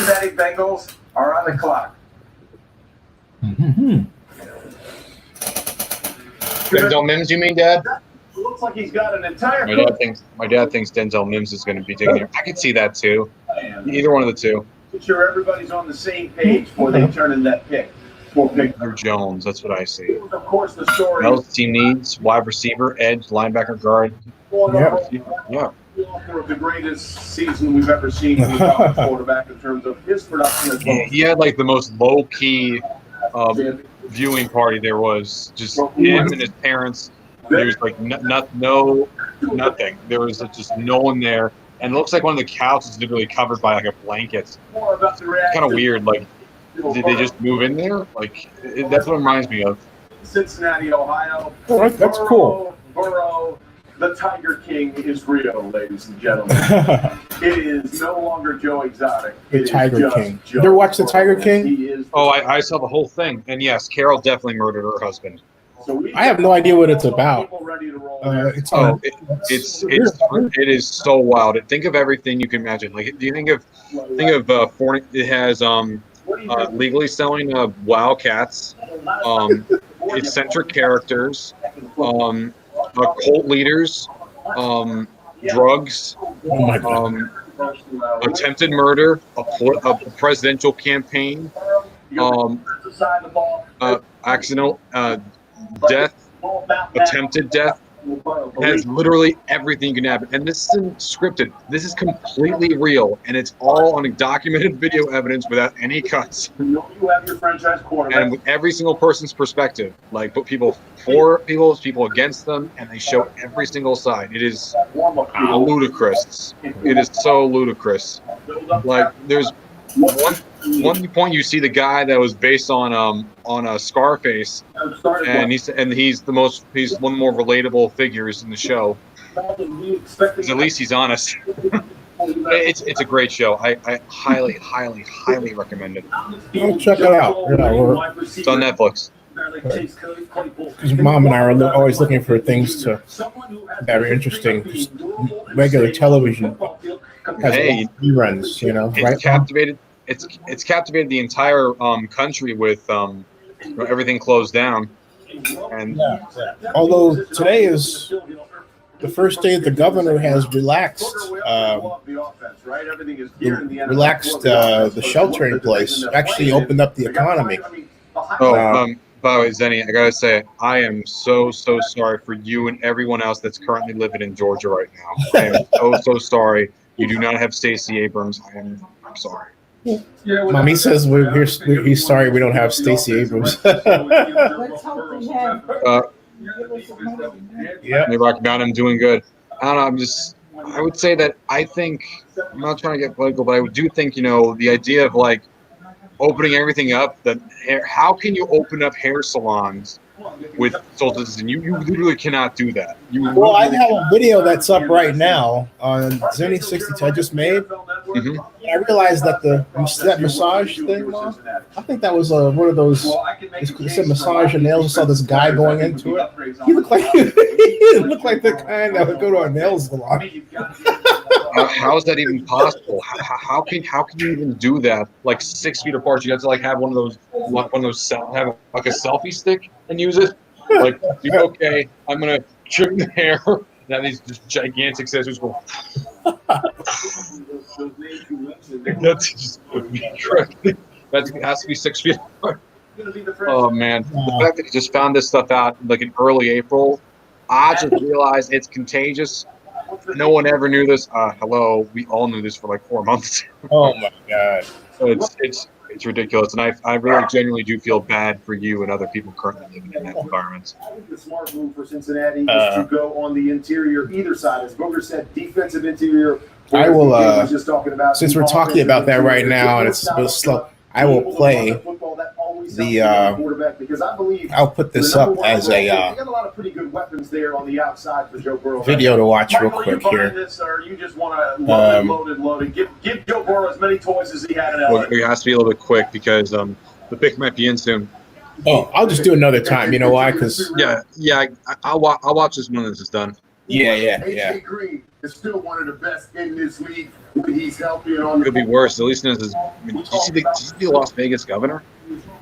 Cincinnati Bengals are on the clock. Mm-hmm. Denzel Mims, you mean, Dad? It looks like he's got an entire. My dad thinks Denzel Mims is going to be taking it. I could see that too. Either one of the two. Make sure everybody's on the same page before they turn in that pick. Or Jones, that's what I see. Of course, the story. Else team needs wide receiver, edge, linebacker, guard. Yeah. Author of the greatest season we've ever seen from a college quarterback in terms of his production as well. He had like the most low key viewing party there was. Just him and his parents. There was like nothing. There was just no one there, and it looks like one of the couches is literally covered by like a blanket. It's kind of weird. Like, did they just move in there? Like, that's what it reminds me of. Cincinnati, Ohio. Oh, that's cool. Burrow, the Tiger King is real, ladies and gentlemen. It is no longer Joe Exotic. The Tiger King. You ever watch the Tiger King? Oh, I saw the whole thing, and yes, Carol definitely murdered her husband. I have no idea what it's about. It is so wild. Think of everything you can imagine. Like, do you think of it has legally selling wildcats, eccentric characters, cult leaders, drugs, attempted murder, a presidential campaign, accidental death, attempted death. It has literally everything you can have. And this isn't scripted. This is completely real, and it's all on a documented video evidence without any cuts. You have your franchise quarterback. And with every single person's perspective, like put people for people against them, and they show every single side. It is ludicrous. It is so ludicrous. Like, there's one point you see the guy that was based on Scarface, and he's one of the more relatable figures in the show. Because at least he's honest. It's a great show. I highly recommend it. I'll check it out. It's on Netflix. Mom and I are always looking for things that are interesting. Just regular television has reruns, It's captivated. It's captivated the entire country with everything closed down. And although today is the first day the governor has relaxed the shelter in place, actually opened up the economy. By the way, Zennie, I gotta say, I am so sorry for you and everyone else that's currently living in Georgia right now. I am so sorry. You do not have Stacey Abrams. I'm sorry. Mommy says he's sorry we don't have Stacey Abrams. Yeah, maybe I can I'm doing good. I don't know. I would say that I'm not trying to get political, but I do think, the idea of like opening everything up, how can you open up hair salons with social distancing? You literally cannot do that. Well, I have a video that's up right now on Zennie62 I just made. Mm-hmm. I realized that that massage thing, I think that was one of those. It said massage and nails. I saw this guy going into it. He looked like the kind that would go to a nail salon. How is that even possible? How can you even do that? Like 6 feet apart, you have to like have one of those have like a selfie stick and use it. Like, okay, I'm gonna trim the hair. Now these just gigantic scissors go. That's just crazy. That has to be 6 feet apart. Oh man, the fact that he just found this stuff out like in early April, I just realized it's contagious. No one ever knew this. Hello, we all knew this for like 4 months. Oh my god! So it's ridiculous, and I really genuinely do feel bad for you and other people currently living in that environment. I think the smart move for Cincinnati is to go on the interior either side. As Booger said, defensive interior. I will. Since we're talking about that right now, and it's a bit slow, I will play the. I'll put this up as a video to watch real quick here. You just want to load it. Give Joe Burrow as many toys as he had in LA. Well, it has to be a little bit quick because the pick might be in soon. Oh, I'll just do another time. You know why? Because yeah, I'll watch this when this is done. Yeah. AJ Green is still one of the best in this league when he's healthy and on the Could be worse. At least in his. Did you see the Las Vegas governor?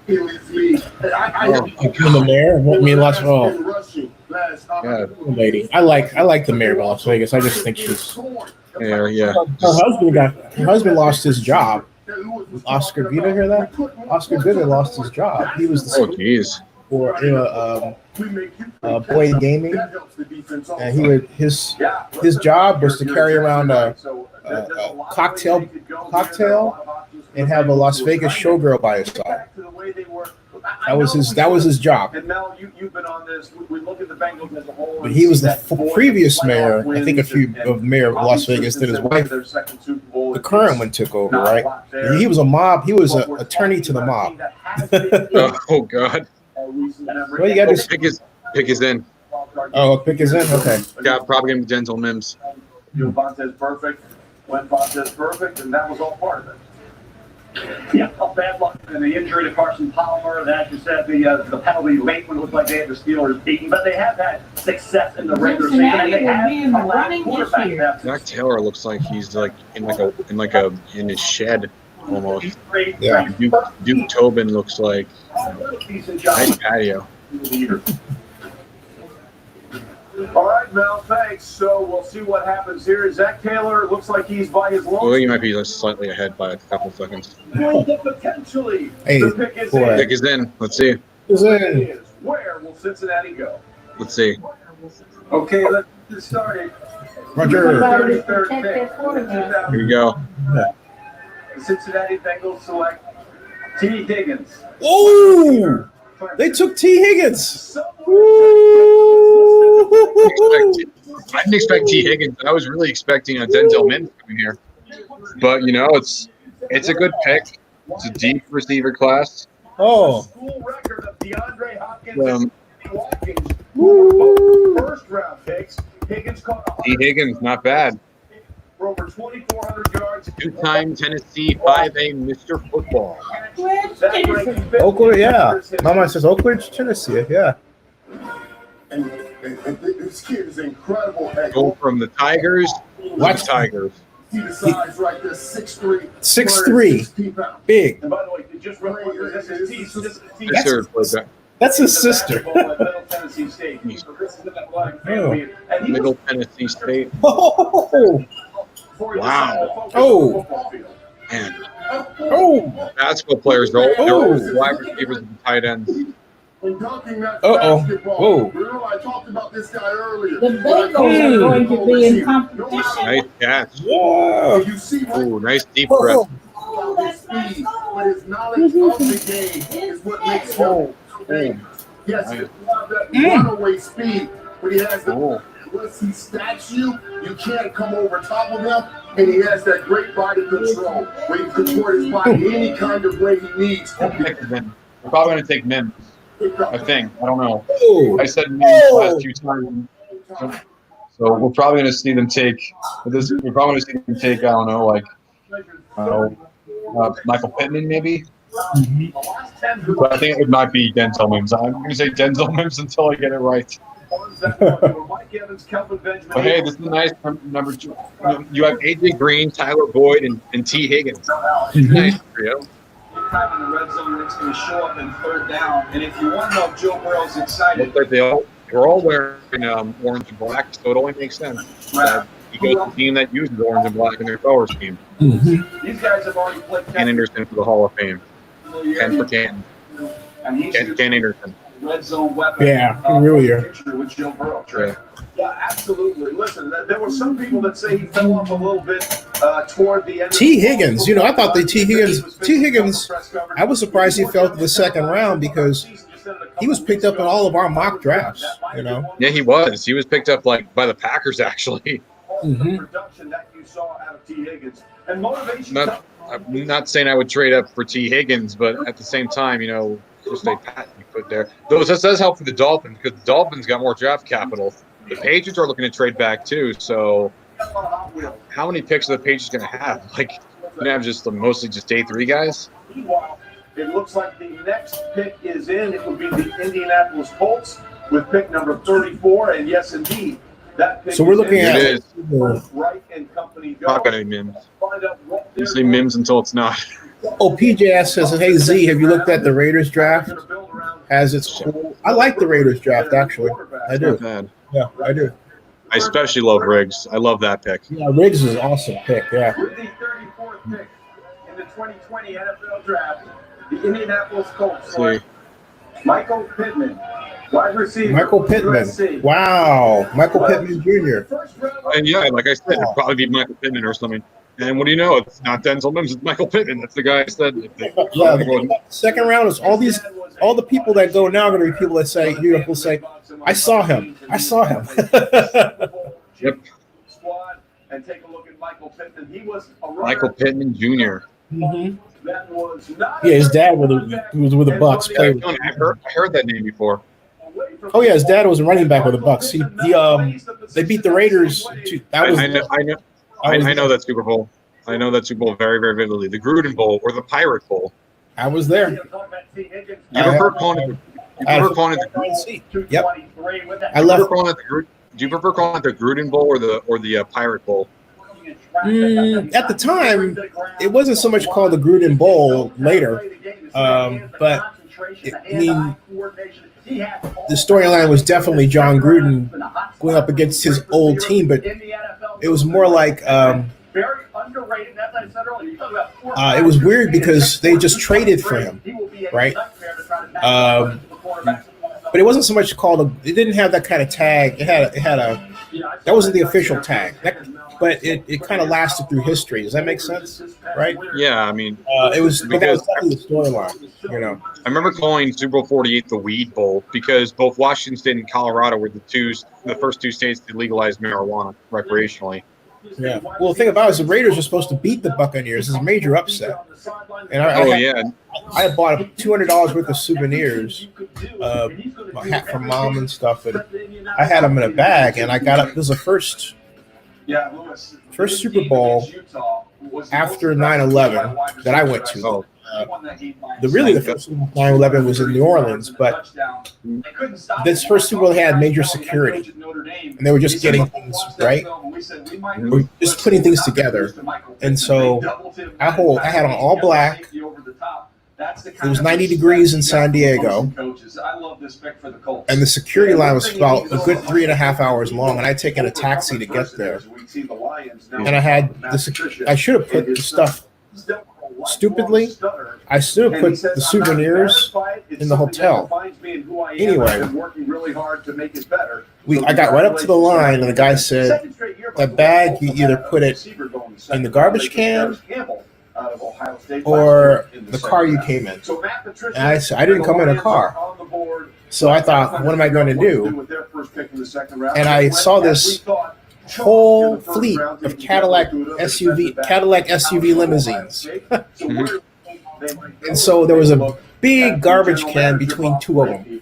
in this league. The mayor. I mean, Yeah. lady. I like the mayor of Las Vegas. I just think she's. Yeah. Her husband lost his job. Oscar, you don't hear that? Oscar Goodman lost his job. He was the Jeez. for Boy Gaming, and his job was to carry around a cocktail and have a Las Vegas showgirl by his side. That was his job. And Mel, you've been on this. We look at the Bengals as a whole. But he was the previous mayor. I think mayor of Las Vegas. Then his wife, the current one, took over. Right? And he was a mob. He was an attorney to the mob. Oh God. Well, you got to pick his in. Oh, pick his in. Okay. Yeah, probably gonna be Denzel Mims. Vontae's perfect. When Vontae's perfect, and that was all part of it. Yeah, bad luck and the injury to Carson Palmer. That you said the penalty late when it looked like they had the Steelers beaten, but they have had success in the regular season. And they have allowed quarterbacks. Zach Taylor looks like he's like in his shed almost. Yeah. Duke Tobin looks like nice patio. All right, Mel, thanks. So we'll see what happens here. Zach Taylor looks like he's by his long. Well, you might be just slightly ahead by a couple seconds. Potentially. Hey, the pick is boy. in. Pick is in. Let's see. Where will Cincinnati go? Let's see. Okay, let's get started. Roger. 33rd pick. Here you go. The Cincinnati Bengals select T. Higgins. Oh, they took T. Higgins. I didn't expect T. Higgins. I was really expecting a Denzel Mims coming here. But, you know, it's a good pick. It's a deep receiver class. Oh. School record of DeAndre Hopkins and Watkins. First round picks. Higgins caught T. Higgins, not bad. for over 2,400 yards. Two-time Tennessee 5A Mr. Football. Oakland, yeah. Mama says Oakland, Tennessee, yeah. And this kid is incredible. Go from the Tigers to the Tigers. See the size right there, 6'3". 6'3", big. And by the way, just real quick, this is That's his sister. Middle Tennessee State. Oh, Wow. Oh. Man. oh, Basketball players, they're Oh. wide receivers and tight ends. Uh-oh. Whoa. Remember I talked about this guy earlier. The Bengals are going to be in competition. Nice catch. Whoa. You see right Ooh, nice deep breath. Oh, that's nice. but his knowledge of the game is what makes him great. Yes, he has that runaway speed, but he has the once he stacks you, you can't come over top of him, and he has that great body control where he can control his body any kind of way he needs. We're probably going to take Mims, I think. I don't know. Oh. I said Mims the last few times. So we're probably going to see them take this. We're probably going to see them take, I don't know, like Michael Pittman maybe. But I think it might be Denzel Mims. I'm going to say Denzel Mims until I get it right. But hey, this is nice. Number two. You have AJ Green, Tyler Boyd, and T. Higgins. Nice trio. Time in the red zone that's going to show up in third down. And if you want to know if Joe Burrow's excited, Looks like they're all wearing orange and black, so it only makes sense. He goes to the team that uses orange and black in their color scheme. these guys have already played Ken Anderson for the Hall of Fame. Ken for Ken. and he's Ken Anderson. red zone weapon. Yeah, he really are. Picture with Joe Burrow. Yeah. Yeah, absolutely. Listen, there were some people that say he fell off a little bit toward the end. T. Higgins, you know, I thought T. Higgins, I was surprised he fell to the second round because he was picked up in all of our mock drafts, you know. Yeah, he was. He was picked up like by the Packers actually. The production that you saw out of T. Higgins and motivation. I'm not saying I would trade up for T. Higgins, but at the same time, you know, just a pat you put there. Though this does help for the Dolphins because the Dolphins got more draft capital. The Patriots are looking to trade back too. So, how many picks are the Patriots going to have? Like, going to have just mostly just day 3 guys? Meanwhile, it looks like the next pick is in. It would be the Indianapolis Colts with pick number 34. And yes, indeed, So we're looking at It is. Not gonna be Mims. You say Mims until it's not. Oh, PJS says, "Hey Z, have you looked at the Raiders draft? As it's cool. I like the Raiders draft actually. I do. Not bad. Yeah, I do. I especially love Riggs. I love that pick. Yeah, Riggs is an awesome pick. Yeah. With the 34th pick in the 2020 NFL Draft, the Indianapolis Colts select Michael Pittman, wide receiver. Michael Pittman. USC. Wow, Michael Pittman Jr. And yeah, like I said, it'd probably be Michael Pittman or something. And what do you know? It's not Denzel Mims. It's Michael Pittman. That's the guy I said. Yeah, the second round is all the people that go now are going to be people that say, will say, I saw him. I saw him. Yep. Squad and take a look at Michael Pittman. He was a Michael Pittman Jr. Mm-hmm. That was not Yeah, his dad was with the Bucks. Played with I heard that name before. Oh yeah, his dad was a running back with the Bucks. They beat the Raiders. I know that Super Bowl. I know that Super Bowl very, very vividly. The Gruden Bowl or the Pirate Bowl. I was there. You ever heard calling it the Yep. I love calling it the. Do you prefer calling it the Gruden Bowl or the Pirate Bowl? At the time, it wasn't so much called the Gruden Bowl. Later, but the storyline was definitely John Gruden going up against his old team, but it was more like it was weird because they just traded for him, right? But it wasn't so much called it didn't have that kind of tag. It had a that wasn't the official tag. But it kind of lasted through history. Does that make sense? Right? Yeah, I mean, it was because that was definitely the storyline. I remember calling Super Bowl 48 the Weed Bowl because both Washington State and Colorado were the first two states to legalize marijuana recreationally. Yeah. Well, the thing about it is the Raiders are supposed to beat the Buccaneers. It's a major upset. And I had bought $200 worth of souvenirs, my hat from mom and stuff, and I had them in a bag. And I got up. This was the first Super Bowl after 9/11 that I went to. The first Super Bowl 9/11 was in New Orleans, but this first Super Bowl had major security, and they were just getting things right. We're just putting things together, and so I had on all black. It was 90 degrees in San Diego, and the security line was about a good 3.5 hours long, and I'd taken a taxi to get there. And I had I should have put the stuff. Stupidly, I should have put the souvenirs in the hotel. Anyway, I got right up to the line, and the guy said, "That bag, you either put it in the garbage can or the car you came in." And I said, "I didn't come in a car." So I thought, what am I going to do? And I saw this whole fleet of Cadillac SUV limousines. And so there was a big garbage can between two of them.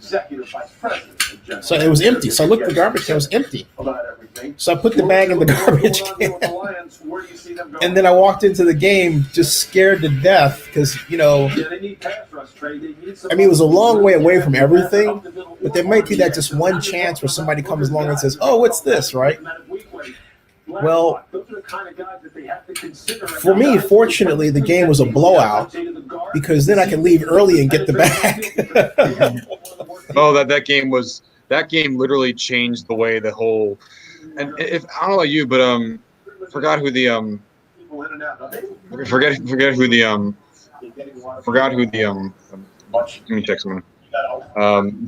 So it was empty. So I looked at the garbage can, it was empty. So I put the bag in the garbage can. And then I walked into the game just scared to death because, it was a long way away from everything, but there might be that just one chance where somebody comes along and says, "Oh, what's this?" Right? Well, for me, fortunately, the game was a blowout because then I can leave early and get the bag. Oh, that game literally changed the way the whole. And if I don't know about you, but forgot who the let me check someone.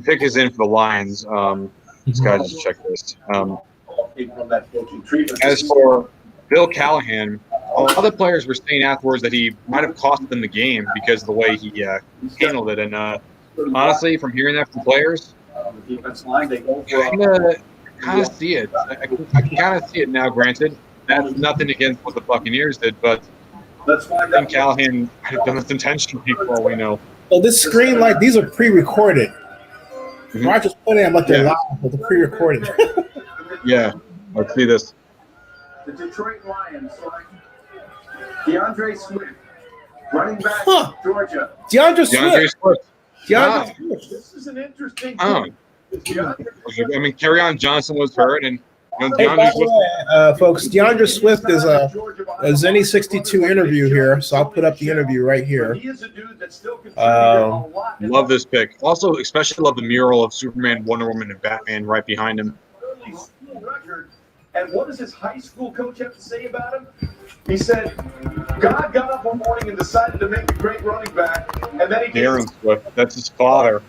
Pick is in for the Lions. This guy just checked this. As for Bill Callahan, other players were saying afterwards that he might have cost them the game because of the way he handled it. And honestly, from hearing that from players, kind of see it. I can kind of see it now. Granted, that's nothing against what the Buccaneers did, but I think Callahan might have done this intentionally for all we know. Well, this screen light, these are pre-recorded. Mm-hmm. I just put in like they're live, but they're pre-recorded. Yeah, let's see this. The Detroit Lions select DeAndre Swift, running back, Georgia. DeAndre Swift. This is an interesting thing. I mean, Kerryon Johnson was hurt, and You know, Hey, by DeAndre the way, folks, DeAndre Swift is a Zennie62 interview here, so I'll put up the interview right here. Love this pick. Also, especially love the mural of Superman, Wonder Woman, and Batman right behind him. And what does his high school coach have to say about him? He said, God got up one morning and decided to make a great running back, and then he Darren Swift, that's his father.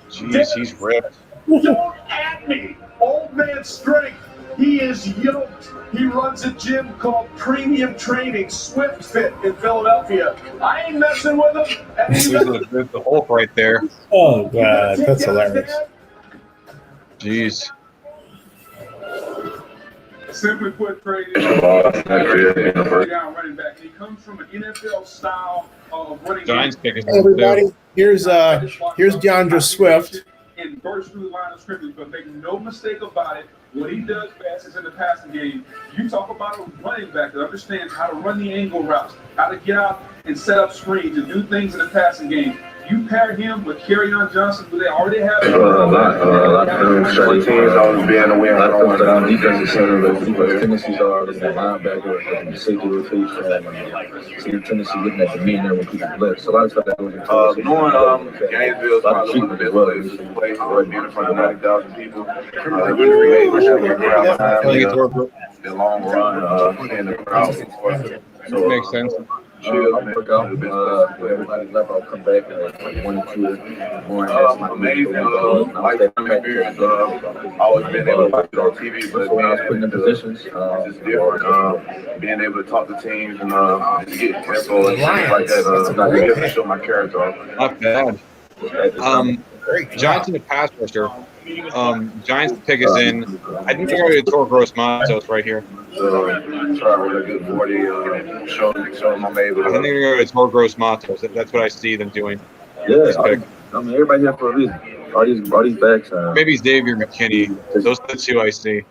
Jeez, he's ripped. Don't at me, old man strength. He is yoked. He runs a gym called Premium Training, Swift Fit in Philadelphia. I ain't messing with him. There's the Hulk right there. Oh, God, that's hilarious. Jeez. Simply put, Brady running back. He comes from an NFL style of running. Giants pick is Hey, everybody, here's DeAndre Swift. In burst through the line of scrimmage, but make no mistake about it, what he does best is in the passing game. You talk about a running back that understands how to run the angle routes, how to get out and set up screens and do things in the passing game. You pair him with Kerryon Johnson, who they already have. Certain teams always be in the win. I don't want to defensive center, but tendencies are the linebacker, safety rotation, Tennessee looking at the mean there when people blitz. So a lot of stuff that goes into knowing Gainesville's probably one of the best places right in front of 90,000 people. The long run in the crowd. So, makes sense. Everybody left, I'll come back and 1 2 more. Amazing lifetime experience. Always been able to watch it on TV, but being in positions, it's different. Being able to talk to teams and get info and things like that. I get to show my character off. Not bad. Giants in the pass rusher. Giants pick is in. I think they're going to Toro Gross Matos right here. So try with a good 40. Show them I'm able to. I think they're going to go to Toro Gross Matos. That's what I see them doing. Yeah, I mean everybody here for a reason. All these backs. Maybe Xavier McKinney. Those are the two I see.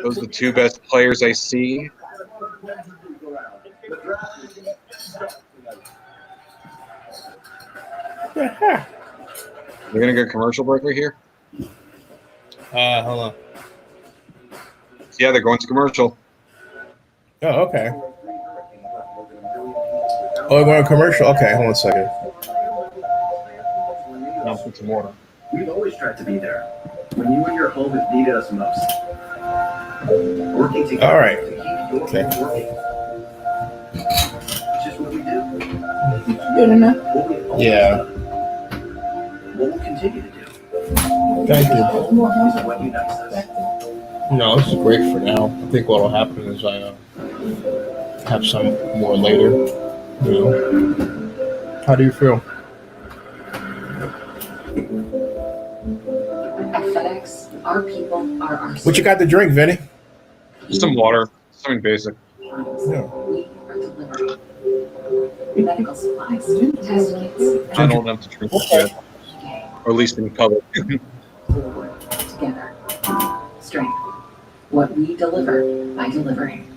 Those are the two best players I see. We're gonna go commercial break right here. Hold on. Yeah, they're going to commercial. Oh, okay. Oh, we're going to commercial. Okay, hold on a second. I'll put some water. We've always tried to be there when you and your home have needed us most. Working together. All right. To keep your Okay. home working. It's just what we do. Good enough. What we always Yeah. do. What we'll continue to do. Thank you. This is what unites us. No, this is great for now. I think what will happen is I have some more later. You know. How do you feel? At FedEx, our people are our What you got to drink, Vinny? Just some water. Something basic. Yeah. We are delivering medical supplies, test kits, Not old enough to drink yet. Or at least in public. forward, together. Strength. What we deliver by delivering.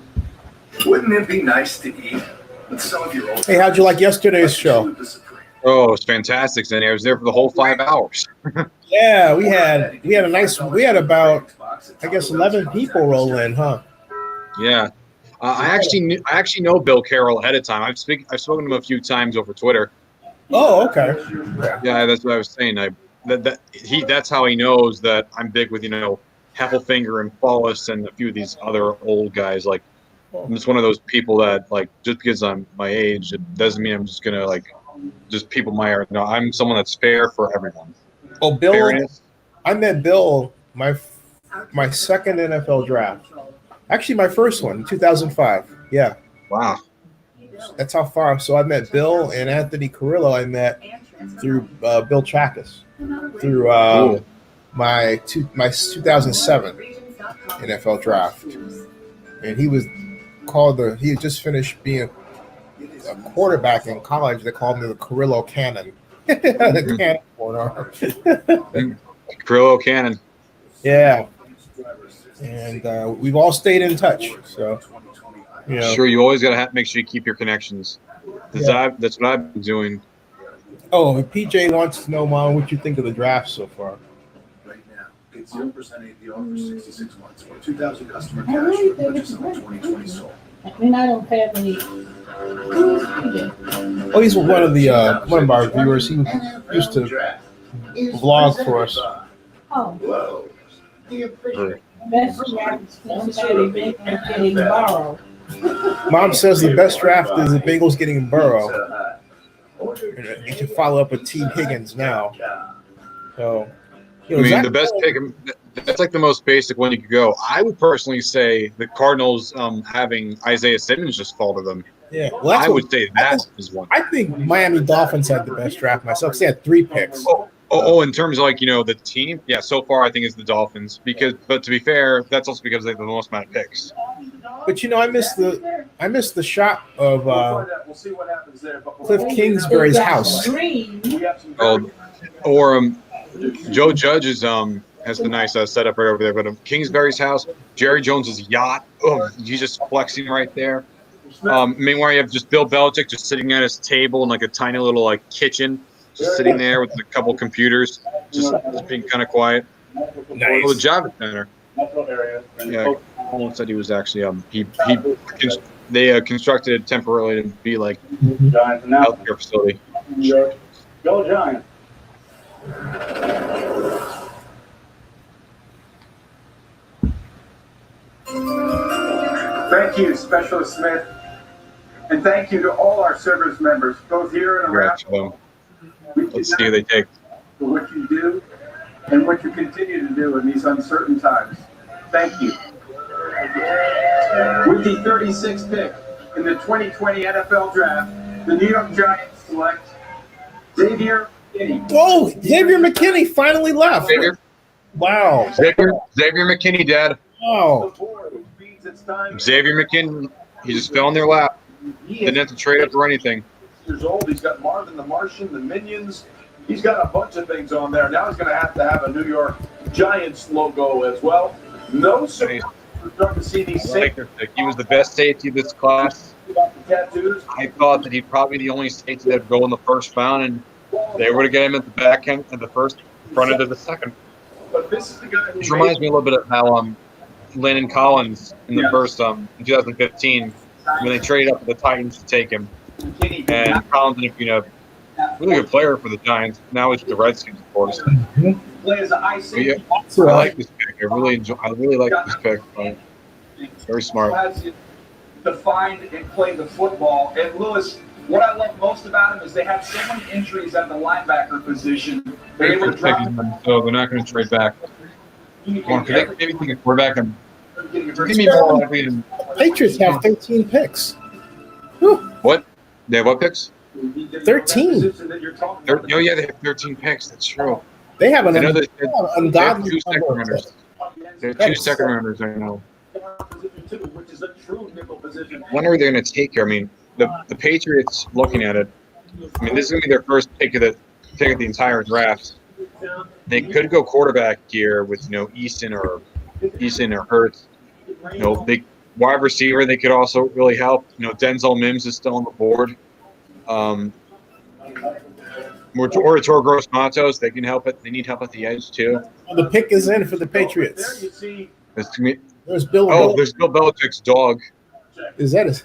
Wouldn't it be nice to eat with some of your old? Hey, how'd you like yesterday's show? Oh, it was fantastic, Zenny. I was there for the whole 5 hours. Yeah, we had about, I guess, 11 people roll in, huh? Yeah. I actually know Bill Carroll ahead of time. I've spoken to him a few times over Twitter. Oh, okay. Yeah, that's what I was saying. That's how he knows that I'm big with, Heffelfinger and Paulus and a few of these other old guys. Like, I'm just one of those people that, like, just because I'm my age, it doesn't mean I'm just gonna just people my age. No, I'm someone that's fair for everyone. Oh, Bill, Fairness. I met Bill my second NFL draft. Actually, my first one in 2005. Yeah. Wow. That's how far. So I met Bill and Anthony Carrillo. I met through Bill Chakas, through my 2007 NFL draft, and he was called he had just finished being a quarterback in college. They called him the Carrillo Cannon. The cannon corner. Carrillo Cannon. Yeah. And we've all stayed in touch. So, Sure, you always got to make sure you keep your connections. That's what I've been doing. Oh, PJ wants to know, Mom, what you think of the draft so far. Right now, get 0% APR for 66 months or 2,000 customer cash for purchase of a 2020 Soul. I mean, I don't have any. Oh, he's one of our viewers. He used to vlog for us. Oh, Whoa. best draft is somebody getting borrowed. Mom says the best draft is the Bengals getting Burrow. And you can follow up with T. Higgins now. So, I mean, the best pick, that's like the most basic one you could go. I would personally say the Cardinals having Isaiah Simmons just fall to them. Yeah, well, I would say that is one. I think Miami Dolphins had the best draft myself. They had 3 picks. In terms of the team, yeah, so far I think it's the Dolphins but to be fair, that's also because they have the most amount of picks. But I missed the shot of We'll see what happens there. Cliff Kingsbury's house. Joe Judge has the nice setup right over there, but Kingsbury's house, Jerry Jones's yacht. Oh, he's just flexing right there. Meanwhile, you have just Bill Belichick just sitting at his table in like a tiny little kitchen, just sitting there with a couple computers, just being kind of quiet. Nice. Oh, the Javits Center. Yeah, Colin said he was actually they constructed it temporarily to be like a healthcare facility. Go Giants. Thank you, Specialist Smith, and thank you to all our service members, both here and around. Let's see who they take. For what you do and what you continue to do in these uncertain times. Thank you. With the 36th pick in the 2020 NFL Draft, the New York Giants select Xavier McKinney. Oh, Xavier McKinney finally left. Wow. Xavier McKinney, Dad. Oh. Xavier McKinney, he just fell in their lap. Didn't have to trade up or anything. Years old. He's got Marvin the Martian, the Minions. He's got a bunch of things on there. Now he's going to have a New York Giants logo as well. No surprise. We're starting to see these He was the best safety of this class. tattoos. I thought that he'd probably be the only safety that would go in the first round, and they were to get him at the back end at the first, front end of the second. But this is the guy who Which reminds me a little bit of how Landon Collins in the first in 2015 when they traded up to the Titans to take him, and Collins ended up being a really good player for the Giants. Now he's with the Redskins, of course. plays a high safety. I like this pick. I really like this pick. Very smart. Has you defined and played the football. And Lewis, what I love most about him is they have so many injuries at the linebacker position. They're able to drop So they're not going to trade back. Maybe think a quarterback and give me more likely than Patriots have 13 picks. what? They have what picks? 13. Oh yeah, they have 13 picks. That's true. They have an I know they have ungodly 2 second runners. They have 2 second runners right now. When are they going to take her? I mean, the Patriots looking at it. I mean, this is going to be their first pick of the entire draft. They could go quarterback here with Easton or Hurts. Big wide receiver. They could also really help. Denzel Mims is still on the board. Or Gross Matos, they can help it. They need help at the edge too. The pick is in for the Patriots. There's Bill. There's Bill Belichick's dog. Is that his?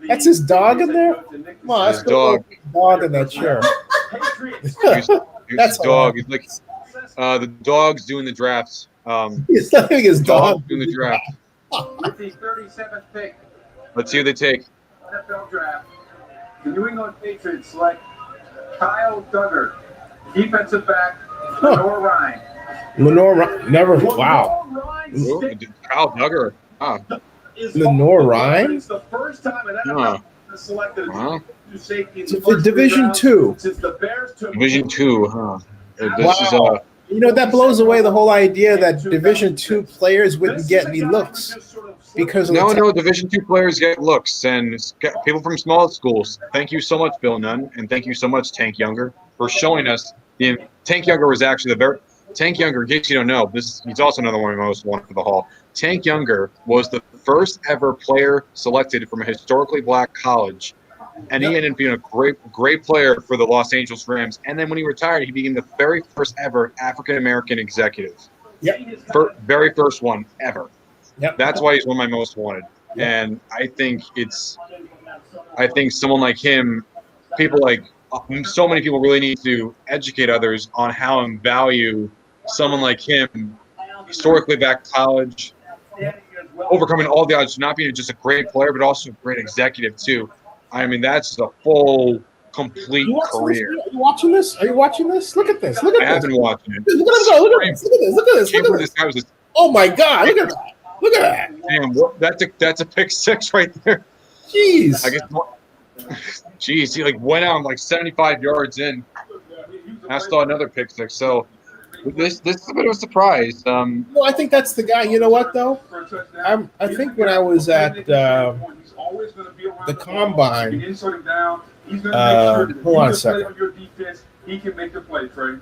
That's his dog in there. Come on, that's his dog. Dog in that chair. That's his dog. He's like the dog's doing the drafts. He's letting his dog doing the draft. With the 37th pick, Let's see who they take. NFL draft, the New England Patriots select Kyle Duggar, defensive back, Lenore Ryan. Never. Wow. Kyle Duggar. Lenore Ryan. It's the first time an NFL has selected a safety in the For Division II. since the Bears took Division II, huh? This is Wow. That blows away the whole idea that Division II players wouldn't get any looks because of No, Division II players get looks, and people from small schools. Thank you so much, Bill Nunn, and thank you so much, Tank Younger, for showing us. Tank Younger was actually Tank Younger, in case you don't know, he's also another one of the most wanted for the Hall. Tank Younger was the first ever player selected from a historically black college, and he ended up being a great player for the Los Angeles Rams. And then when he retired, he became the very first ever African-American executive. Yep. Very first one ever. Yep. That's why he's one of my most wanted. And I think someone like him, people like so many people really need to educate others on how and value someone like him, historically back college, overcoming all the odds, not being just a great player, but also a great executive too. I mean, that's a full, complete career. Are you watching this? Are you watching this? Look at this. Look at this. I have been watching it. Look at him go. Look at this. Look at this. Look at this. Look at this. This guy was just, Oh my God! Look at that! Look at that! damn, that's a pick six right there. Jeez! I guess. Jeez, he like went out like 75 yards in. I saw another pick six. So this is a bit of a surprise. Well, I think that's the guy. You know what though? I think when I was at the combine. Hold on a second. He can make the play, Trey.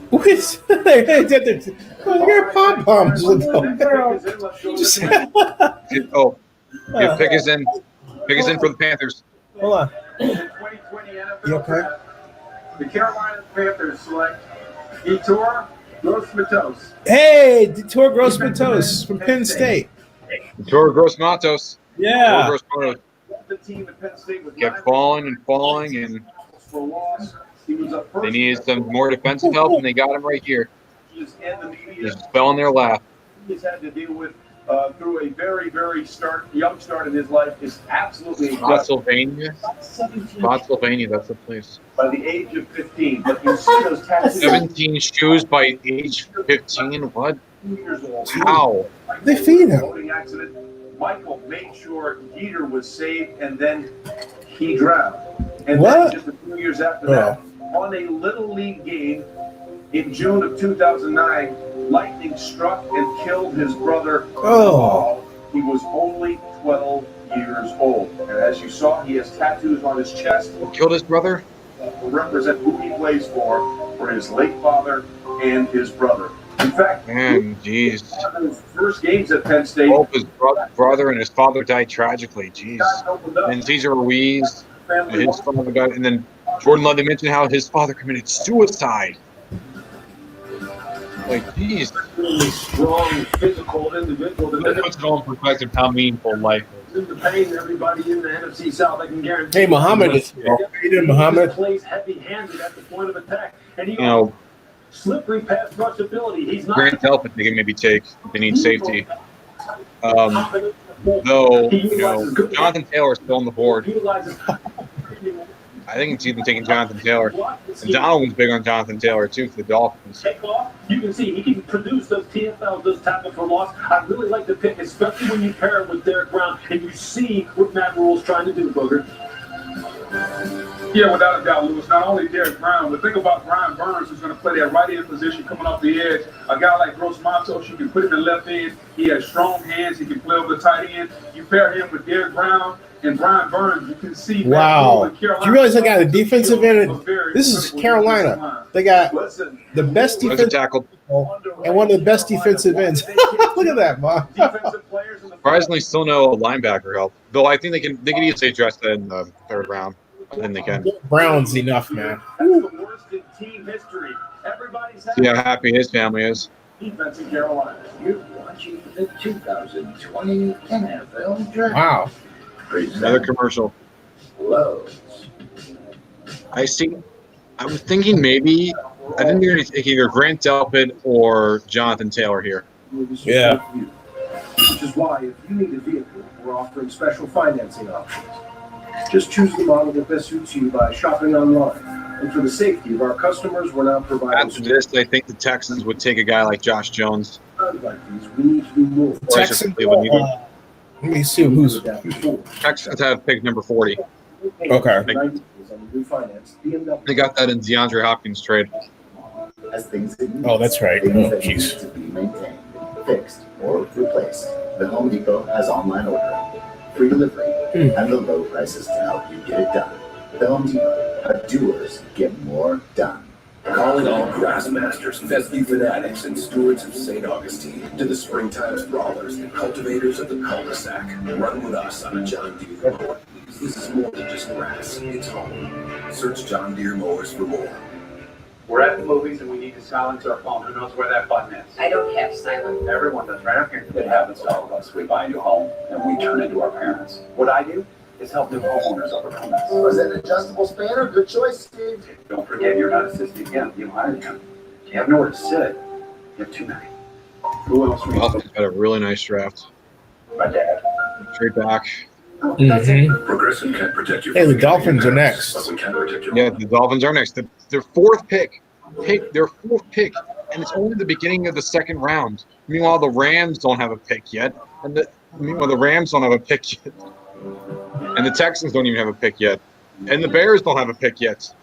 What is? Your pom poms. Oh, yeah, pick is in. Pick is in for the Panthers. Hold on. You okay? The Carolina Panthers select Detour Gross-Matos. Hey, Detour Gross-Matos from Penn State. Detour Gross-Matos. Yeah. Gross-Matos. Kept falling, and they needed some more defensive help, and they got him right here. Just fell in their lap. He's had to deal with through a very, very young start in his life is absolutely Spotsylvania, that's the place. By the age of 15, but you see those tattoos. 17 shoes by age 15. What? How? They feed him. Michael made sure Dieter was saved, and then he drowned. And what? Then just a few years after that, on a Little League game in June of 2009, lightning struck and killed his brother. Oh. He was only 12 years old. And as you saw, he has tattoos on his chest. Killed his brother? To represent who he plays for his late father and his brother. In fact, man, jeez. His first games at Penn State. Both his brother and his father died tragically. Jeez. And Cesar Ruiz, his father died, and then Jordan Love. They mentioned how his father committed suicide. Like, jeez. Really strong, physical individual. That puts it all in perspective how meaningful life is. In the pain, everybody in the NFC South, I can guarantee. Hey, Muhammad is here. How you doing, Muhammad? Plays heavy-handed at the point of attack, and he slippery pass rush ability. He's not. Grant Delpit they can maybe take. They need safety. Though, Jonathan Taylor is still on the board. I think it's even taking Jonathan Taylor. And Donald's big on Jonathan Taylor, too, for the Dolphins. You can see he can produce those TFLs, those tackles for loss. I really like the pick, especially when you pair it with Derek Brown and you see what Matt Rule's trying to do, Booger. Yeah, without a doubt, Lewis. Not only Derek Brown, but think about Brian Burns, who's going to play that right end position coming off the edge. A guy like Gross Matos, you can put him in left end. He has strong hands. He can play over the tight end. You pair him with Derek Brown and Brian Burns, you can see. Wow. Do you realize they got a defensive end? This is Carolina. They got the best defensive tackle and one of the best defensive ends. Look at that, man. Surprisingly, still no linebacker help. Though I think they can easily address that in the third round. I think they can. Brown's enough, man. See how happy his family is. Defense in Carolina. You're watching the 2020 NFL Draft. Wow. Another commercial. Lowe's. I was thinking maybe I think you're going to take either Grant Delpit or Jonathan Taylor here. Yeah. Which is why, if you need a vehicle, we're offering special financing options. Just choose the model that best suits you by shopping online. And for the safety of our customers, we're now providing. After this, I think the Texans would take a guy like Josh Jones. We need to do more. Texans. Let me see who's. Texans have pick number 40. Okay. They got that in DeAndre Hopkins trade. Oh, that's right. Oh, jeez. To be maintained, fixed, or replaced, the Home Depot has online ordering, free delivery, and the low prices to help you get it done. The Home Depot, our doers get more done. Calling all grassmasters, fescue fanatics, and stewards of St. Augustine to the springtime's brawlers and cultivators of the cul-de-sac. Run with us on a John Deere mower. This is more than just grass, it's home. Search John Deere mowers for more. We're at the movies and we need to silence our phone. Who knows where that button is? I don't have silent. Everyone does, right? Okay. It happens to all of us. We buy a new home and we turn into our parents. What I do is help new homeowners overcome this. Was that an adjustable spanner? Good choice, Steve. Don't forget, you're not assisting him. You hired him. You have nowhere to sit. You have too many. Who else? Dolphins got a really nice draft. My dad. Straight back. Progressive can protect you. Hey, the Dolphins are next. But we can protect your Yeah, the Dolphins are next. Their fourth pick, and it's only the beginning of the second round. Meanwhile, the Rams don't have a pick yet, and the Rams don't have a pick yet, and the Texans don't even have a pick yet, and the Bears don't have a pick yet.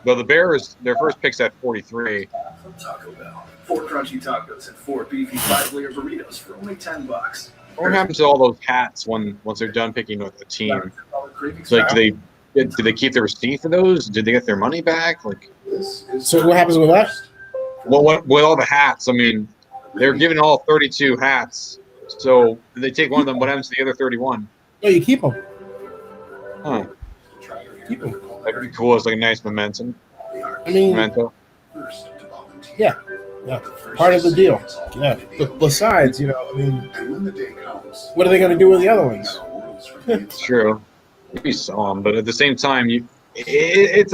Though the Bears, their first pick's at 43. From Taco Bell. 4 crunchy tacos and 4 beefy 5-layer burritos for only $10. What happens to all those hats once they're done picking with a team? It's like, do they keep the receipt for those? Did they get their money back? Like, So what happens with that? well, with all the hats, I mean, they're giving all 32 hats. So they take one of them. What happens to the other 31? No, you keep them. Huh? Keep them. That'd be cool. It's like a nice memento. I mean, yeah, part of the deal. Yeah. But besides, you know, I mean, what are they going to do with the other ones? It's true. Maybe some, but at the same time, it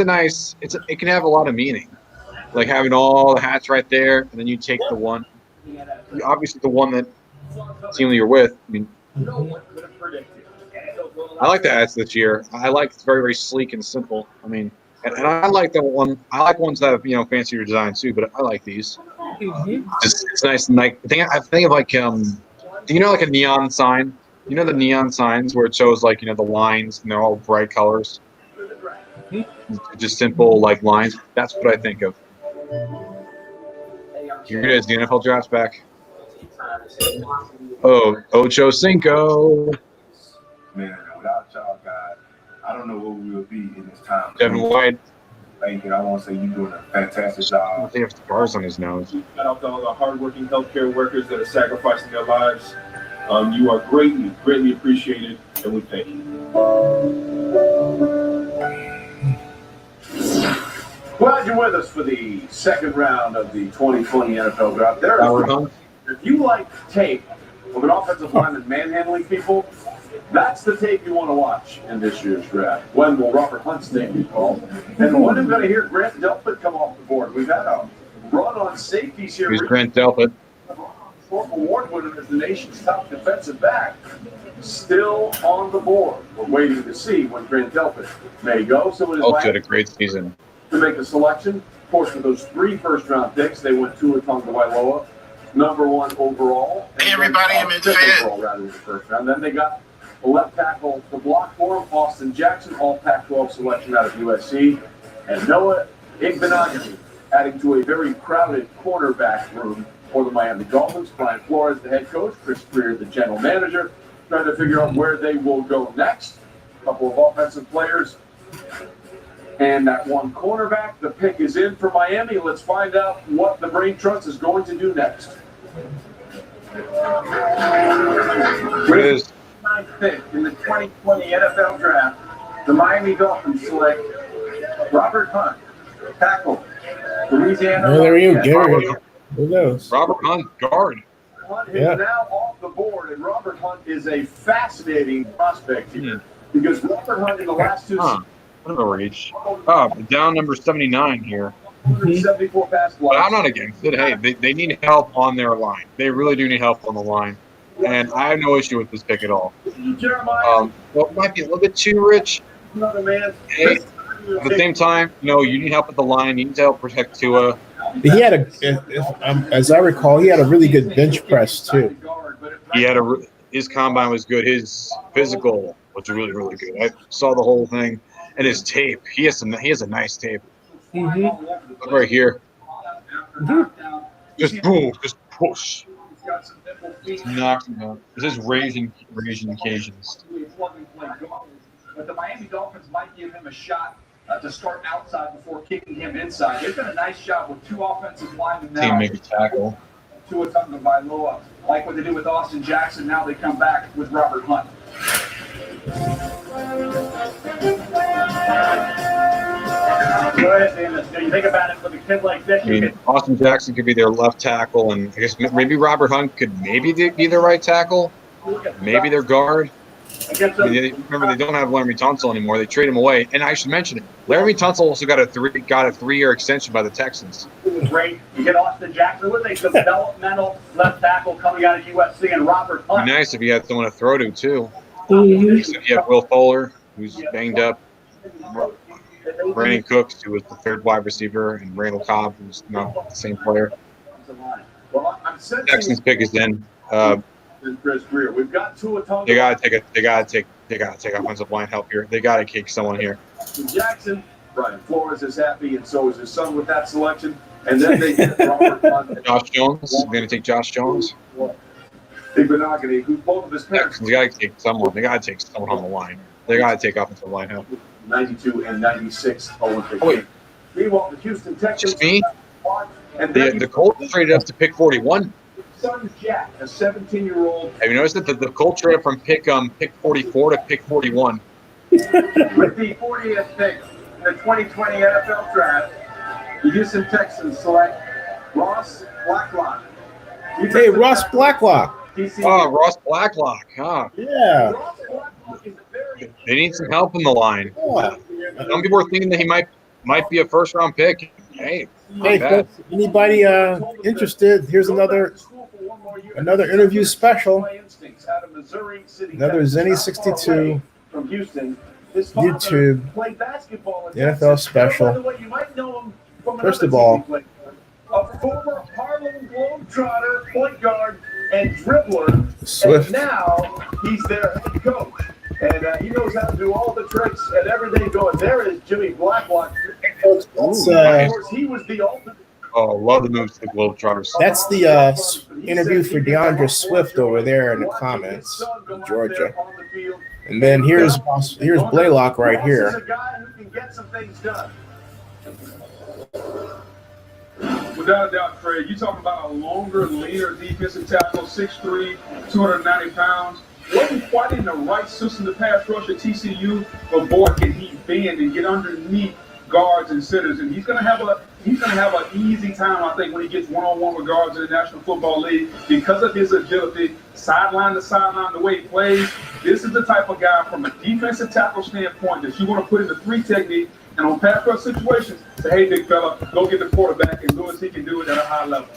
can have a lot of meaning. Like having all the hats right there, and then you take the one, obviously the one that team that you're with. I mean, I like the hats this year. I like it's very, very sleek and simple. I mean, and I like that one. I like ones that have, you know, fancier design too, but I like these. It's nice and like I think of like do you know like a neon sign? You know the neon signs where it shows like, you know, the lines and they're all bright colors. Just simple like lines. That's what I think of. Here it is. The NFL draft's back. Oh, Ocho Cinco. Man, without y'all guys, I don't know what we would be in this time. Devin White. Thank you. I want to say you're doing a fantastic job. They have scars on his nose. Shout out to all the hardworking healthcare workers that are sacrificing their lives. You are greatly appreciated, and we thank you. Glad you're with us for the second round of the 2020 NFL Draft. If you like tape of an offensive lineman manhandling people, that's the tape you want to watch in this year's draft. When will Robert Hunt's name be called? And when are we going to hear Grant Delpit come off the board? We've had a run on safeties here. Here's Grant Delpit. Award winner as the nation's top defensive back, still on the board. We're waiting to see when Grant Delpit may go. So it is Also had a great season. To make a selection. Of course, with those 3 first-round picks, they went Tua Tagovailoa, #1 overall. Hey, everybody, I'm in overall, rather than the first round. Then they got the left tackle to block for him, Austin Jackson, all Pac-12 selection out of USC, and Noah Igbenogany, adding to a very crowded cornerback room for the Miami Dolphins. Brian Flores, the head coach, Chris Greer, the general manager, trying to figure out where they will go next. A couple of offensive players. And that one cornerback, the pick is in for Miami. Let's find out what the Brain Trust is going to do next. With the 9th pick in the 2020 NFL Draft, the Miami Dolphins select Robert Hunt, tackle, Louisiana. Oh, there you go. Who knows? Robert Hunt, guard. Hunt is now off the board, and Robert Hunt is a fascinating prospect here. Because Robert Hunt in the last 2 seasons. What a reach. Oh, down number 79 here. 174 pass blocks. But I'm not against it. Hey, they need help on their line. They really do need help on the line. And I have no issue with this pick at all. Well, it might be a little bit too rich. Another man. Hey, at the same time, you know, you need help with the line. You need to help protect Tua. He had as I recall, he had a really good bench press too. He had his combine was good. His physical was really, really good. I saw the whole thing, and his tape. He has a nice tape. Look right here. Just boom, just push. Just knocks him out. This is raising occasions. But the Miami Dolphins might give him a shot to start outside before kicking him inside. They've done a nice job with 2 offensive linemen now. Team make a tackle. Tua Tagovailoa, like what they do with Austin Jackson. Now they come back with Robert Hunt. ahead, Dan. You think about it with a kid like this. I mean, Austin Jackson could be their left tackle, and I guess maybe Robert Hunt could maybe be their right tackle, maybe their guard. I mean, remember, they don't have Laramie Tunsil anymore. They trade him away. And I should mention it. Laramie Tunsil also got a 3-year extension by the Texans. Great. You get Austin Jackson with a developmental left tackle coming out of USC, and Robert Hunt. It'd be nice if you had someone to throw to, too. If you have Will Fuller, who's banged up. Brandon Cooks, who was the third wide receiver, and Randall Cobb, who's not the same player. Texans pick is in. Chris Greer. We've got Tua. They gotta take offensive line help here. They gotta kick someone here. Jackson, Brian Flores is happy, and so is his son with that selection. And then they get Robert Hunt. Josh Jones. They're gonna take Josh Jones. Big Benogany, who's both of his parents. They gotta take someone. They gotta take someone on the line. They gotta take offensive line help. 92 and 96 Olympic. Oh, wait. Meanwhile, the Houston Texans. Just me? And The Colts traded up to pick 41. Son Jack, a 17-year-old. Have you noticed that the Colts traded from pick 44 to pick 41? With the 40th pick in the 2020 NFL Draft, the Houston Texans select Ross Blacklock. Hey, Ross Blacklock. Oh, Ross Blacklock, huh? Yeah. They need some help in the line. Yeah. Some people are thinking that he might be a first-round pick. Hey, Hey, folks, anybody interested? Here's another interview special. Another Zennie62 from Houston. YouTube NFL special. First of all, a former Harlem Globetrotter, point guard, and dribbler, Swift. And now he's their head coach. And he knows how to do all the tricks and everything going. There is Jimmy Blacklock. Of course, he was the ultimate. Oh, love the moves to the Globetrotters. That's the interview for DeAndre Swift over there in the comments in Georgia. And then here's Blaylock right here. This is a guy who can get some things done. Without a doubt, Fred, you talking about a longer, leaner defensive tackle, 6'3", 290 pounds. Wasn't quite in the right system to pass rush at TCU, but boy, can he bend and get underneath guards and sitters, and he's gonna have an easy time, I think, when he gets one-on-one with guards in the National Football League because of his agility, sideline to sideline, the way he plays. This is the type of guy from a defensive tackle standpoint that you want to put in the 3 technique, and on pass rush situations, say, hey, big fella, go get the quarterback and do as he can do it at a high level.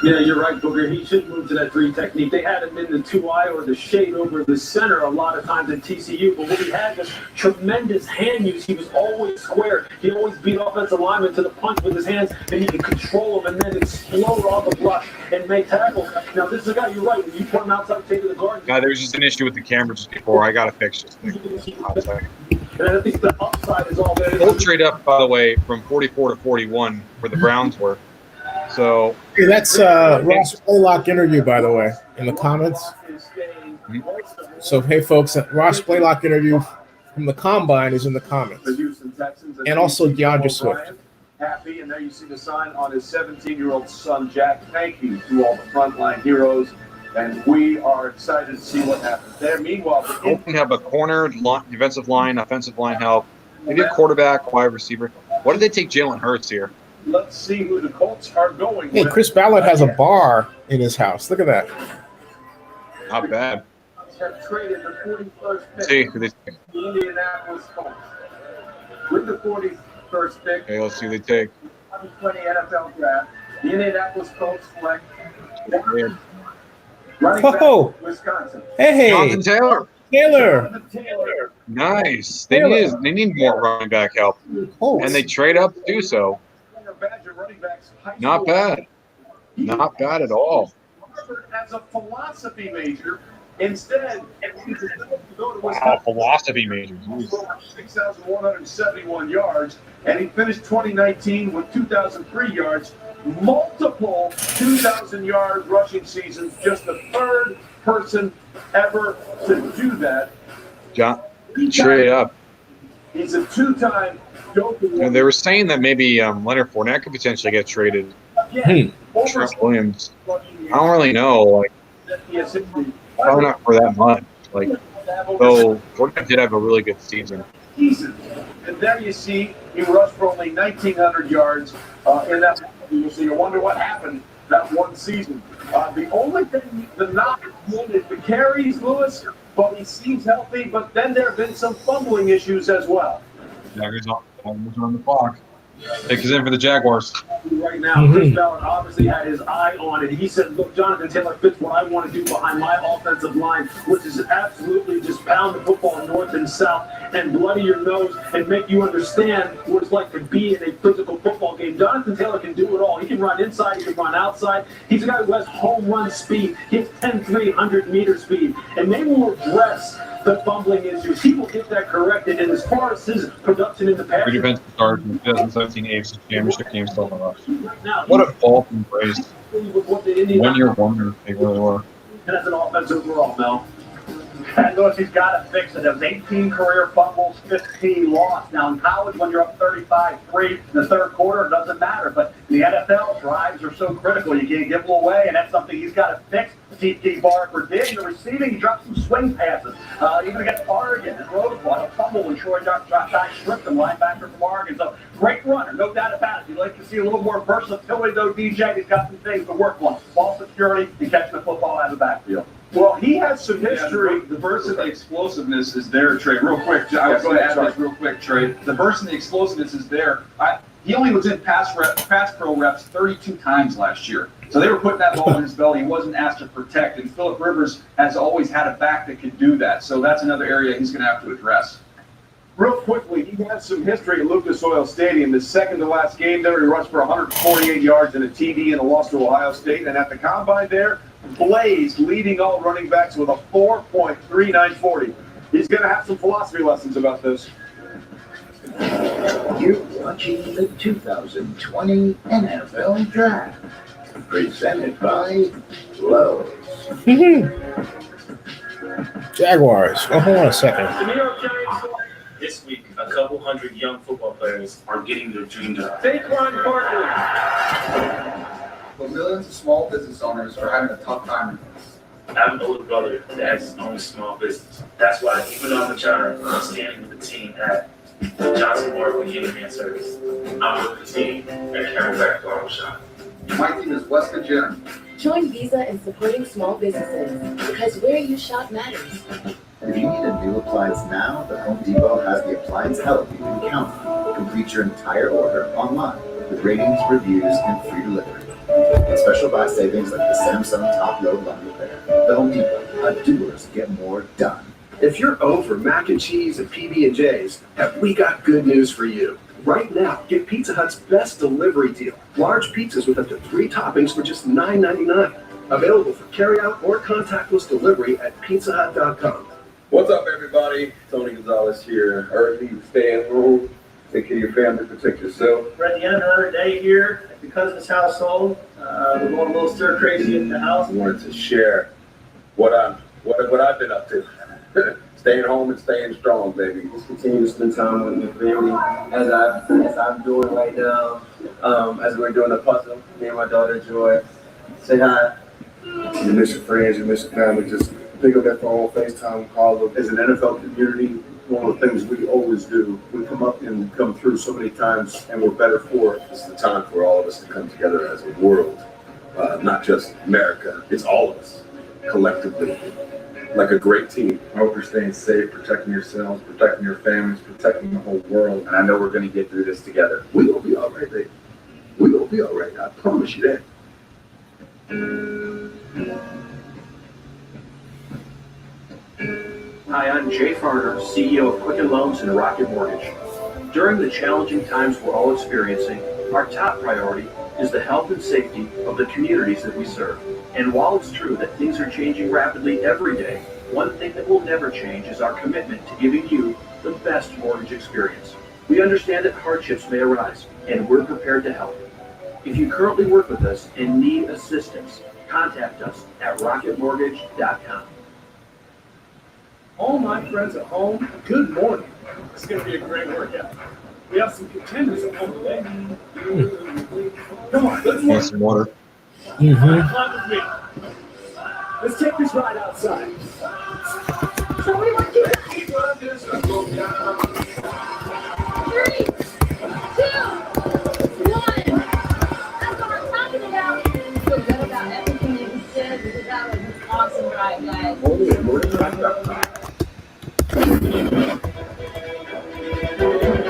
Yeah, you're right, Booger. He should move to that 3 technique. They had him in the 2-eye or the shade over the center a lot of times at TCU, but when he had this tremendous hand use, he was always square. He always beat offensive linemen to the punch with his hands, and he could control them and then explode on the blush and make tackles. Now, this is a guy, you're right, when you put him outside the the guard. God, there's just an issue with the camera just before. I got to fix this thing. And I think the upside is all there. They'll trade up, by the way, from 44 to 41 where the Browns were. So hey, that's Ross Blaylock interview, by the way, in the comments. So hey, folks, Ross Blaylock interview from the Combine is in the comments, and also DeAndre Swift. Happy, and there you see the sign on his 17-year-old son, Jack. Thank you to all the frontline heroes, and we are excited to see what happens there. Meanwhile, they have a corner, defensive line, offensive line help. Maybe a quarterback, wide receiver. What did they take Jalen Hurts here? Let's see who the Colts are going Hey, with. Chris Ballard has a bar in his house. Look at that. Not bad. Have traded the 41st pick. See who they take. The Indianapolis Colts. With the 41st pick. Okay, let's see who they take. 2020 NFL Draft. The Indianapolis Colts select running Whoa. back Wisconsin. Hey, Jonathan Taylor. Taylor. Nice. They need more running back help. And they trade up to do so. Not bad. Not bad at all. As a philosophy major, instead, Wow, philosophy majors. 6,171 yards, and he finished 2019 with 2,003 yards, multiple 2,000-yard rushing seasons, just the 3rd person ever to do that. John, trade up. He's a 2-time And they were saying that maybe Leonard Fournette could potentially get traded. Trent Williams. I don't really know. Like, probably not for that much. Like, though Fournette did have a really good season. And there you see he rushed for only 1,900 yards in that. So you wonder what happened that one season. The only thing, the knock is the carries, Lewis, but he seems healthy. But then there have been some fumbling issues as well. Jaguars on the clock. Take us in for the Jaguars. Right now, Chris Ballard obviously had his eye on it. He said, look, Jonathan Taylor fits what I want to do behind my offensive line, which is absolutely just pound the football north and south and bloody your nose and make you understand what it's like to be in a physical football game. Jonathan Taylor can do it all. He can run inside. He can run outside. He's a guy who has home run speed. He has 10,300-meter speed. And they will address the fumbling issues. He will get that corrected. And as far as his production in the past, Your defensive start in the 2017 AFC Championship game still on us. What a fall from grace. 1 year wonder they really were. and as an offense overall, Mel. And Lewis, he's got to fix it. There's 18 career fumbles, 15 lost. Now in college, when you're up 35-3 in the third quarter, it doesn't matter. But in the NFL, drives are so critical. You can't give them away, and that's something he's got to fix. T.T. Barker did. In the receiving, he dropped some swing passes. Even against Oregon and Rosewater, a fumble when Troy stripped him, linebacker from Oregon. So great runner, no doubt about it. You'd like to see a little more versatility, though, DJ. He's got some things to work on. Ball security and catching the football out of the backfield. Well, he has some history. The burst and the explosiveness is there, Trey. Real quick, I was going to add this real quick, Trey. The burst and the explosiveness is there. He only was in pass pro reps 32 times last year. So they were putting that ball in his belly. He wasn't asked to protect. And Phillip Rivers has always had a back that can do that. So that's another area he's going to have to address. Real quickly, he has some history at Lucas Oil Stadium. The second to last game there, he rushed for 148 yards and a TD in a loss to Ohio State. And at the combine there, blazed, leading all running backs with a 4.3940. He's going to have some philosophy lessons about this. You're watching the 2020 NFL Draft, presented by Lowe's. Jaguars. Oh, hold on a second. The New York Giants. This week, a couple hundred young football players are getting their dream job. Saquon Barkley. But millions of small business owners are having a tough time with this. I have an older brother that has his own small business. That's why, even though I'm a child, I'm standing with the team at Johnson Morgan Human Service. I'm with the team at Camelback Auto Shop. My team is West Virginia. Join Visa in supporting small businesses because where you shop matters. If you need a new appliance now, the Home Depot has the appliance help you can count on. Complete your entire order online with ratings, reviews, and free delivery. And special buy savings like the Samsung top load line repair. The Home Depot, doers get more done. If you're over mac and cheese and PB&J's, have we got good news for you? Right now, get Pizza Hut's best delivery deal. Large pizzas with up to 3 toppings for just $9.99. Available for carryout or contactless delivery at pizzahut.com. What's up, everybody? Tony Gonzalez here. Early, stay in room. Take care of your family, protect yourself. We're at the end of another day here at the Cousins household. We're going a little stir crazy in the house. I wanted to share what I've been up to. Staying home and staying strong, baby. Just continue to spend time with my family as I'm doing right now. As we're doing the puzzle, me and my daughter Joy. Say hi. You miss your friends, you miss your family. Just pick up that phone, FaceTime, call them. As an NFL community, one of the things we always do, we come up and come through so many times, and we're better for it. It's the time for all of us to come together as a world, not just America. It's all of us collectively, like a great team. I hope you're staying safe, protecting yourselves, protecting your families, protecting the whole world. And I know we're going to get through this together. We're going to be all right, baby. We're going to be all right. I promise you that. Hi, I'm Jay Farner, CEO of Quicken Loans and Rocket Mortgage. During the challenging times we're all experiencing, our top priority is the health and safety of the communities that we serve. And while it's true that things are changing rapidly every day, one thing that will never change is our commitment to giving you the best mortgage experience. We understand that hardships may arise, and we're prepared to help. If you currently work with us and need assistance, contact us at rocketmortgage.com. All my friends at home, good morning. It's going to be a great workout. We have some contenders at home today. Come on, let's Want some water? Climb with me. Let's take this ride outside. So we want you only at MorningTime.com.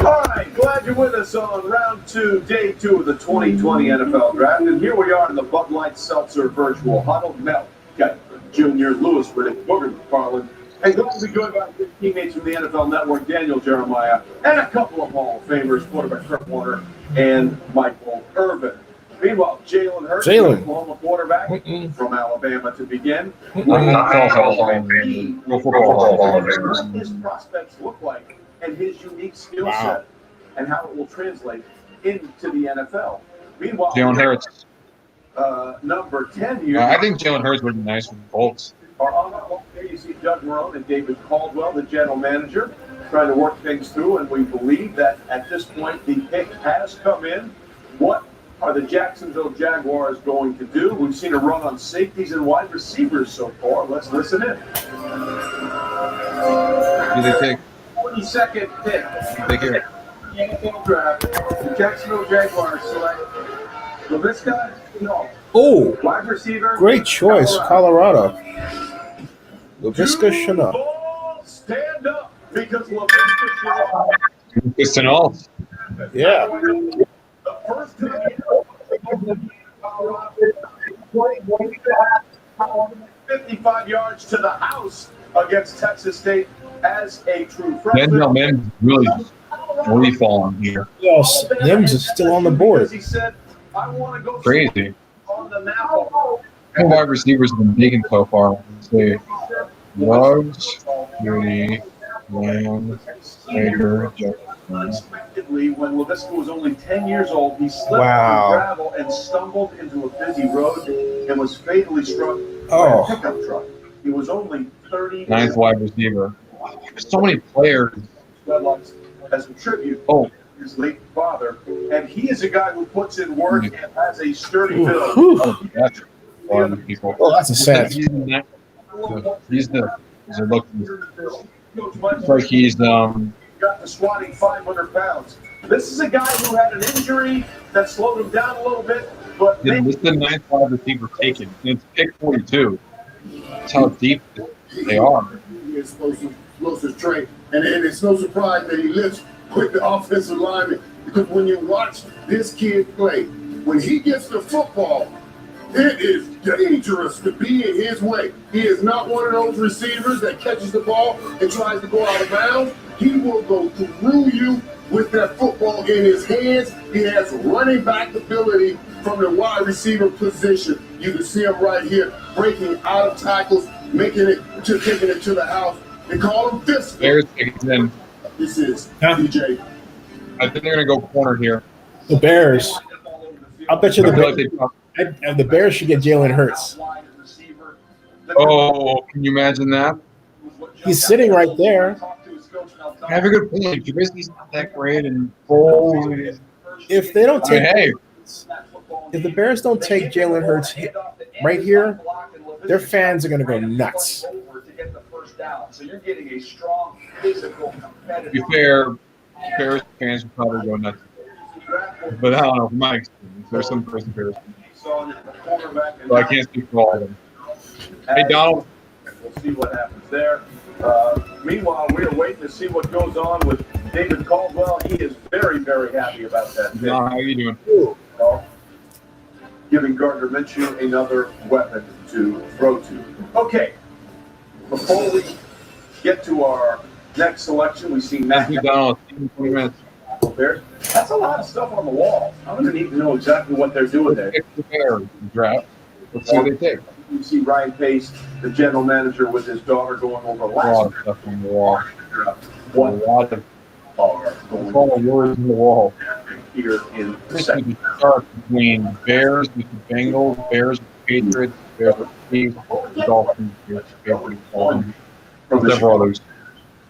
All right, glad you're with us on round 2, day 2 of the 2020 NFL Draft. And here we are in the Bud Light Seltzer Virtual Huddle. Mel Kiper Jr., Lewis Riddick, Booger McFarland, and glad to be joined by his teammates from the NFL Network, Daniel Jeremiah, and a couple of Hall of Famers, quarterback Kurt Warner and Michael Irvin. Meanwhile, Jalen Hurts, Oklahoma quarterback from Alabama to begin. What his prospects look like and his unique skill set and how it will translate into the NFL. Meanwhile, Jalen Hurts. Number 10 here. I think Jalen Hurts would be nice for the Colts. On that one day, you see Doug Marone and David Caldwell, the general manager, trying to work things through, and we believe that at this point the pick has come in. What are the Jacksonville Jaguars going to do? We've seen a run on safeties and wide receivers so far. Let's listen in. Do they take 42nd pick. Take care. NFL draft. The Jacksonville Jaguars select LaVisca Chenault. Oh, wide receiver. Great choice, Colorado. LaVisca Chenault. Stand up because LaVisca Chenault. Chenault. Yeah. The first time 55 yards to the house against Texas State as a true freshman. Denzel Mims really falling here. Yes, Mims is still on the board. He said, I want to go Crazy. on the map. How wide receivers have been taken so far? Let's see. Ruggs, Mooney, Lamb, Slater, Unexpectedly, when LaVisca was only 10 years old, he slipped Wow. on gravel and stumbled into a busy road and was fatally struck by Oh. a pickup truck. He was only 30. Ninth wide receiver. There's so many players. As a tribute to his late father, and he is a guy who puts in work and has a sturdy Ooh. build. Oh, that's a lot of people. Oh, that's a sad. He's like he's got to swatting 500 pounds. This is a guy who had an injury that slowed him down a little bit, but this is the ninth wide receiver taken. It's pick 42. That's how deep they are. Explosive trait, and it's no surprise that he lifts with the offensive lineman, because when you watch this kid play, when he gets the football, it is dangerous to be in his way. He is not one of those receivers that catches the ball and tries to go out of bounds. He will go through you with that football in his hands. He has running back ability from the wide receiver position. You can see him right here, breaking out of tackles, taking it to the house. They call him this. Bears taking in. This is DJ. I think they're gonna go corner here. The Bears. I'll bet you I feel like they the Bears should get Jalen Hurts. Oh, can you imagine that? He's sitting right there. I have a good point. Trubisky's not that great, and Foles. If they don't take, hey, if the Bears don't take Jalen Hurts right here, their fans are going to go nuts. So you're getting a strong physical to competitive. be fair, Bears fans will probably go nuts. But I don't know, from my experience, there's some Bears fans. But I can't speak for all of them. Hey, Donald. We'll see what happens there. Meanwhile, we are waiting to see what goes on with David Caldwell. He is very, very happy about that. Don, how are you doing? Giving Gardner Minshew another weapon to throw to. Okay, before we get to our next selection, we see Matthew Donald. 20 minutes. Bears. That's a lot of stuff on the wall. I'm going to need to know exactly what they're doing there. The Bears draft. Let's see what they take. You see Ryan Pace, the general manager, with his daughter going over A lot last of stuff on the wall. What A lot of are going all words in the wall. here in the This second. is the start between Bears with the Bengals, Bears with the Patriots, Bears with the Chiefs, the Dolphins, Bears with the Patriots, and several others.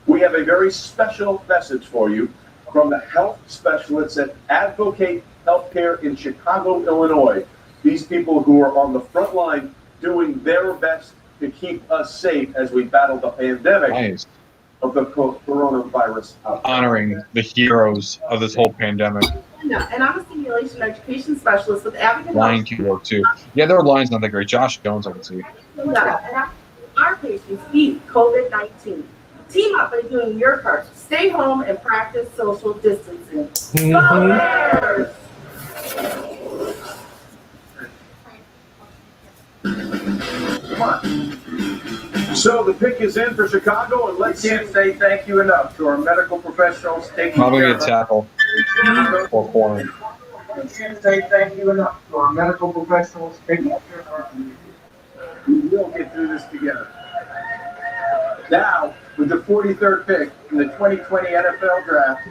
We have a very special message for you from the health specialists at Advocate Healthcare in Chicago, Illinois. These people who are on the front line doing their best to keep us safe as we battle the pandemic of the coronavirus outbreak. Honoring the heroes of this whole pandemic. And I'm a simulation education specialist with Advocate Line Kilo too. Yeah, their line's not that great. Josh Jones, I can see. Yeah, and our patients beat COVID-19. Team up by doing your part. Stay home and practice social distancing. Go Bears! Come on. So the pick is in for Chicago, and let's Can't say thank you enough to our medical professionals taking Probably care a of us. tackle or corner. Can't say thank you enough to our medical professionals taking care of us. We will get through this together. Now, with the 43rd pick in the 2020 NFL Draft,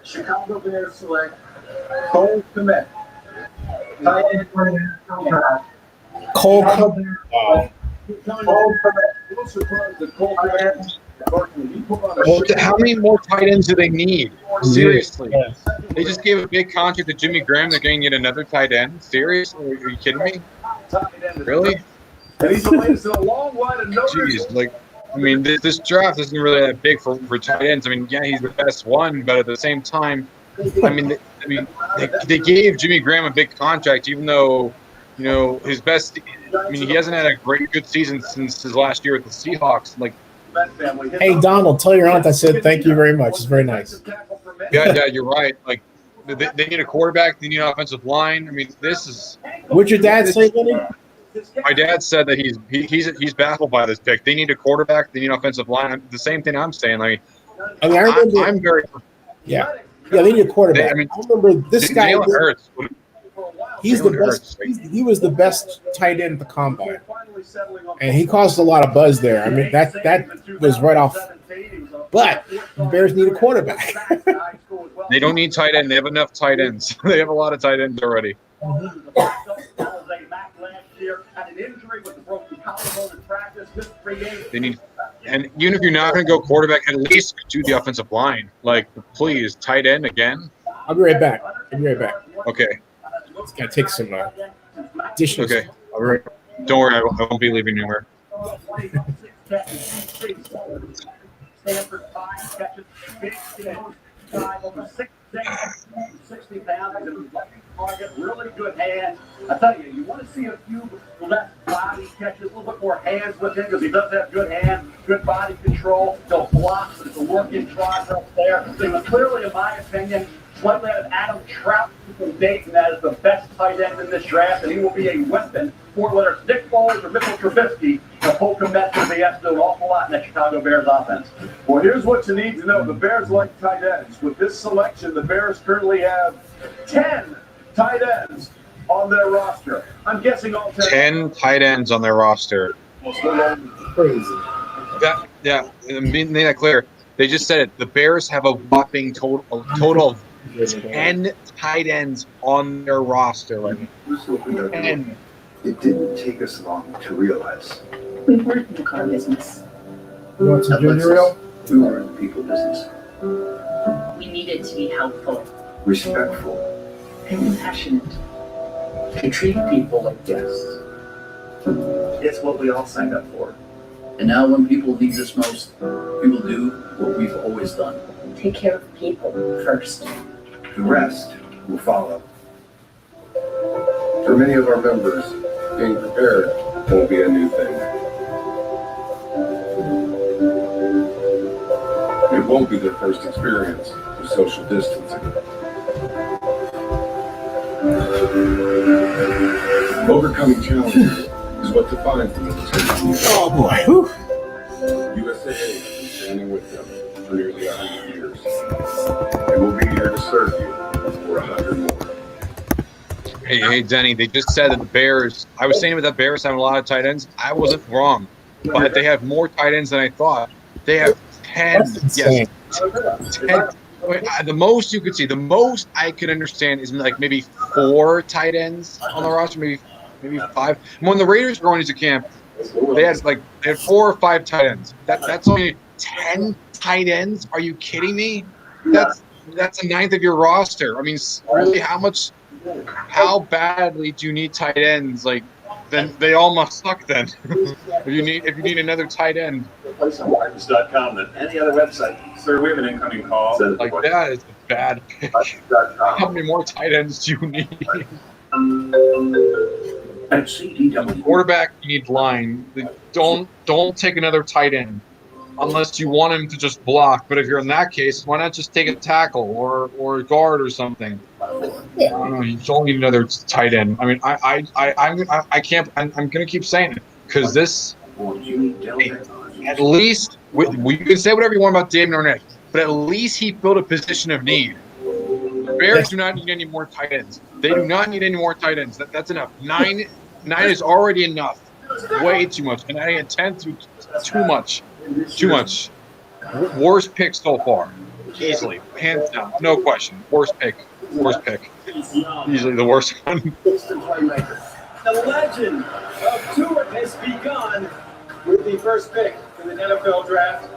Chicago Bears select Cole Kmet. Tight end for the NFL Draft. Cole Kmet. Wow. Cole Kmet. I'm surprised that Cole Kmet. How many more tight ends do they need? Seriously. They just gave a big contract to Jimmy Graham. They're going to get another tight end? Seriously? Are you kidding me? Really? And he's the latest in a long line of notice. Jeez, like, I mean, this draft isn't really that big for tight ends. I mean, yeah, he's the best one, but at the same time, they gave Jimmy Graham a big contract, even though, you know, his best. I mean, he hasn't had a good season since his last year with the Seahawks. Like, Hey, Donald, tell your aunt I said thank you very much. It's very nice. yeah, you're right. Like, they need a quarterback. They need an offensive line. I mean, this is. What'd your dad say, Vinny? My dad said that he's baffled by this pick. They need a quarterback. They need an offensive line. The same thing I'm saying. Like, I mean, I remember. I'm very. Yeah, they need a quarterback. I remember this guy. Jalen Hurts. He's the best. He was the best tight end at the combine, and he caused a lot of buzz there. I mean, that was right off. But the Bears need a quarterback. They don't need tight end. They have enough tight ends. They have a lot of tight ends already. They need, and even if you're not going to go quarterback, at least do the offensive line. Like, please, tight end again. I'll be right back. Okay. It's gotta take some dishes. Okay. Don't worry. I won't be leaving anywhere. Stanford 5 catches, big dive over 60 pounds. Target, really good hands. I tell you, you want to see a few less body catches, a little bit more hands with him because he does have good hands, good body control. He'll block, but it's a work in progress there. So he was clearly, in my opinion, slightly out of Adam Trout from Dayton as the best tight end in this draft, and he will be a weapon for whether it's Nick Foles or Mitchell Trubisky. The Cole Kmet will be asked to do an awful lot in that Chicago Bears offense. Well, here's what you need to know. The Bears like tight ends. With this selection, the Bears currently have 10 tight ends on their roster. I'm guessing all 10 tight ends on their roster. Crazy. Yeah, make that clear. They just said it. The Bears have a whopping total of 10 tight ends on their roster. Like, 10. It didn't take us long to realize. We weren't in the car business. You want some ginger ale? We were in the people business. We needed to be helpful Respectful. and compassionate. To treat people like guests. It's what we all signed up for. And now when people need us most, we will do what we've always done. Take care of people first. The rest will follow. For many of our members, being prepared won't be a new thing. It won't be their first experience with social distancing. Overcoming challenges is what defines the military community. Oh boy. Whew. USAA has been standing with them for nearly 100 years. And we'll be here to serve you for 100 more. Hey, Zennie, they just said that the Bears, I was saying that the Bears have a lot of tight ends. I wasn't wrong, but they have more tight ends than I thought. They have 10. Yes, 10. The most you could see, the most I could understand is like maybe 4 tight ends on the roster, maybe 5. When the Raiders were going into camp, they had 4 or 5 tight ends. That's only 10 tight ends. Are you kidding me? That's a ninth of your roster. I mean, really, how badly do you need tight ends? Like, then they all must suck. Then, if you need another tight end, Wires.com than any other website. Sir, we have an incoming call. Like, that is a bad pick. How many more tight ends do you need? At CDW. Quarterback, you need line. Don't take another tight end unless you want him to just block. But if you're in that case, why not just take a tackle or a guard or something? I don't know. You don't need another tight end. I mean, I can't. I'm gonna keep saying it because this. At least you can say whatever you want about David Arnett, but at least he filled a position of need. The Bears do not need any more tight ends. They do not need any more tight ends. That's enough. Nine is already enough. Way too much. And adding a 10th, too much. Too much. Worst pick so far. Easily. Hands down. No question. Worst pick. Easily the worst one. The legend of Tua has begun with the first pick in the NFL draft.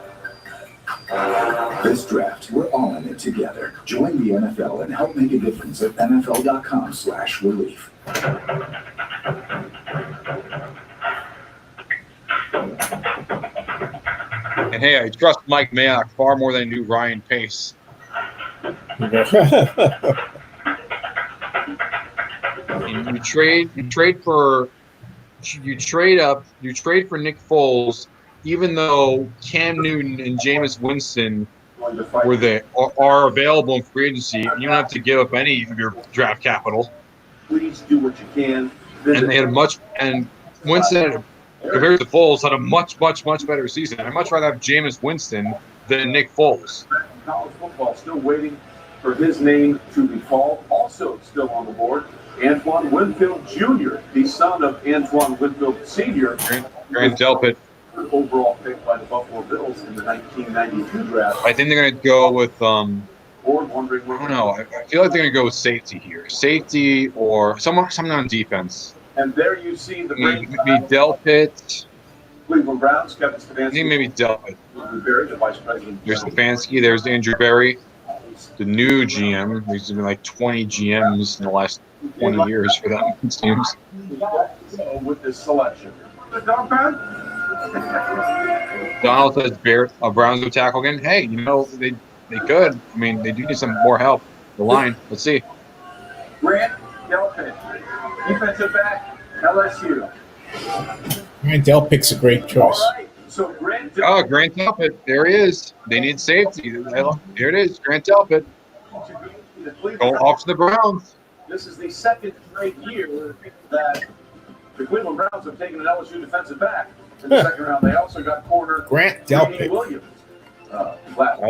This draft, we're all in it together. Join the NFL and help make a difference at NFL.com/relief. And hey, I trust Mike Mayock far more than I do Ryan Pace. You trade for Nick Foles, even though Cam Newton and Jameis Winston are available in free agency. You don't have to give up any of your draft capital. Please do what you can. And they had Winston, compared to Foles, had a much better season. I'd much rather have Jameis Winston than Nick Foles. College football still waiting for his name to be called. Also still on the board, Antoine Winfield Jr., the son of Antoine Winfield Sr. Grant Delpit. Overall pick by the Buffalo Bills in the 1992 draft. I think they're going to go with I don't know. I feel like they're going to go with safety here. Safety or someone on defense. And there you see the maybe Delpit. Cleveland Browns, Kevin Stefanski. I think maybe Delpit. The vice president. There's Stefanski. There's Andrew Berry, the new GM. There's been like 20 GMs in the last 20 years for them, it seems. With this selection. Donald says Browns will tackle again. Hey, they could. I mean, they do need some more help. The line. Let's see. Grant Delpit, defensive back, LSU. Grant Delpit's a great choice. Right. So Grant Delpit. There he is. They need safety. There it is. Grant Delpit. Go off to the Browns. This is the second straight year that the Cleveland Browns have taken an LSU defensive back in the second round. They also got corner Grant Delpit. Williams. I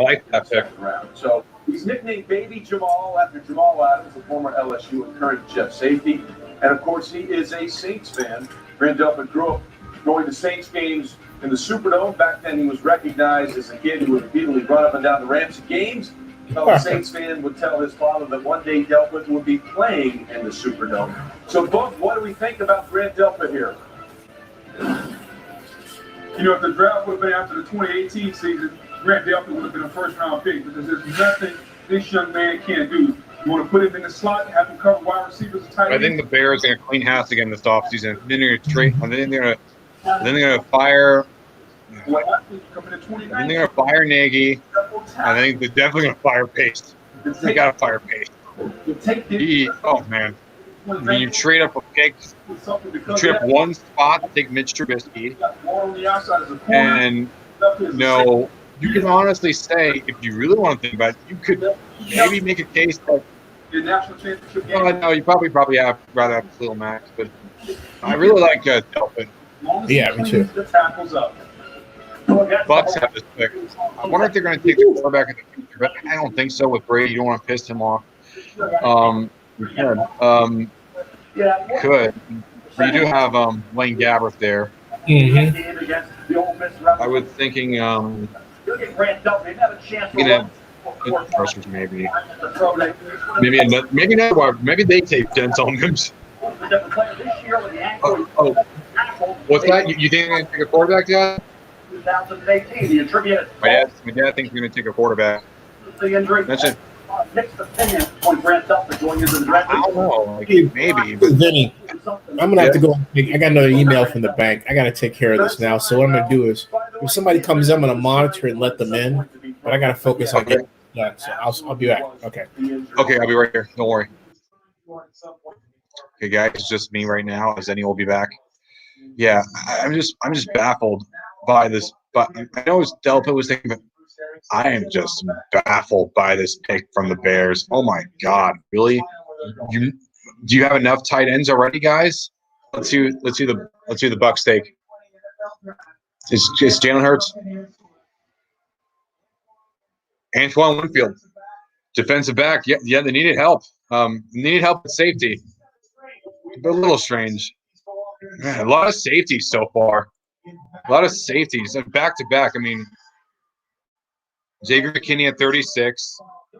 like that pick. Round. So he's nicknamed Baby Jamal after Jamal Adams, the former LSU and current Jet safety. And of course, he is a Saints fan. Grant Delpit grew up going to Saints games in the Superdome. Back then, he was recognized as a kid who would repeatedly run up and down the ramps at games. A Saints fan would tell his father that one day Delpit would be playing in the Superdome. So, Buck, what do we think about Grant Delpit here? If the draft would have been after the 2018 season, Grant Delpit would have been a first-round pick because there's nothing this young man can't do. You want to put him in the slot, have him cover wide receivers and tight ends? I think the Bears are going to clean house again this offseason. Then they're going to trade. Then they're going to fire. Then they're going to fire Nagy. I think they're definitely going to fire Pace. They got to fire Pace. Oh man! I mean, you trade up a pick. You trade up one spot to take Mitch Trubisky, and you can honestly say, if you really want to think about it, you could maybe make a case that. Your national championship game. Well, no, you probably rather have Khalil Mack, but I really like Delpit. Yeah, me too. The tackles up. Bucks have this pick. I wonder if they're going to take the quarterback in the future, but I don't think so with Brady. You don't want to piss him off. You could. But you do have Blaine Gabbert there. Mm-hmm. I was thinking maybe they take Denzel Mims. What's that? You think they're going to take a quarterback yet? 2018, the attributed. My dad thinks we're going to take a quarterback. The injury. That's it. Mixed opinion on Grant Delpit going into the draft. I don't know. Maybe. But Vinny, I'm gonna have to go. I got another email from the bank. I got to take care of this now. So what I'm gonna do is, if somebody comes in, I'm gonna monitor and let them in. But I got to focus on getting done. So I'll be back. Okay. Okay, I'll be right here. Don't worry. Okay, guys, it's just me right now. Zennie will be back. Yeah, I'm just baffled by this. But I know Delta was thinking, but I am just baffled by this pick from the Bears. Oh my God, really? Do you have enough tight ends already, guys? Let's see the Bucks take. Is Jalen Hurts, Antoine Winfield, defensive back. Yeah, they needed help. They needed help with safety. But a little strange. Man, a lot of safeties so far. A lot of safeties and back to back. I mean, Xavier McKinney at 36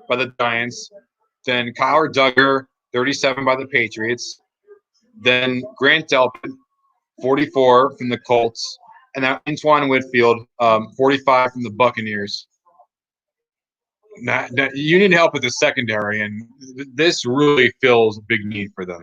by the Giants, then Kyler Duggar 37 by the Patriots, then Grant Delpit 44 from the Colts, and now Antoine Whitfield 45 from the Buccaneers. Now, you need help with the secondary, and this really fills a big need for them.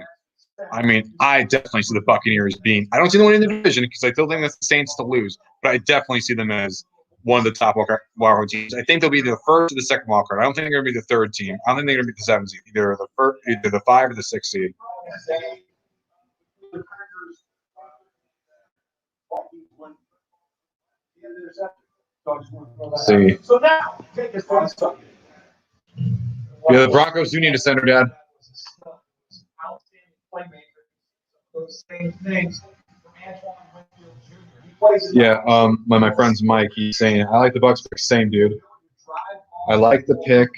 I mean, I definitely see the Buccaneers being – I don't see them winning the division because I still think that's the Saints to lose, but I definitely see them as one of the top wildcard teams. I think they'll be the first or the second wildcard. I don't think they're going to be the third team. I don't think they're going to be the seventh seed, either the 5 or the 6 seed. Let's see. So now, take this one stuff. Yeah, the Broncos do need a center, Dad. Yeah, my friend's Mike, he's saying, I like the Bucks pick. Same, dude. I like the pick.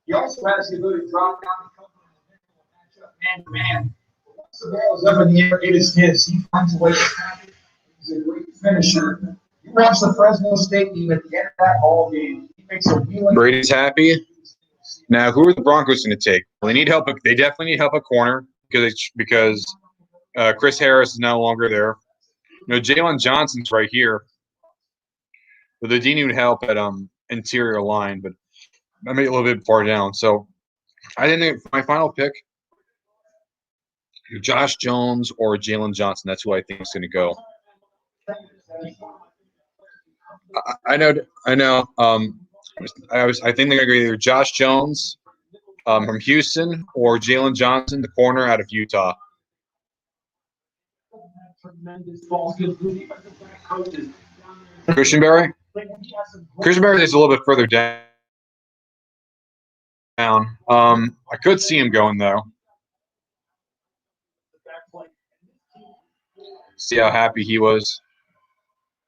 He also has the ability to drop down and come from the matchup man to man. Once the ball is up in the air, it is his. He finds a way to tap it. He's a great finisher. He wraps the Fresno State team at the end of that ball game. He makes a wheeling. Brady's happy. Now, who are the Broncos going to take? Well, they need help. They definitely need help at corner because Chris Harris is no longer there. You know, Jalen Johnson's right here. But they do need help at interior line, but I made it a little bit far down. So I think my final pick, Josh Jones or Jalen Johnson. That's who I think is going to go. I know. I think they're going to go either Josh Jones from Houston or Jalen Johnson, the corner out of Utah. Christian Berry is a little bit further down. I could see him going though. See how happy he was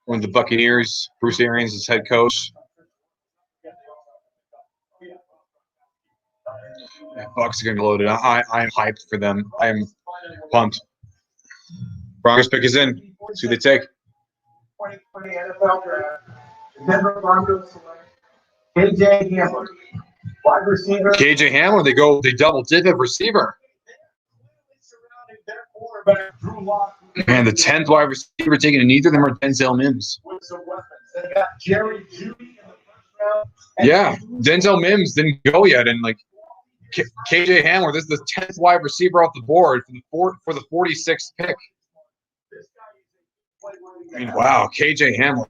when the Buccaneers, Bruce Arians is head coach. Yeah, Bucks are going to be loaded. I'm hyped for them. I'm pumped. Broncos pick is in. Let's see who they take. 2020 NFL Draft. Denver Broncos select KJ Hamler, wide receiver. KJ Hamler, they double dip at receiver. And the 10th wide receiver taken, and neither of them are Denzel Mims. They got Jerry Jeudy in the first round. Yeah, Denzel Mims didn't go yet, and like KJ Hamler, this is the 10th wide receiver off the board for the 46th pick. I mean, wow, KJ Hamler.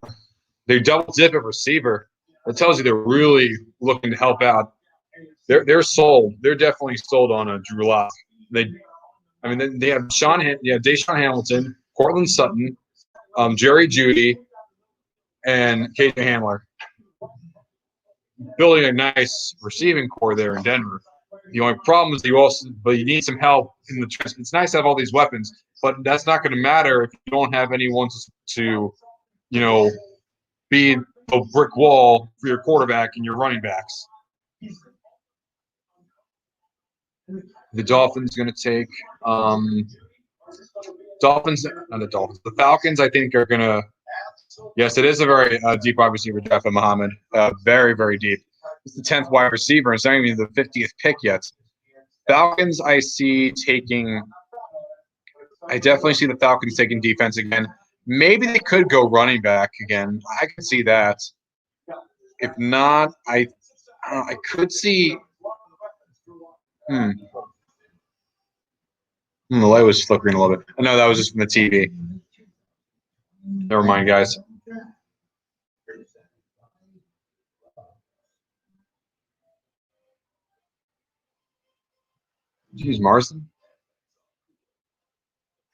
They double dip at receiver. That tells you they're really looking to help out. They're sold. They're definitely sold on a Drew Lock. They have Deshaun Hamilton, Cortland Sutton, Jerry Jeudy, and KJ Hamler. Building a nice receiving core there in Denver. The only problem is you need some help in the – it's nice to have all these weapons, but that's not going to matter if you don't have anyone to be a brick wall for your quarterback and your running backs. The Dolphins going to take the Falcons, I think, are going to – yes, it is a very deep wide receiver draft by Muhammad. Very, very deep. It's the 10th wide receiver, and it's not even the 50th pick yet. Falcons, I definitely see the Falcons taking defense again. Maybe they could go running back again. I could see that. If not, I could see. The light was flickering a little bit. I know that was just from the TV. Never mind, guys. Did you use Marsden?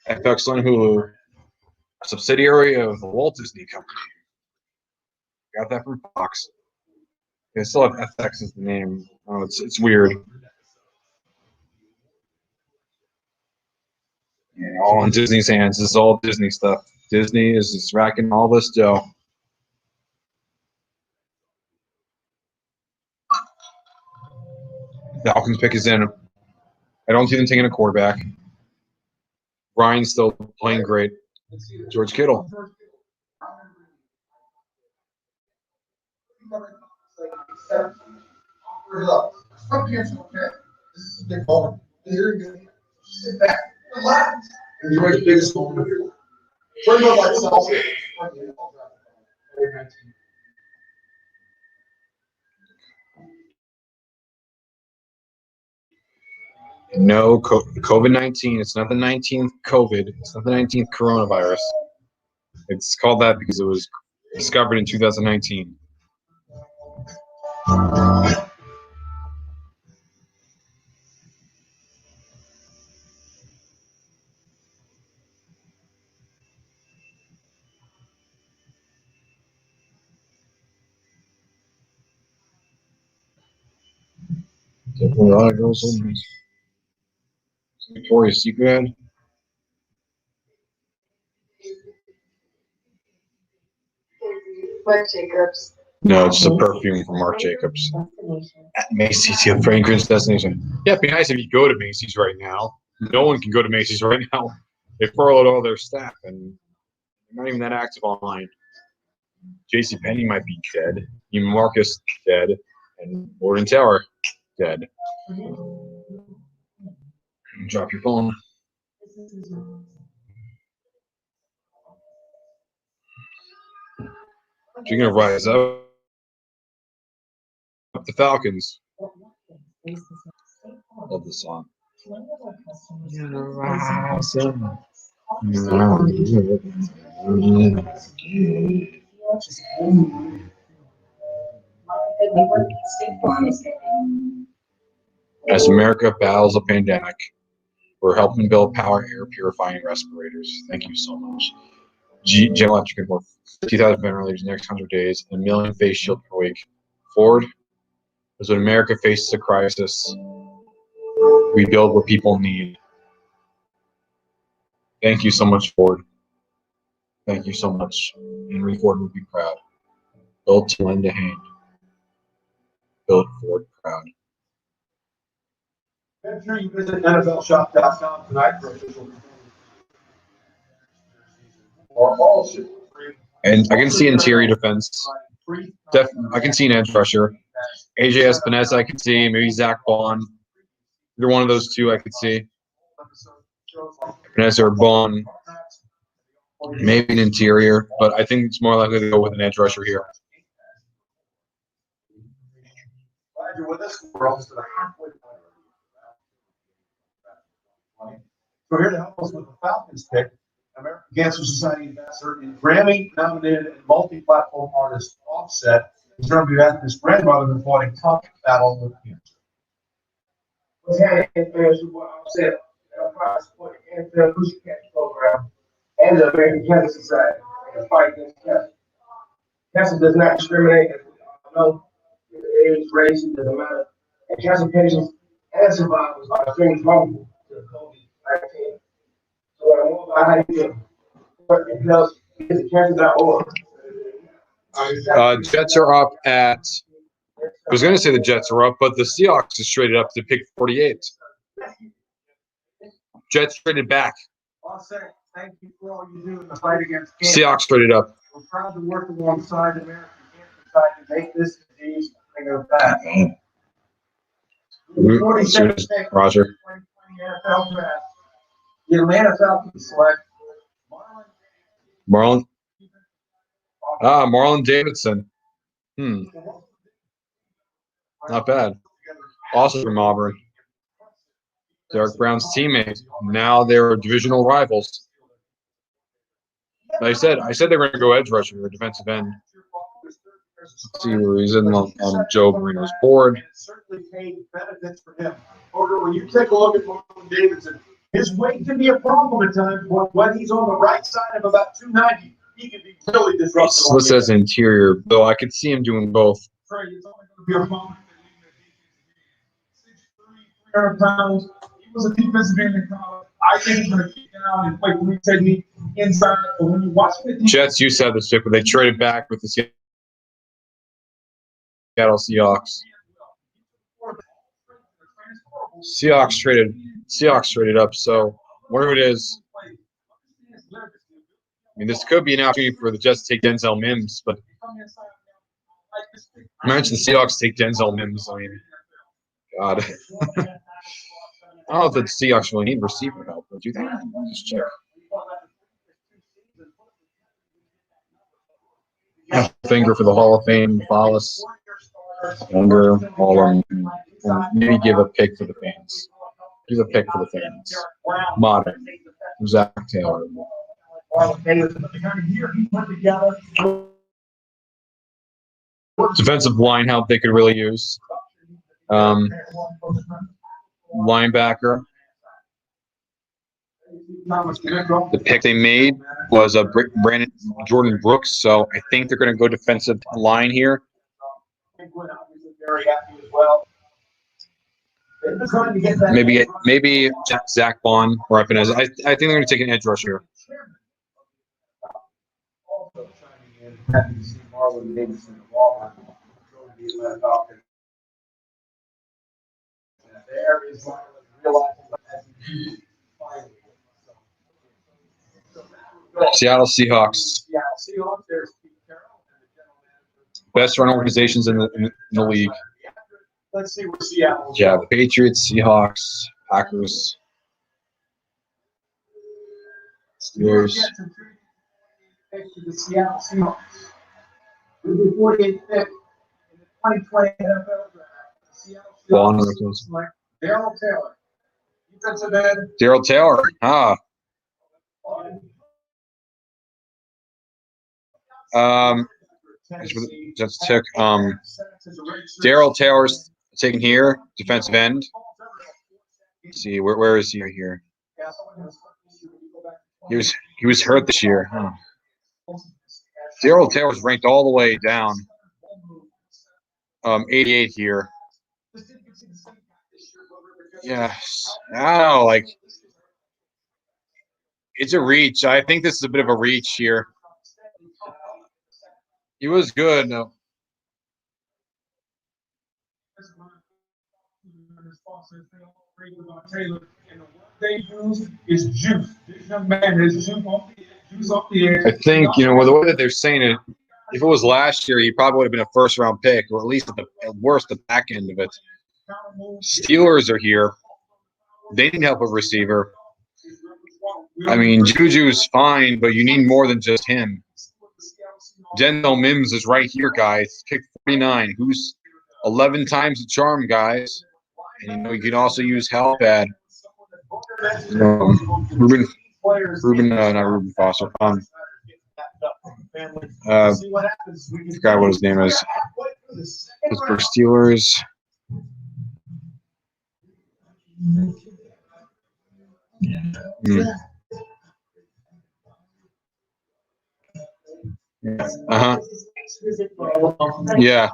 FX on Hulu, a subsidiary of the Walt Disney Company. Got that from Fox. They still have FX as the name. Oh, it's weird. Yeah, all in Disney's hands. This is all Disney stuff. Disney is just racking all this dough. Falcons pick is in. I don't see them taking a quarterback. Ryan's still playing great. George Kittle. Sit back, relax, enjoy the biggest moment of your life. Turn the lights off. No, COVID-19. It's not the 19th COVID. It's not the 19th coronavirus. It's called that because it was discovered in 2019. Definitely a lot of girls in this. Victoria's Secret ad? Marc Jacobs. No, it's the perfume from Marc Jacobs. At Macy's, the fragrance destination. Yeah, it'd be nice if you go to Macy's right now. No one can go to Macy's right now. They furloughed all their staff, and they're not even that active online. JCPenney might be dead. Even Marcus dead, and Lord & Tower dead. Drop your phone. You're gonna rise up the Falcons. Love this song. As America battles a pandemic, we're helping build power air purifying respirators. Thank you so much. General Electric can work 50,000 ventilators in the next 100 days and 1 million face shields per week. Ford, as when America faces a crisis, we build what people need. Thank you so much, Ford. Thank you so much. Henry Ford would be proud. Built to lend a hand. Built Ford proud. Make sure you visit NFLshop.com tonight for official or all ship free. And I can see interior defense. I can see an edge rusher. AJ Espinosa, I can see. Maybe Zach Bond. Either one of those two I could see. Espinosa or Bond. Maybe an interior, but I think it's more likely to go with an edge rusher here. Glad you're with us. We're almost to the halfway point. So here to help us with the Falcons pick, American Cancer Society ambassador and Grammy-nominated and multi-platform artist Offset is going to be after his grandmother who fought a tough battle with cancer. Was having experience with what Offset and proud support the NFL Lucy Catch program and the American Cancer Society in the fight against cancer. Cancer does not discriminate, as we all know, age, race, it doesn't matter. And cancer patients and survivors are extremely vulnerable to COVID-19. So I know about how you can work and help visit cancer.org. Jets are up at, I was going to say the Jets are up, but the Seahawks is traded up to pick 48. Jets traded back. Offset, thank you for all you do in the fight against cancer. Seahawks traded up. We're proud to work alongside the American Cancer Society to make this disease a thing of the past. Roger. NFL draft. The Atlanta Falcons select Marlon Davidson. Not bad. Also from Auburn. Derek Brown's teammate. Now they're divisional rivals. I said they were going to go edge rusher or defensive end. Let's see where he's in on Joe Marino's board. Certainly paid benefits for him. Over when you take a look at Marlon Davidson, His weight can be a problem at times, but when he's on the right side of about 290, he can be really disruptive. This says interior, though I could see him doing both. It's only going to be a moment. 6'3", 300 pounds. He was a defensive end in college. I think he's going to kick down and play free technique inside. But when you're watching the Jets used to have this pick, but they traded back with the Seattle Seahawks. Seahawks traded up, so whatever it is. I mean, this could be an opportunity for the Jets to take Denzel Mims, but imagine the Seahawks take Denzel Mims. I mean, God. I don't know if the Seahawks really need receiver help, but do you think? Just check. Finger for the Hall of Fame, Follis, Younger, Hall, and maybe give a pick for the fans. Give a pick for the fans. Modern. Zach Taylor. Defensive line help they could really use. Linebacker. The pick they made was a Jordan Brooks, so I think they're going to go defensive line here. Maybe Zach Bond or Epenez. I think they're going to take an edge rush here. Happy to see Marlon Davidson and Walmart be left off. There is Marlon realizing as he Seattle Seahawks. Best run organizations in the league. Let's see where Seattle. Yeah, the Patriots, Seahawks, Packers, Steelers. The Seattle Seahawks. With the 48th pick in the 2020 NFL draft, the Seattle Seahawks select Darrell Taylor. Defensive end. Darrell Taylor. Just took Darrell Taylor's taken here, defensive end. Let's see, where is he here? He was hurt this year. Darrell Taylor's ranked all the way down. 88 here. Yes. Oh, like it's a reach. I think this is a bit of a reach here. He was good. No. I think, with the way that they're saying it, if it was last year, he probably would have been a first-round pick, or at least at worst, the back end of it. Steelers are here. They need help with receiver. I mean, Juju's fine, but you need more than just him. Denzel Mims is right here, guys. Pick 49. Who's 11 times the charm, guys? And you can also use help at Ruben, not Ruben Foster. Forgot what his name is. Pittsburgh Steelers. Yeah.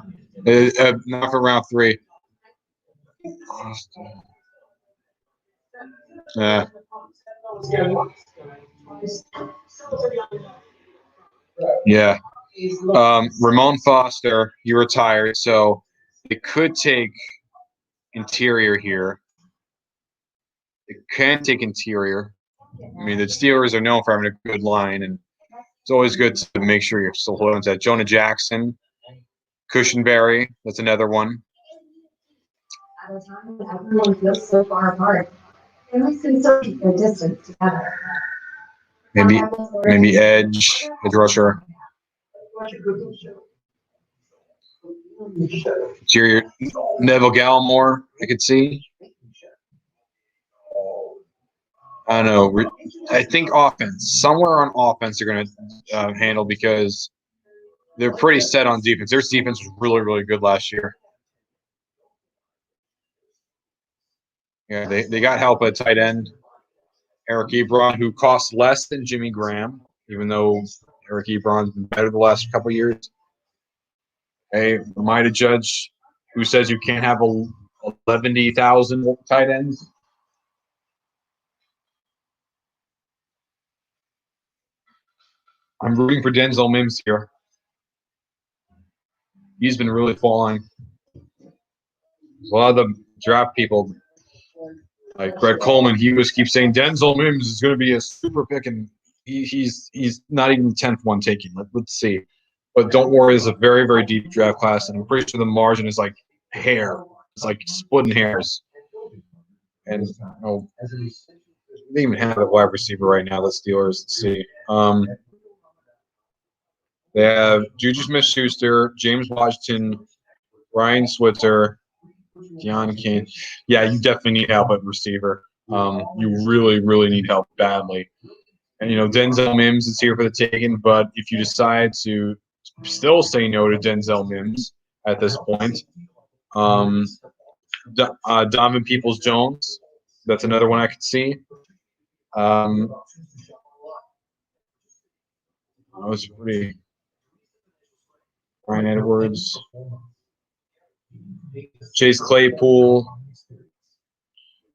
Not for round 3. Yeah. Ramon Foster, he retired, so it could take interior here. It can take interior. I mean, the Steelers are known for having a good line, and it's always good to make sure you're still holding to that. Jonah Jackson, Cushenberry, that's another one. At a time when everyone feels so far apart, and we can still keep their distance together. Maybe edge rusher. Interior, Neville Gallimore, I could see. I don't know. I think offense. Somewhere on offense they're going to handle, because they're pretty set on defense. Their defense was really, really good last year. Yeah, they got help at tight end. Eric Ebron, who costs less than Jimmy Graham, even though Eric Ebron's been better the last couple of years. Hey, am I to judge who says you can't have a 11,000 tight ends? I'm rooting for Denzel Mims here. He's been really falling. A lot of the draft people, like Greg Coleman, he keeps saying Denzel Mims is going to be a super pick, and he's not even the 10th one taken. Let's see. But don't worry, it's a very, very deep draft class, and I'm pretty sure the margin is like hair. It's like splitting hairs. And they even have a wide receiver right now, the Steelers. Let's see. They have Juju Smith-Schuster, James Washington, Ryan Switzer, Deion Kane. Yeah, you definitely need help at receiver. You really, really need help badly. And, Denzel Mims is here for the taking, but if you decide to still say no to Denzel Mims at this point, Donovan Peoples-Jones, that's another one I could see. That was pretty. Ryan Edwards, Chase Claypool,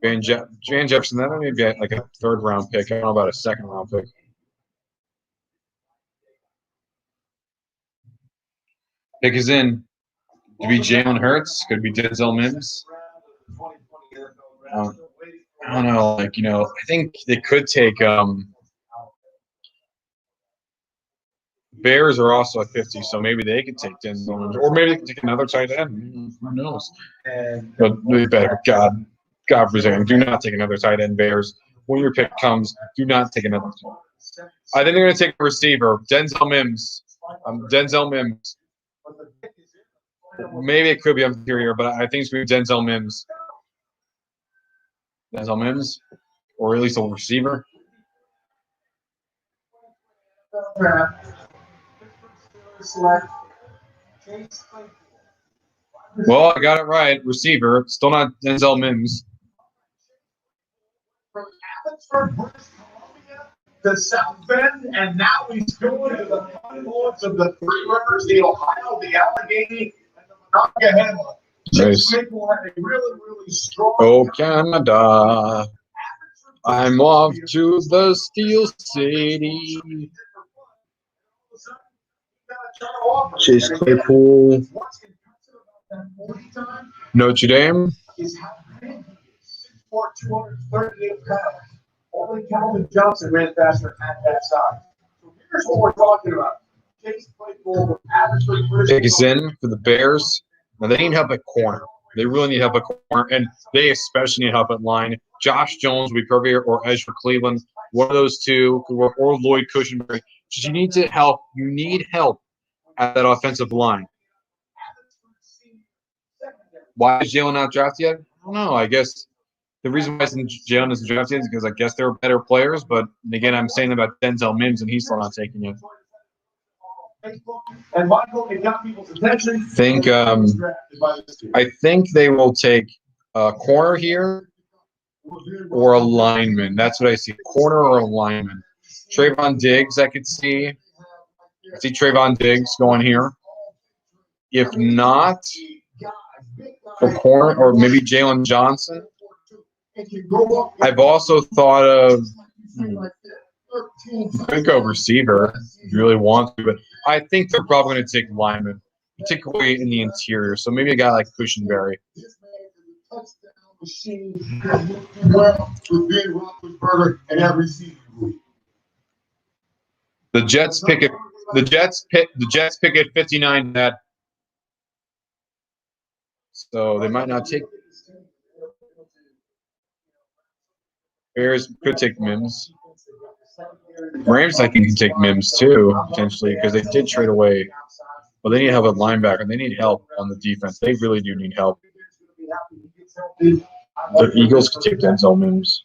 Van Jefferson. That may be like a third-round pick. I don't know about a second-round pick. Pick is in. Could be Jalen Hurts. Could be Denzel Mims. I don't know. I think they could take. Bears are also at 50, so maybe they could take Denzel Mims, or maybe they could take another tight end. Who knows? But they better, God forbid, do not take another tight end. Bears, when your pick comes, do not take another. I think they're going to take a receiver, Denzel Mims. Denzel Mims. Maybe it could be interior, but I think it's going to be Denzel Mims. Denzel Mims, or at least a receiver. Well, I got it right. Receiver, still not Denzel Mims. From Abbotsford, British Columbia to South Bend, and now he's going to the confluence of the Three Rivers, the Ohio, the Allegheny, and the Monongahela. Nice. Had a really, really strong. Oh, Canada. I'm off to the Steel City. Chase Claypool. Notre Dame. Is 238 pounds. Only Calvin Johnson ran faster at that size. So here's what we're talking about. Chase Claypool from Abbotsford. Pick is in for the Bears. Now, they need help at corner. They really need help at corner, and they especially need help at line. Josh Jones will be perfect, or Ezra Cleveland. One of those two could work, or Lloyd Cushenberry. Just you need help. You need help at that offensive line. Why is Jalen not drafted yet? I don't know. I guess the reason why Jalen isn't drafted is because I guess they're better players. But again, I'm saying about Denzel Mims, and he's still not taking it. And Michael, it got people's attention. I think they will take a corner here or a lineman. That's what I see. Corner or a lineman. Trayvon Diggs, I could see. I see Trayvon Diggs going here. If not, for corner or maybe Jalen Johnson. I've also thought of could go receiver if you really want to, but I think they're probably going to take lineman, particularly in the interior. So maybe a guy like Cushenberry. The Jets pick at 59. That so they might not take. Bears could take Mims. Rams, I think, can take Mims too, potentially, because they did trade away. Well, they need help at linebacker. They need help on the defense. They really do need help. The Eagles could take Denzel Mims.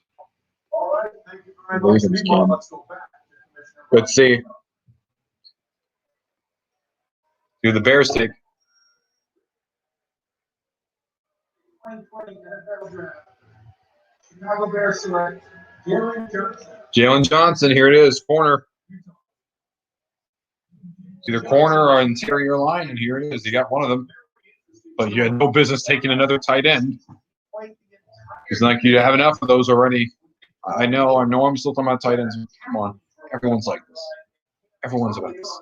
I believe in this game. Let's see. Do the Bears take? Chicago Bears select Jalen Johnson, here it is, corner. It's either corner or interior line, and here it is. You got one of them. But you had no business taking another tight end. It's like you have enough of those already. I know I'm still talking about tight ends. Come on. Everyone's like this. Everyone's about this.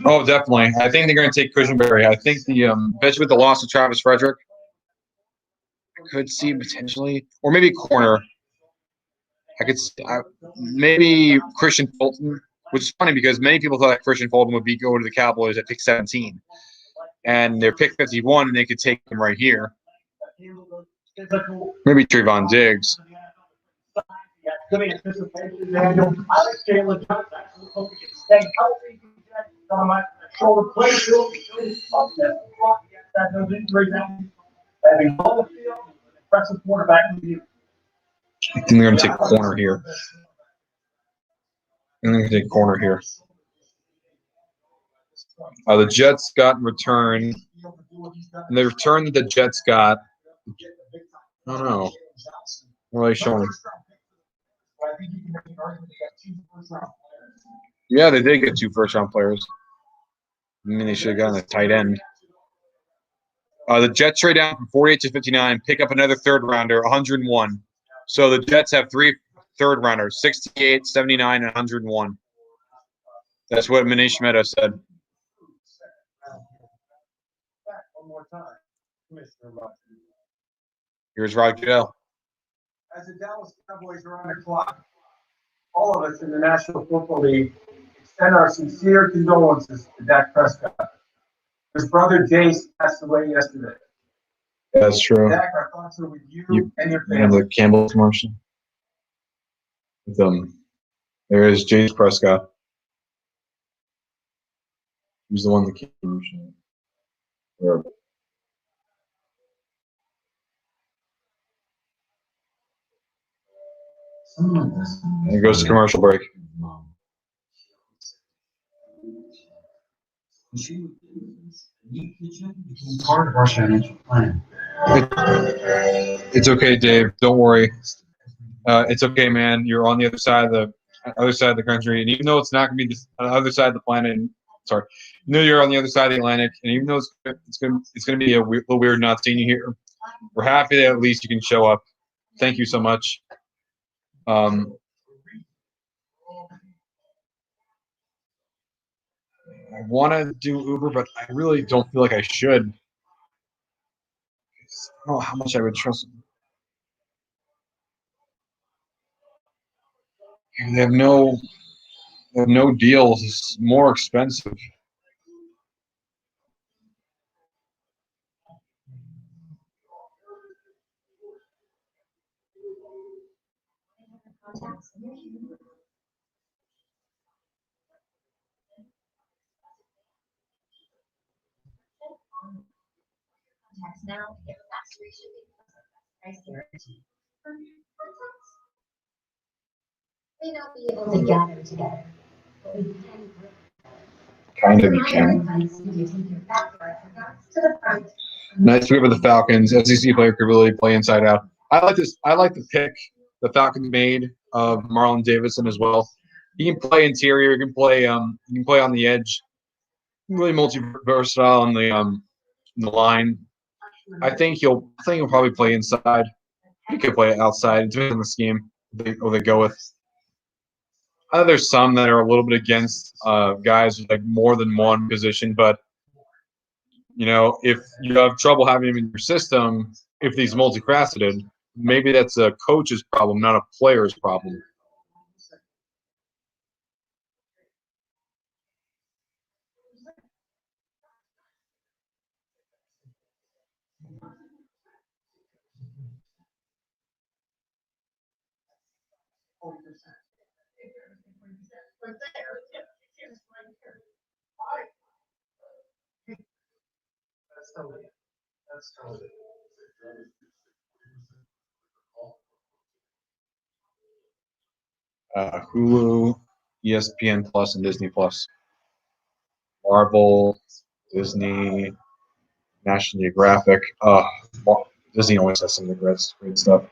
Oh, definitely. I think they're going to take Cushionberry. I think especially with the loss of Travis Frederick, I could see potentially, or maybe corner. I could maybe Christian Fulton, which is funny because many people thought that Christian Fulton would go to the Cowboys at pick 17, and they're pick 51, and they could take him right here. Maybe Trevon Diggs. Good anticipation, Daniel. I like Jalen Johnson. I hope he can stay healthy. Shoulder play, those injuries now. Having all the field, impressive quarterback in you. I think they're going to take corner here. The Jets got returned. And the return that the Jets got, I don't know. What are they showing? Yeah, they did get 2 first-round players. I mean, they should have gotten a tight end. The Jets trade down from 48 to 59, pick up another third-rounder, 101. So the Jets have 3 third-rounders, 68, 79, and 101. That's what Manish Mehta said. One more time. Here's Rod Goodell. As the Dallas Cowboys are on the clock, all of us in the National Football League extend our sincere condolences to Dak Prescott. His brother Jace passed away yesterday. That's true. Dak, our thoughts are with you and your family. And the Campbell commercial. There is Jace Prescott. He's the one that came. And it goes to commercial break. Part of our financial plan. It's okay, Dave. Don't worry. It's okay, man. You're on the other side of the country, and even though it's not going to be the other side of the planet, you know you're on the other side of the Atlantic, and even though it's going to be a little weird not seeing you here, we're happy that at least you can show up. Thank you so much. I want to do Uber, but I really don't feel like I should. I don't know how much I would trust them. They have no deals. It's more expensive. Now, get faster shipping price guarantee. May not be able to gather together. Kind of, you can. Nice pick with the Falcons. SEC player could really play inside out. I like this. I like the pick the Falcons made of Marlon Davidson as well. He can play interior. He can play on the edge. Really multi-versatile on the line. I think he'll probably play inside. He could play outside. It depends on the scheme they go with. There's some that are a little bit against guys with like more than one position, but if you have trouble having him in your system, if he's multifaceted, maybe that's a coach's problem, not a player's problem. Hulu, ESPN Plus, and Disney Plus. Marvel, Disney, National Geographic. Disney always has some of the great stuff.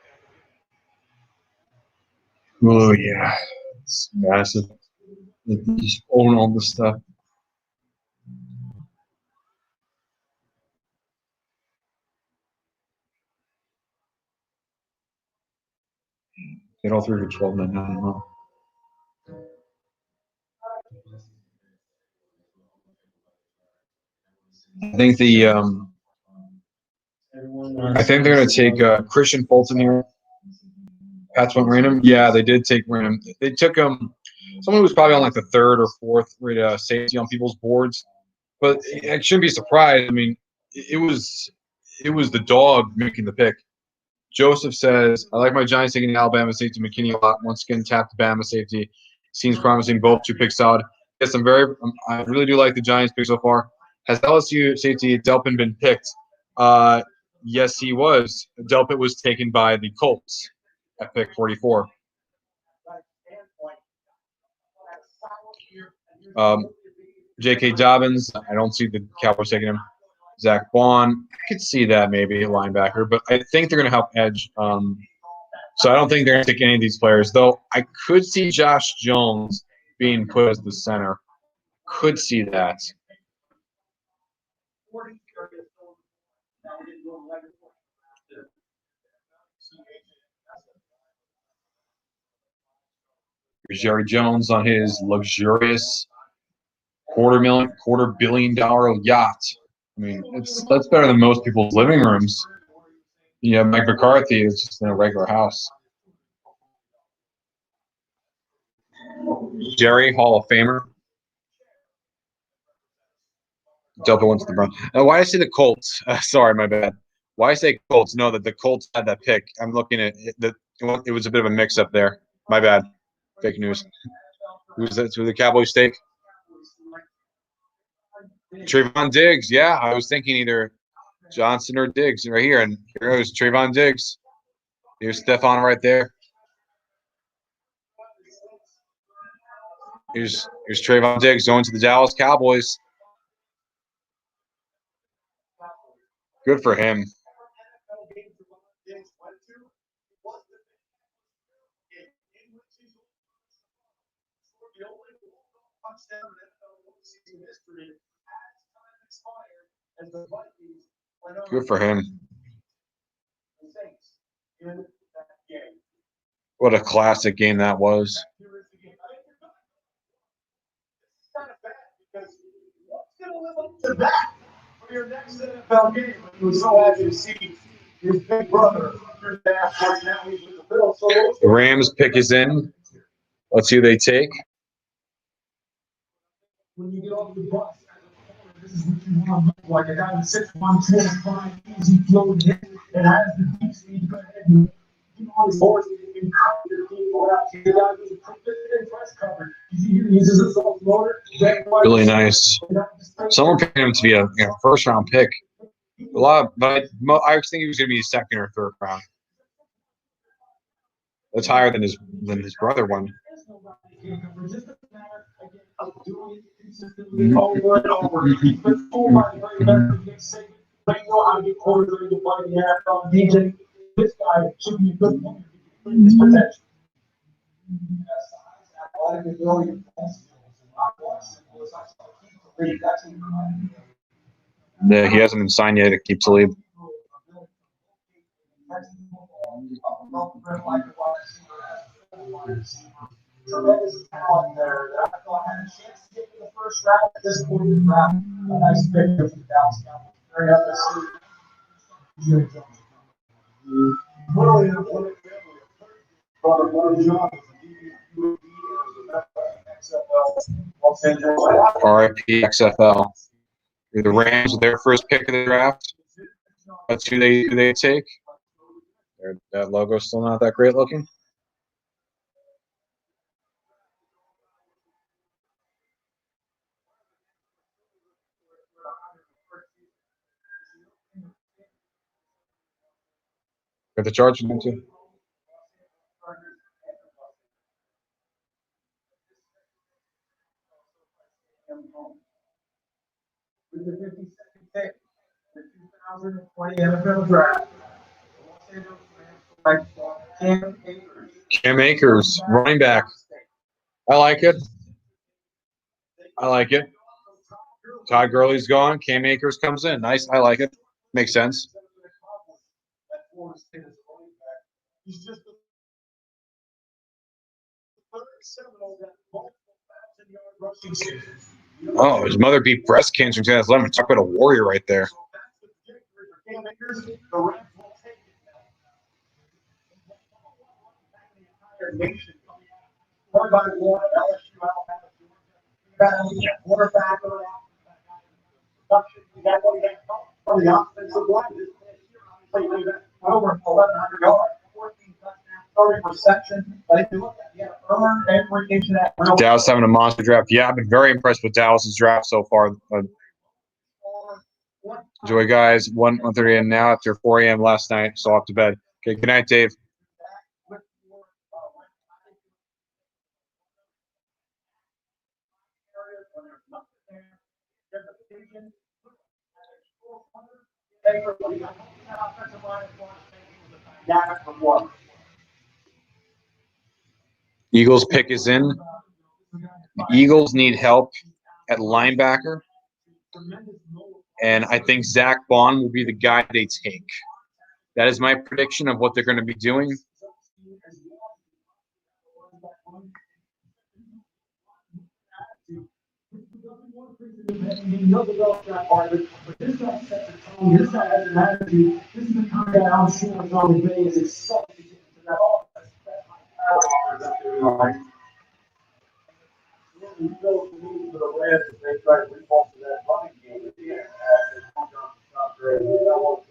Oh yeah, it's massive. They just own all this stuff. Get all three for $12.99. I think they're gonna take Christian Fulton here. Pats went random. Yeah, they did take random. They took someone who was probably on like the third or fourth rate safety on people's boards, but I shouldn't be surprised. I mean, it was the dog making the pick. Joseph says, I like my Giants taking Alabama safety McKinney a lot. Once again, tapped the Bama safety. Seems promising. Both two picks solid. Yes, I really do like the Giants pick so far. Has LSU safety Delpin been picked? Yes, he was. Delpit was taken by the Colts at pick 44. J.K. Dobbins, I don't see the Cowboys taking him. Zach Vaughn, I could see that maybe linebacker, but I think they're going to help edge. So I don't think they're going to take any of these players, though. I could see Josh Jones being put as the center. Could see that. Jerry Jones on his luxurious $250 million yacht. I mean, that's better than most people's living rooms. You have Mike McCarthy, it's just in a regular house. Jerry, Hall of Famer. Delta went to the Browns. Why did I say the Colts? Sorry, my bad. Why I say Colts? No, that the Colts had that pick. I'm looking at it. It was a bit of a mix-up there. My bad. Fake news. Who's that? To the Cowboys take? Trayvon Diggs. Yeah, I was thinking either Johnson or Diggs right here. And here goes Trayvon Diggs. Here's Stephon right there. Here's Trayvon Diggs going to the Dallas Cowboys. Good for him. Good for him. What a classic game that was. For your next NFL game, we were so happy to see his big brother. The Rams pick is in. Let's see who they take. When you get off the bus, this is what you want to look like. A guy with 6'1", 205, easy flow to hit, and has the deep speed. Go ahead and get on his horse and cover your people out. The guy who's a press cover. He uses a soft motor. Really nice. Someone picked him to be a first-round pick. A lot, but I was thinking he was going to be a second or third round. That's higher than his brother one. This guy should be a good one. His potential. Yeah, he hasn't been signed yet. It keeps lead. Tremendous talent there. I thought had a chance to get to the first round at this point in the draft. A nice pick for the Dallas Cowboys. Very up the seat. RIP XFL. The Rams, their first pick of the draft. That's who they take. That logo's still not that great looking. Got the Chargers in too. With the 52nd pick, the 2020 NFL Draft, Cam Akers, running back. I like it. I like it. Todd Gurley's gone. Cam Akers comes in. Nice. I like it. Makes sense. Oh, his mother beat breast cancer in 2011. Talk about a warrior right there. Over 1,100 yards, 14 touchdowns, 30 reception. But if you look at every inch of that. Dallas having a monster draft. Yeah, I've been very impressed with Dallas's draft so far. Enjoy, guys. 1:30 a.m. now after 4 a.m. last night, so off to bed. Okay, good night, Dave. Eagles pick is in. The Eagles need help at linebacker. And I think Zach Bond will be the guy they take. That is my prediction of what they're going to be doing. This guy sets a tone. This guy has an attitude. This is the kind of guy I'm sure is on the day is excited to get into that offense. You go to the Rams and they try to revolt to that running game again. They got 11 or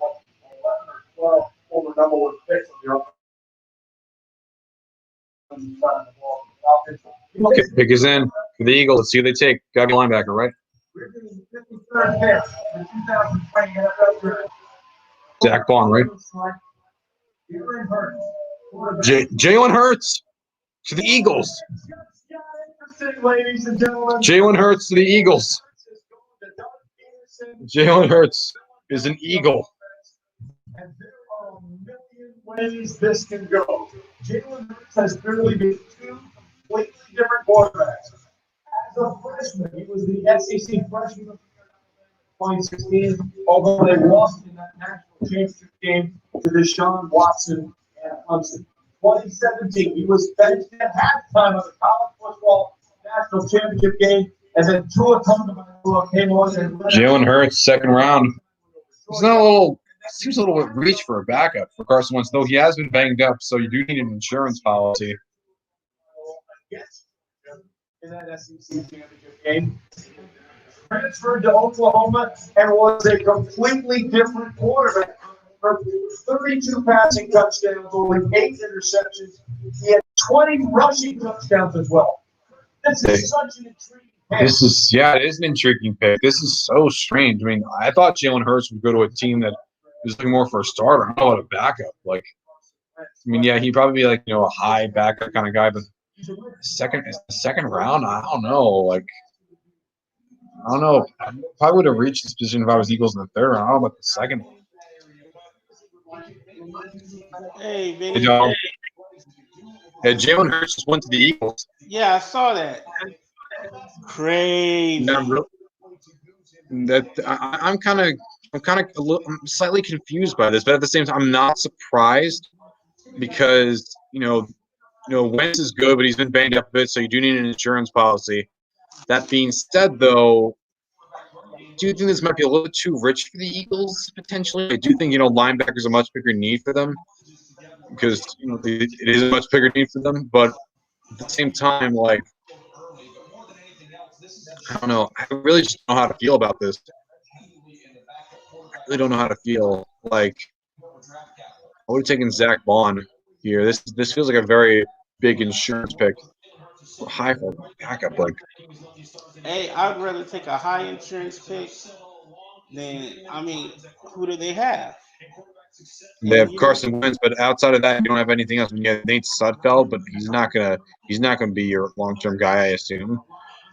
12 over number one picks on the Okay, pick is in for the Eagles. Let's see who they take. Got to be linebacker, right? Zach Bond, right? Jalen Hurts to the Eagles. Jalen Hurts to the Eagles. Jalen Hurts is an Eagle. And there are a million ways this can go. Jalen Hurts has clearly been two completely different quarterbacks. As a freshman, he was the SEC freshman of 2016, although they lost in that national championship game to Deshaun Watson and Clemson. 2017, he was benched at halftime of the college football national championship game, and then Tua Tagovailoa came on and Jalen Hurts, second round. It's not a little. Seems a little bit reach for a backup for Carson Wentz, though he has been banged up, so you do need an insurance policy. In that SEC championship game, transferred to Oklahoma and was a completely different quarterback. 32 passing touchdowns, only 8 interceptions. He had 20 rushing touchdowns as well. This is such an intriguing pick. It is an intriguing pick. This is so strange. I mean, I thought Jalen Hurts would go to a team that was looking more for a starter. I don't know, a backup. Like, I mean, yeah, he'd probably be like, a high backup kind of guy, but second round, I don't know. Like, I don't know. I probably would have reached this position if I was Eagles in the third round. I don't know about the second one. Hey, Vinny. Yeah, Jalen Hurts just went to the Eagles. Yeah, I saw that. Crazy. I'm slightly confused by this, but at the same time, I'm not surprised because Wentz is good, but he's been banged up a bit, so you do need an insurance policy. That being said, though, do you think this might be a little bit too rich for the Eagles potentially? I do think linebackers are a much bigger need for them because it is a much bigger need for them, but at the same time, like, I don't know. I really just don't know how to feel about this. I really don't know how to feel. Like, I would have taken Zach Bond here. This feels like a very big insurance pick. High for backup, like. Hey, I'd rather take a high insurance pick than, who do they have? They have Carson Wentz, but outside of that, you don't have anything else. You have Nate Sudfeld, but he's not gonna be your long-term guy, I assume.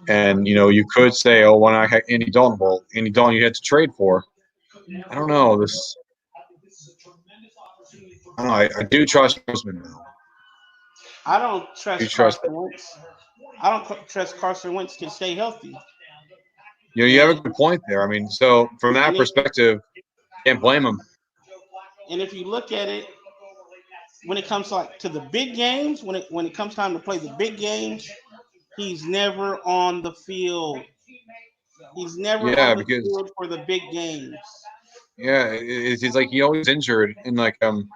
And you could say, oh, why not Andy Dalton? Well, Andy Dalton you had to trade for. I don't know. I don't know. I do trust Roseman now. I don't trust trust Carson Wentz. I don't trust Carson Wentz can stay healthy. You know, you have a good point there. I mean, so from that perspective, can't blame him. And if you look at it, when it comes to the big games, when it comes time to play the big games, he's never on the field. He's never on the field for the big games. Yeah, it's like he always injured. And like I don't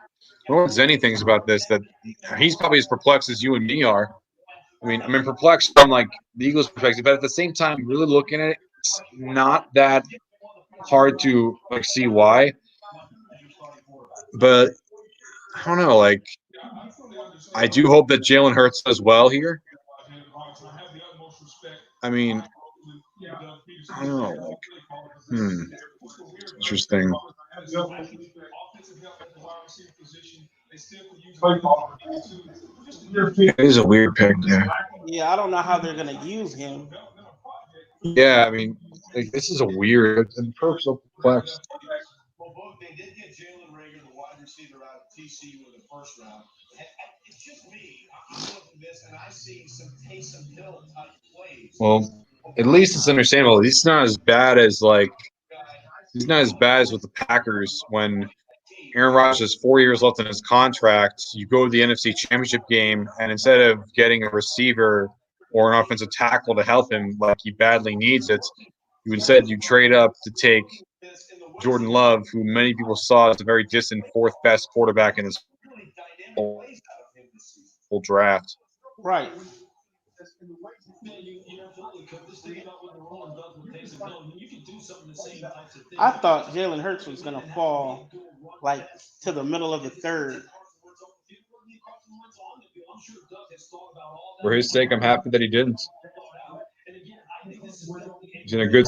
know what Zennie thinks about this, that he's probably as perplexed as you and me are. I mean, perplexed from like the Eagles' perspective, but at the same time, really looking at it, it's not that hard to like see why. But I don't know, like I do hope that Jalen Hurts does well here. I mean, I don't know, like, interesting. It is a weird pick there. Yeah, I don't know how they're gonna use him. Yeah, I mean, like, this is a weird and so perplexed. Well, at least it's understandable. He's not as bad as he's not as bad as with the Packers when Aaron Rodgers has 4 years left in his contract. You go to the NFC Championship game, and instead of getting a receiver or an offensive tackle to help him like he badly needs it, you trade up to take Jordan Love, who many people saw as the very distant fourth best quarterback in this whole draft. Right. I thought Jalen Hurts was gonna fall like to the middle of the third. For his sake, I'm happy that he didn't. He's on a good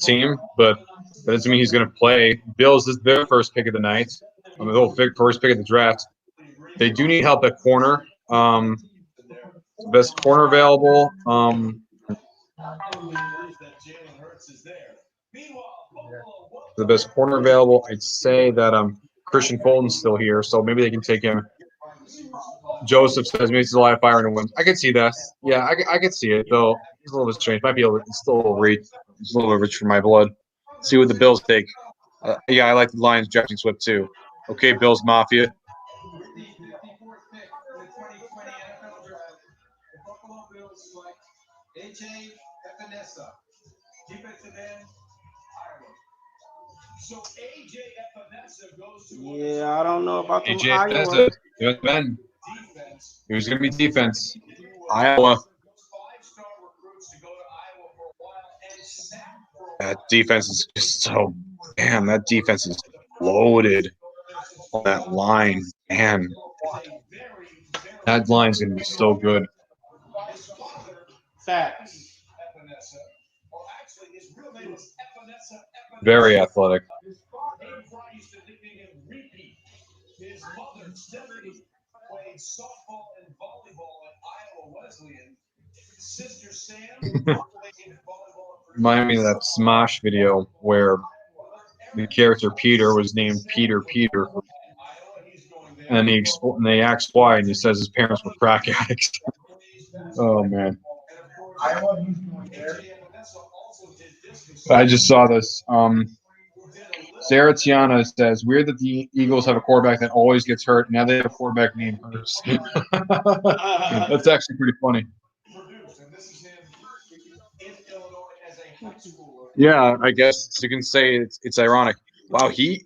team, but that doesn't mean he's going to play. Bills is their first pick of the night. The first pick of the draft. They do need help at corner. Best corner available. The best corner available. I'd say that Christian Fulton's still here, so maybe they can take him. Joseph says maybe it's a lot of fire in the wind. I could see that. Yeah, I could see it, though. It's a little bit strange. It's still a little rich. It's a little bit rich for my blood. See what the Bills take. Yeah, I like the Lions drafting Swift too. Okay, Bills Mafia. Yeah, I don't know about the Iowa. It was going to be defense. Iowa. That defense is just so damn. That defense is loaded on that line. Man, that line's going to be so good. Facts. Very athletic. His mother, Stephanie, played softball and volleyball at Iowa Wesleyan. Sister Sam played volleyball. Remind me of that Smosh video where the character Peter was named Peter, and they asked why, and he says his parents were crack addicts. Oh man. I just saw this. Sarah Tiana says, weird that the Eagles have a quarterback that always gets hurt. Now they have a quarterback named Hurts. That's actually pretty funny. Yeah, I guess you can say it's ironic. Wow, he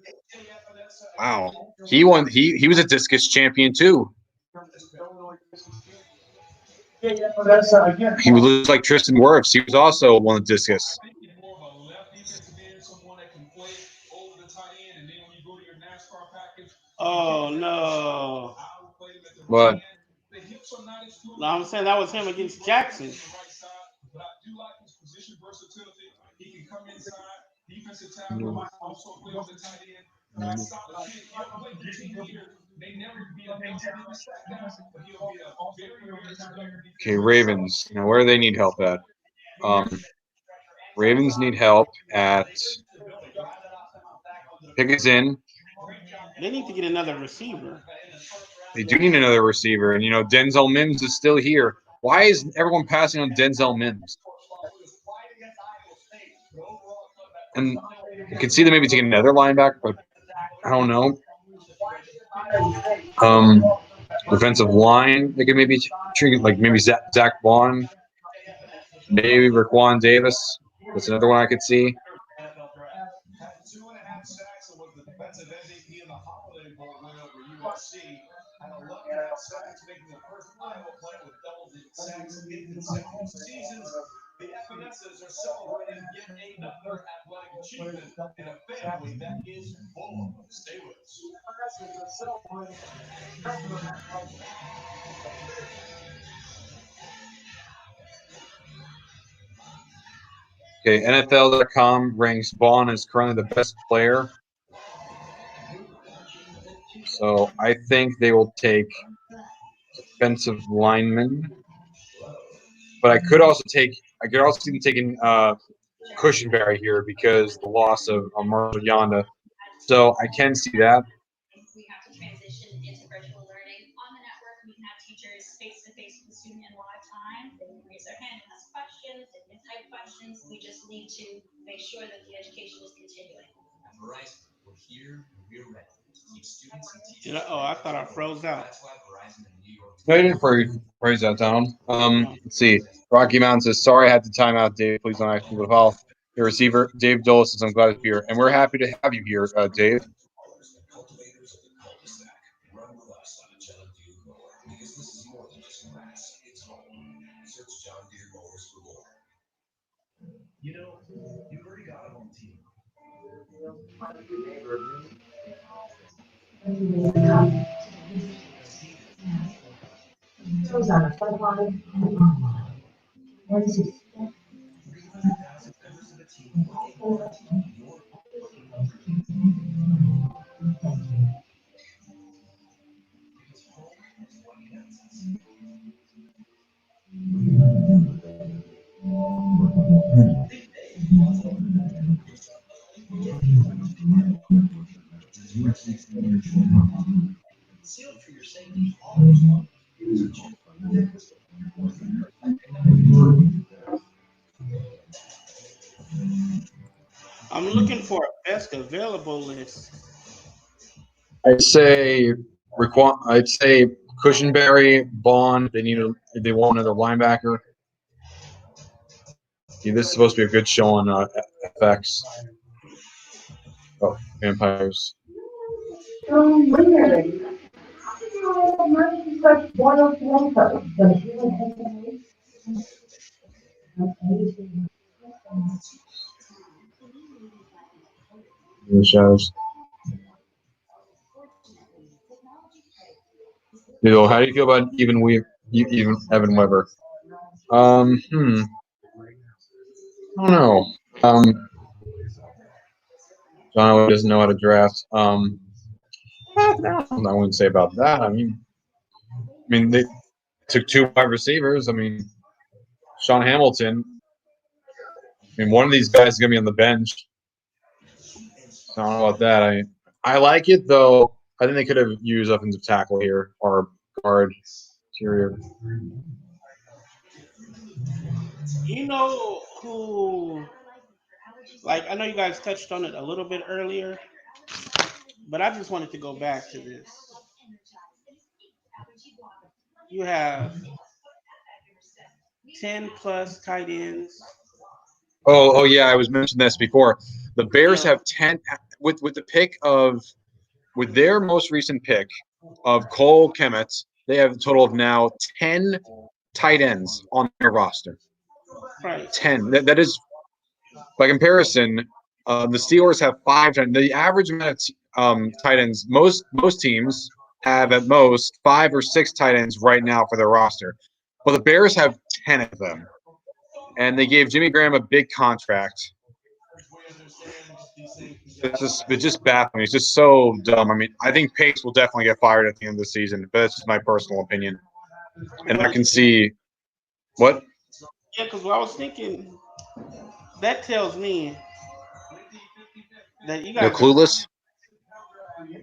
won. He was a discus champion too. He looks like Tristan Wirfs. He was also won the discus. Oh no! What? No, I'm saying that was him against Jackson. Okay, Ravens. Now, where do they need help at? Ravens need help at Pickett's in. They need to get another receiver. They do need another receiver, and Denzel Mims is still here. Why is everyone passing on Denzel Mims? And you can see them maybe taking another linebacker, but I don't know. Defensive line, they could maybe treat like maybe Zach Vaughn, maybe Raquan Davis. That's another one I could see. Okay, NFL.com ranks Vaughn as currently the best player. So I think they will take defensive lineman. But I could also see them taking Cushionberry here because the loss of Marshall Yonda. So I can see that. We have to transition into virtual learning. On the network, we can have teachers face-to-face with the student in live time. They can raise their hand and ask questions. They can type questions. We just need to make sure that the education is continuing. All right, we're here. We're ready to keep students and teachers. I thought I froze out. No, you didn't phrase that down. Let's see. Rocky Mountain says, "Sorry, I had to time out, Dave. Please don't ask me to follow." Your receiver, Dave Dole, says, "I'm glad to be here," and we're happy to have you here, Dave. Cultivators of the cul-de-sac, run with us on a John Deere mower because this is more than just grass. It's home. Search John Deere mowers for more. You've already got a home team. Those are the front line and online. What is it? 300,000 members of the team working for a team. You're sealed for your safety. Always want to check. I'm looking for a best available list. I'd say Cushionberry, Vaughn. They want another linebacker. Yeah, this is supposed to be a good show on FX. Oh, Vampires. In the shadows. How do you feel about even Evan Weber? I don't know. John doesn't know how to draft. I wouldn't say about that. I mean, they took 2 wide receivers. I mean, Sean Hamilton. I mean, one of these guys is gonna be on the bench. So I don't know about that. I like it though. I think they could have used offensive tackle here or guard interior. You know who? Like, I know you guys touched on it a little bit earlier, but I just wanted to go back to this. You have 10 plus tight ends. Oh yeah, I was mentioning this before. The Bears have 10 with their most recent pick of Cole Kmet. They have a total of now 10 tight ends on their roster. Right. 10. That is, by comparison, the Steelers have 5. The average amount of tight ends, most teams have at most 5 or 6 tight ends right now for their roster. Well, the Bears have 10 of them. And they gave Jimmy Graham a big contract. It's just baffling. It's just so dumb. I mean, I think Pace will definitely get fired at the end of the season, but that's just my personal opinion. And I can see what? Yeah, because I was thinking that tells me that you guys You're clueless.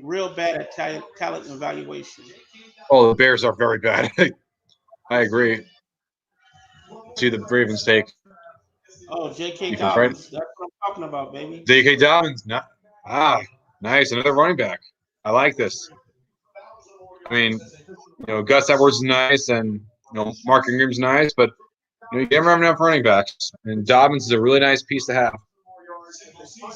real bad at talent evaluation. Oh, the Bears are very bad. I agree. See the Ravens take. Oh, J.K. Defense, right? Dobbins. That's what I'm talking about, baby. J.K. Dobbins. Nice. Another running back. I like this. I mean, Gus Edwards is nice, and Mark Ingram's nice, but you never have enough running backs. And Dobbins is a really nice piece to have.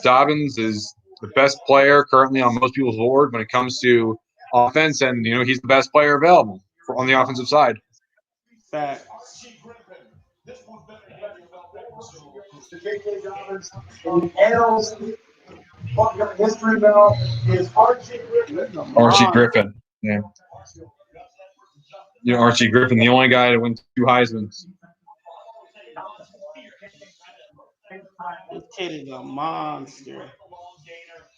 Dobbins is the best player currently on most people's board when it comes to offense, and he's the best player available on the offensive side. Fact. J.K. Dobbins in the annals of history now is Archie Griffin. Archie Griffin. Yeah. Archie Griffin, the only guy to win 2 Heismans. This kid is a monster.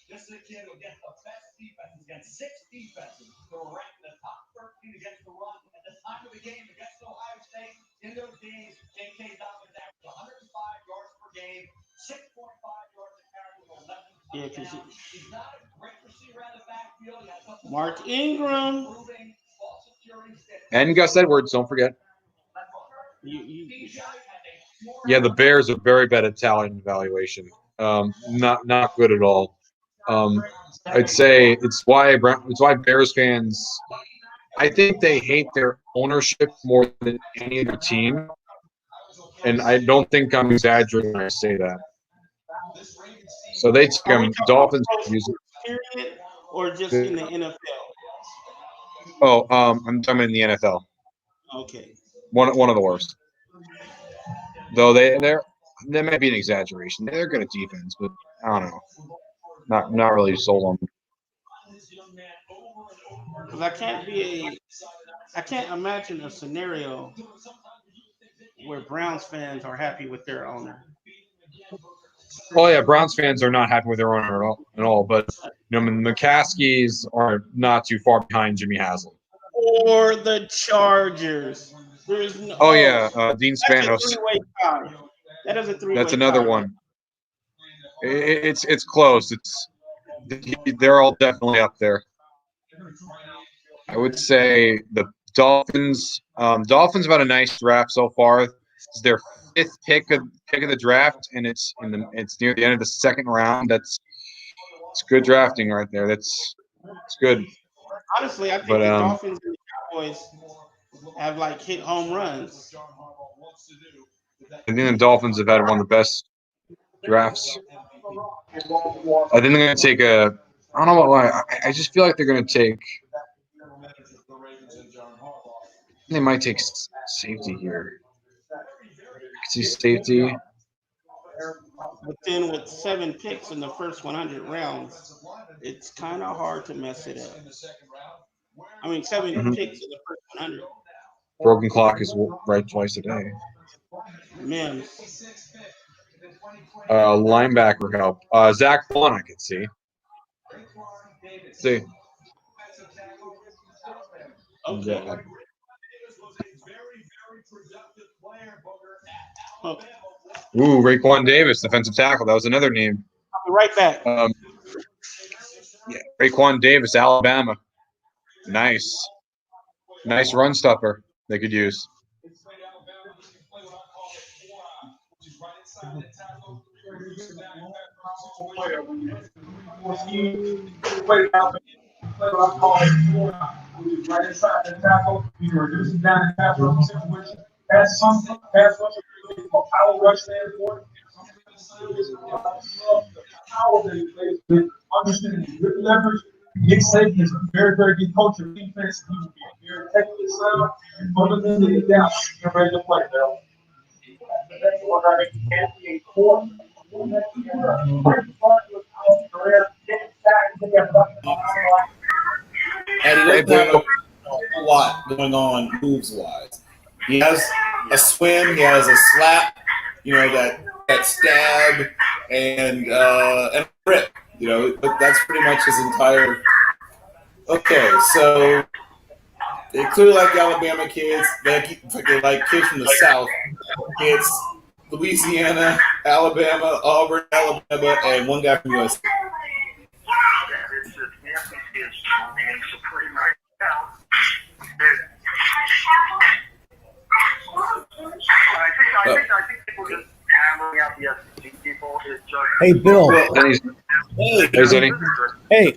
This is a kid who gets the best defenses against 6 defenses to rank the top 13 against the run at the time of the game against Ohio State. In those games, J.K. Dobbins averaged 105 yards per game, 6.5 yards a carry with 11 touchdowns. He's not a great receiver out of the backfield. He has Mark Ingram. And Gus Edwards, don't forget. Yeah, the Bears are very bad at talent evaluation. Not good at all. I'd say it's why Bears fans, I think they hate their ownership more than any other team. And I don't think I'm exaggerating when I say that. So they took Dolphins music. Period, or just in the NFL? Oh, I'm in the NFL. Okay. One of the worst. Though there might be an exaggeration. They're good at defense, but I don't know. Not really sold on them. Because I can't imagine a scenario where Browns fans are happy with their owner. Oh yeah, Browns fans are not happy with their owner at all. But McCaskies are not too far behind Jimmy Haslam. Or the Chargers. There's no. Oh yeah, Dean Spanos. That is a three-way. That's another one. It's close. They're all definitely up there. I would say the Dolphins. Dolphins have had a nice draft so far. It's their 5th pick of the draft, and it's near the end of the 2nd round. It's good drafting right there. It's good. Honestly, I think the Dolphins and the Cowboys have hit home runs. I think the Dolphins have had one of the best drafts. I think they're going to take I don't know why. I just feel like they're going to take. They might take safety here. I can see safety. But then with 7 picks in the first 100 rounds, it's kind of hard to mess it up. I mean, 7 picks in the first 100. Broken clock is right twice a day. Mims. Linebacker help. Zach Vaughn, I could see. See. Okay. Yeah. Okay. Ooh, Raekwon Davis, defensive tackle. That was another name. I'll be right back. Yeah, Raekwon Davis, Alabama. Nice run stuffer they could use. Right inside the tackle, you can reduce it down in tackle situation. Pass something, power rush standpoint. The power that he plays with, understanding good leverage. Nick Saban is a very, very good coach of defense. He will be very technically sound and fundamentally down. You're ready to play, Bill. That's what I can't be a core. And he doesn't have a whole lot going on moves-wise. He has a swim, he has a slap, that stab, and a rip. But that's pretty much his entire. Okay, so they clearly like Alabama kids. They like kids from the South. It's Louisiana, Alabama, Auburn, Alabama, and one guy from USC. Hey, Bill. Hey, Zenny. Hey,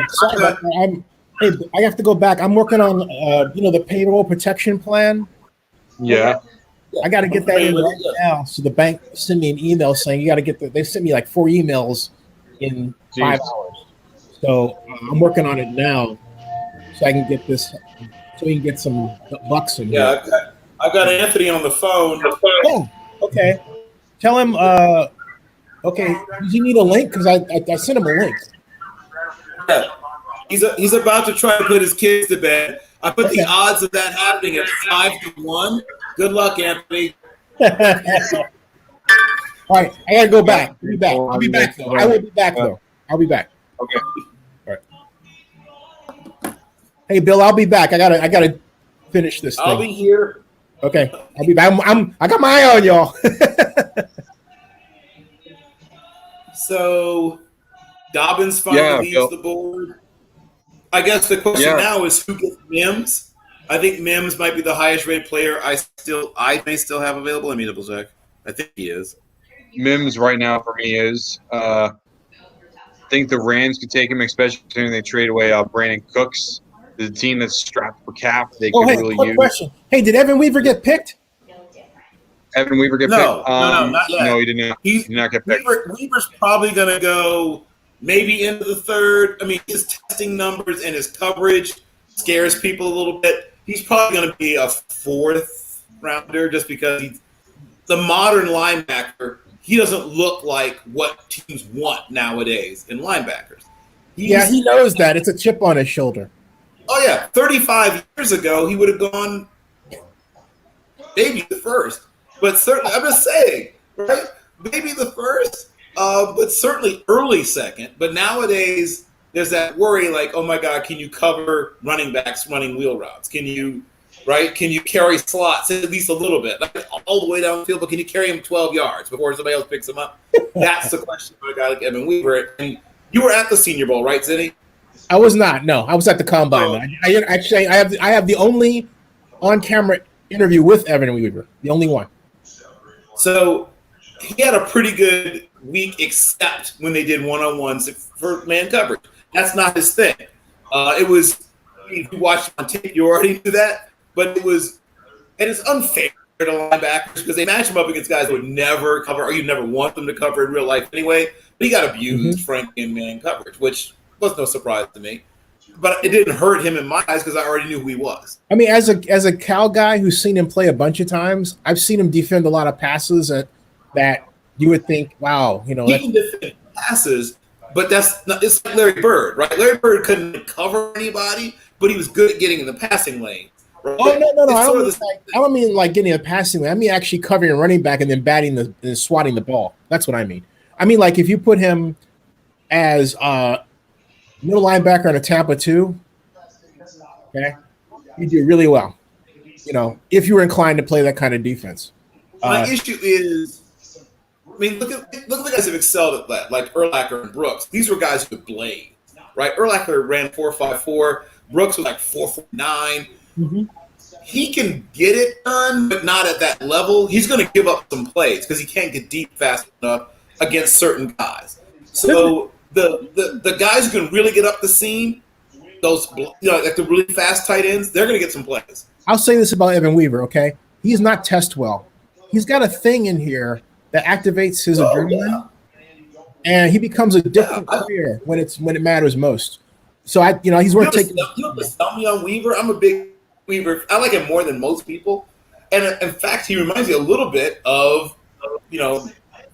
sorry about that. Hey, I have to go back. I'm working on, the payroll protection plan. Yeah. I got to get that in right now. So the bank sent me an email saying you got to get they sent me like 4 emails in 5 hours. So I'm working on it now, so I can get this, so we can get some bucks in here. Yeah, I've got Anthony on the phone. Oh, okay. Tell him. Okay, does he need a link? Because I sent him a link. Yeah. He's about to try to put his kids to bed. I put the odds of that happening at 5-1. Good luck, Anthony. All right, I gotta go back. I'll be back. I'll be back though. I will be back though. I'll be back. Okay. All right. Hey, Bill, I'll be back. I gotta finish this thing. I'll be here. Okay, I'll be back. I got my eye on y'all. So Dobbins finally leaves the board. I guess the question now is who gets Mims. I think Mims might be the highest rated player I may still have available. Let me double check. I think he is. Mims right now for me is. I think the Rams could take him, especially when they trade away Brandon Cooks. The team that's strapped for cap, they could really quick use. Question. Hey, did Evan Weaver get picked? Evan Weaver get picked? No, not yet. No, he did not. He did not get picked. Weaver's probably going to go maybe into the third. I mean, his testing numbers and his coverage scares people a little bit. He's probably going to be a fourth rounder just because he's the modern linebacker. He doesn't look like what teams want nowadays in linebackers. He knows that. It's a chip on his shoulder. Oh, yeah. 35 years ago, he would have gone maybe the first. But certainly, I'm just saying, right? Maybe the first, but certainly early second. But nowadays, there's that worry like, oh, my God, can you cover running backs running wheel routes? Can you carry slots at least a little bit? Like all the way down the field, but can you carry him 12 yards before somebody else picks him up? That's the question for a guy like Evan Weaver. And you were at the Senior Bowl, right, Zenny? I was not. No, I was at the Combine. I have the only on-camera interview with Evan Weaver, the only one. So he had a pretty good week, except when they did one-on-ones for man coverage. That's not his thing. It was, if you watched on tape, you already knew that. But it's unfair to linebackers because they match him up against guys who would never cover, or you never want them to cover in real life anyway. But he got abused, frankly, in man coverage, which was no surprise to me. But it didn't hurt him in my eyes because I already knew who he was. I mean, as a Cal guy who's seen him play a bunch of times, I've seen him defend a lot of passes that you would think, wow, he can defend passes, but it's like Larry Bird, right? Larry Bird couldn't cover anybody, but he was good at getting in the passing lane. Right? Oh no! I don't mean like getting a passing lane. I mean actually covering a running back and then batting and swatting the ball. That's what I mean. I mean like if you put him as middle linebacker on a Tampa 2, okay, you do really well. If you were inclined to play that kind of defense. My issue is, I mean, look at the guys who've excelled at that, like Urlacher and Brooks. These were guys who could blade, right? Urlacher ran 4.54. Brooks was like 4.49. Mm-hmm. He can get it done, but not at that level. He's going to give up some plays because he can't get deep fast enough against certain guys. So the guys who can really get up the seam, those like the really fast tight ends, they're going to get some plays. I'll say this about Evan Weaver, okay? He's not test well. He's got a thing in here that activates his adrenaline, and he becomes a different player when it matters most. So he's worth taking. You know what's me on Weaver? I'm a big Weaver. I like him more than most people, and in fact, he reminds me a little bit of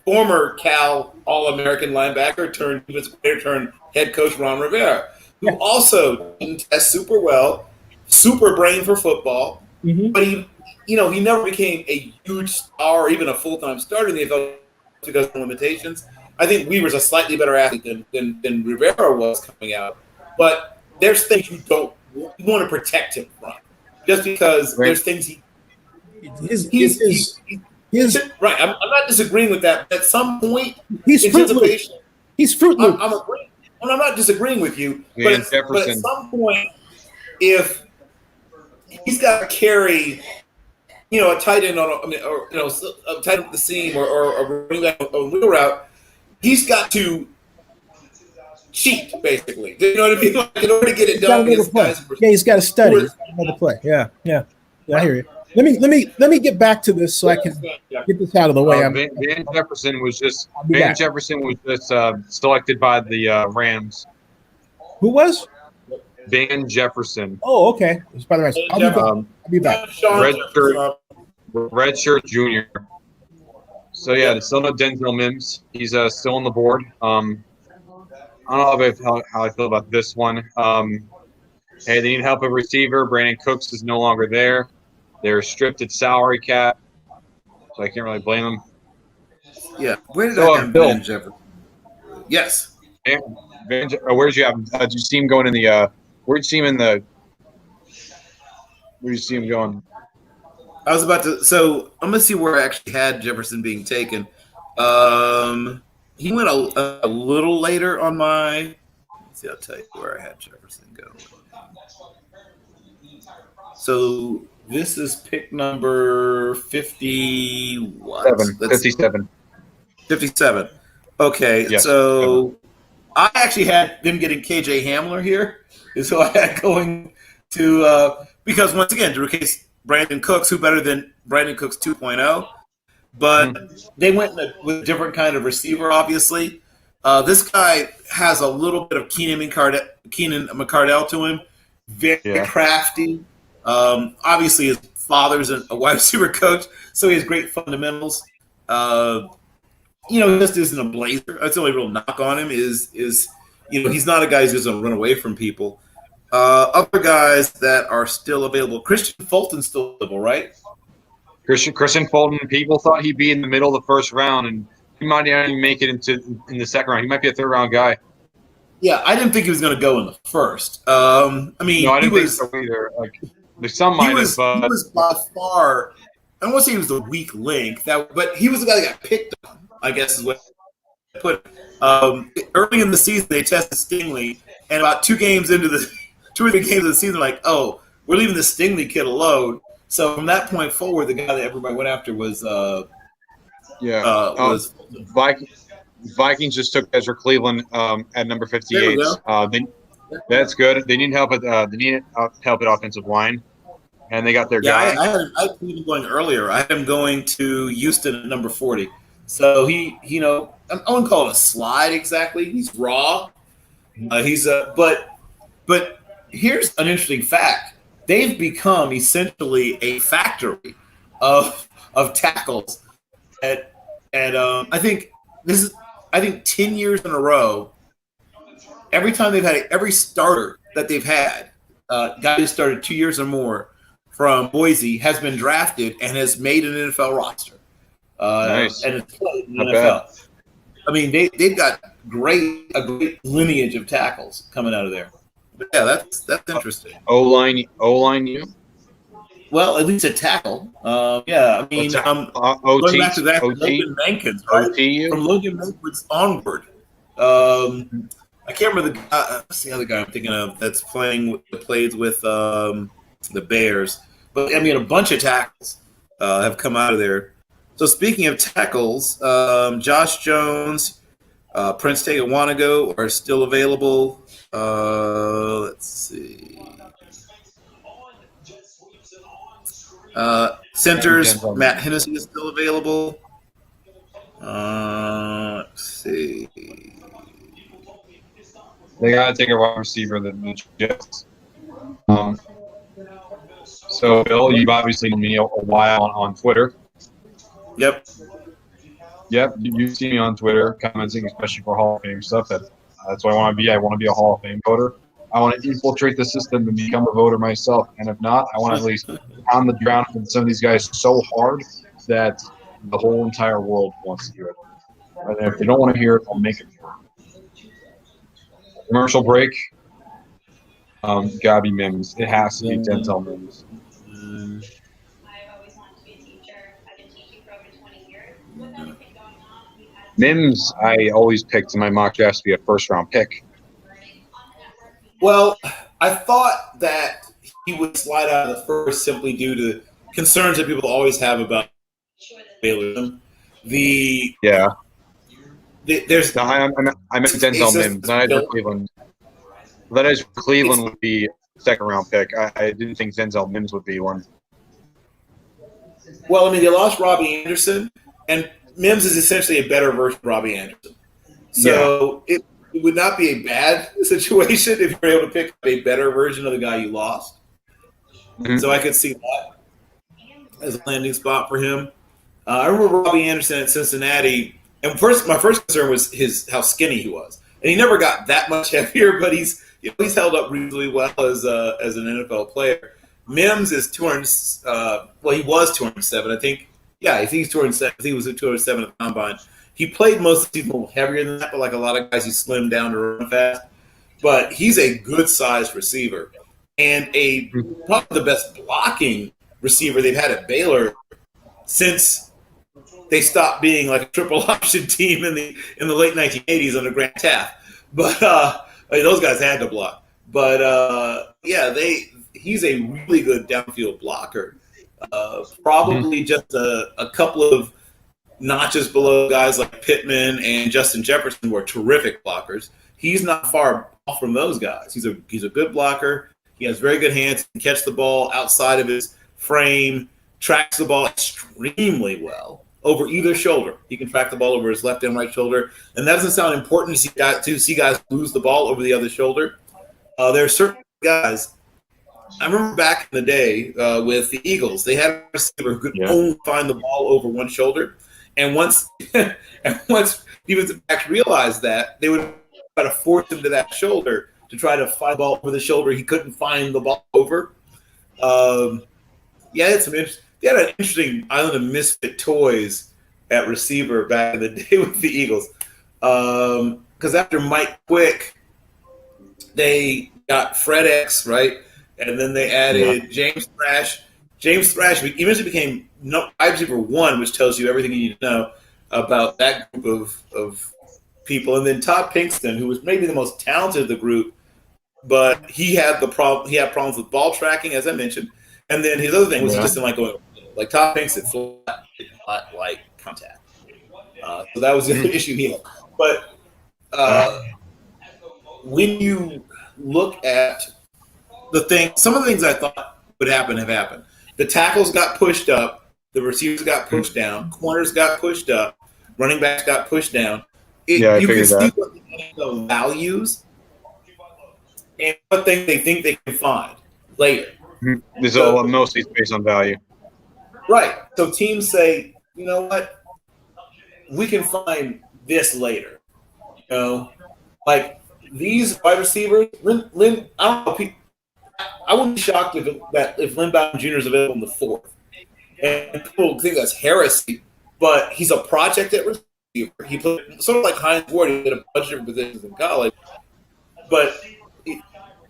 former Cal All-American linebacker turned defensive player turned head coach Ron Rivera, who also didn't test super well, super brain for football, but he never became a huge star or even a full-time starter in the NFL because of limitations. I think Weaver's a slightly better athlete than Rivera was coming out, but there's things you want to protect him from, just because there's things right. I'm not disagreeing with that. But at some point, he's Fruit Loops. He's Fruit Loops. I'm agreeing. Well, I'm not disagreeing with you, but at some point, if he's got to carry a tight end on a tight end up the seam or a running back on a wheel route, he's got to cheat, basically. You know what I mean? Like, in order to get it done, He's got to study. He's got another play. Yeah. I hear you. Let me get back to this so I can get this out of the way. Van Jefferson was just selected by the Rams. Who was? Van Jefferson. Oh, okay. It's by the Rams. I'll be back. Redshirt junior. So yeah, there's still no Denzel Mims. He's still on the board. I don't know how I feel about this one. Hey, they need help at receiver. Brandon Cooks is no longer there. They're stripped at salary cap, so I can't really blame them. Yeah, where did that Van Jefferson? Yes. Where did you have? Did you see him going in the? Where did you see him in the? Where did you see him going? I was about to. So I'm gonna see where I actually had Jefferson being taken. He went a little later on my. Let's see, I'll tell you where I had Jefferson go. So this is pick number 50. What? 57. 57. Okay, yes. So I actually had them getting KJ Hamler here. Is who I had going to because once again, to replace Brandon Cooks, who better than Brandon Cooks 2.0? But they went with a different kind of receiver, obviously. This guy has a little bit of Keenan McCardell to him. Very crafty. Obviously, his father's a wide receiver coach, so he has great fundamentals. He just isn't a blazer. That's the only real knock on him is he's not a guy who's just going to run away from people. Other guys that are still available. Christian Fulton's still available, right? Christian Fulton, people thought he'd be in the middle of the first round, and he might not even make it in the second round. He might be a third-round guy. Yeah, I didn't think he was going to go in the first. I didn't think so either. Like, some might have, but he was by far. I don't want to say he was the weak link, but he was the guy that got picked on, I guess is what I put. Early in the season, they tested Stingley, and about 2 or 3 games into the season, like, oh, we're leaving the Stingley kid alone. So from that point forward, the guy that everybody went after was Vikings just took Ezra Cleveland at number 58. That's good. They need help at offensive line, and they got their guy. I had Cleveland going earlier. I had him going to Houston at number 40. So I wouldn't call it a slide exactly. He's raw. But here's an interesting fact. They've become essentially a factory of tackles. I think 10 years in a row, every time every starter that they've had, guy who started 2 years or more from Boise has been drafted and has made an NFL roster. Nice. And it's played in the NFL. I mean, they've got a great lineage of tackles coming out of there. But yeah, that's interesting. O-line you? Well, at least a tackle. Yeah, I mean, going back to that, Logan Mankins, right? From Logan Mankins onward. I can't remember the guy. What's the other guy I'm thinking of that's plays with the Bears? But I mean, a bunch of tackles have come out of there. So speaking of tackles, Josh Jones, Prince Tegawanago are still available. Let's see. Centers, Matt Hennessy is still available. Let's see. They got to take a wide receiver that the Jets. So, Bill, you've obviously known me a while on Twitter. Yep. You see me on Twitter commenting, especially for Hall of Fame stuff. That's what I want to be. I want to be a Hall of Fame voter. I want to infiltrate the system and become a voter myself. And if not, I want to at least pound the ground with some of these guys so hard that the whole entire world wants to hear it. And if they don't want to hear it, I'll make it for them. Commercial break. Gotta be Mims. It has to be Denzel Mims. Mims, I always picked in my mock draft to be a first-round pick. Well, I thought that he would slide out of the first simply due to concerns that people always have about Baylor. There's No, I meant Denzel Mims. That is for Cleveland. That is Cleveland would be second round pick. I didn't think Denzel Mims would be one. Well, I mean, they lost Robbie Anderson, and Mims is essentially a better version of Robbie Anderson. So it would not be a bad situation if you were able to pick up a better version of the guy you lost. Mm-hmm. So I could see that as a landing spot for him. I remember Robbie Anderson at Cincinnati, and my first concern was how skinny he was, and he never got that much heavier, but he's held up reasonably well as an NFL player. Mims is 200. Well, he was 207, I think. Yeah, I think he's 207. I think he was at 207 at the combine. He played most of the season a little heavier than that, but like a lot of guys, he slimmed down to run fast. But he's a good-sized receiver and probably the best blocking receiver they've had at Baylor since they stopped being like a triple option team in the late 1980s under Grant Taft. But those guys had to block. But he's a really good downfield blocker. Probably just a couple of notches below guys like Pittman and Justin Jefferson, who are terrific blockers. He's not far off from those guys. He's a good blocker. He has very good hands. He can catch the ball outside of his frame, tracks the ball extremely well over either shoulder. He can track the ball over his left and right shoulder. And that doesn't sound important to see guys lose the ball over the other shoulder. There are certain guys. I remember back in the day with the Eagles, they had a receiver who could only find the ball over one shoulder. And once defensive backs realized that, they would try to force him to that shoulder to try to find the ball over the shoulder he couldn't find the ball over. They had an interesting island of misfit toys at receiver back in the day with the Eagles. Because after Mike Quick, they got Fred X, right? And then they added James Thrash. James Thrash eventually became wide receiver 1, which tells you everything you need to know about that group of people. And then Todd Pinkston, who was maybe the most talented of the group, but he had problems with ball tracking, as I mentioned. And then his other thing was he just didn't like going like Todd Pinkston did not like contact. So that was the other issue he had. But when you look at some of the things I thought would happen have happened. The tackles got pushed up, the receivers got pushed down, corners got pushed up, running backs got pushed down. You can see what the NFL values and what things they think they can find later. This is all mostly based on value. Right. So teams say, you know what? We can find this later. You know, like these wide receivers, Lynn, I don't know. I wouldn't be shocked if Lynn Bowden Jr. is available in the 4th. And people think that's heresy, but he's a project at receiver. He played sort of like Hines Ward. He did a bunch of different positions in college, but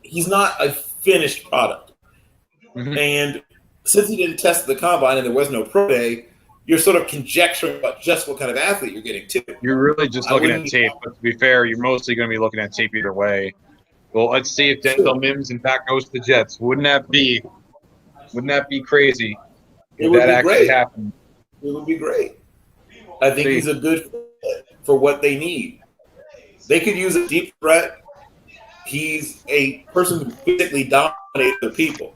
he's not a finished product. Mm-hmm. And since he didn't test the combine and there was no pro day, you're sort of conjecturing about just what kind of athlete you're getting to. You're really just looking at tape, but to be fair, you're mostly going to be looking at tape either way. Well, let's see if Denzel Mims in fact goes to the Jets. Wouldn't that be crazy if that actually happened? It would be great. I think he's a good fit for what they need. They could use a deep threat. He's a person who physically dominates the people.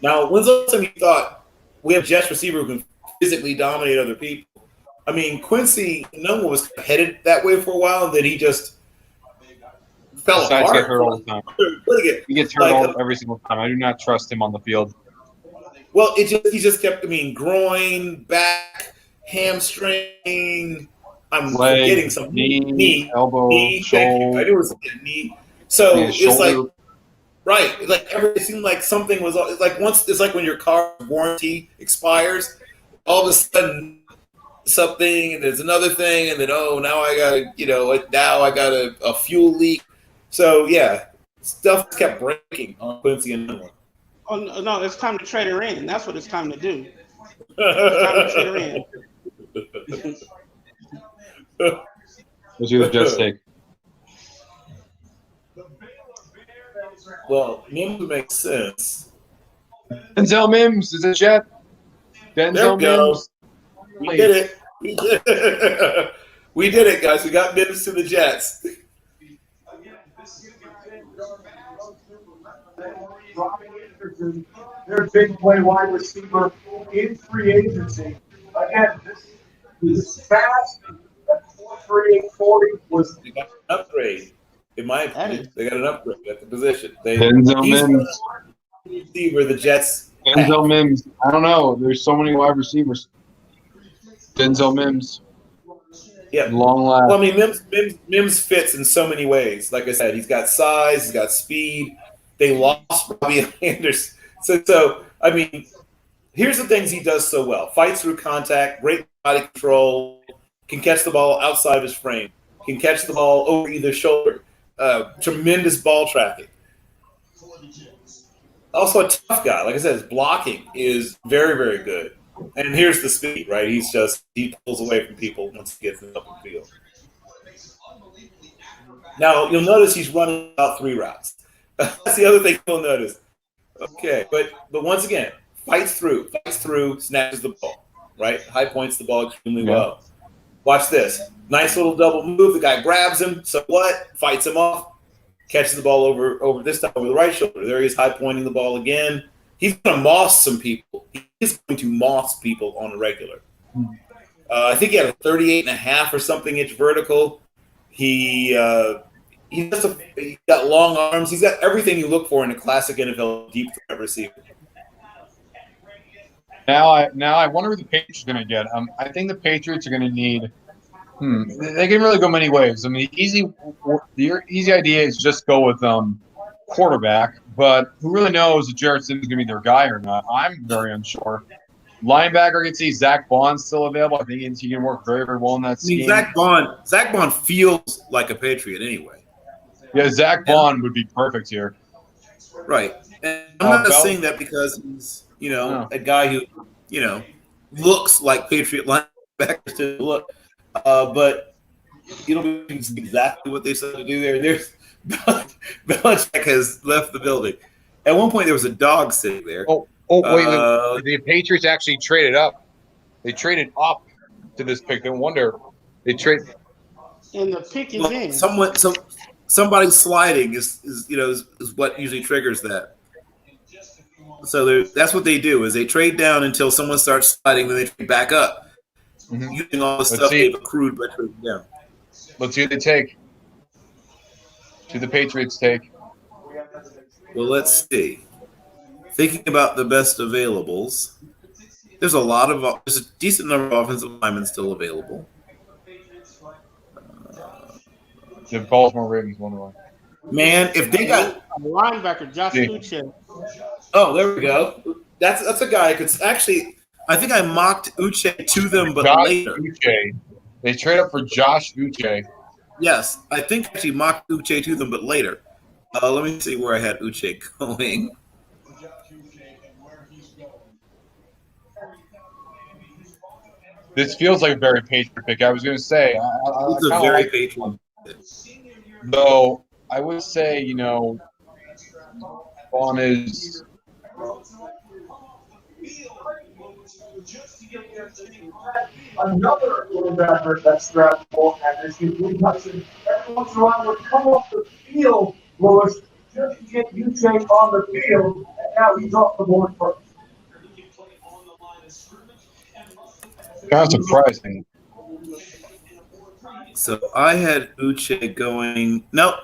Now, when's the last time you thought we have Jets receiver who can physically dominate other people? I mean, Quincy Nunwa was headed that way for a while, and then he just fell apart. Get hurt all the time. He gets hurt every single time. I do not trust him on the field. Well, he just kept. I mean, groin, back, hamstring. I'm forgetting something. Knee, elbow, shoulder. I knew it was knee. So it's like, right? Like it seemed like something was. It's like it's like when your car warranty expires, all of a sudden something, and there's another thing, and then now I got a fuel leak. So yeah, stuff kept breaking on Quincy and Nunwa. Oh no! It's time to trade her in. That's what it's time to do. It's time to trade her in. What's your Jets take? Well, Mims would make sense. Denzel Mims is a Jet. Denzel go. Mims. We did it. We did it, guys. We got Mims to the Jets. Their big play wide receiver in free agency. Again, this fast, 3840 was They got an upgrade, in my opinion. They got an upgrade at the position. Denzel He's Mims. the receiver the Jets Denzel Mims. I don't know. There's so many wide receivers. Denzel Mims. Yeah. Long last. Well, I mean, Mims fits in so many ways. Like I said, he's got size, he's got speed. They lost Robbie Anderson. So I mean, here's the things he does so well: fights through contact, great body control, can catch the ball outside of his frame, can catch the ball over either shoulder, tremendous ball tracking. Also a tough guy. Like I said, his blocking is very, very good. And here's the speed, right? He pulls away from people once he gets in the open field. Now, you'll notice he's running about 3 routes. That's the other thing you'll notice. Okay, but once again, fights through, snatches the ball, right? High points the ball extremely well. Watch this. Nice little double move. The guy grabs him. So what? Fights him off. Catches the ball over this time over the right shoulder. There he is, high pointing the ball again. He's going to moss some people. He's going to moss people on a regular. I think he had a 38.5 or something inch vertical. He's got long arms. He's got everything you look for in a classic NFL deep threat receiver. Now I wonder who the Patriots are going to get. I think the Patriots are going to need. They can really go many ways. I mean, the easy idea is just go with quarterback, but who really knows if Jarrett Simmons is going to be their guy or not? I'm very unsure. Linebacker, I can see Zach Bond's still available. I think he can work very, very well in that scheme. Zach Bond feels like a Patriot anyway. Yeah, Zach Bond would be perfect here. Right. And I'm not saying that because he's, a guy who, looks like Patriot linebackers to look. But exactly what they said to do there. There's Belichick has left the building. At one point, there was a dog sitting there. Wait. The Patriots actually traded up. They traded up to this pick. No wonder they trade. And the pick is in. Somebody sliding is what usually triggers that. So that's what they do is they trade down until someone starts sliding, then they trade back up. Using all the stuff they've accrued by trading down. Let's see what they take. Do the Patriots take? Well, let's see. Thinking about the best availables, there's a decent number of offensive linemen still available. The Baltimore Ravens won one. Man, if they got linebacker Josh Uche. Oh, there we go. That's a guy I could actually. I think I mocked Uche to them, but later. Uche. They trade up for Josh Uche. Yes, I think I actually mocked Uche to them, but later. Let me see where I had Uche going. This feels like a very Patriot pick. I was going to say. It's a very Patriot pick. Though, I would say, Vaughn is... Another linebacker that's draftable, and as you mentioned, every once in a while would come off the field, Lewis, just to get Uche on the field, and now he's off the board first. Kind of surprising. So I had Uche going. Nope.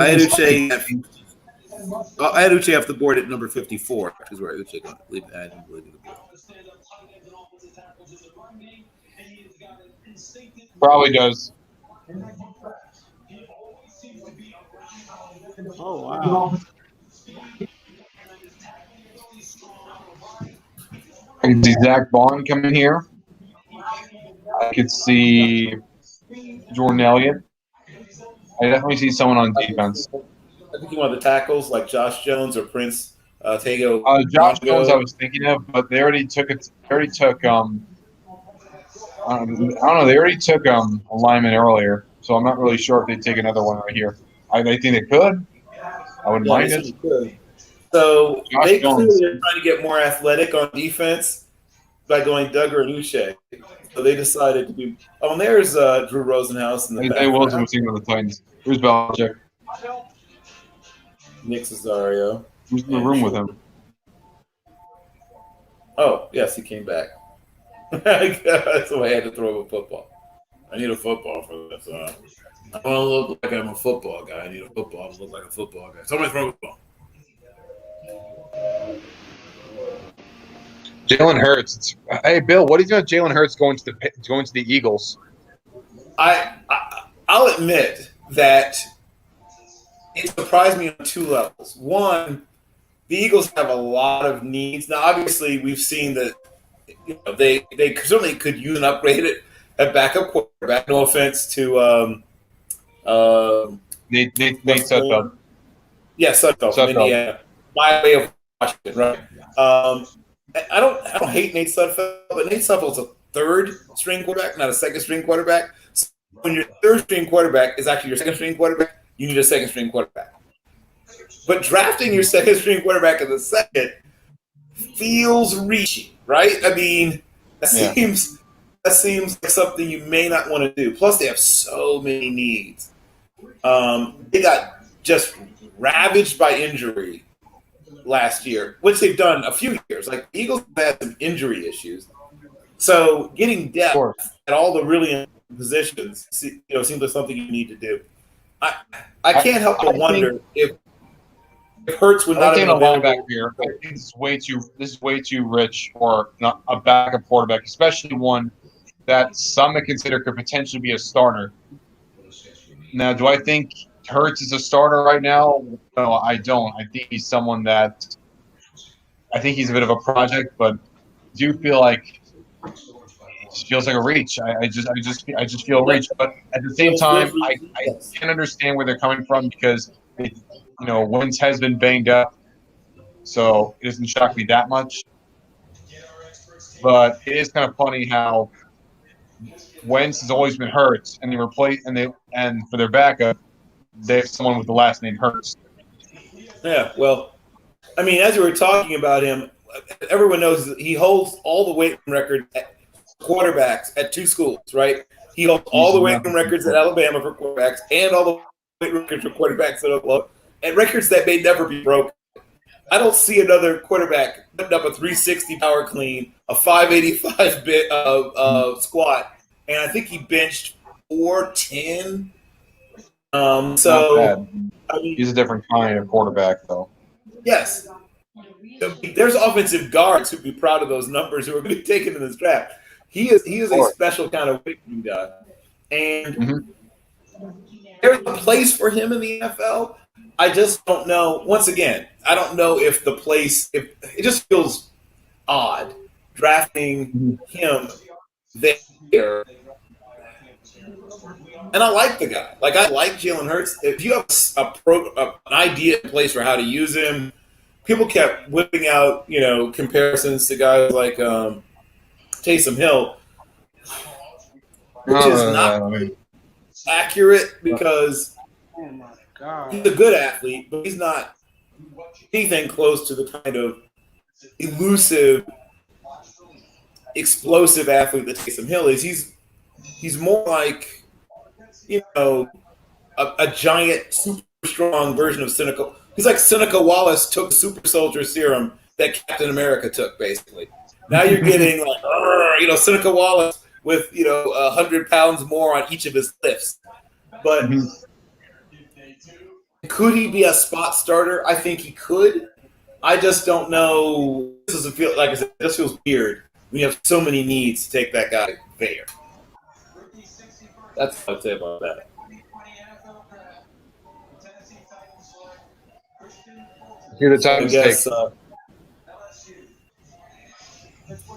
I had Uche off the board at number 54, which is where Uche going. I didn't believe in the board. Probably does. Oh, wow. I can see Zach Bond coming here. I could see Jordan Elliott. I definitely see someone on defense. I think you want the tackles like Josh Jones or Prince Tego. Josh Jones I was thinking of, but they already took it. They already took I don't know. They already took a lineman earlier, so I'm not really sure if they'd take another one right here. I think they could. I wouldn't mind it. So Josh they Jones. clearly are trying to get more athletic on defense. by going Duggar and Uche. So they decided to be. Oh, and there's Drew Rosenhaus in the They Wilson was teaming with the Titans. Who's Belichick? Nick Cesario. Who's in the room with him? Oh, yes, he came back. So I had to throw him a football. I need a football for this. I want to look like I'm a football guy. I need a football to look like a football guy. Somebody throw a football. Jalen Hurts. Hey, Bill, what do you think of Jalen Hurts going to the Eagles? I'll admit that it surprised me on two levels. One, the Eagles have a lot of needs. Now, obviously, we've seen that they certainly could use an upgrade at backup quarterback. No offense to Nate Sudfeld. Yeah, Sudfeld from Indiana. My way of watching it, right? I don't hate Nate Sudfeld, but Nate Sudfeld's a third-string quarterback, not a second-string quarterback. So when your third-string quarterback is actually your second-string quarterback, you need a second-string quarterback. But drafting your second-string quarterback in the second feels reaching, right? I mean, that seems like something you may not want to do. Plus, they have so many needs. They got just ravaged by injury last year, which they've done a few years. Like, the Eagles have had some injury issues. So getting depth at all the really important positions, seems like something you need to do. I can't help but wonder if Hurts would not have been available here. I think this is way too rich for not a backup quarterback, especially one that some may consider could potentially be a starter. Now, do I think Hurts is a starter right now? No, I don't. I think he's someone that I think he's a bit of a project, but I do feel like it feels like a reach. I just feel a reach, but at the same time, I can understand where they're coming from because Wentz has been banged up, so it doesn't shock me that much. But it is kind of funny how Wentz has always been Hurts, and and for their backup, they have someone with the last name Hurts. Yeah, well, I mean, as we were talking about him, everyone knows that he holds all the weight room records at quarterbacks at two schools, right? He holds all the weight room records at Alabama for quarterbacks and all the weight room records for quarterbacks at Oklahoma, and records that may never be broken. I don't see another quarterback putting up a 360 power clean, a 585 bit of squat, and I think he benched 410. So I mean, he's a different kind of quarterback, though. Yes, there's offensive guards who'd be proud of those numbers who are going to be taken in this draft. He is a special kind of weight room guy, and there's a place for him in the NFL. I just don't know. Once again, I don't know if it just feels odd drafting him there. And I like the guy. Like, I like Jalen Hurts. If you have an idea in place for how to use him, people kept whipping out, comparisons to guys like Taysom Hill, which is not accurate because he's a good athlete, but he's not anything close to the kind of elusive, explosive athlete that Taysom Hill is. He's more like, a giant, super strong version of Seneca. He's like Seneca Wallace took the super soldier serum that Captain America took, basically. Now you're getting like, Seneca Wallace with, 100 pounds more on each of his lifts. But could he be a spot starter? I think he could. I just don't know. This doesn't feel, like I said, it just feels weird. We have so many needs to take that guy there. That's what I'd say about that. Here the time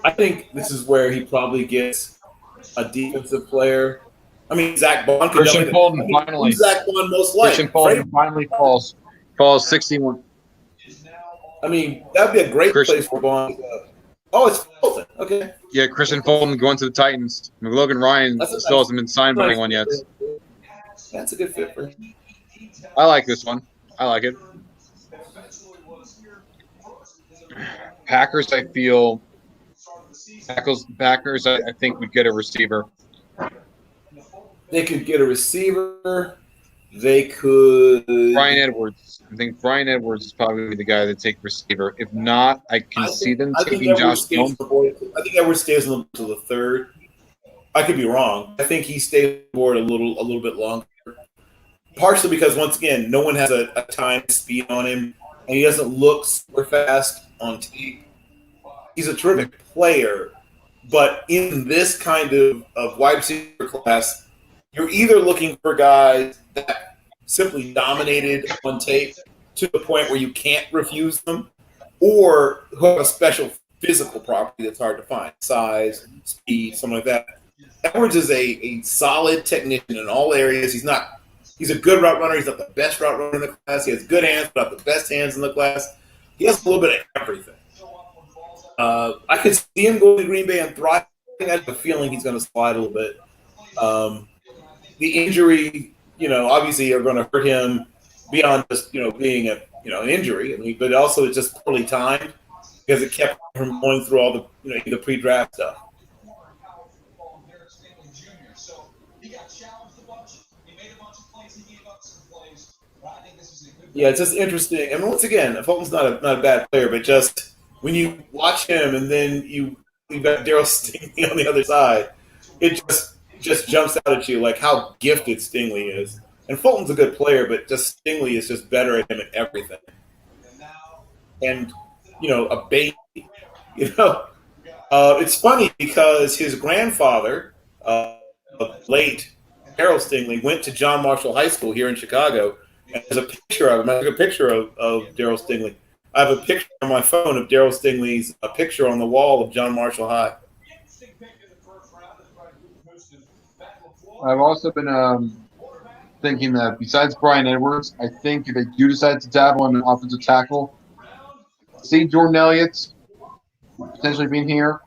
I think this is where he probably gets a defensive player. I mean, Zach Bond. Christian Fulton finally. Zach Bond most likely. Christian Fulton finally falls 61. I mean, that'd be a great place for Bond. Oh, it's Fulton. Okay. Yeah, Christian Fulton going to the Titans. Logan Ryan still hasn't been signed by anyone yet. That's a good fit for him. I like this one. I like it. Packers, I feel, Tackles, backers, I think would get a receiver. They could get a receiver. They could. Brian Edwards. I think Brian Edwards is probably the guy that take receiver. If not, I can see them taking Josh Jones. I think Edwards stays on to the third. I could be wrong. I think he stays on board a little bit longer. Partially because, once again, no one has a time speed on him, and he doesn't look super fast on tape. He's a terrific player, but in this kind of wide receiver class, you're either looking for guys that simply dominated on tape to the point where you can't refuse them, or who have a special physical property that's hard to find, size, speed, something like that. Edwards is a solid technician in all areas. He's a good route runner. He's not the best route runner in the class. He has good hands, but not the best hands in the class. He has a little bit of everything. I could see him going to Green Bay and thriving. I have a feeling he's going to slide a little bit. The injury, obviously are going to hurt him beyond just, being an injury. I mean, but also it's just poorly timed because it kept him from going through all the pre-draft stuff. Yeah, it's just interesting. I mean, once again, Fulton's not a bad player, but just when you watch him and then you've got Daryl Stingley on the other side, it just jumps out at you like how gifted Stingley is. And Fulton's a good player, but just Stingley is just better at him at everything. And a baby. It's funny because his grandfather, late Harold Stingley, went to John Marshall High School here in Chicago. And there's a picture of him. I took a picture of Daryl Stingley. I have a picture on my phone of Daryl Stingley's picture on the wall of John Marshall High. I've also been thinking that besides Brian Edwards, I think if they do decide to dabble in an offensive tackle, see Jordan Elliott potentially being here.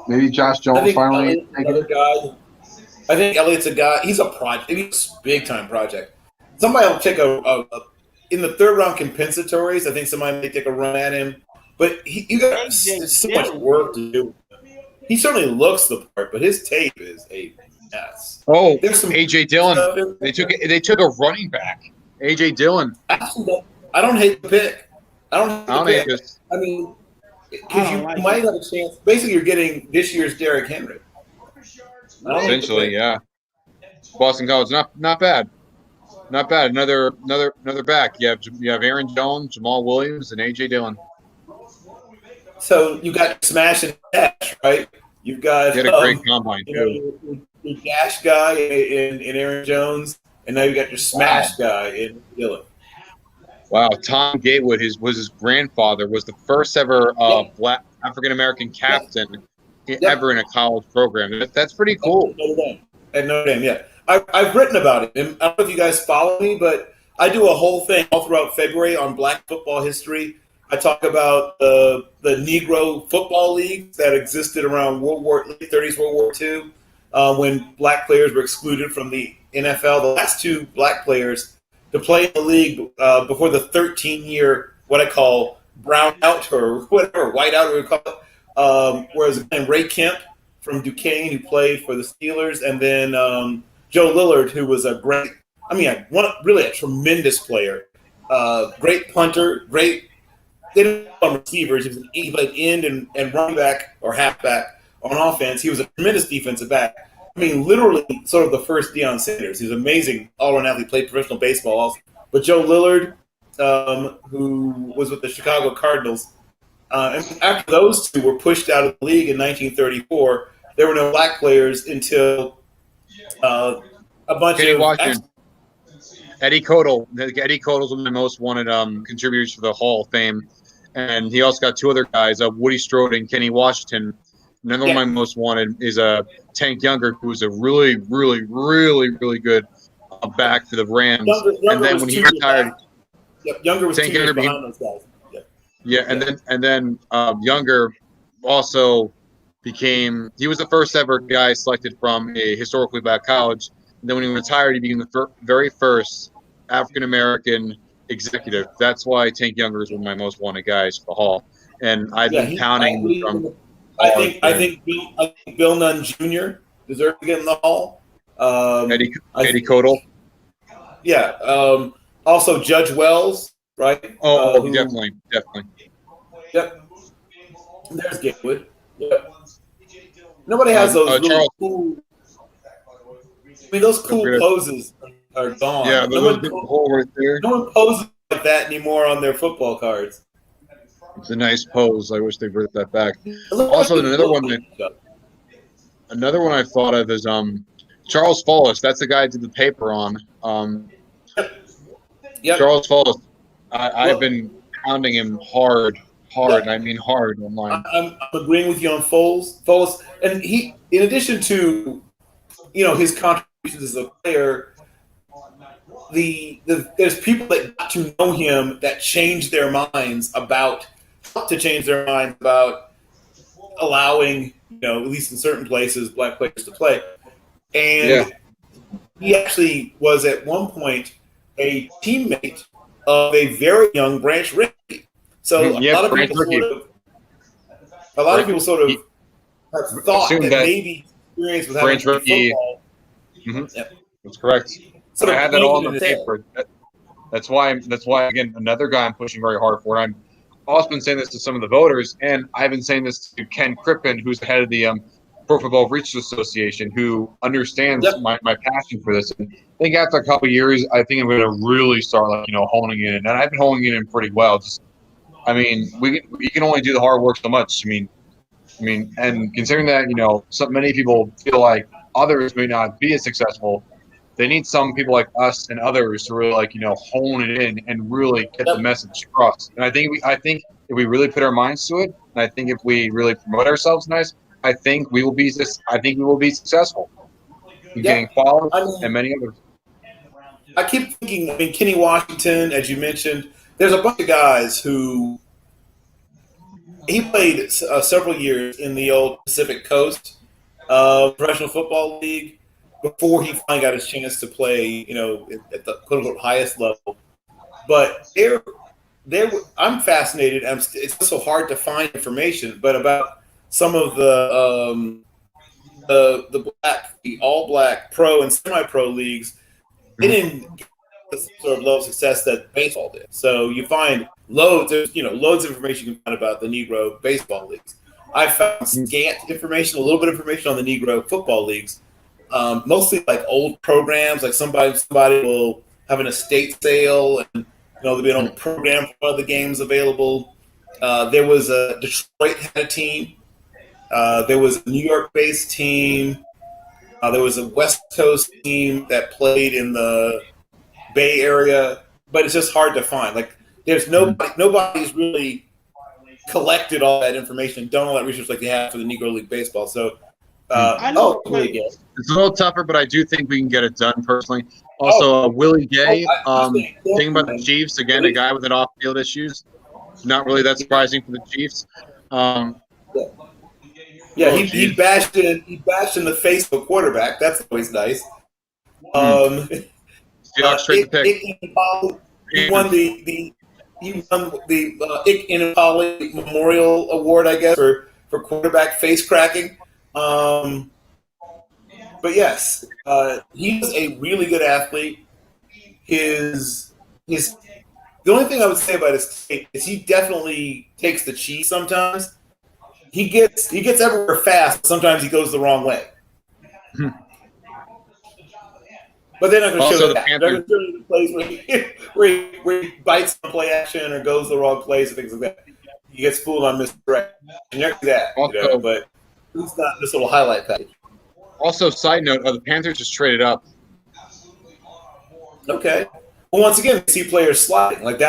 Maybe Josh Jones finally taking it. I think Elliott's a guy. He's a project. He's a big-time project. Somebody will take in the third round compensatories. I think somebody may take a run at him, but you got so much work to do. He certainly looks the part, but his tape is a mess. Oh, there's some AJ Dillon. They took a running back, AJ Dillon. I don't hate the pick. I don't hate this. I mean, because you might have a chance. Basically, you're getting this year's Derrick Henry. Essentially, yeah. Boston College, not bad. Not bad. Another back. You have Aaron Jones, Jamal Williams, and AJ Dillon. So you got smash and dash, right? You've got a great combine too. Your dash guy in Aaron Jones, and now you got your smash guy in Dillon. Wow, Tom Gatewood was his grandfather was the first ever black African American captain ever in a college program. That's pretty cool. At Notre Dame, yeah. I've written about it, and I don't know if you guys follow me, but I do a whole thing all throughout February on Black football history. I talk about the Negro football leagues that existed around late 30s, World War II, when black players were excluded from the NFL. The last two black players to play in the league before the 13-year, what I call brownout or whatever, whiteout we call it, whereas Ray Kemp from Duquesne, who played for the Steelers, and then Joe Lillard, who was really a tremendous player, great punter, they didn't call him receivers. He played end and running back or halfback on offense. He was a tremendous defensive back. I mean, literally sort of the first Deion Sanders. He was amazing all-around athlete, played professional baseball also. But Joe Lillard, who was with the Chicago Cardinals, and after those two were pushed out of the league in 1934, there were no black players until a bunch Kenny of Washington. Eddie Codal. Eddie Codal's one of the most wanted contributors for the Hall of Fame. And he also got two other guys, Woody Strode and Kenny Washington. Another one of my most wanted is Tank Younger, who was a really, really, really, really good back for the Rams. Younger and then when he retired, Younger was Tank 2 years Younger behind those guys. Yeah, and then Younger also he was the first ever guy selected from a historically black college. And then when he retired, he became the very first African American executive. That's why Tank Younger is one of my most wanted guys for the Hall. And I've been counting from I think Bill Nunn Jr. deserves to get in the hall. Eddie Codal. Yeah. Also Judge Wells, right? Definitely. Yep. There's Gatewood. Yep. Nobody has those really cool. I mean, those cool poses are gone. Yeah, no there's a big hole right there. No one poses like that anymore on their football cards. It's a nice pose. I wish they brought that back. Also, another one I thought of is Charles Follis. That's the guy I did the paper on. Charles Follis. I've been pounding him hard. I mean hard online. I'm agreeing with you on Follis, and he, in addition to, his contributions as a player, there's people that got to know him that changed their minds about allowing, at least in certain places, black players to play. And he actually was at one point a teammate of a very young Branch Rickey. So a lot of people sort of have thought that maybe experience with having football. That's correct. So I had that all on the paper. That's why again, another guy I'm pushing very hard for. I've also been saying this to some of the voters, and I've been saying this to Ken Crippen, who's the head of the Pro Football Research Association, who understands my passion for this. And I think after a couple of years, I think I'm going to really start honing in, and I've been honing it in pretty well. We can only do the hard work so much. and considering that many people feel like others may not be as successful, they need some people like us and others to really hone it in and really get the message across. And I think if we really put our minds to it, and I think if we really promote ourselves nice, I think we will be successful in getting followed and many others. I keep thinking, Kenny Washington, as you mentioned, there's a bunch of guys who he played several years in the old Pacific Coast Professional Football League before he finally got his chance to play, at the quote-unquote highest level. But I'm fascinated. It's so hard to find information, but about some of the all-black pro and semi-pro leagues, they didn't get the sort of level of success that baseball did. So you find loads of information you can find about the Negro baseball leagues. I found scant information, a little bit of information on the Negro football leagues, mostly like old programs, like somebody will have an estate sale and there'll be an old program for other games available. There was a Detroit had a team. There was a New York-based team. There was a West Coast team that played in the Bay Area, but it's just hard to find. Like, there's nobody's really collected all that information, done all that research like they have for the Negro League Baseball. So, it's a little tougher, but I do think we can get it done personally. Also, Willie Gay, thinking about the Chiefs, again, a guy with an off-field issues. Not really that surprising for the Chiefs. He bashed in the face of a quarterback. That's always nice. Straight to pick. He won the Ick Inapoli Memorial Award, I guess, for quarterback face cracking. But yes, he was a really good athlete. The only thing I would say about his tape is he definitely takes the cheese sometimes. He gets everywhere fast. Sometimes he goes the wrong way. But they're not going to show that. They're going to show you the plays where he bites on play action or goes the wrong place and things like that. He gets fooled on misdirect. And you're that, but it's not this little highlight package. Also, side note, the Panthers just traded up. Okay. Well, once again, we see players sliding. Like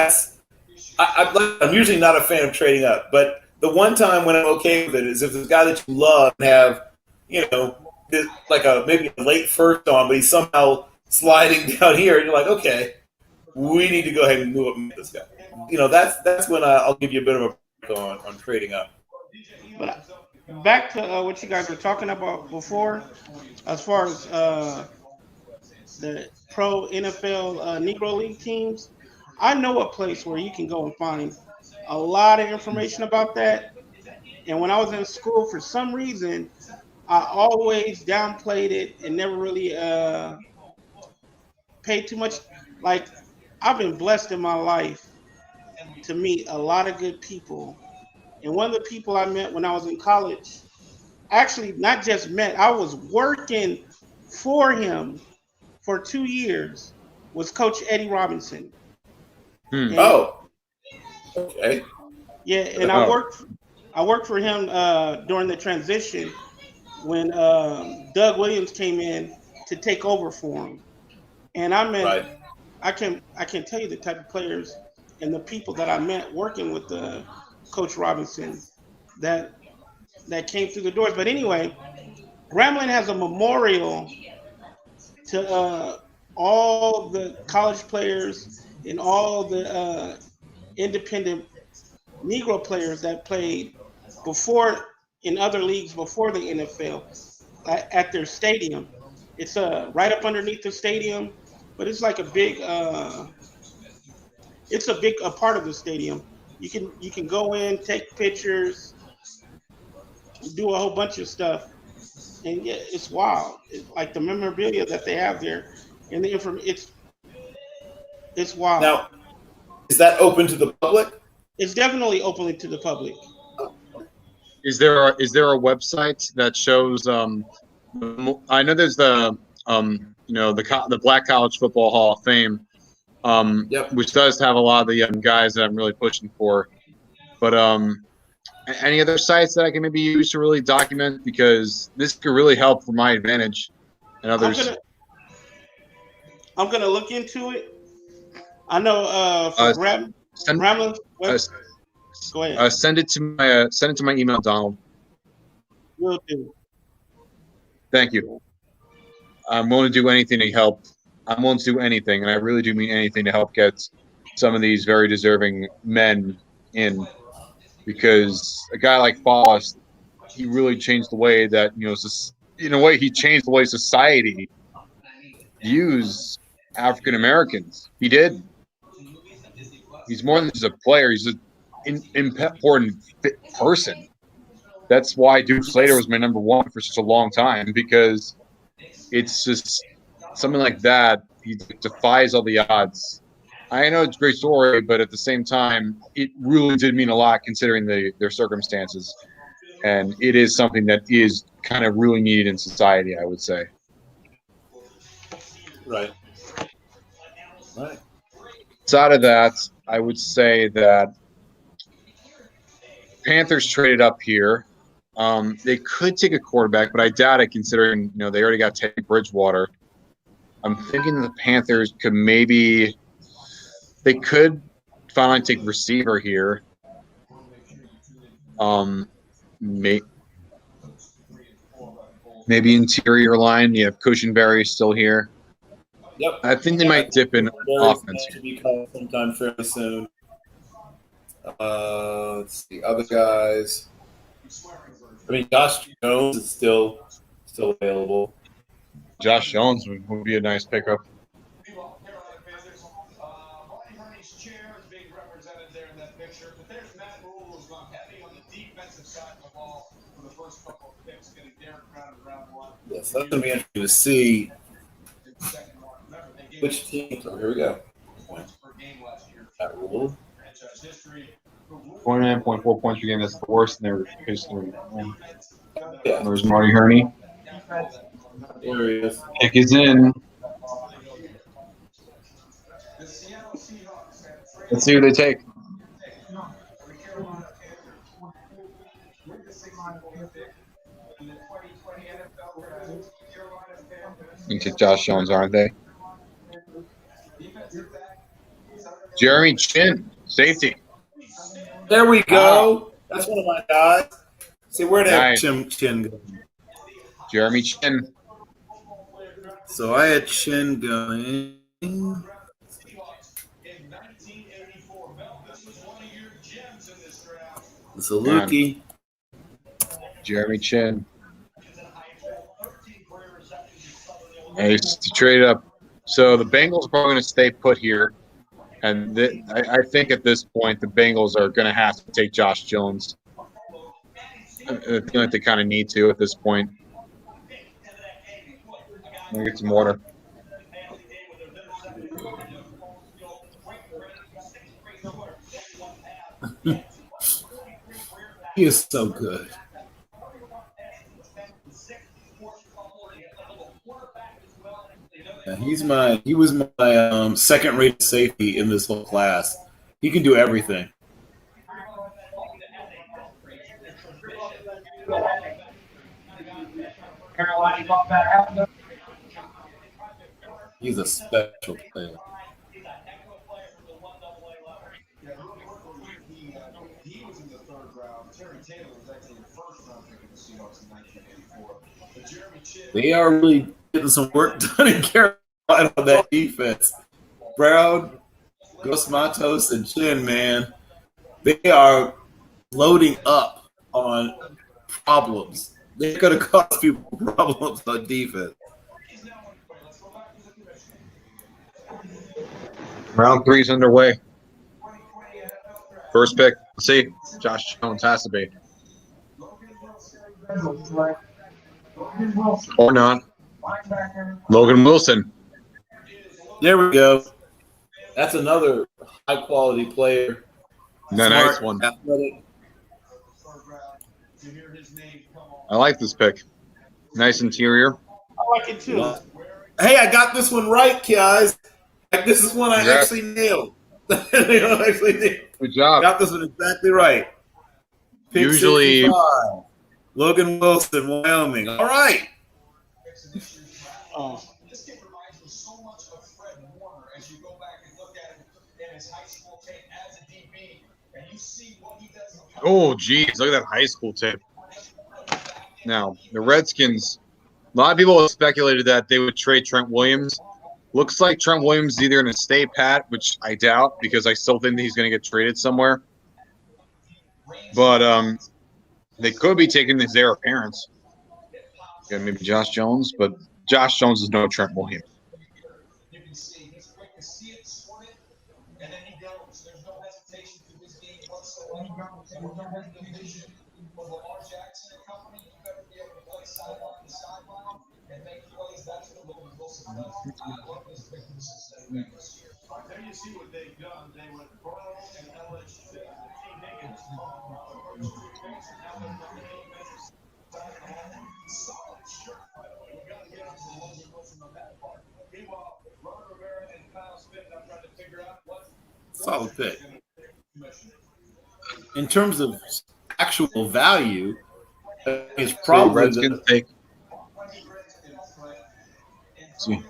I'm usually not a fan of trading up, but the one time when I'm okay with it is if there's a guy that you love and have, maybe a late first on, but he's somehow sliding down here, and you're like, okay, we need to go ahead and move up and get this guy. That's when I'll give you a bit of a break on trading up. But back to what you guys were talking about before, as far as the pro NFL Negro League teams, I know a place where you can go and find a lot of information about that. And when I was in school, for some reason, I always downplayed it and never really paid too much. Like, I've been blessed in my life to meet a lot of good people. And one of the people I met when I was in college, actually not just met, I was working for him for 2 years, was Coach Eddie Robinson. And, Oh, okay. yeah, and I worked for him during the transition when Doug Williams came in to take over for him. And I met, I can tell you the type of players and the people that I met working with Coach Robinson that came through the doors. But anyway, Grambling has a memorial to all the college players and all the independent Negro players that played before in other leagues before the NFL at their stadium. It's right up underneath the stadium, but it's like a big it's a big part of the stadium. You can go in, take pictures, do a whole bunch of stuff, and yeah, it's wild. Like the memorabilia that they have there, and the information. It's wild. Now, is that open to the public? It's definitely open to the public. Is there a website that shows? I know there's the the Black College Football Hall of Fame, which does have a lot of the guys that I'm really pushing for. But any other sites that I can maybe use to really document, because this could really help for my advantage and others. I'm gonna look into it. I know for Grambling. Go ahead. Send it to my email, Donald. Will do. Thank you. I'm willing to do anything to help. I'm willing to do anything, and I really do mean anything to help get some of these very deserving men in, because a guy like Foss, he really changed the way that in a way he changed the way society views African Americans. He did. He's more than just a player. He's an important person. That's why Duke Slater was my number one for such a long time, because it's just something like that. He defies all the odds. I know it's a great story, but at the same time, it really did mean a lot considering their circumstances. And it is something that is kind of really needed in society, I would say. Right. Outside of that, I would say that Panthers traded up here. They could take a quarterback, but I doubt it, considering they already got Teddy Bridgewater. I'm thinking the Panthers could finally take receiver here. Maybe interior line. You have Cushenberry still here. Yep. I think they might dip in offense. To be called sometime fairly soon. Let's see, other guys. I mean, Josh Jones is still available. Josh Jones would be a nice pickup. Yes, that's going to be interesting to see which teams. Oh, here we go. That rule. 29.4 points per game. That's the worst in their history. There's Marty Herney. There he is. Pick is in. Let's see who they take. You take Josh Jones, aren't they? Jeremy Chin, safety. There we go. That's one of my guys. See, where did Nice. Chin go? Jeremy Chin. So I had Chin going. Zaluki. Jeremy Chin. Nice to trade up. So the Bengals are probably going to stay put here. And I think at this point, the Bengals are going to have to take Josh Jones. I feel like they kind of need to at this point. Let me get some water. He is so good. Yeah, he was my second-rated safety in this whole class. He can do everything. He's a special player. He was in the 3rd round. Terry Taylor was actually the 1st round pick of the Seahawks in 1984. But Jeremy Chinn. They are really getting some work done in Carolina on that defense. Brown, Gus Matos, and Chin, man, they are loading up on problems. They're going to cause people problems on defense. Round 3's underway. First pick, let's see. Josh Jones has to be. Or not. Logan Wilson. There we go. That's another high-quality player. The nice one. Athletic. I like this pick. Nice interior. I like it too. Hey, I got this one right, guys. This is one I actually nailed. Good job. Got this one exactly right. Pick Usually, 65. Logan Wilson, Wyoming. All right. Oh. This kid reminds me so much of Fred Warner as you go back and look at him in his high school tape as a DB, and you see what he does. oh, geez, look at that high school tape. Now, the Redskins, a lot of people have speculated that they would trade Trent Williams. Looks like Trent Williams is either going to stay pat, which I doubt because I still think that he's going to get traded somewhere. But they could be taking his heir appearance. Yeah, maybe Josh Jones, but Josh Jones is no Trent Williams. You can see he's quick to see it, sort it, and then he goes. There's no hesitation to his game whatsoever. And when you're in the vision of Lamar Jackson and company, you better be able to play sideline to sideline and make plays. That's what Logan Wilson does. I love this big system this year. There you see what they've done. They went Burrow and LSU. The team Higgins. Solid shirt, by the way. We got to get on to Logan Wilson on that part. Meanwhile, Ron Rivera and Kyle Smith, I'm trying to figure out what. Solid pick. In terms of actual value, it's probably Redskins take. See.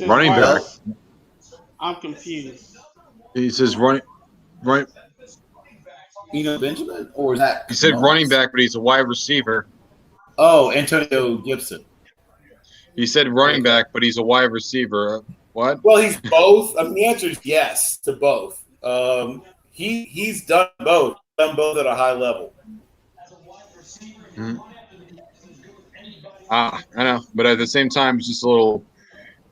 Running back. I'm confused. He says running. Benjamin, or is that? He said running back, but he's a wide receiver. Oh, Antonio Gibson. He said running back, but he's a wide receiver. What? Well, he's both. I mean, the answer is yes to both. He's done both at a high level. Mm-hmm. I know, but at the same time, it's just a little.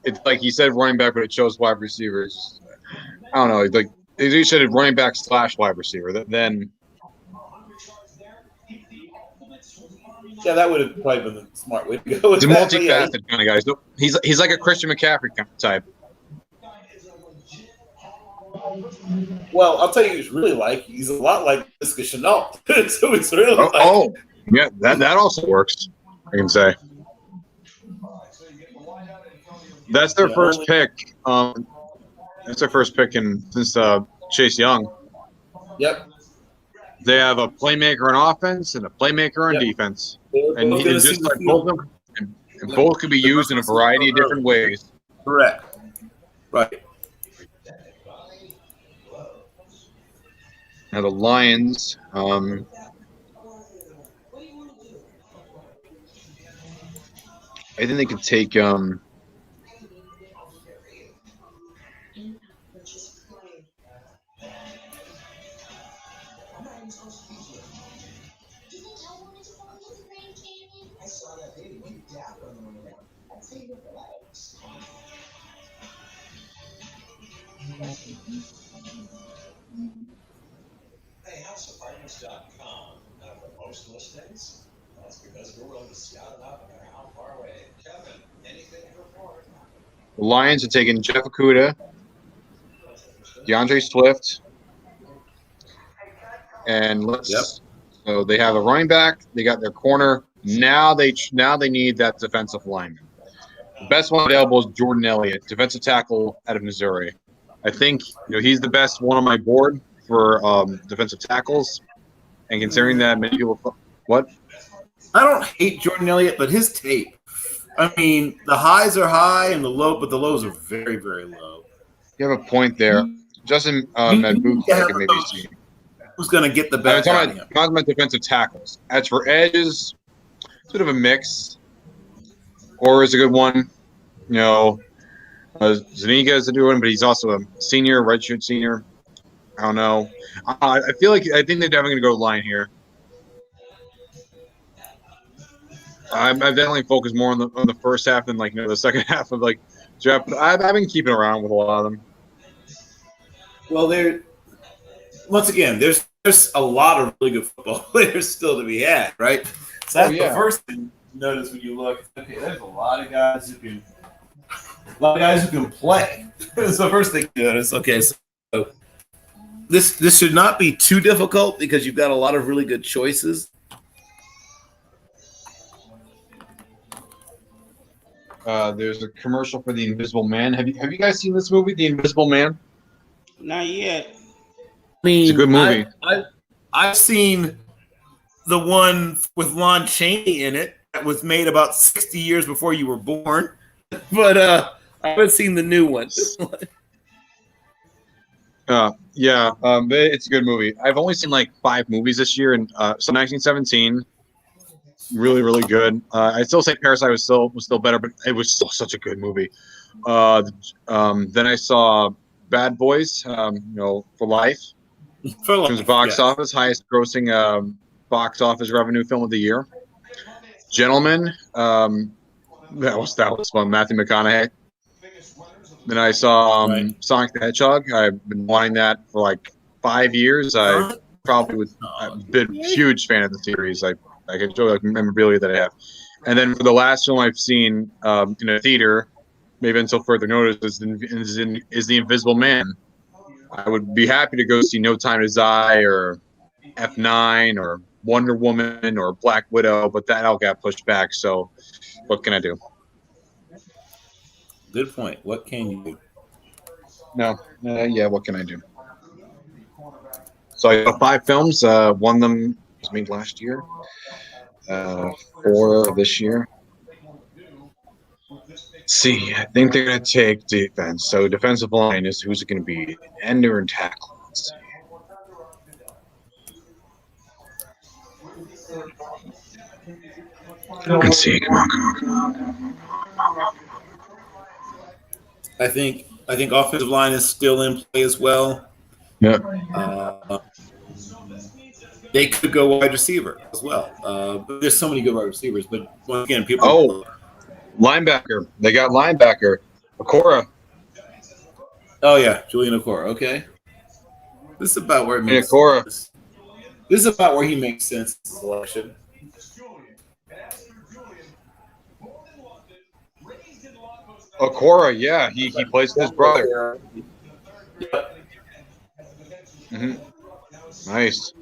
It's like he said running back, but it shows wide receivers. I don't know. Like he said running back / wide receiver. Then. Yeah, that would have probably been the smart way to go. He's a multifaceted kind of guy. He's like a Christian McCaffrey type. Well, I'll tell you, he's really like. He's a lot like Visca Chenault. So it's really like. Oh, yeah, that also works. I can say. That's their first pick. That's their first pick since Chase Young. Yep. They have a playmaker on offense and a playmaker on defense, and just like both of them, and both could be used in a variety of different ways. Correct. Right. Now the Lions. I think they could take. Hey, houseapartments.com. For most listings, that's because we're willing to scout it out no matter how far away. Kevin, anything to report? The Lions are taking Jeff Okuda, DeAndre Swift, and so they have a running back. They got their corner. Now they need that defensive lineman. The best one available is Jordan Elliott, defensive tackle out of Missouri. I think he's the best one on my board for defensive tackles. And considering that many people, what? I don't hate Jordan Elliott, but his tape. I mean, the highs are high and the lows are very, very low. You have a point there. Justin Madubuike, I can maybe see. Who's going to get the best out of him? I'm talking about defensive tackles. As for edges, it's a bit of a mix. Or is a good one. Zuniga is a good one, but he's also a senior, redshirt senior. I don't know. I think they're definitely going to go line here. I've definitely focused more on the first half than the second half of draft. But I've been keeping around with a lot of them. Well, once again, there's a lot of really good football players still to be had, right? So that's the first thing you notice when you look. Okay, there's a lot of guys who can play. That's the first thing you notice. Okay, so this should not be too difficult because you've got a lot of really good choices. There's a commercial for The Invisible Man. Have you guys seen this movie, The Invisible Man? Not yet. I mean, it's a good movie. I've seen the one with Lon Chaney in it that was made about 60 years before you were born, but I haven't seen the new one. It's a good movie. I've only seen 5 movies this year, and so 1917. Really, really good. I still say Parasite was still better, but it was still such a good movie. Then I saw Bad Boys, for life. It was box office, highest grossing box office revenue film of the year. Gentlemen, that was fun. Matthew McConaughey. Then I saw Sonic the Hedgehog. I've been wanting that for 5 years. I've been a huge fan of the series. I can show memorabilia that I have. And then for the last film I've seen in a theater, maybe until further notice, is The Invisible Man. I would be happy to go see No Time to Die or F9 or Wonder Woman or Black Widow, but that all got pushed back. So what can I do? Good point. What can you do? No. What can I do? So I got 5 films. One of them was made last year. 4 this year. Let's see, I think they're going to take defense. So defensive line is who's it going to be? Ender and tackle. Let's see. You can see. Come on. I think offensive line is still in play as well. Yeah. They could go wide receiver as well. But there's so many good wide receivers. But once again, people. Linebacker. They got linebacker. Okora. Oh yeah, Julian Okora. Okay. This is about where it makes Okora. This is about where he makes sense in the selection. Okora, yeah, he plays with his brother. Mm-hmm. Nice.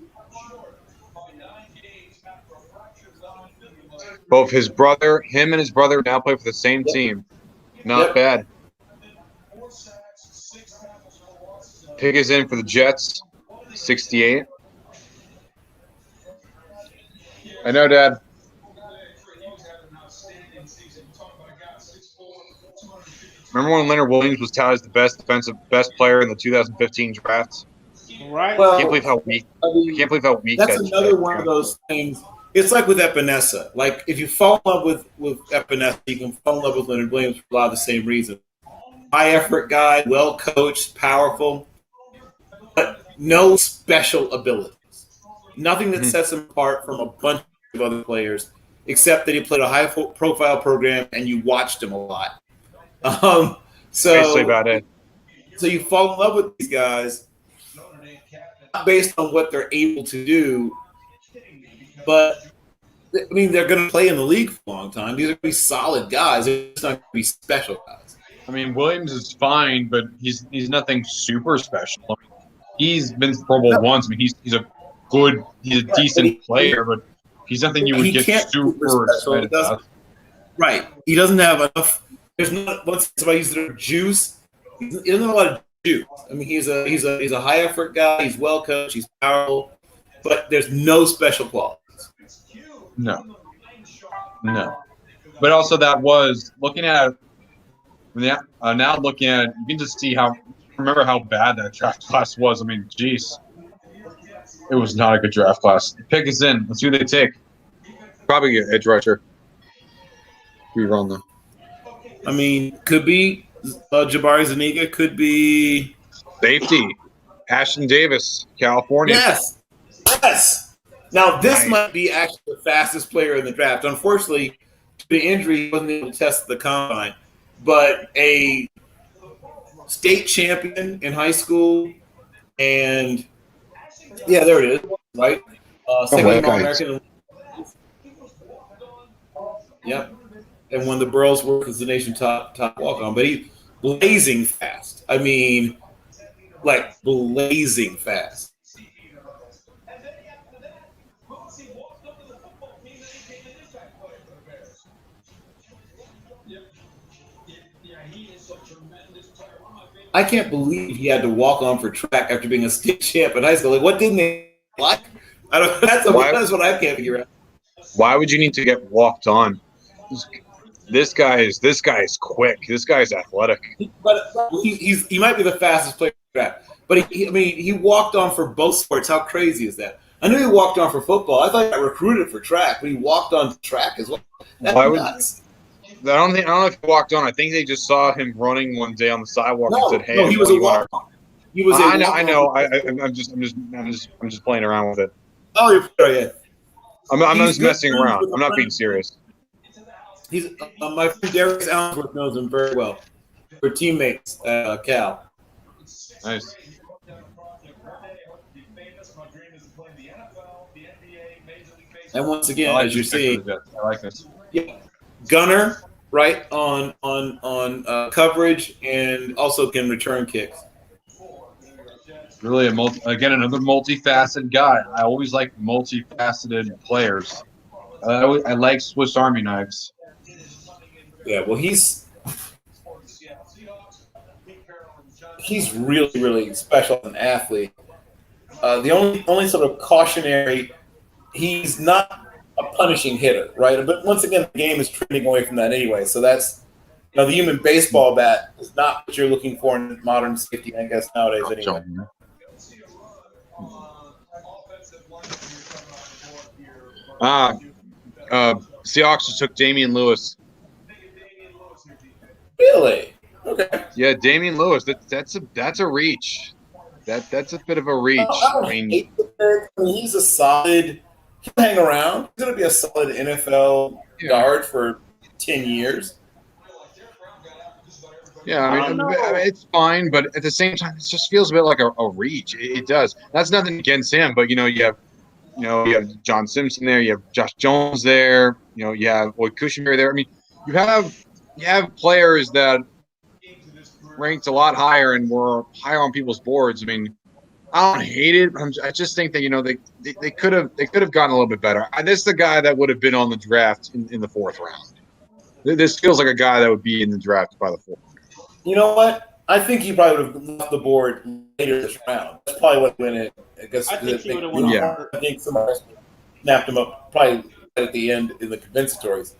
Both him and his brother now play for the same team. Not bad. Pick is in for the Jets, 68. I know, Dad. Remember when Leonard Williams was touted as the best player in the 2015 draft? Right. Well, I can't believe how weak. That's another one of those things. It's like with Epinesa. Like if you fall in love with Epinesa, you can fall in love with Leonard Williams for a lot of the same reasons. High effort guy, well coached, powerful, but no special abilities. Nothing that sets him apart from a bunch of other players, except that he played a high profile program and you watched him a lot. Basically about it. So you fall in love with these guys, based on what they're able to do, but I mean, they're going to play in the league for a long time. These are going to be solid guys. They're just not going to be special guys. I mean, Williams is fine, but he's nothing super special. I mean, he's been to Pro Bowl once. I mean, he's a decent player, but he's nothing you would get super excited about. Right. He doesn't have enough. There's not once somebody uses their juice. He doesn't have a lot of juice. I mean, he's a high effort guy. He's well coached. He's powerful, but there's no special qualities. No. But also, that was looking at now looking at it, you can just see remember how bad that draft class was. I mean, geez, it was not a good draft class. The pick is in. Let's see who they take. Probably an edge rusher. We run them. I mean, could be Jabari Zuniga. Could be safety. Ashton Davis, California. Yes. Now, this might be actually the fastest player in the draft. Unfortunately, the injury, he wasn't able to test the combine. But a state champion in high school, and yeah, there it is, right? Second All-American. Yep. And won the Burroughs Work as the nation top walk-on. But he's blazing fast. I mean, like blazing fast. I can't believe he had to walk on for track after being a state champ in high school. Like, what didn't they like? I don't. That's what I can't figure out. Why would you need to get walked on? This guy is quick. This guy is athletic. But he might be the fastest player in the draft. But he walked on for both sports. How crazy is that? I knew he walked on for football. I thought he got recruited for track, but he walked on track as well. That's nuts. I don't know if he walked on. I think they just saw him running one day on the sidewalk and said, "Hey, no, he was a walk-on. He was. I know. I'm just playing around with it. Oh, yeah. I'm just messing around. I'm not being serious. He's my friend Darius Allensworth knows him very well. We're teammates at Cal. Nice. And once again, as you see, I like this. Yeah, gunner, right on coverage, and also can return kicks. Really, another multifaceted guy. I always like multifaceted players. I like Swiss Army knives. Yeah, well, he's really, really special as an athlete. The only sort of cautionary, he's not a punishing hitter, right? But once again, the game is trending away from that anyway. So that's, the human baseball bat is not what you're looking for in modern safety, I guess, nowadays anyway. Seahawks just took Damian Lewis. Really? Okay. Yeah, Damian Lewis. That's a reach. That's a bit of a reach. He's a solid. He'll hang around. He's going to be a solid NFL guard for 10 years. Yeah, I mean, it's fine, but at the same time, it just feels a bit like a reach. It does. That's nothing against him, but you have John Simpson there. You have Josh Jones there. You have Cushenberry there. I mean, you have players that ranked a lot higher and were higher on people's boards. I mean, I don't hate it. I just think that they could have gotten a little bit better. This is the guy that would have been on the draft in the fourth round. This feels like a guy that would be in the draft by the fourth. You know what? I think he probably would have left the board later this round. That's probably what went in. I think somebody snapped him up probably at the end in the compensatories.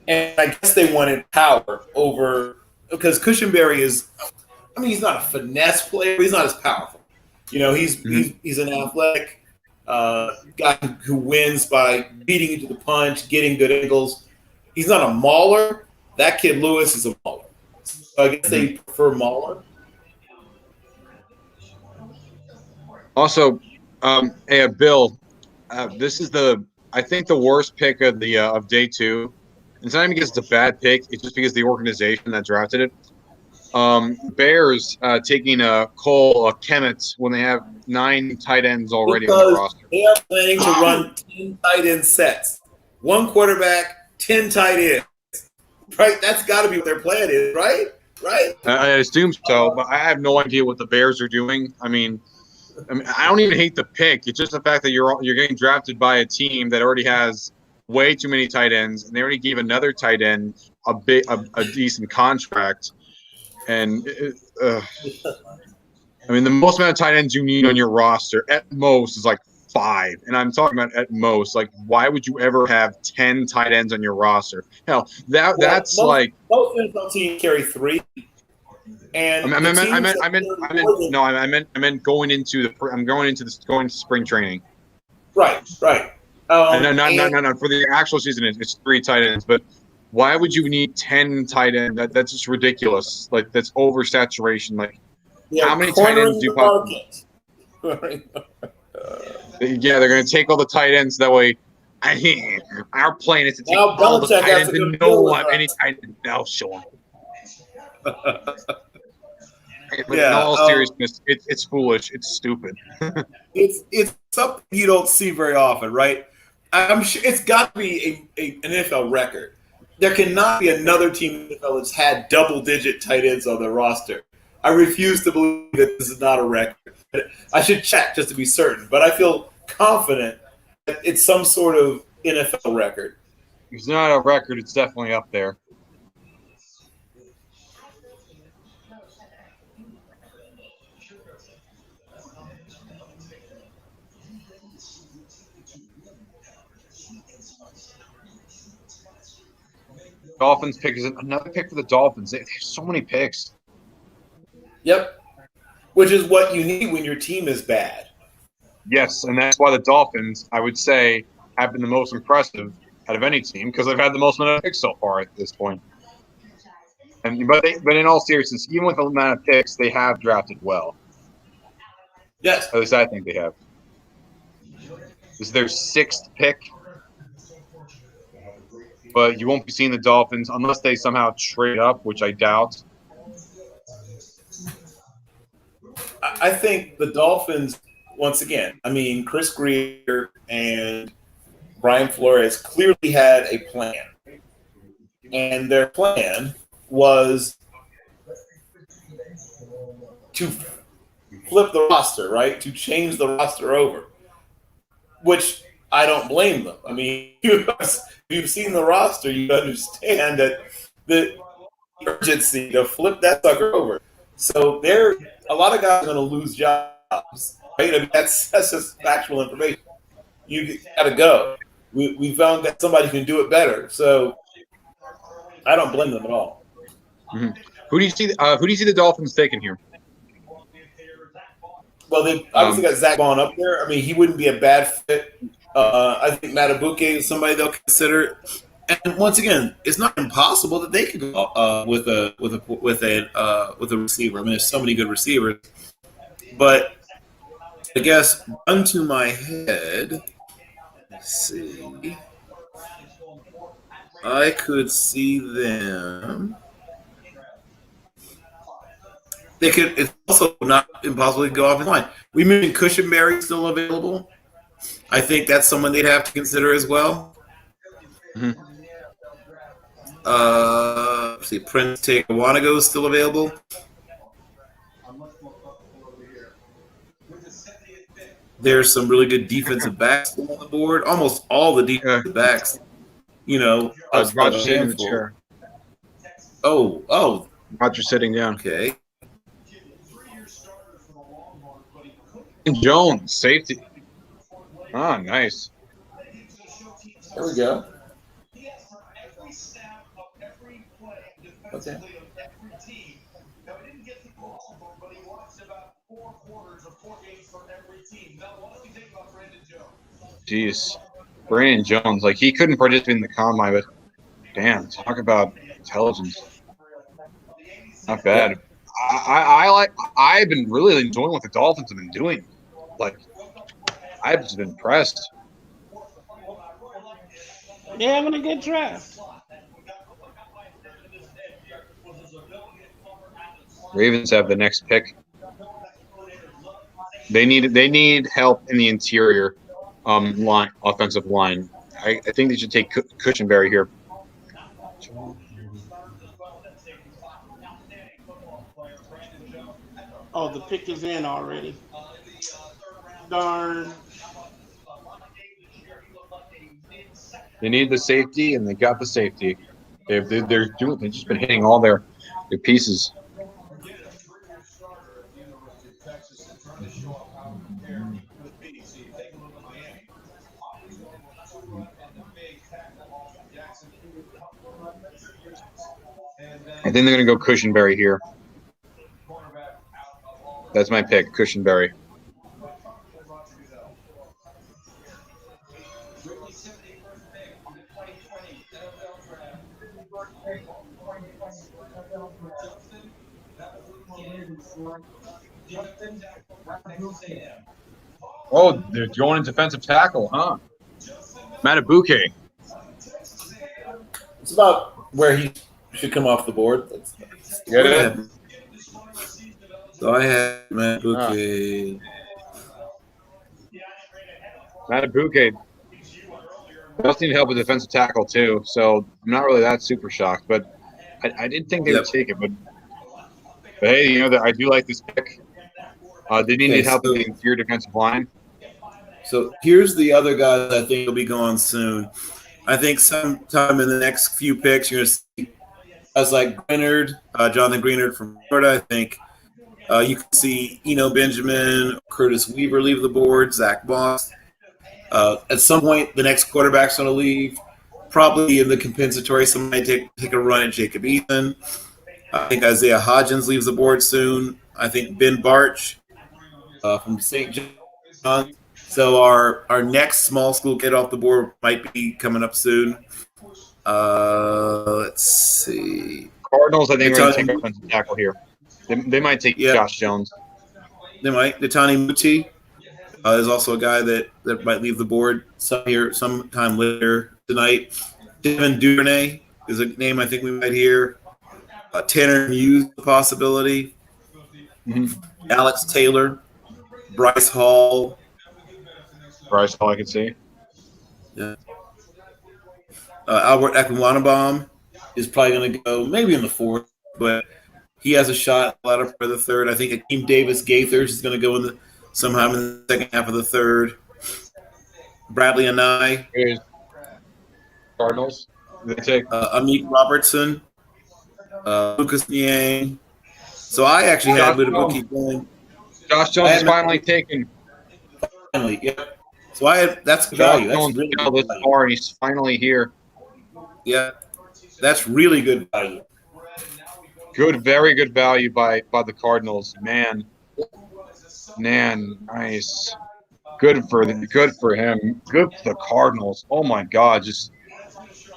And I guess they wanted power over because Cushenberry is. I mean, he's not a finesse player. But he's not as powerful. He's an athletic guy who wins by beating you to the punch, getting good angles. He's not a mauler. That kid Lewis is a mauler. So I guess they prefer mauler. Also, Bill, this is I think the worst pick of day two. And sometimes because it's a bad pick, it's just because the organization that drafted it. Bears taking Cole Kemet when they have 9 tight ends already on the Because roster. they are planning to run 10 tight end sets. 1 quarterback, 10 tight ends. Right? That's got to be what their plan is, right? Right? I assume so, but I have no idea what the Bears are doing. I mean, I don't even hate the pick. It's just the fact that you're getting drafted by a team that already has way too many tight ends, and they already gave another tight end a decent contract. And I mean, the most amount of tight ends you need on your roster at most is like 5, and I'm talking about at most. Like, why would you ever have 10 tight ends on your roster? Hell, that's most NFL teams carry 3. And I meant going into spring training. Right. No. For the actual season, it's 3 tight ends. But why would you need 10 tight ends? That's just ridiculous. Like, that's oversaturation. Like, how many tight ends do you possibly? Yeah, they're going to take all the tight ends. That way, our plan is to take all the tight ends and no any tight ends. No, Sean. But in all seriousness, it's foolish. It's stupid. it's something you don't see very often, right? I'm sure it's got to be an NFL record. There cannot be another team in the NFL that's had double-digit tight ends on their roster. I refuse to believe that this is not a record. I should check just to be certain, but I feel confident that it's some sort of NFL record. It's not a record. It's definitely up there. Dolphins pick is another pick for the Dolphins. They have so many picks. Yep. Which is what you need when your team is bad. Yes, and that's why the Dolphins, I would say, have been the most impressive out of any team because they've had the most amount of picks so far at this point. But in all seriousness, even with the amount of picks, they have drafted well. Yes. At least I think they have. This is their 6th pick. But you won't be seeing the Dolphins unless they somehow trade up, which I doubt. I think the Dolphins, once again, I mean, Chris Greer and Brian Flores clearly had a plan. And their plan was to flip the roster, right? To change the roster over, which I don't blame them. I mean, if you've seen the roster, you understand that the urgency to flip that sucker over. So a lot of guys are going to lose jobs, right? I mean, that's just factual information. You got to go. We found that somebody can do it better. So I don't blame them at all. Mm-hmm. Who do you see the Dolphins taking here? Well, they obviously got Zach Bond up there. I mean, he wouldn't be a bad fit. I think Matabuke is somebody they'll consider. And once again, it's not impossible that they could go with a receiver. I mean, there's so many good receivers. But I guess gun to my head. Let's see. I could see them. They could. It's also not impossible to go off the line. We mentioned Cushenberry still available. I think that's someone they'd have to consider as well. Mm-hmm. Let's see, Prince Takawanago is still available. There's some really good defensive backs still on the board. Almost all the defensive backs, Roger sitting in the chair. Oh, Roger sitting down. Okay. And Jones, safety. Ah, nice. There we go. Okay. Jeez. Brandon Jones, like he couldn't participate in the combine, but damn, talk about intelligence. Not bad. I've been really enjoying what the Dolphins have been doing. Like, I've just been impressed. They're having a good draft. Ravens have the next pick. They need help in the interior line, offensive line. I think they should take Cushionberry here. Oh, the pick is in already. Darn. They need the safety, and they got the safety. They've just been hitting all their pieces. I think they're going to go Cushionberry here. That's my pick, Cushionberry. Oh, they're going into defensive tackle, huh? Matabuke. It's about where he should come off the board. Get it? So I have Matabuke. Matabuke does need help with defensive tackle too, so I'm not really that super shocked. But I didn't think they would take it. But hey, you know that I do like this pick. They need help with the interior defensive line. So here's the other guy that I think will be going soon. I think sometime in the next few picks, you're going to see guys like Greenard, Jonathan Greenard from Florida. I think you can see Eno Benjamin, Curtis Weaver leave the board, Zach Moss. At some point, the next quarterback's going to leave. Probably in the compensatory, somebody take a run at Jacob Eason. I think Isaiah Hodgins leaves the board soon. I think Ben Barch from St. John. So our next small school kid off the board might be coming up soon. Let's see. Cardinals, I think, are going to take offensive tackle here. They might take Josh Jones. They might. Natani Muti is also a guy that might leave the board sometime later tonight. Devin Duvernay is a name I think we might hear. Tanner Muse, a possibility. Mm-hmm. Alex Taylor. Bryce Hall. I can see. Yeah. Albert Ekwanabam is probably going to go maybe in the fourth, but he has a shot a lot of for the third. I think Akeem Davis Gaithers is going to go sometime in the second half of the third. Bradley Anai. Cardinals. They take Amik Robertson. Lucas Niang. So I actually had Mutabuki going. Josh Jones is finally taken. Finally, yeah. So that's value. That's really good value. Far, and he's finally here. Yeah, that's really good value. Very good value by the Cardinals. Man, nice. Good for him. Good for the Cardinals. Oh my God, just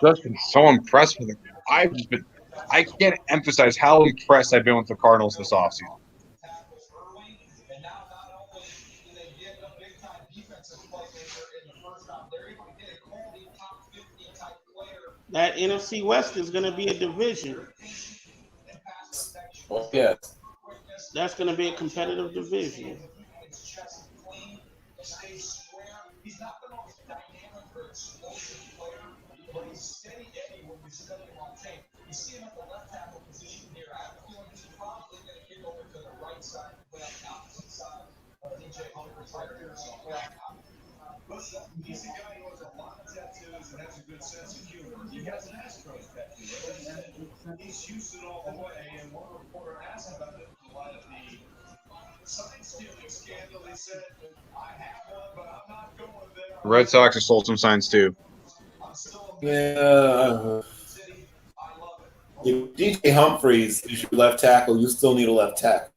been so impressed with it. I can't emphasize how impressed I've been with the Cardinals this offseason. That NFC West is going to be a division. Oh, yes. That's going to be a competitive division. He's a guy who has a lot of tattoos and has a good sense of humor. He has an Astros tattoo, and he's used it all the way. And one reporter asked about it in light of the sign stealing scandal. He said, "I have one, but I'm not going there." The Red Sox have sold some signs too. Yeah. DJ Humphreys is your left tackle. You still need a left tackle.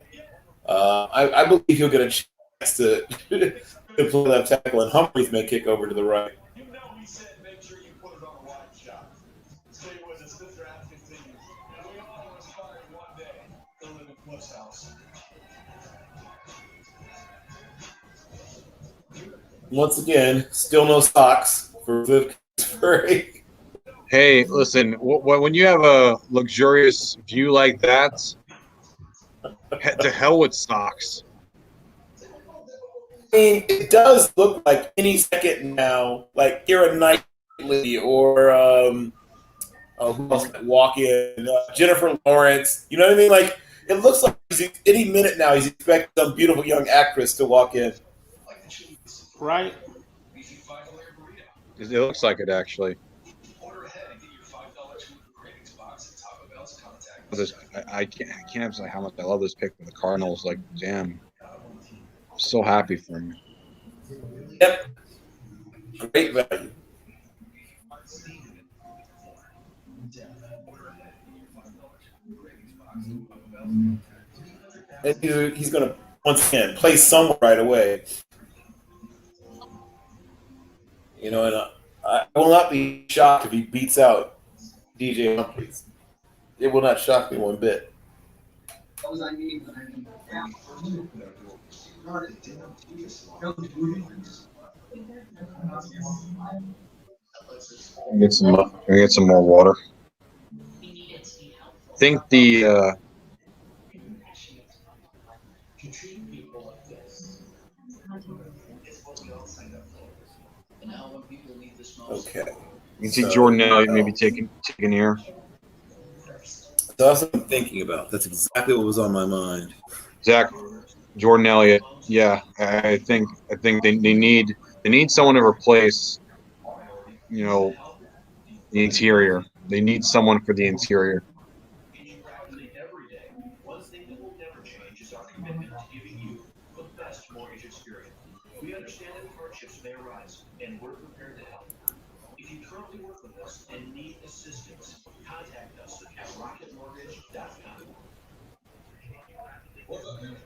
I believe he'll get a chance to play left tackle, and Humphreys may kick over to the right. You know, he said, make sure you put it on the right shot. Stay with us. The draft continues. And we all aspire one day to live in Cliff's house. Once again, still no socks for Cliff Kingsbury. Hey, listen, when you have a luxurious view like that, To hell with socks. I mean, it does look like any second now, like Keira Knightley or who else might walk in? Jennifer Lawrence. You know what I mean? Like, it looks like any minute now he's expecting some beautiful young actress to walk in. Right? It looks like it, actually. I can't emphasize how much I love this pick for the Cardinals. Like, damn. I'm so happy for him. Yep. Great value. And he's going to, once again, play somewhere right away. You know, and I will not be shocked if he beats out DJ Humphries. It will not shock me one bit. Get some more water. I think the okay. You see Jordan Elliott maybe taking here. That's what I'm thinking about. That's exactly what was on my mind. Zach, Jordan Elliott. Yeah, I think they need someone to replace, you know, the interior. They need someone for the interior. We understand that hardships may arise, and we're prepared to help. If you currently work with us and need assistance, contact us at rocketmortgage.com. What's up, everybody?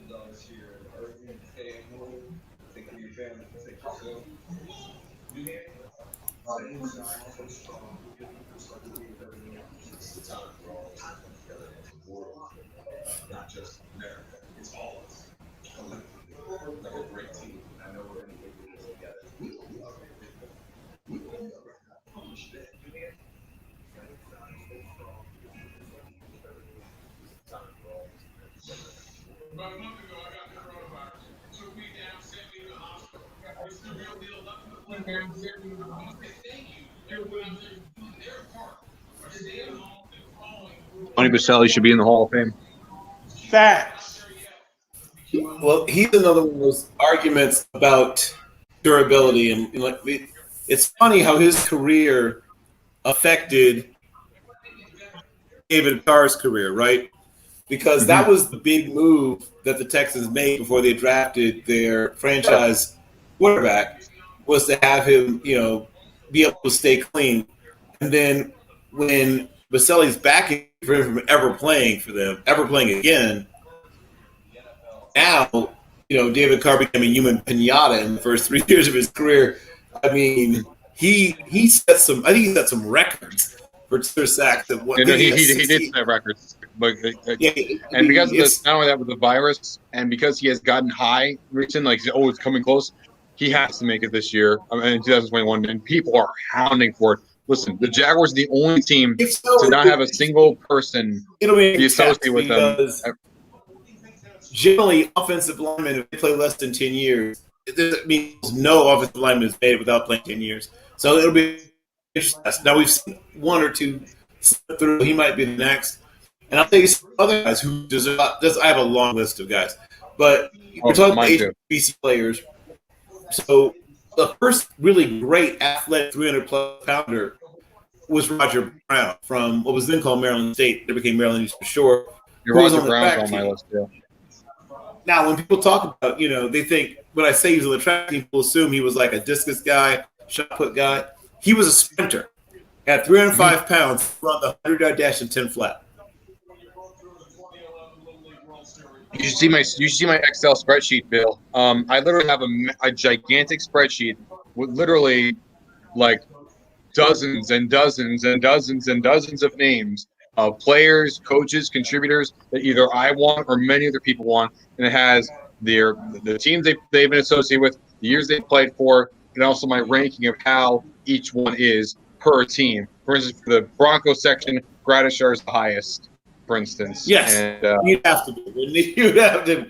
$100 here. Everything stay at home. Take care of your family. Take yourself. New Hampshire. So strong. It's the time for all of us to come together as a world. Not just America. It's all of us. Like a great team. I know we're going to get through this together. About a month ago, I got the coronavirus. Took me down, sent me to the hospital. It's the real deal. Nothing to play down, sent me to the hospital. Thank you. Everyone out there doing their part. By staying home and following. Tony Baselli should be in the Hall of Fame. Facts. Well, he's another one of those arguments about durability, and like it's funny how his career affected David Carr's career, right? Because that was the big move that the Texans made before they drafted their franchise quarterback, was to have him, you know, be able to stay clean. And then when Baselli's backing for him from ever playing again, now, you know, David Carr became a human pinata in the first 3 years of his career. I mean, he set some records for sacks. That he did set records, but and because of this, not only that with the virus, and because he has gotten high recently, like it's coming close, he has to make it this year. I mean, in 2021, and people are hounding for it. Listen, the Jaguars are the only team to not have a single person be associated with them. Generally, offensive linemen, if they play less than 10 years, it means no offensive lineman is made without playing 10 years. So it'll be interesting. Now, we've seen one or two slip through. He might be the next. And I'll tell you some other guys who deserve. I have a long list of guys. But we're talking about HBC players. So the first really great athletic 300-plus pounder was Roger Brown from what was then called Maryland State. It became Maryland East for short. Roger Brown's on my list, yeah. Now, when people talk about, you know, they think when I say he was on the track team, people assume he was like a discus guy, shot put guy. He was a sprinter. At 305 pounds, run the 100-yard dash in 10 flat. You should see my Excel spreadsheet, Bill. I literally have a gigantic spreadsheet with literally like dozens and dozens and dozens and dozens of names of players, coaches, contributors that either I want or many other people want, and it has the teams they've been associated with, the years they've played for, and also my ranking of how each one is per team. For instance, for the Broncos section, Gradishar is the highest. for instance. Yes, And, you'd have to be. You'd have to.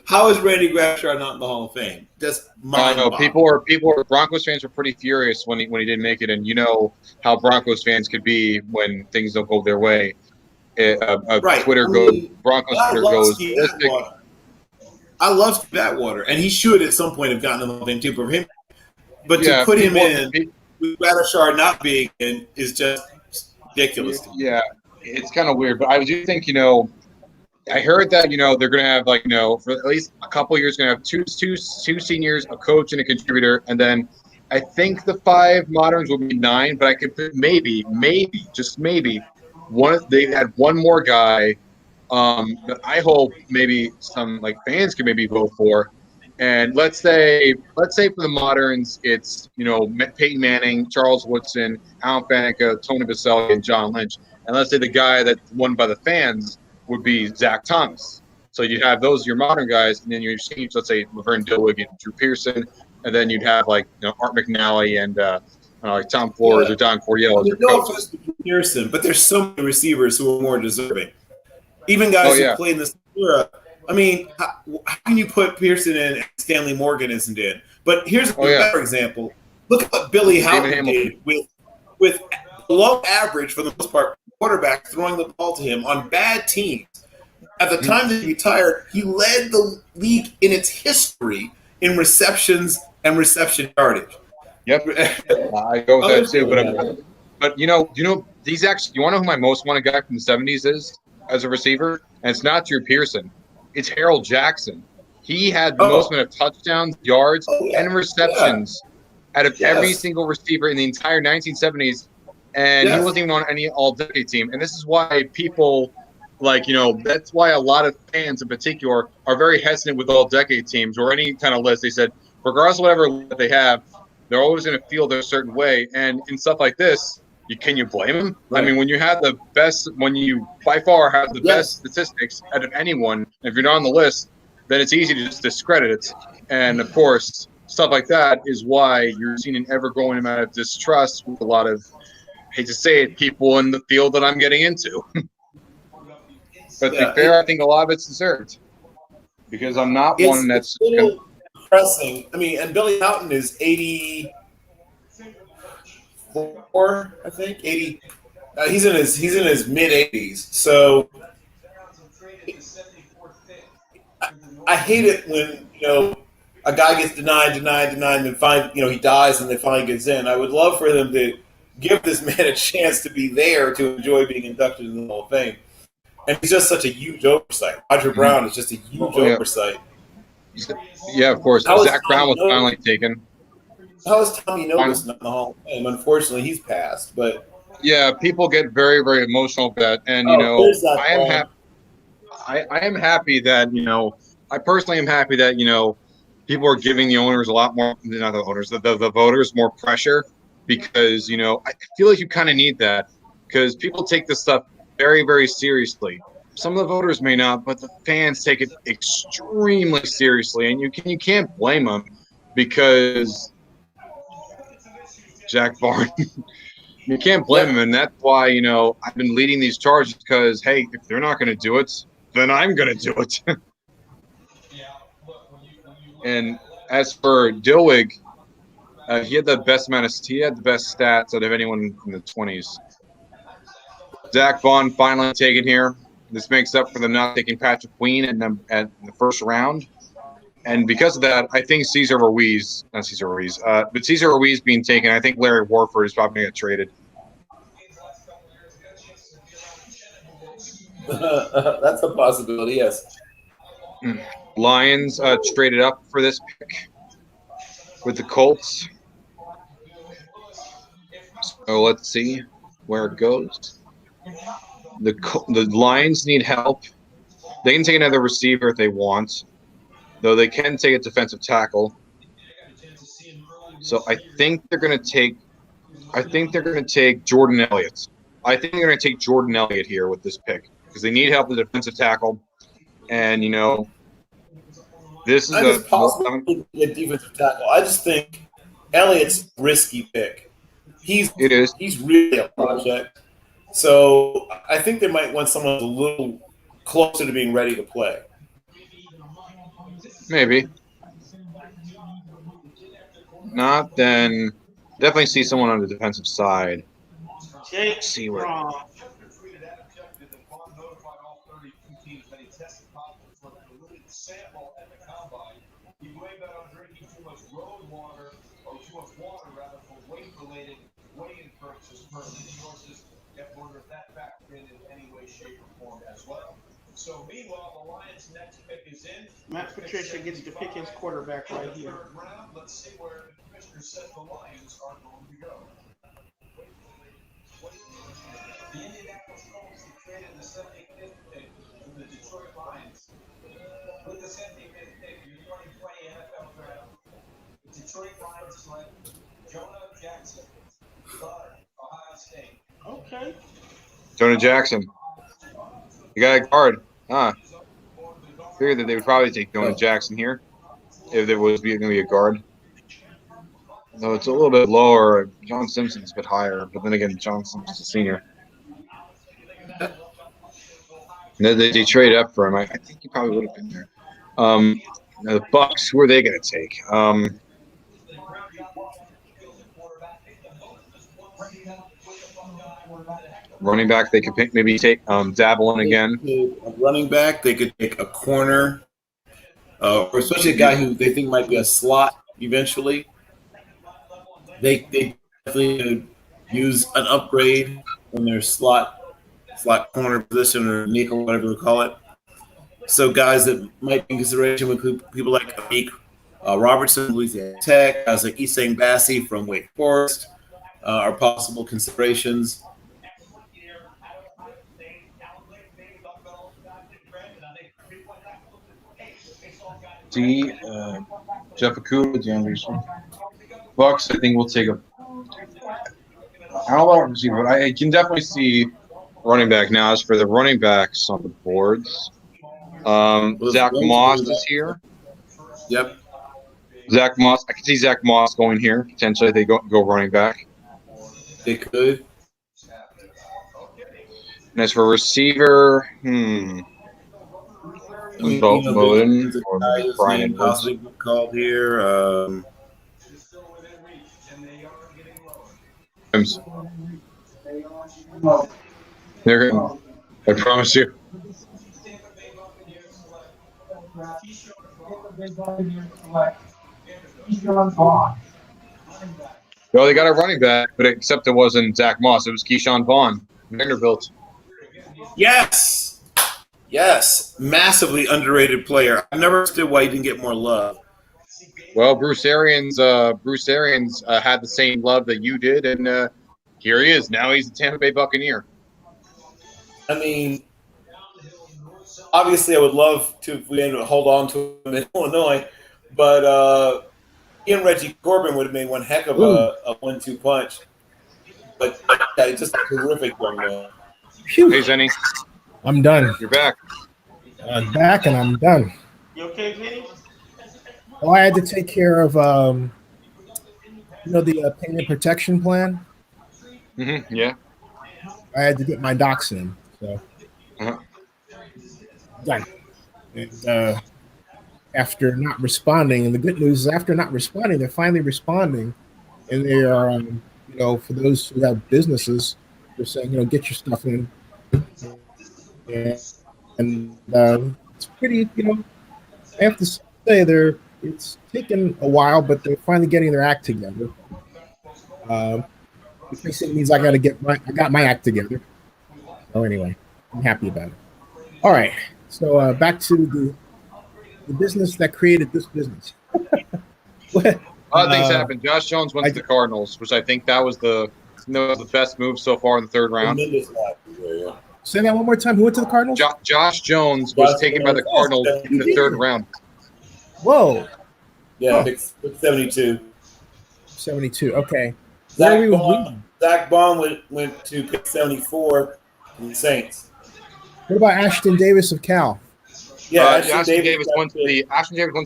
How is Randy Gravshar not in the Hall of Fame? Just I know people are Broncos fans were pretty furious when he didn't make it, and you know how Broncos fans could be when things don't go their way. Right. Twitter Broncos Twitter goes ballistic. I love Steve Atwater, and he should at some point have gotten in the Hall of Fame too. For him, but to put him in with Gravshar not being in is just ridiculous. Yeah, it's kind of weird, but I do think I heard that they're going to have for at least a couple of years going to have two seniors, a coach, and a contributor, and then I think the 5 moderns will be 9. But I could put maybe just maybe they had one more guy that I hope maybe some fans can maybe vote for. And let's say for the moderns, it's Peyton Manning, Charles Woodson, Alan Faneca, Tony Vaselli, and John Lynch. And let's say the guy that's won by the fans would be Zach Thomas. So you'd have those your modern guys, and then your seniors, let's say Laverne Dilwig and Drew Pearson, and then you'd have Art McNally and Tom Flores or Don Coryell as your coaches. Pearson, but there's so many receivers who are more deserving. Even guys who played in this era. I mean, how can you put Pearson in and Stanley Morgan isn't in? But here's a better example. Look at what Billy Howard did with below average, for the most part, quarterback throwing the ball to him on bad teams. At the time that he retired, he led the league in its history in receptions and reception yardage. Yep, I go with that too. But these actually, you want to know who my most wanted guy from the 70s is as a receiver? And it's not Drew Pearson. It's Harold Jackson. He had the most amount of touchdowns, yards, and receptions out of every single receiver in the entire 1970s. And he wasn't even on any all-decade team. And this is why people, that's why a lot of fans in particular are very hesitant with all-decade teams or any kind of list. They said, regardless of whatever they have, they're always going to feel their certain way. And in stuff like this, can you blame them? Right. I mean, when you have the best, when you by far have the best statistics out of anyone, if you're not on the list, then it's easy to just discredit it. And of course, stuff like that is why you're seeing an ever-growing amount of distrust with a lot of, hate to say it, people in the field that I'm getting into. But to be fair, I think a lot of it's deserved because I'm not one that's depressing. I mean, and Billy Houghton is 84, I think 80. He's in his mid 80s. So I hate it when a guy gets denied, and then he dies, and they finally gets in. I would love for them to give this man a chance to be there to enjoy being inducted in the Hall of Fame. And he's just such a huge oversight. Roger Brown is just a huge oversight. Yeah, of course. Zach Brown was finally taken. How is Tommy Novus not in the Hall of Fame? Unfortunately, he's passed. But yeah, people get very, very emotional with that. And, I am happy. I am happy that, I personally am happy that, people are giving the owners a lot more, not the owners, the voters more pressure because, I feel like you kind of need that because people take this stuff very, very seriously. Some of the voters may not, but the fans take it extremely seriously, and you can't blame them because Jack Barnes, you can't blame them, and that's why I've been leading these charges because hey, if they're not going to do it, then I'm going to do it. And as for Dilwig, he had the best stats out of anyone in the 20s. Zach Vaughn finally taken here. This makes up for them not taking Patrick Queen at the first round. And because of that, I think Cesar Ruiz being taken, I think Larry Warford is probably going to get traded. That's a possibility, yes. Lions traded up for this pick with the Colts. So let's see where it goes. The Lions need help. They can take another receiver if they want, though they can take a defensive tackle. So I think they're going to take Jordan Elliott. I think they're going to take Jordan Elliott here with this pick because they need help with the defensive tackle. And this is a defensive tackle. I just think Elliott's a risky pick. He's really a project. So I think they might want someone a little closer to being ready to play. Maybe. Not then. Definitely see someone on the defensive side. Jake See where. Fromm. You blame that on drinking too much road water or too much water, rather, for weight-related weigh-in purposes per sources. You have to wonder if that factored in any way, shape, or form as well. So, meanwhile, the Lions' next pick is in. Matt Patricia gets to pick his quarterback right here. Third round, let's see where the commissioner says the Lions are going to go. The Indianapolis Colts have traded the 75th pick to the Detroit Lions. With the 75th pick in the 2020 NFL Draft, the Detroit Lions select Jonah Jackson, guard, Ohio State. Okay. Jonah Jackson. You got a guard. Figured that they would probably take Jonah Jackson here if there was going to be a guard. No, it's a little bit lower. John Simpson's a bit higher, but then again, John Simpson's a senior. No, they trade up for him. I think he probably would have been there. Now the Bucks, who are they going to take? Running back, they could pick, maybe take Dabble in again. A running back, they could take a corner, or especially a guy who they think might be a slot eventually. They definitely could use an upgrade in their slot corner position or nickel, whatever we call it. So guys that might be in consideration with people like Amik Robertson, Louisiana Tech, guys like Isang Bassi from Wake Forest are possible considerations. Jeff Okuda, DeAndre Bucks, I think we'll take a. I don't know about receiver, but I can definitely see running back now. As for the running backs on the boards, Zach Moss is here. Yep. Zach Moss. I can see Zach Moss going here. Potentially, they go running back. They could. And as for receiver, Bowden or Brian possibly called here. I promise you. Well, they got a running back, but except it wasn't Zach Moss. It was Keyshawn Vaughn, Vanderbilt. Yes. Massively underrated player. I never understood why he didn't get more love. Well, Bruce Arians had the same love that you did, and here he is. Now he's a Tampa Bay Buccaneer. I mean, obviously, I would love to if we ended to hold on to him in Illinois, but he and Reggie Corbin would have made one heck of a 1-2 punch. But yeah, just a terrific young man. Hey, Zennie. I'm done. You're back. I'm back and I'm done. You okay, Vinny? Oh, I had to take care of, the payment protection plan. Mm-hmm. Yeah. I had to get my docs in, so done. And after not responding, and the good news is, after not responding, they're finally responding, and they are, for those who have businesses, they're saying, get your stuff in. And it's pretty, I have to say it's taken a while, but they're finally getting their act together. Which basically means I got my act together. So anyway, I'm happy about it. All right, so back to the business that created this business. Odd things happened. Josh Jones went to the Cardinals, which I think that was the best move so far in the third round. Say that one more time. Who went to the Cardinals? Josh Jones was taken by the Cardinals in the third round. Whoa. Yeah, pick 72. 72. Okay. Zach Bond went to pick 74 from the Saints. What about Ashton Davis of Cal? Yeah, Ashton Davis went to the Seahawks.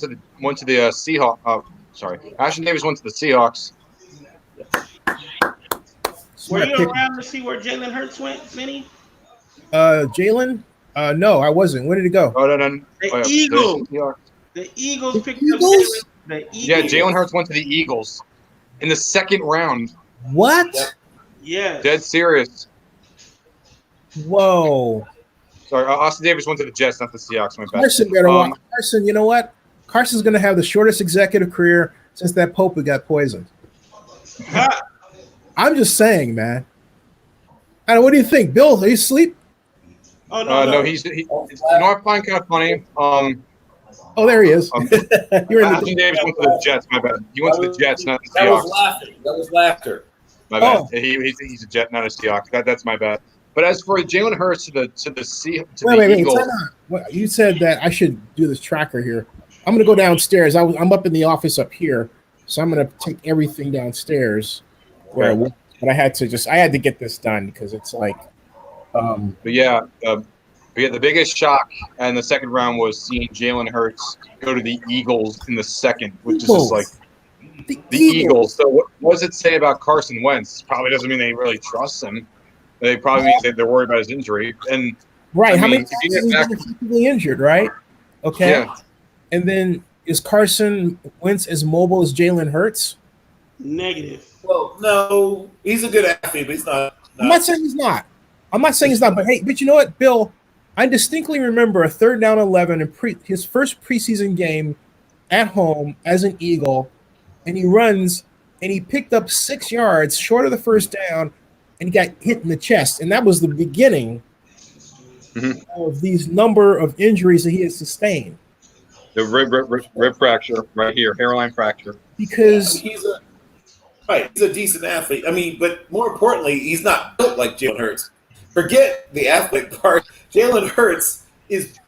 Ashton Davis went to the Seahawks. Were Smart you pick. around to see where Jalen Hurts went, Zennie? Jalen? No, I wasn't. Where did he go? Oh, no. The Eagles. The Eagles picked up Eagles? Jalen. The Eagles. Yeah, Jalen Hurts went to the Eagles in the second round. What? Yes. Dead serious. Whoa. Sorry, Austin Davis went to the Jets, not the Seahawks. My bad. Carson better watch. Carson, you know what? Carson's going to have the shortest executive career since that Pope who got poisoned. I'm just saying, man. And what do you think, Bill? Are you asleep? Oh no, no, you know, I find kind of funny. Oh, there he is. You're in Austin Davis went to the Jets. My bad. He went to the Jets, not the That Seahawks. was laughing. That was laughter. My bad. He's a Jet, not a Seahawks. That's my bad. But as for Jalen Hurts to the Eagles, time out. What, you said that I should do this tracker here. I'm going to go downstairs. I'm up in the office up here, so I'm going to take everything downstairs. Where I work. But I had to get this done because it's like. But yeah, the biggest shock in the second round was seeing Jalen Hurts go to the Eagles in the second, which is just like the Eagles. So what does it say about Carson Wentz? Probably doesn't mean they really trust him. They probably means that they're worried about his injury. And right, how many if times you has he get been effectively injured? Right. Okay. Yeah. And then is Carson Wentz as mobile as Jalen Hurts? Negative. Well, no, he's a good athlete, but he's not. I'm not saying he's not. But hey, but you know what, Bill? I distinctly remember a 3rd down 11 in his first preseason game at home as an Eagle, and he runs and he picked up 6 yards short of the first down, and he got hit in the chest, and that was the beginning of these number of injuries that he has sustained. The rib fracture right here, hairline fracture. Because he's a decent athlete. I mean, but more importantly, he's not built like Jalen Hurts. Forget the athletic part. Jalen Hurts is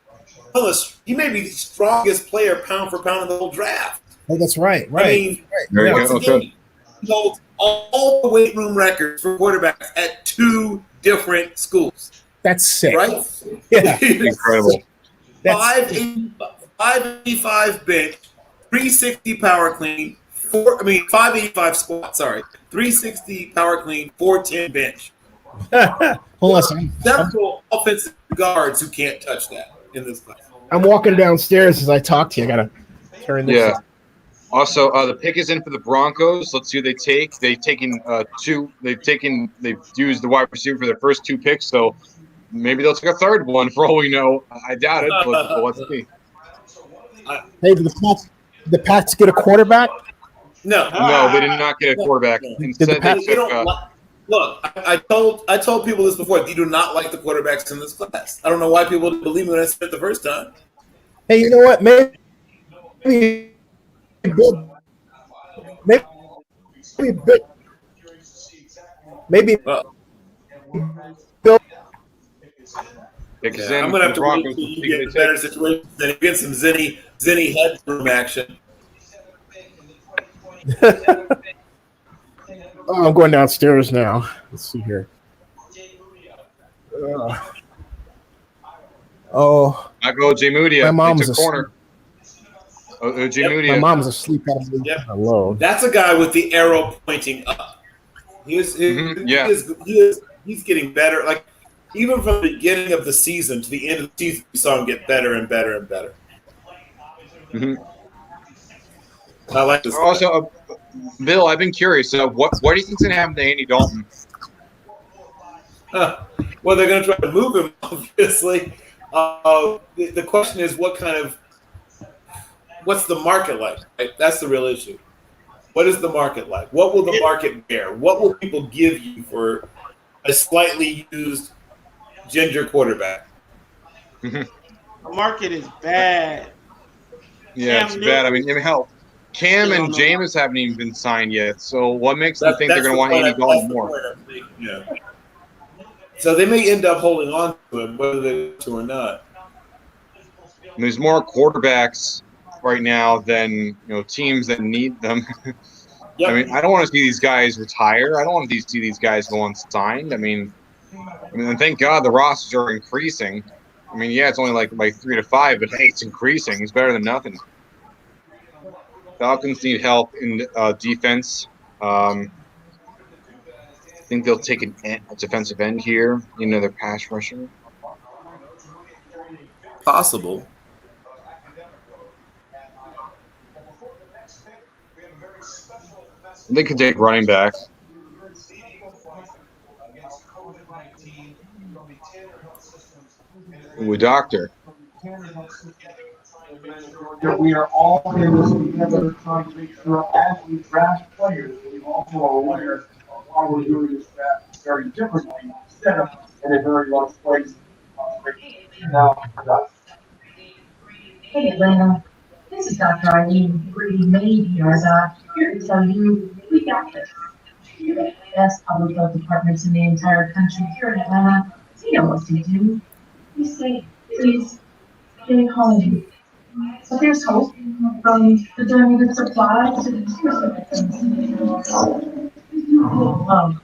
he may be the strongest player pound for pound in the whole draft. Oh, that's right. I mean, once again, he holds all the weight room records for quarterbacks at 2 different schools. That's sick. Right? Yeah. Incredible. 585 bench, 360 power clean, 585 squat, 360 power clean, 410 bench. Hold on. Several offensive guards who can't touch that in this class. I'm walking downstairs as I talk to you. I gotta turn this. Yeah. Also, the pick is in for the Broncos. Let's see who they take. They've used the wide receiver for their first 2 picks, so maybe they'll take a 3rd one for all we know. I doubt it, but let's see. Hey, did the Pats get a quarterback? No, they did not get a quarterback. Instead, they took. Look, I told people this before. You do not like the quarterbacks in this class. I don't know why people didn't believe me when I said it the first time. Hey, you know what? Maybe Bill. I'm gonna have to wait until you get a better situation. Then get some Zennie head room action. Oh, I'm going downstairs now. Let's see here. I go J Moody. My mom's a corner. My mom's asleep. Hello. That's a guy with the arrow pointing up. He's getting better. Like even from the beginning of the season to the end of the season, we saw him get better and better and better. I like this. Also, Bill, I've been curious. What do you think's going to happen to Andy Dalton? Well, they're going to try to move him, obviously. The question is, what's the market like? Right? That's the real issue. What is the market like? What will the market bear? What will people give you for a slightly used ginger quarterback? The market is bad. Yeah, it's bad. I mean, hell, Cam and Jameis haven't even been signed yet. So what makes them think they're going to want Andy Dalton more? Yeah. So they may end up holding on to him, whether they want to or not. And there's more quarterbacks right now than teams that need them. I mean, I don't want to see these guys retire. I don't want to see these guys go unsigned. I mean, thank God the rosters are increasing. I mean, yeah, it's only like 3 to 5, but hey, it's increasing. It's better than nothing. Falcons need help in defense. think they'll take a defensive end here, another pass rusher. Possible. They could take running back. Ooh, doctor. We are all in this together trying to make sure as we draft players, we also are aware of why we're doing this draft very differently instead of in a very large place. Now, Hey Atlanta, this is Dr. Eileen Zennie62Media's here to tell you we got this. We're the best public health departments in the entire country here in Atlanta. So you know what to do. We say, please stay home. But there's hope from the donated supplies to the love.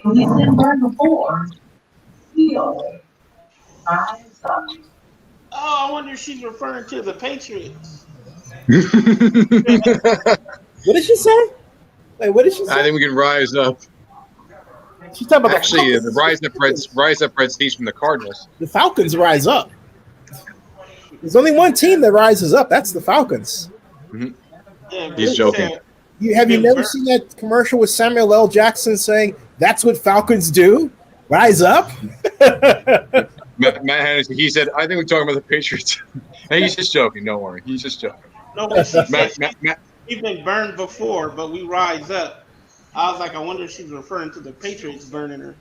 We've been burned before. Heal. Rise up. Oh, I wonder if she's referring to the Patriots. What did she say? Wait, what did she say? I think we can rise up. She's talking about actually the rise up Red States from the Cardinals. The Falcons rise up. There's only one team that rises up. That's the Falcons. Mm-hmm. Yeah, he's joking. Have you never seen that commercial with Samuel L. Jackson saying, "That's what Falcons do"? Rise up. Matt Hennessy, he said, "I think we're talking about the Patriots." And he's just joking. Don't worry, he's just joking. No, we've been burned before, but we rise up. I was like, I wonder if she's referring to the Patriots burning her.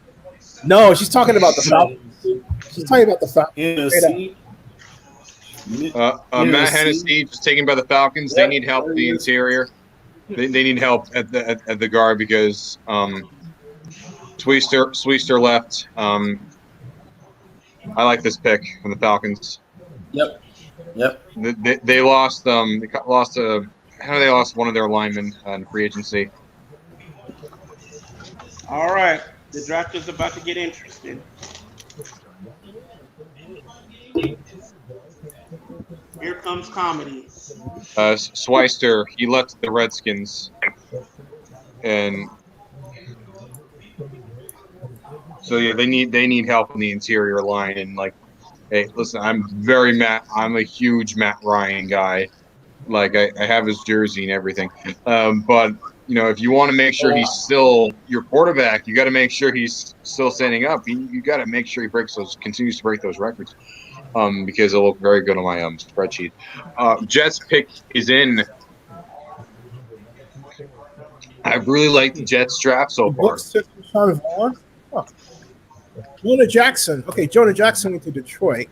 No, she's talking about the Falcons. She's talking about the Falcons. Matt Hennessy just taken by the Falcons. They need help in the interior. They need help at the guard because Sweester left. I like this pick from the Falcons. Yep. They lost. They lost they lost one of their linemen in free agency. All right, the draft is about to get interesting. Here comes comedy. Sweister, he left the Redskins, and so yeah, they need help in the interior line. And like, hey, listen, I'm a huge Matt Ryan guy. Like I have his jersey and everything, but if you want to make sure he's still your quarterback, you got to make sure he's still standing up. You got to make sure he continues to break those records. Because it'll look very good on my spreadsheet. Jets pick is in. I really like the Jets draft so far. Jonah Jackson. Okay, Jonah Jackson went to Detroit.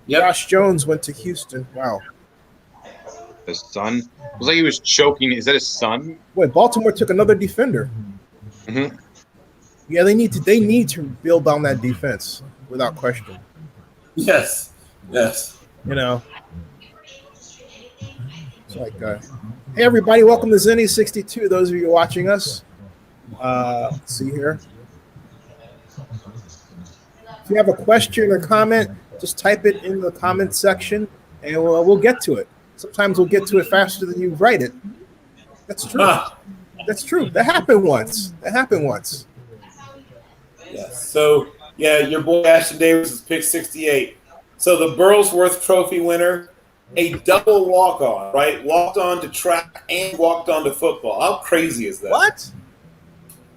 Yep. Josh Jones went to Houston. Wow. His son? It was like he was choking. Is that his son? Wait, Baltimore took another defender. Mm-hmm. Yeah, they need to build on that defense without question. Yes. It's like, hey everybody, welcome to Zennie62. Those of you watching us, let's see here. If you have a question or comment, just type it in the comment section, and we'll get to it. Sometimes we'll get to it faster than you write it. That's true. That's true. That happened once. Yes. So yeah, your boy Ashton Davis is pick 68. So the Burlsworth Trophy winner, a double walk-on, right? Walked on to track and walked on to football. How crazy is that? What?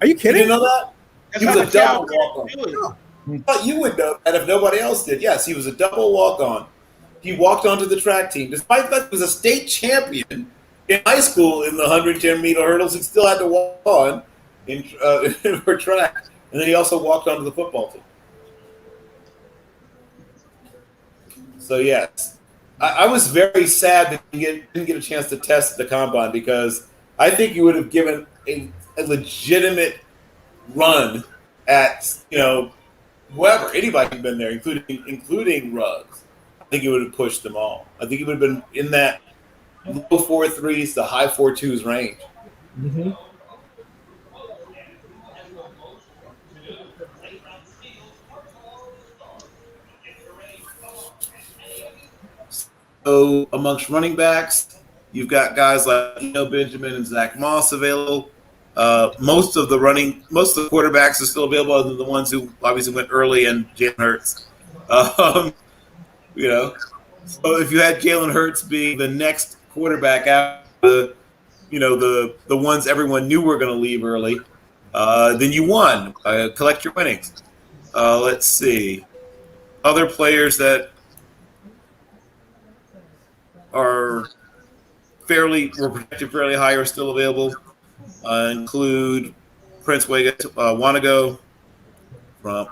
Are you kidding? You didn't know that? He was a double walk-on. I thought you would know that if nobody else did. Yes, he was a double walk-on. He walked onto the track team. Despite the fact he was a state champion in high school in the 110-meter hurdles, he still had to walk on for track. And then he also walked onto the football team. So, yes. I was very sad that he didn't get a chance to test the combine because I think he would have given a legitimate run at, whoever, anybody who'd been there, including Ruggs. I think he would have pushed them all. I think he would have been in that low 4.3s to high 4.2s range. Mm-hmm. So amongst running backs, you've got guys like Benjamin and Zach Moss available. Most of the quarterbacks are still available, other than the ones who obviously went early, and Jalen Hurts. You know, so if you had Jalen Hurts being the next quarterback after the ones everyone knew were going to leave early, then you won. Collect your winnings. Let's see. Other players that were projected fairly high are still available. Include Prince Wanago from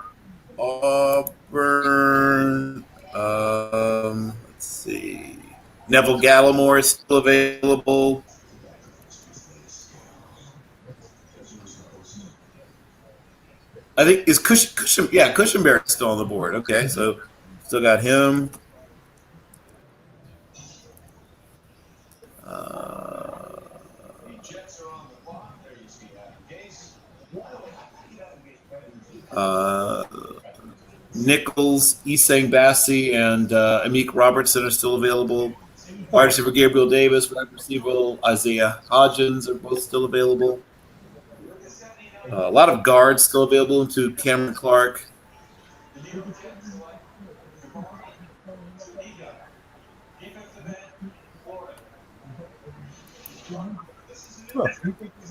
Auburn. Let's see. Neville Gallimore is still available. I think is Cushenberry is still on the board. Okay, so still got him. Nichols, Isang Bassi, and Amik Robertson are still available. Wide receiver Gabriel Davis, wide receiver Isaiah Hodgins are both still available. A lot of guards still available to Cameron Clark.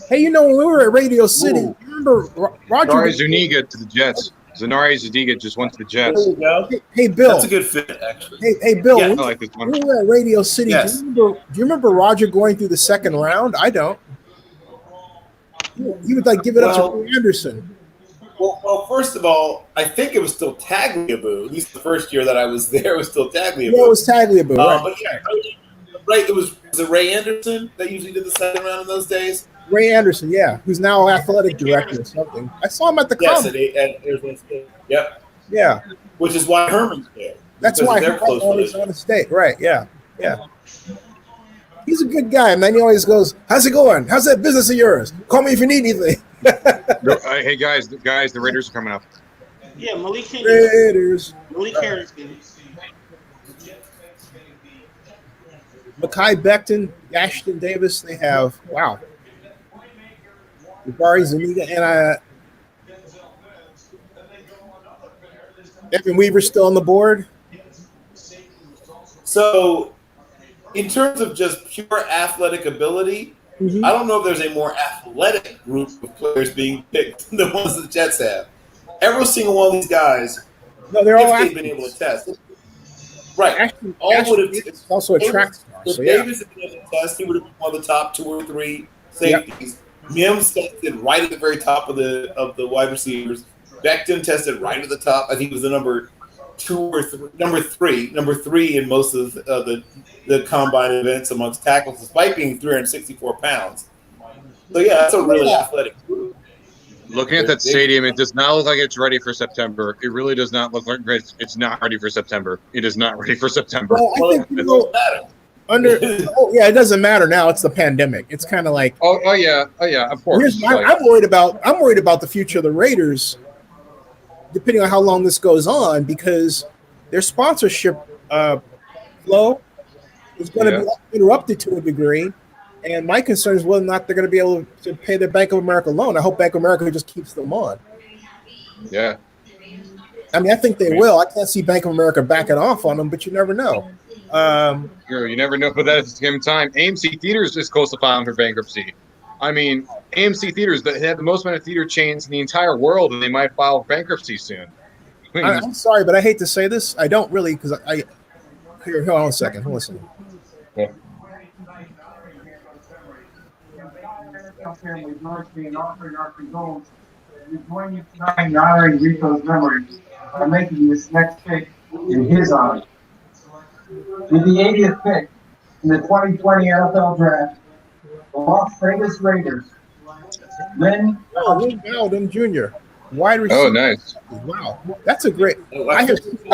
Hey, when we were at Radio City, remember Roger? Zanari Zuniga to the Jets. Zanari Zuniga just went to the Jets. There you go. Hey, Bill. That's a good fit, actually. Hey, Bill. Yeah, I like this one. We were at Radio City. Yes. Do you remember Roger going through the second round? I don't. He would give it up to Ray Anderson. Well, first of all, I think it was still Tagliabue. At least the first year that I was there, it was still Tagliabue. Yeah, it was Tagliabue. Right. But yeah, right. Was it Ray Anderson that usually did the second round in those days? Ray Anderson, yeah, who's now athletic director or something. I saw him at the Yes, conference. at Arizona State. Yep. Yeah. Which is why Herman's there. That's why they're Herman's close always on the state. Right, yeah. He's a good guy, man. He always goes, "How's it going? How's that business of yours? Call me if you need anything." Hey, guys, the Raiders are coming up. Yeah, Malik Harrison. Raiders. Malik Harrison. Mekhi Becton, Ashton Davis, they have, wow. Jabari Zuniga, and Evan Weaver's still on the board. So, in terms of just pure athletic ability, I don't know if there's a more athletic group of players being picked than the ones that the Jets have. Every single one of these guys, they're all they've been able to test. Right. Ashton also a track star. If So, yeah. Davis had been able to test, he would have been one of the top 2 or 3 safeties. Mims tested right at the very top of the wide receivers. Becton tested right at the top. I think it was the number 3 in most of the combine events amongst tackles, despite being 364 pounds. So yeah, that's a really athletic group. Looking at that stadium, it does not look like it's ready for September. It really does not look like it's not ready for September. It is not ready for September. Well, I think it doesn't matter now. It's the pandemic. It's kind of like oh yeah, of course. I'm worried about the future of the Raiders, depending on how long this goes on, because their sponsorship flow is going to be interrupted to a degree. And my concern is whether or not they're going to be able to pay their Bank of America loan. I hope Bank of America just keeps them on. Yeah. I mean, I think they will. I can't see Bank of America backing off on them, but you never know. You never know, but that at the same time, AMC Theaters is close to filing for bankruptcy. I mean, AMC Theaters, they have the most amount of theater chains in the entire world, and they might file bankruptcy soon. I'm sorry, but I hate to say this. I don't really, because here, hold on a second. Yeah. Family mercy and offering our condolences. We join you tonight in honoring Rico's memories by making this next pick in his honor. With the 80th pick in the 2020 NFL Draft, the Las Vegas Raiders, Lynn Bowden Jr., wide receiver. Oh, nice. Wow, that's a great. I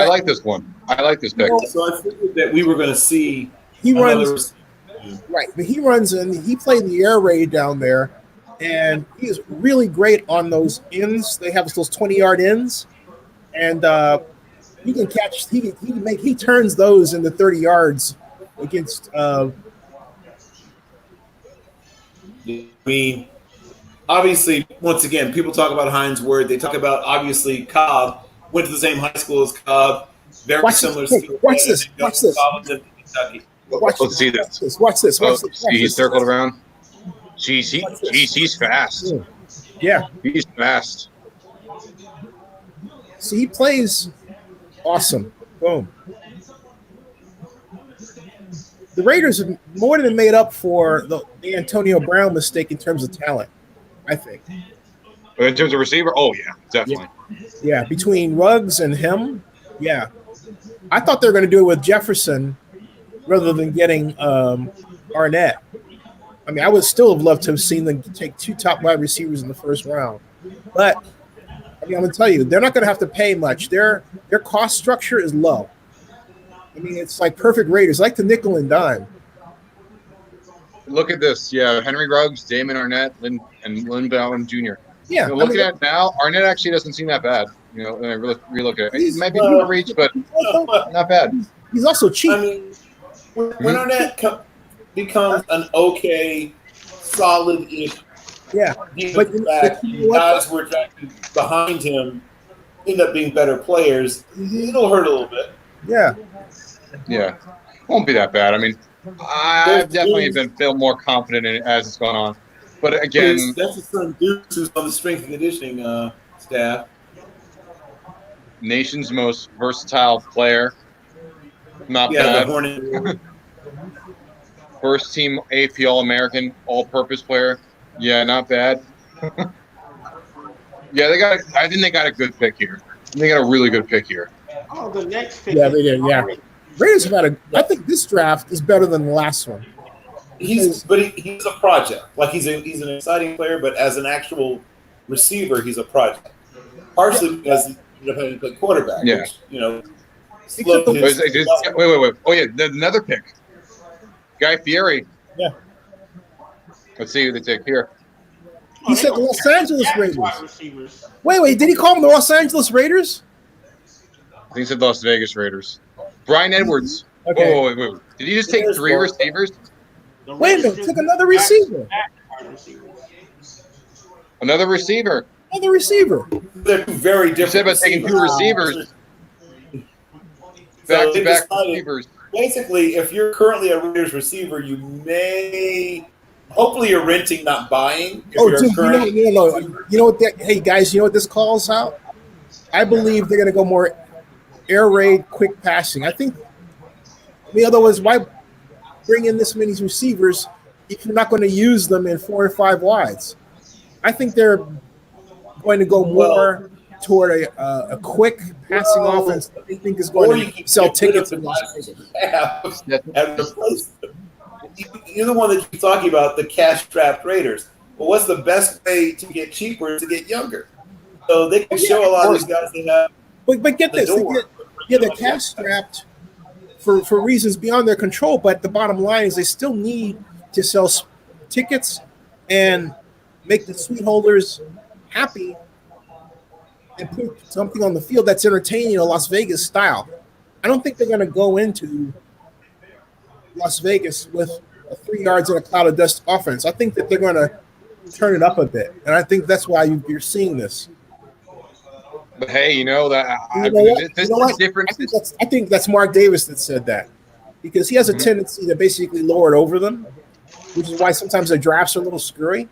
like this one. I like this pick. So I figured that we were going to see. He runs. Right, but he runs and he played in the air raid down there, and he is really great on those ends. They have those 20-yard ends, and he can catch. He turns those into 30 yards against. I mean, obviously, once again, people talk about Hines Ward. They talk about, obviously, Cobb went to the same high school as Cobb. Very Watch similar this. skill Watch set, this. and then Watch this. College in Kentucky. Let's see this. Watch this. Oh, Watch this. see, he circled around. Jeez, this. he's fast. Yeah. He's fast. See, he plays awesome. Boom. The Raiders have more than made up for the Antonio Brown mistake in terms of talent, I think. But in terms of receiver, oh yeah, definitely. Yeah, between Ruggs and him, yeah. I thought they were going to do it with Jefferson rather than getting Arnett. I mean, I would still have loved to have seen them take 2 top wide receivers in the first round. But I mean, I'm going to tell you, they're not going to have to pay much. Their cost structure is low. I mean, it's like perfect Raiders, like the nickel and dime. Look at this. Yeah, Henry Ruggs, Damon Arnett, and Lynn Bowden Jr. Yeah. Looking at it now, Arnett actually doesn't seem that bad. When I really look at it. It might be more reach, but not bad. He's also cheap. I mean, when Arnett becomes an okay, solid-ish but guys who are drafted behind him end up being better players, it'll hurt a little bit. Yeah. Yeah. Won't be that bad. I mean, I've definitely feel more confident in it as it's gone on. But again, that's his son Deuce, who's on the strength and conditioning staff. Nation's most versatile player. Not bad. First team AP All-American, all-purpose player. Yeah, not bad. Yeah, I think they got a good pick here. They got a really good pick here. Oh, the next pick. Yeah, they did. Yeah, Raiders have had I think this draft is better than the last one. He's a project. Like he's an exciting player, but as an actual receiver, he's a project. Partially because he's a play quarterback. Yeah. Which, wait. Oh yeah, another pick. Guy Fieri. Yeah. Let's see who they take here. He said the Los Angeles Raiders. Wait, did he call them the Los Angeles Raiders? I think he said Las Vegas Raiders. Brian Edwards. Okay. Oh, wait. Did he just take 3 receivers? Wait a minute, took another receiver. Another receiver. Another receiver. They're very different. You said about taking 2 receivers. Back-to-back receivers. Basically, if you're currently a Raiders receiver, you may. Hopefully, you're renting, not buying. Oh, dude, you know what? Hey, guys, you know what this calls out? I believe they're going to go more air raid, quick passing. I think. Otherwise, why bring in this many receivers if you're not going to use them in 4 or 5 wides? I think they're going to go more toward a quick passing offense that they think is going to sell tickets. And replace them. You're the one that keeps talking about the cash-strapped Raiders. But what's the best way to get cheaper to get younger? So they can show a lot of these guys they have. But get this, they're cash-strapped for reasons beyond their control. But the bottom line is they still need to sell tickets and make the suite holders happy and put something on the field that's entertaining, a Las Vegas style. I don't think they're going to go into Las Vegas with a 3 yards and a cloud of dust offense. I think that they're going to turn it up a bit, and I think that's why you're seeing this. But hey, this is different. I think that's Mark Davis that said that, because he has a tendency to basically lord over them, which is why sometimes their drafts are a little screwy,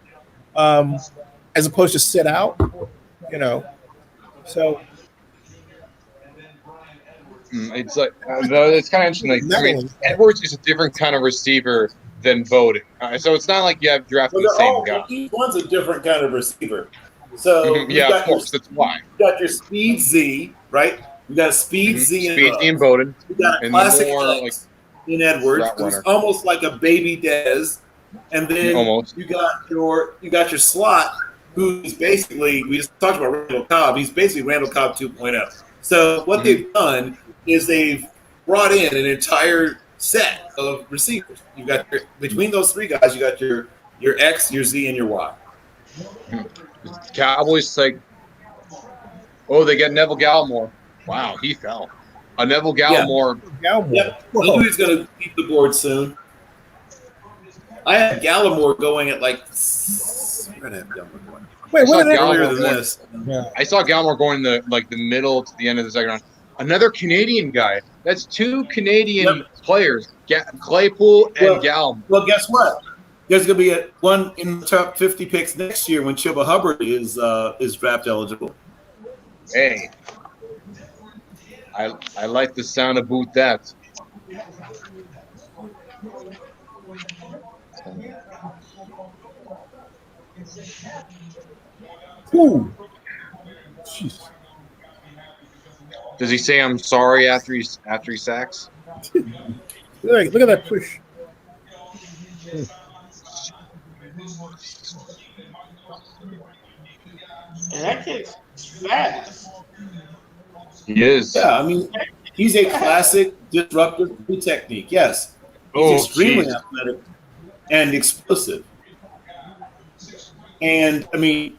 as opposed to sit out. So it's like it's kind of interesting. I mean, Edwards is a different kind of receiver than Bowden, so it's not like you have drafted the same guy. Each one's a different kind of receiver. So yeah, of course, that's why. You got your speed Z, right? You got a speed Z in Bowden. You got a classic X in Edwards, who's almost like a baby Dez, and then you got your slot, who's basically, we just talked about Randall Cobb. He's basically Randall Cobb 2.0. So what they've done is they've brought in an entire set of receivers. You got between those 3 guys, you got your X, your Z, and your Y. Cowboys they get Neville Gallimore. Wow, he fell. A Neville Gallimore. Yep. I knew he's going to keep the board soon. I had Gallimore going at like Gotta have Gallimore going. Wait, what did Earlier than this? I saw Gallimore going in the middle to the end of the second round. Another Canadian guy. That's two Canadian players, Claypool and Gallimore. Well, guess what? There's going to be one in the top 50 picks next year when Chuba Hubbard is draft eligible. Hey, I like the sound about that. Ooh. Jeez. Does he say I'm sorry after he sacks? Look at that push. And that kid's fast. He is. Yeah, I mean, he's a classic disruptive technique. Yes, he's extremely athletic and explosive. And I mean,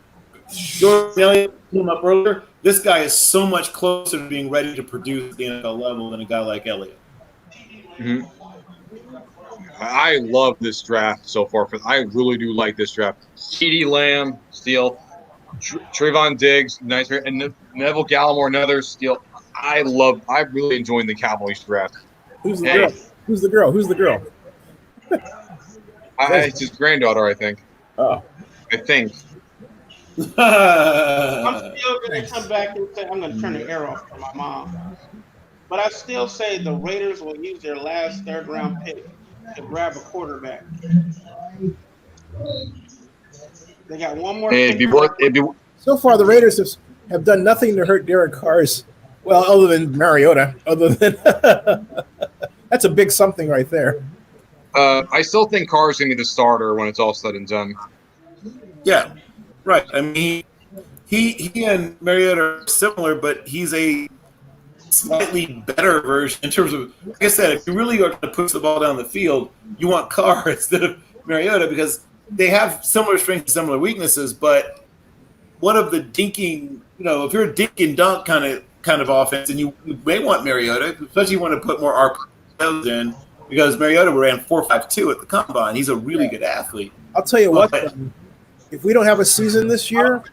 Jordan Elliott came up earlier. This guy is so much closer to being ready to produce at the NFL level than a guy like Elliott. Mm-hmm. I love this draft so far. I really do like this draft. CeeDee Lamb, steal. Trayvon Diggs, nice. And Neville Gallimore, another steal. I'm really enjoying the Cowboys draft. Who's the girl? Who's the girl? Who's the girl? It's his granddaughter, I think. Oh. I think. I'm still going to come back and say I'm going to turn the air off for my mom. But I still say the Raiders will use their last third-round pick to grab a quarterback. They got one more. So far, the Raiders have done nothing to hurt Derek Carr's. Well, other than Mariota. Other than that's a big something right there. I still think Carr's going to be the starter when it's all said and done. Yeah, right. I mean, he and Mariota are similar, but he's a slightly better version in terms of, like I said, if you really are going to push the ball down the field, you want Carr instead of Mariota because they have similar strengths and similar weaknesses, but one of the dinking, if you're a dink and dunk kind of offense, and you may want Mariota, especially you want to put more RPOs in because Mariota ran 4.52 at the combine. He's a really good athlete. I'll tell you what, if we don't have a season this year,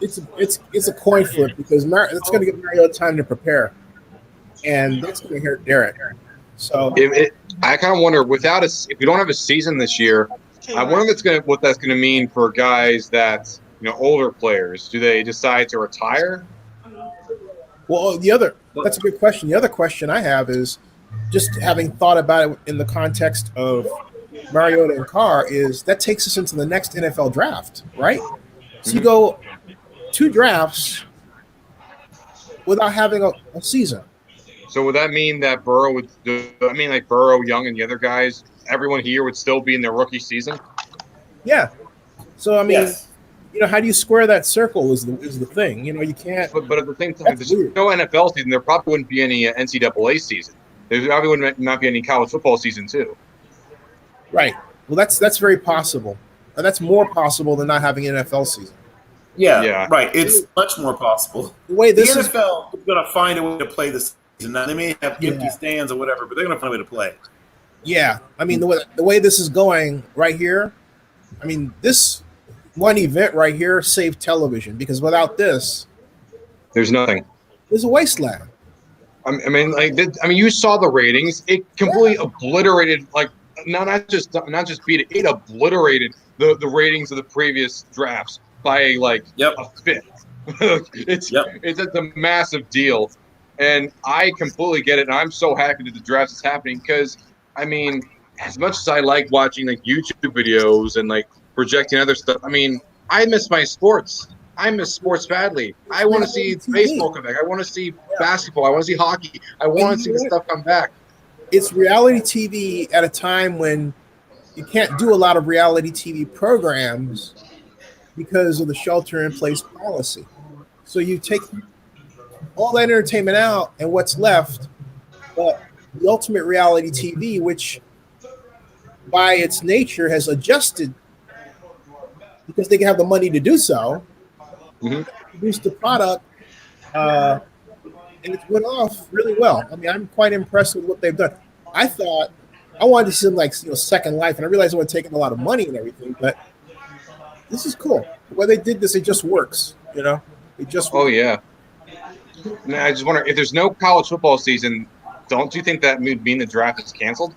it's a coin flip because it's going to give Mariota time to prepare, and that's going to hurt Derek. So I kind of wonder if we don't have a season this year, I wonder what that's going to mean for guys that older players. Do they decide to retire? Well, that's a good question. The other question I have is just having thought about it in the context of Mariota and Carr is that takes us into the next NFL draft, right? So you go 2 drafts without having a season. So would that mean that Burrow like Burrow, Young, and the other guys, everyone here would still be in their rookie season? Yeah. So I mean, how do you square that circle is the thing. You can't. But at the same time, there's no NFL season. There probably wouldn't be any NCAA season. There probably would not be any college football season too. Right. Well, that's very possible. And that's more possible than not having an NFL season. Yeah. Right. It's much more possible. The way this NFL is going to find a way to play this season. Now, they may have empty stands or whatever, but they're going to find a way to play. Yeah. I mean, the way this is going right here, I mean, this one event right here saved television because without this, there's nothing. There's a wasteland. I mean, you saw the ratings. It completely obliterated, not just beat it. It obliterated the ratings of the previous drafts by a fifth. It's a massive deal, and I completely get it. And I'm so happy that the draft is happening because, I mean, as much as I like watching YouTube videos and projecting other stuff, I mean, I miss my sports. I miss sports badly. I want to see baseball come back. I want to see basketball. I want to see hockey. I want to see the stuff come back. It's reality TV at a time when you can't do a lot of reality TV programs because of the shelter-in-place policy. So you take all that entertainment out, and what's left, but the ultimate reality TV, which by its nature has adjusted because they can have the money to do so, produce the product, and it went off really well. I mean, I'm quite impressed with what they've done. I thought I wanted to see them Second Life, and I realized it would take a lot of money and everything, but This is cool. The way they did this, it just works. You know, it just. Oh yeah. Now, I just wonder if there's no college football season. Don't you think that would mean the draft is canceled?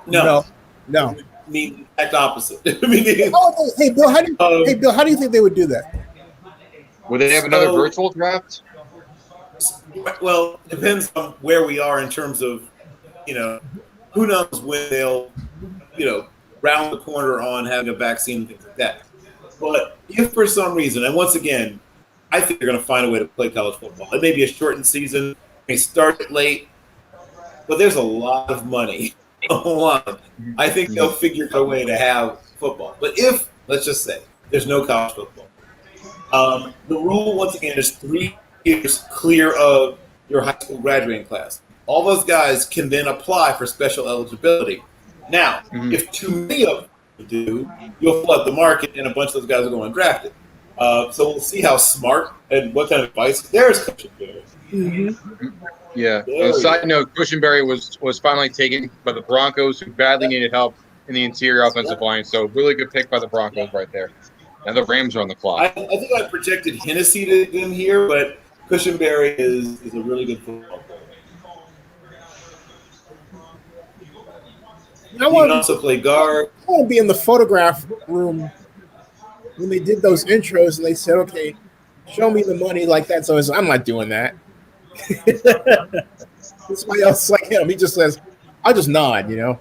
No. I mean, the exact opposite. Hey, Bill, how do you think they would do that? Would they have another virtual draft? Well, it depends on where we are in terms of, you know, who knows when they'll, you know, round the corner on having a vaccine and things like that. But if for some reason, and once again, I think they're going to find a way to play college football. It may be a shortened season, may start it late, but there's a lot of money. A lot. I think they'll figure out a way to have football. But if, let's just say, there's no college football, the rule, once again, is 3 years clear of your high school graduating class. All those guys can then apply for special eligibility. Now, if too many of them do, you'll flood the market, and a bunch of those guys are going undrafted. So we'll see how smart and what kind of advice there is Cushenberry. Yeah. Side note: Cushenberry was finally taken by the Broncos, who badly needed help in the interior offensive line. So really good pick by the Broncos right there. And the Rams are on the clock. I think I projected Hennessy to them here, but Cushenberry is a really good football player. You know, he can also play guard. I want to be in the photograph room when they did those intros and they said, "Okay, show me the money like that." So I'm not doing that. Somebody else like him, he just says, "I'll just nod," you know.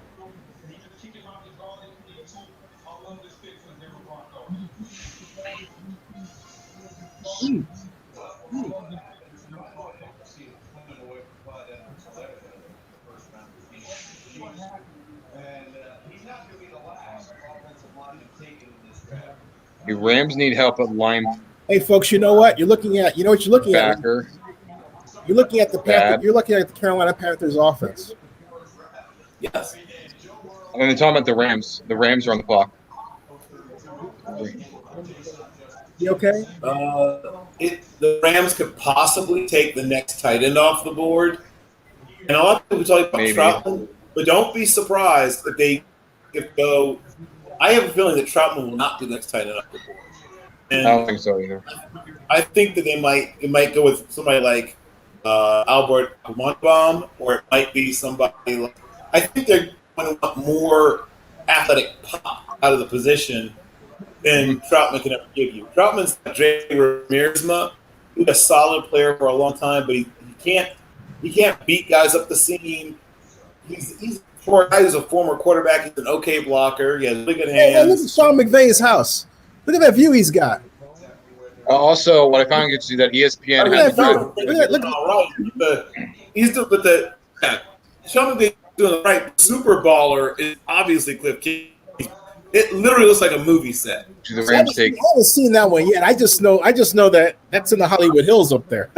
The Rams need help at line. Hey, folks, you know what? You're looking at. You know what you're looking backer. At. You're looking at the Panthers. You're looking at the Carolina Panthers offense. Yes. And then talking about the Rams. The Rams are on the clock. You okay? The Rams could possibly take the next tight end off the board. And a lot of people talk about Troutman, but don't be surprised if they go. I have a feeling that Troutman will not be the next tight end off the board. And I don't think so either. I think that it might go with somebody like Albert Montbaum, or it might be somebody like. I think they're going to want more athletic pop out of the position than Troutman can ever give you. Troutman's like Jay Ramirez. He's a solid player for a long time, but he can't beat guys up the seam. He's for a guy who's a former quarterback. He's an okay blocker. He has really good hands. Hey, look at Sean McVay's house. Look at that view he's got. Also, what I found good to see that ESPN has Sean McVay doing the right. Super Baller is obviously Cliff King. It literally looks like a movie set. To the Rams take. I haven't seen that one yet. I just know that that's in the Hollywood Hills up there.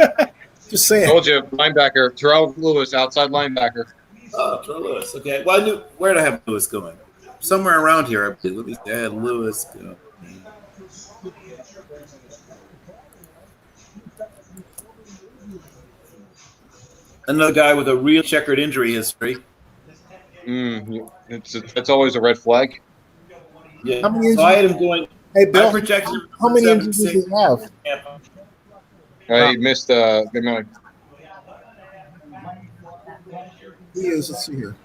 Just saying. Told you, linebacker Terrell Lewis, outside linebacker. Oh, Terrell Lewis. Okay. Well, I knew where did I have Lewis going? Somewhere around here, I believe. Let me see. I had Lewis go. Another guy with a real checkered injury history. It's always a red flag. Yeah. How many so I had him going. Hey, Bill, how many 7, injuries does he have? He missed the amount. He is. Let's see here.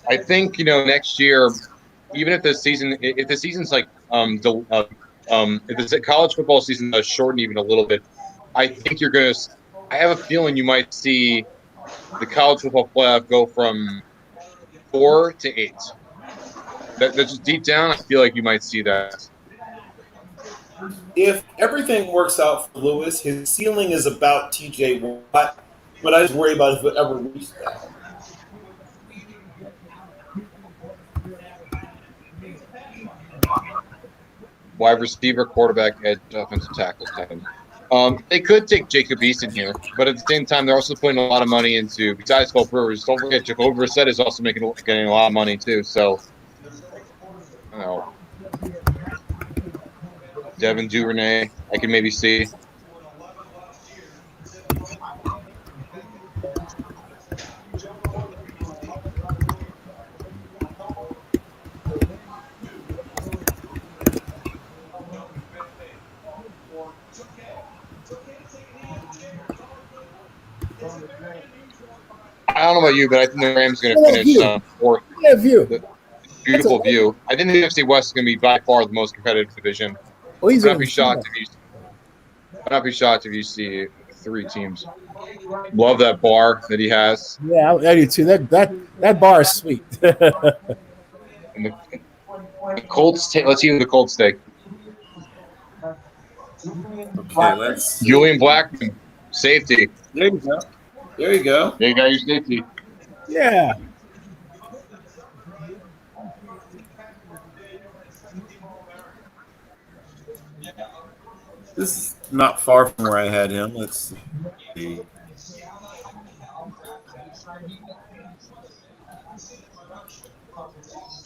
I think next year, even if the season's like if the college football season does shorten even a little bit, I think you're gonna. I have a feeling you might see the college football playoff go from 4 to 8. That's just deep down. I feel like you might see that. If everything works out for Lewis, his ceiling is about TJ Watt, but I just worry about if it ever reaches that. Wide receiver, quarterback, edge, offensive tackle, tight end. They could take Jacob Eason here, but at the same time, they're also putting a lot of money into, besides Phil Rivers, don't forget Jacoby Brissett is also getting a lot of money too. So, Devin Duvernay, I can maybe see. know about you, but I think the Rams are going to Look at that finish view. fourth. Look at that view. Beautiful view. I think the NFC West is going to be by far the most competitive division. Oh, he's I'd in not be shocked if you see 3 teams. Love that bar that he has. Yeah, I do too. That bar is sweet. And the cold steak. Let's see the cold steak. Okay, let's. Julian Blackman, safety. There you go. There you go. There you got your safety. Yeah. This is not far from where I had him. Let's see.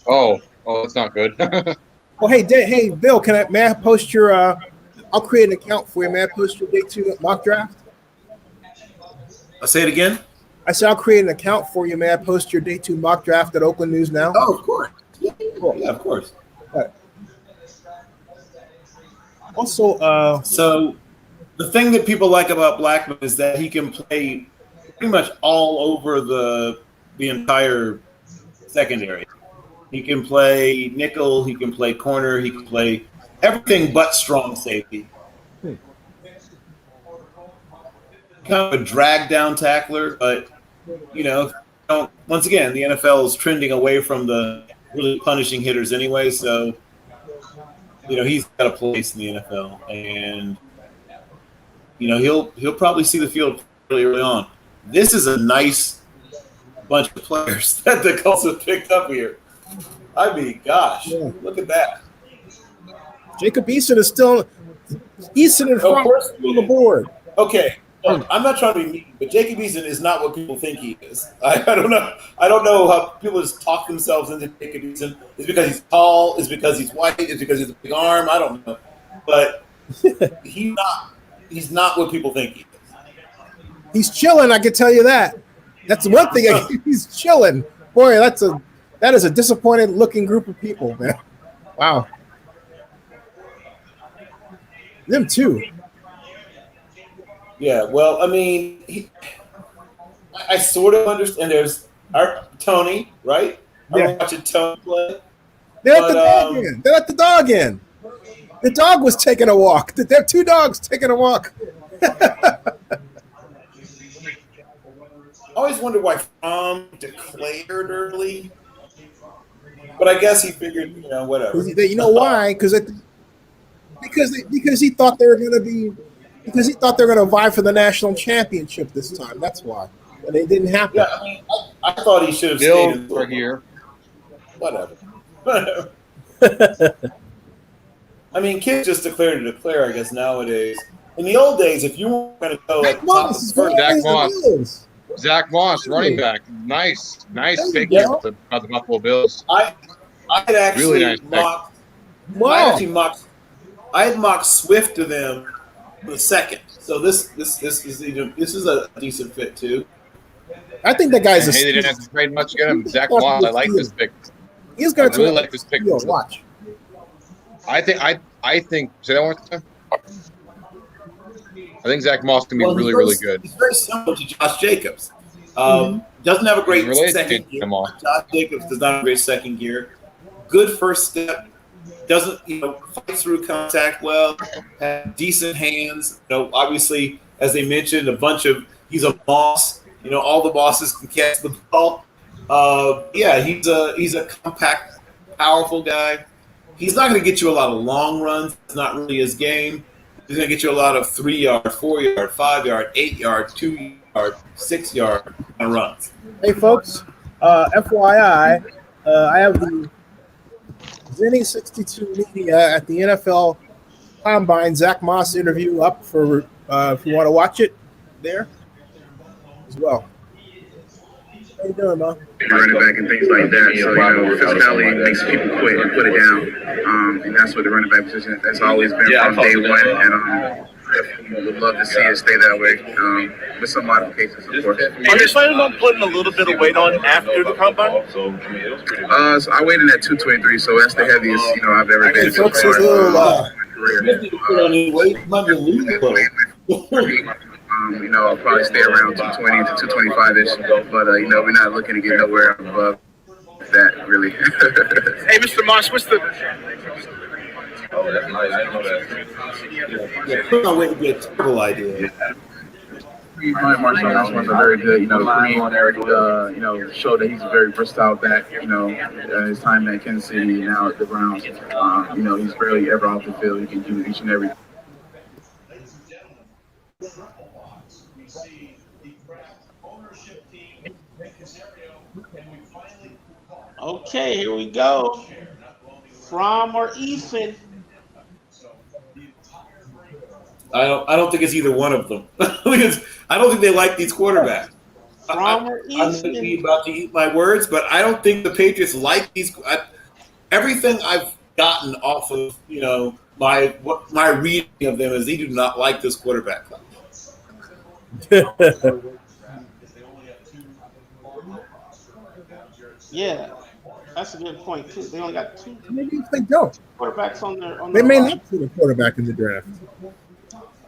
Oh, that's not good. Oh, hey, Bill, may I post your? I'll create an account for you. May I post your day 2 mock draft? I'll say it again. I said I'll create an account for you. May I post your day 2 mock draft at Oakland News Now? Oh, of course. Cool. Yeah, of course. Right. Also, so the thing that people like about Blackman is that he can play pretty much all over the entire secondary. He can play nickel, he can play corner, he can play everything but strong safety. Kind of a drag down tackler, but once again, the NFL is trending away from the really punishing hitters anyway, so he's got a place in the NFL, and he'll probably see the field really early on. This is a nice bunch of players that the Colts have picked up here. I mean, gosh, look at that. Jacob Eason is still sitting in front on the board. Okay, look, I'm not trying to be mean, but Jacob Eason is not what people think he is. I don't know. I don't know how people just talk themselves into Jacob Eason. It's because he's tall. It's because he's white. It's because he's a big arm. I don't know, but he's not what people think he is. He's chilling. I can tell you that. That's one thing. He's chilling. Boy, that is a disappointed looking group of people, man. Wow. Them too. Yeah, well, I mean, I sort of understand. There's our Tony, right? I'm watching Tony play. They let the dog in. They let the dog in. The dog was taking a walk. There are 2 dogs taking a walk. I always wondered why Fromm declared early, but I guess he figured, whatever. You know why? Because he thought they were going to be, because he thought they were going to vie for the national championship this time. That's why, and it didn't happen. Yeah, I mean, I thought he should have Bill stayed for here. Whatever. I mean, kids just declare to declare. I guess nowadays. In the old days, if you weren't going to go at the top of the first, Zach Moss, running back. Nice pick here by the Buffalo Bills. I had actually really nice mocked. I had mocked Swift to them for the second. So this is a decent fit too. I think that guy's they didn't have to trade much to get him. Zach Moss, I like this pick. He's going to really like this pick. Watch. I think. Say that one more time. I think Zach Moss can be really good. He's very similar to Josh Jacobs. Doesn't have a great second gear. Josh Jacobs does not have a great second gear. Good first step. Doesn't fight through contact well. Has decent hands. Obviously, as they mentioned, he's a boss. All the bosses can catch the ball. He's a compact, powerful guy. He's not going to get you a lot of long runs. It's not really his game. He's going to get you a lot of 3-yard, 4-yard, 5-yard, 8-yard, 2-yard, 6-yard runs. Hey, folks, FYI, I have the Zennie62Media at the NFL Combine Zach Moss interview up for if you want to watch it there as well. How you doing, man? Running back and things like that. So, physicality makes people quit and put it down. And that's what the running back position has always been from day one. And definitely would love to see it stay that way with some modifications, of course. Are you planning on putting a little bit of weight on after the combine? So I weighed in at 223, so that's the heaviest, I've ever been so far. I'll probably stay around 220 to 225-ish. But, we're not looking to get nowhere above that, really. Hey, Mr. Marsh, what's the... Oh, that's nice. I didn't know that. Yeah, that wouldn't be a terrible idea. Brian Marshall was a very good, show that he's a very versatile back, his time at Kansas City and now at the Browns. He's barely ever off the field. He can do each and every. Okay, here we go. From or Ethan? I don't think it's either one of them. Because I don't think they like these quarterbacks. I'm about to eat my words, but I don't think the Patriots like these. Everything I've gotten off of my reading of them is they do not like this quarterback class. Yeah, that's a good point too. They only got two. Maybe if they don't, quarterbacks on they their may roster. not put a quarterback in the draft.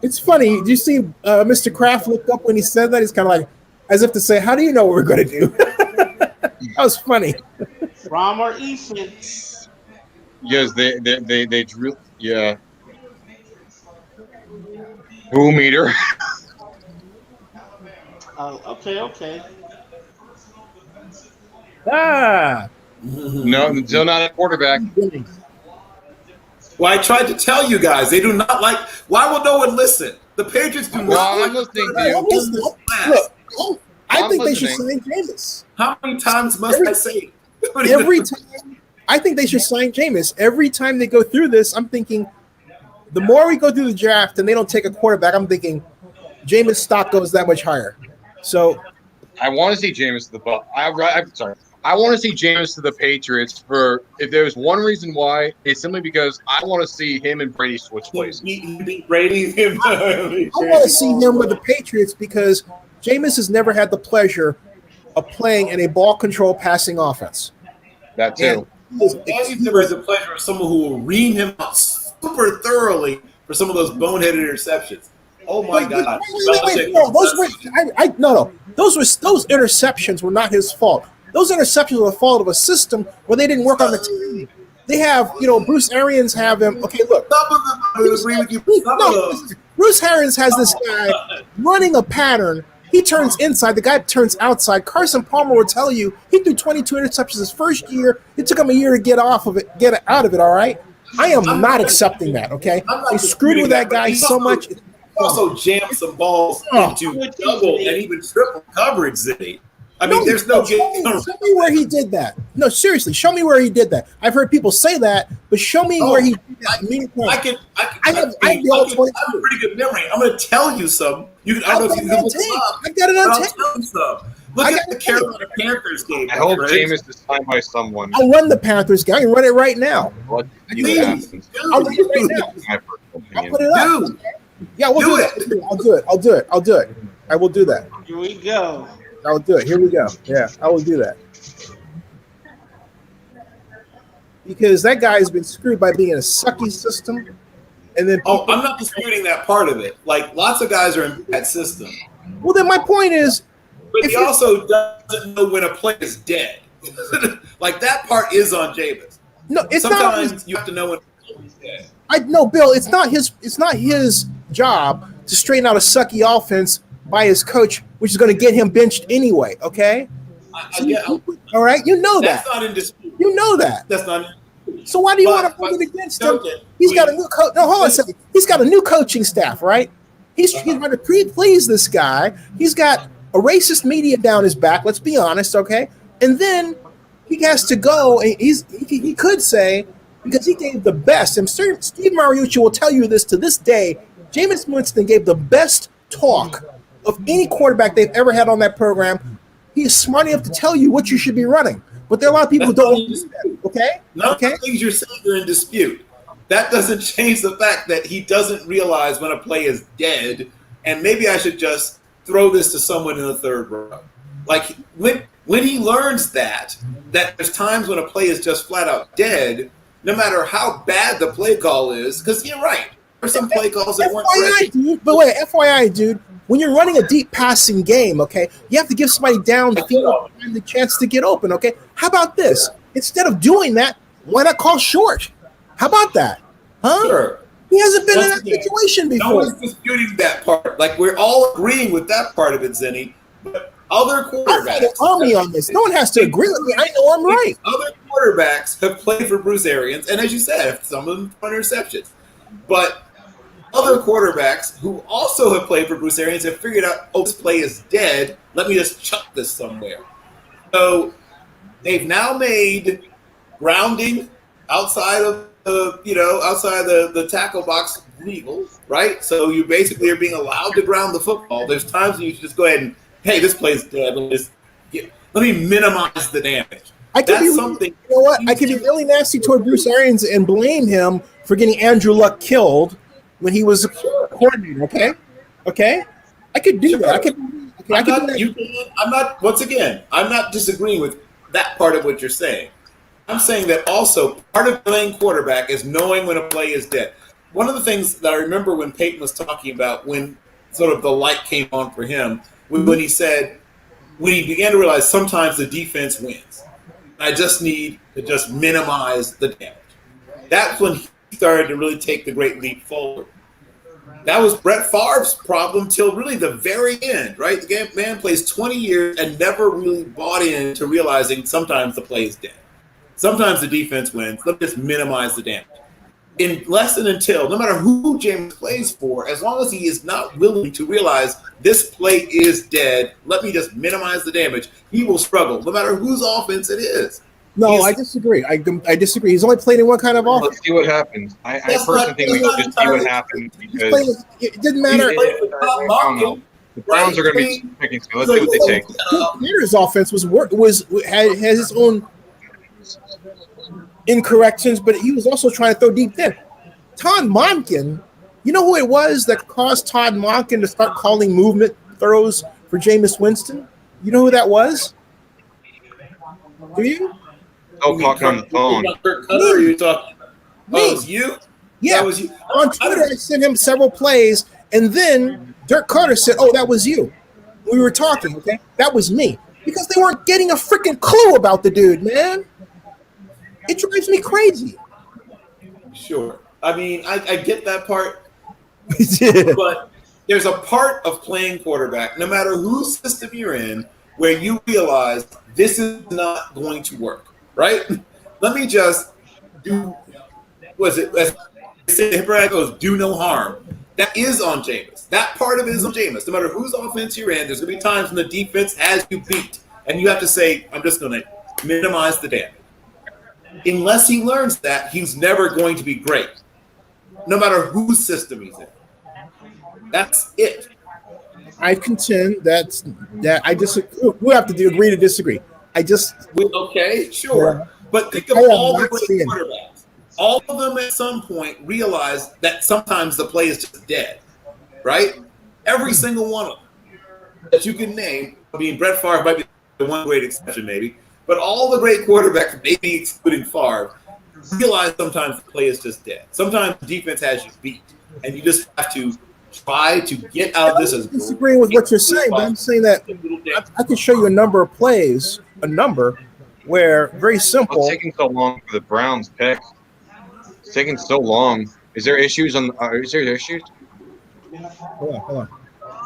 It's funny. Did you see Mr. Kraft looked up when he said that? He's kind of like, as if to say, "How do you know what we're going to do?" That was funny. From or Ethan? Yes, they drew. Yeah. Who meter? Oh, okay. Ah. No, still not a quarterback. Well, I tried to tell you guys, they do not like. Why will no one listen? The Patriots do not like. I'm listening to you. Look, I think they should sign Jameis. How many times must I say? Every time, I think they should sign Jameis. Every time they go through this, I'm thinking, the more we go through the draft and they don't take a quarterback, I'm thinking Jameis' stock goes that much higher. So I want to see Jameis to the I'm sorry. I want to see Jameis to the Patriots for if there's one reason why, it's simply because I want to see him and Brady switch places. Beat Brady. I want to see him with the Patriots because Jameis has never had the pleasure of playing in a ball control passing offense. That too. And he's never had the pleasure of someone who will ream him out super thoroughly for some of those boneheaded interceptions. Oh my God! Wait, no, those interceptions were not his fault. Those interceptions were the fault of a system where they didn't work on the team. They have, Bruce Arians have him. Okay, look. Bruce Arians has this guy running a pattern. He turns inside. The guy turns outside. Carson Palmer will tell you he threw 22 interceptions his first year. It took him a year to get out of it. All right. I am not accepting that. Okay. They screwed with that guy so much. Also jammed some balls into double and even triple coverage, Zennie. I mean, there's no show me where he did that. No, seriously, show me where he did that. I've heard people say that, but show me where he did that. I have a pretty good memory. I'm going to tell you some. I don't know if you can look them up. I got it on tape. I'll tell you some. Look at the Carolina Panthers game. I hope Jameis is signed by someone. I'll run the Panthers game. I can run it right now. What? I'll run it right now. I'll put it up. Yeah, we'll do it. I'll do it. I will do that. Here we go. I'll do it. Here we go. Yeah, I will do that. Because that guy has been screwed by being in a sucky system. And then I'm not disputing that part of it. Like, lots of guys are in that system. Well, then my point is... But he also doesn't know when a play is dead. Like, that part is on Jameis. No, it's Sometimes not... you have to know when a play is dead. Bill, it's not his job to straighten out a sucky offense by his coach, which is going to get him benched anyway, okay? All right? You know that. That's not in dispute. You know that. That's not in dispute. So why do you want to hold it against him? He's got a new coach. No, hold on a second. He's got a new coaching staff, right? He's trying to please this guy. He's got a racist media down his back, let's be honest, okay? And then he has to go, and he could say, because he gave the best, and Steve Mariucci will tell you this to this day, Jameis Winston gave the best talk of any quarterback they've ever had on that program. He is smart enough to tell you what you should be running. But there are a lot of people who don't understand, okay? None of the things you're saying are in dispute. That doesn't change the fact that he doesn't realize when a play is dead, and maybe I should just throw this to someone in the third row. Like, when he learns that there's times when a play is just flat out dead, no matter how bad the play call is, because you're right. There's some play calls that weren't FYI, ready. dude. But wait, FYI, dude. When you're running a deep passing game, okay, you have to give somebody downfield the chance to get open, okay? How about this? Instead of doing that, why not call short? How about that? Huh? Sure. He hasn't been Once in that again, situation before. No one's disputing that part. Like, we're all agreeing with that part of it, Zennie. But other quarterbacks. Call me on this. No one has to agree with me. I know I'm right. Other quarterbacks have played for Bruce Arians, and as you said, some of them throw interceptions. But other quarterbacks who also have played for Bruce Arians have figured out, oh, this play is dead. Let me just chuck this somewhere. So they've now made grounding outside of the tackle box legal, right? So you basically are being allowed to ground the football. There's times when you should just go ahead and, hey, this play's dead. Let me minimize the damage. I can be really nasty toward Bruce Arians and blame him for getting Andrew Luck killed when he was a coordinator. Okay, I could do that. I'm not disagreeing with that part of what you're saying. I'm saying that also part of playing quarterback is knowing when a play is dead. One of the things that I remember when Peyton was talking about when sort of the light came on for him, when he said, when he began to realize sometimes the defense wins. I just need to just minimize the damage. That's when he started to really take the great leap forward. That was Brett Favre's problem till really the very end, right? The man plays 20 years and never really bought into realizing sometimes the play is dead. Sometimes the defense wins. Let's just minimize the damage. Unless and until, no matter who James plays for, as long as he is not willing to realize this play is dead, let me just minimize the damage, he will struggle, no matter whose offense it is. No, I disagree. I disagree. He's only played in one kind of offense. Let's see what happens. I personally think we should just see what happens because it didn't matter. I don't know. The Browns are going to be picking. So let's see what they take. Peter's offense had his own incorrections, but he was also trying to throw deep in. Todd Monken, you know who it was that caused Todd Monken to start calling movement throws for Jameis Winston? You know who that was? Do you? Oh, talking on the phone. Or you talking? Oh, it was you? Yeah. That was you. On Twitter, I sent him several plays, and then Dirk Carter said, "Oh, that was you." We were talking, okay? That was me. Because they weren't getting a freaking clue about the dude, man. It drives me crazy. Sure. I mean, I get that part. Yeah. But there's a part of playing quarterback, no matter whose system you're in, where you realize this is not going to work, right? Let me just do, do no harm. That is on Jameis. That part of it is on Jameis. No matter whose offense you're in, there's going to be times when the defense has you beat. And you have to say, I'm just going to minimize the damage. Unless he learns that, he's never going to be great. No matter whose system he's in. That's it. I contend that I disagree. We have to agree to disagree. Okay, sure. Yeah. But think of all the great quarterbacks. All of them at some point realize that sometimes the play is just dead, right? Every single one of them that you can name. I mean, Brett Favre might be the one great exception, maybe. But all the great quarterbacks, maybe excluding Favre, realize sometimes the play is just dead. Sometimes the defense has you beat, and you just have to try to get out of this. I'm disagreeing with what you're saying, but I'm saying that I can show you a number of plays, where very simple. What's taking so long for the Browns pick? It's taking so long. Is there issues on? Is there issues? Hold on.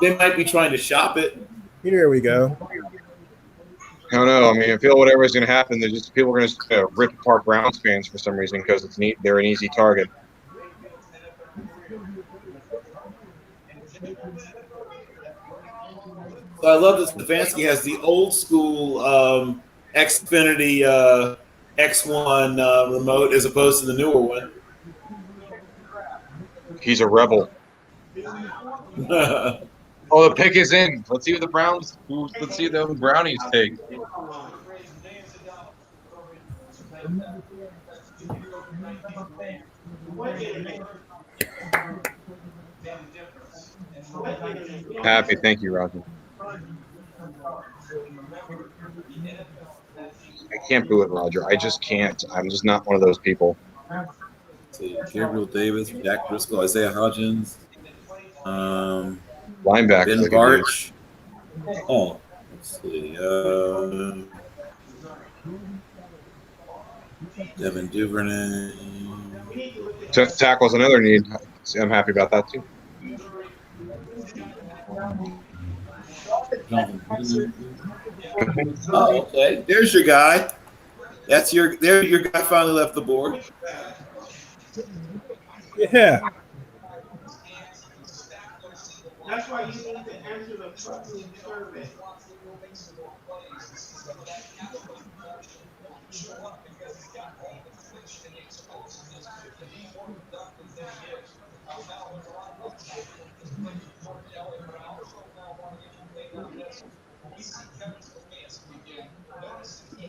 They might be trying to shop it. Here we go. I don't know. I mean, I feel whatever's going to happen, there's just people are going to rip apart Browns fans for some reason because it's neat. They're an easy target. So I love that Stefanski has the old school Xfinity X1 remote as opposed to the newer one. He's a rebel. Oh, the pick is in. Let's see what the Browns. Let's see what the Brownies take. Happy, thank you, Roger. I can't boo it, Roger. I just can't. I'm just not one of those people. see, Gabriel Davis, Jack Driscoll, Isaiah Hodgins, Linebackers. Ben Barch. Oh, let's see. Devin Duvernay. Tackle's another need. I'm happy about that too. Oh, okay. There's your guy. That's your guy finally left the board. Yeah. That's why you need to answer the fucking survey.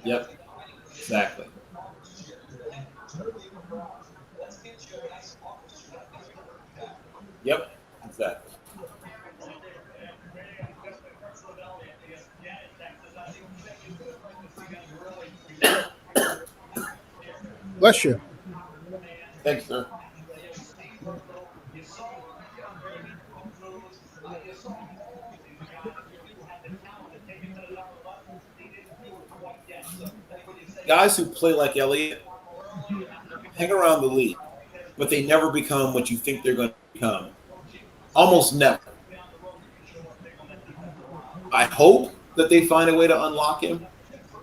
Yep. Exactly. Yep. Exactly. Bless you. Thanks, sir. Guys who play like Elliott hang around the league, but they never become what you think they're going to become. Almost never. I hope that they find a way to unlock him.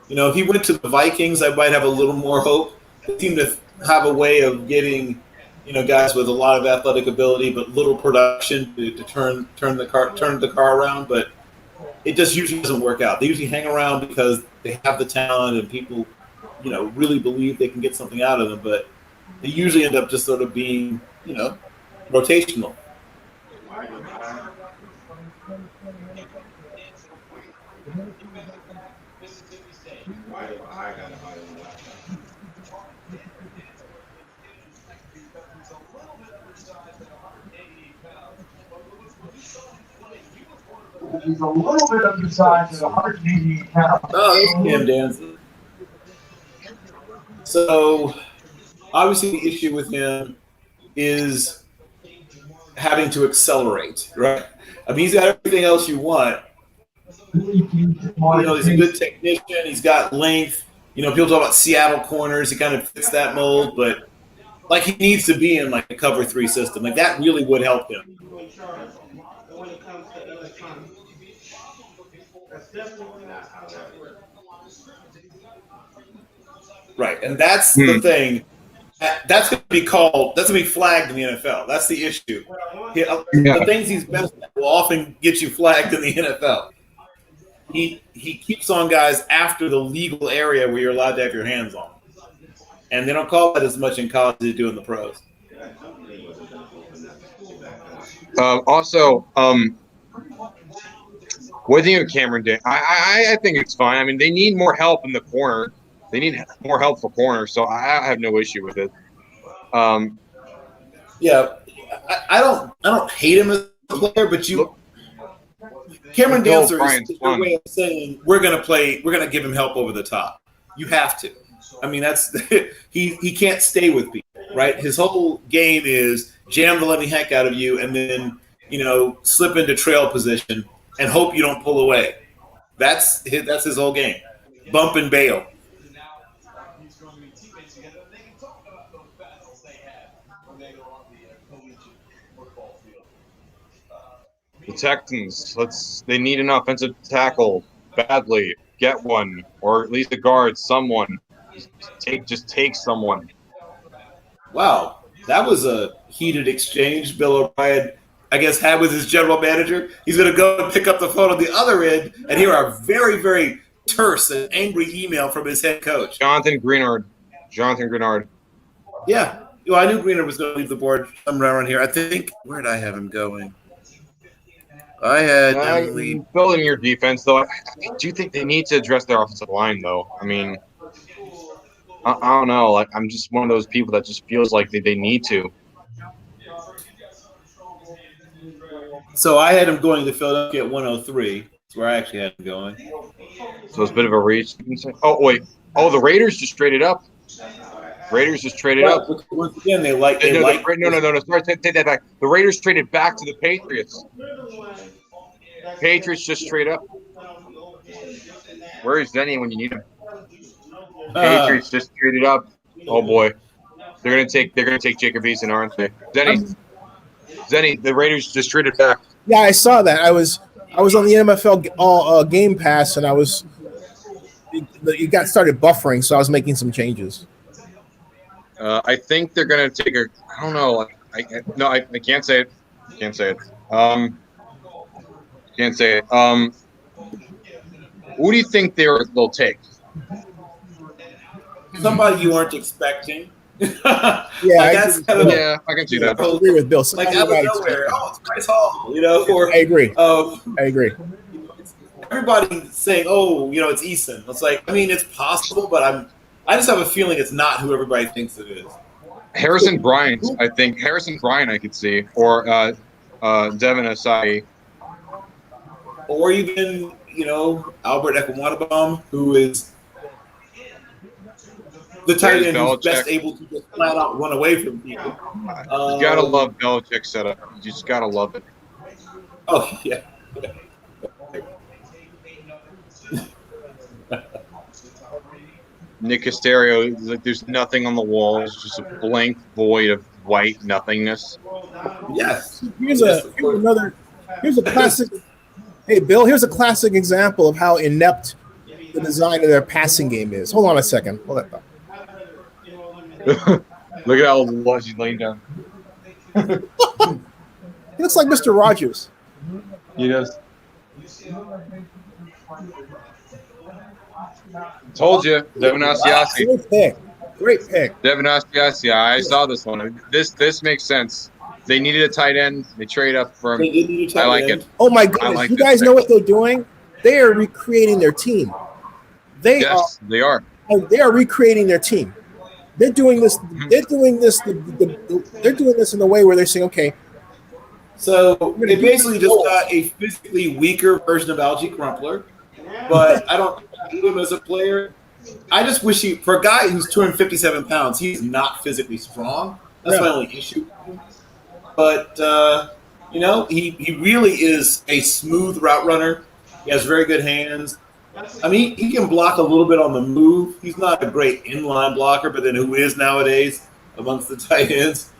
You know, if he went to the Vikings, I might have a little more hope. They seem to have a way of getting, you know, guys with a lot of athletic ability but little production to turn the car around. But it just usually doesn't work out. They usually hang around because they have the talent and people, you know, really believe they can get something out of them. But they usually end up just sort of being, you know, rotational. He's a little bit undersized at 188 pounds. Oh, there's Cam Danzig. So, obviously, the issue with him is having to accelerate, right? I mean, he's got everything else you want. You know, he's a good technician. He's got length. You know, people talk about Seattle corners. He kind of fits that mold, but like he needs to be in like a cover 3 system. Like that really would help him. When it comes to electronics. That's definitely not how that works. Right, and that's the thing. That's going to be called. That's going to be flagged in the NFL. That's the issue. The things he's best at will often get you flagged in the NFL. He keeps on guys after the legal area where you're allowed to have your hands on, and they don't call that as much in college as they do in the pros. Also, what do you think of Cameron Day? I think it's fine. I mean, they need more help in the corner. They need more help for corner, so I have no issue with it. Yeah, I don't hate him as a player, but Cameron Dancer is a way of saying we're gonna give him help over the top. You have to. I mean, that's he can't stay with people, right? His whole game is jam the living heck out of you, and then slip into trail position and hope you don't pull away. That's his whole game. Bump and bail. The Texans, they need an offensive tackle badly. Get one, or at least a guard, someone. Just take someone. Wow, that was a heated exchange Bill O'Brien, I guess, had with his general manager. He's going to go and pick up the phone on the other end and hear a very, very terse and angry email from his head coach. Jonathan Greenard. Yeah. Well, I knew Greenard was going to leave the board somewhere around here. I think, where did I have him going? I had him leave. Building your defense, though. I do think they need to address their offensive line, though. I mean, I don't know. Like, I'm just one of those people that just feels like they need to. So I had him going to Philadelphia at 103. That's where I actually had him going. So it's a bit of a reach. Oh, wait. Oh, the Raiders just traded up. Raiders just traded up. Once again, they like. No. Sorry, take that back. The Raiders traded back to the Patriots. Patriots just straight up. Where is Zennie when you need him? Patriots just traded up. Oh boy, they're gonna take Jacob Eason, aren't they? Zennie, the Raiders just traded back. Yeah, I saw that. I was on the NFL Game Pass, and it got started buffering, so I was making some changes. I think they're gonna take a. I don't know. I can't say it. Can't say it. Can't say it. Who do you think they'll take? Somebody you weren't expecting. Yeah, I can see that. I agree with Bill. Like out of nowhere, it's Bryce Hall, Or, I agree. I agree. Everybody's saying, "Oh, it's Eason." It's like, I mean, it's possible, but I just have a feeling it's not who everybody thinks it is. Harrison Bryant, I think. Harrison Bryant, I could see, or Devin Asai, or even Albert Ekwanibaum, who is the tight end who's best able to just flat out run away from people. You gotta love Belichick's setup. You just gotta love it. Oh yeah. Nick Casterio, like there's nothing on the wall. It's just a blank void of white nothingness. Yes. Here's a classic. Hey, Bill, here's a classic example of how inept the design of their passing game is. Hold on a second. Hold on. Look at how long she's laying down. He looks like Mr. Rogers. He does. Told you, Devin Asiasi. Great pick. Devin Asiasi. I saw this one. This makes sense. They needed a tight end. They trade up for him. I like it. Oh my goodness! You guys know what they're doing? They are recreating their team. They are recreating their team. They're doing this. They're doing this. They're doing this in a way where they're saying, "Okay." So they basically just got a physically weaker version of Algie Crumpler, but I don't view him as a player. I just wish for a guy who's 257 pounds, he's not physically strong. That's my only issue. But he really is a smooth route runner. He has very good hands. I mean, he can block a little bit on the move. He's not a great inline blocker, but then who is nowadays amongst the tight ends?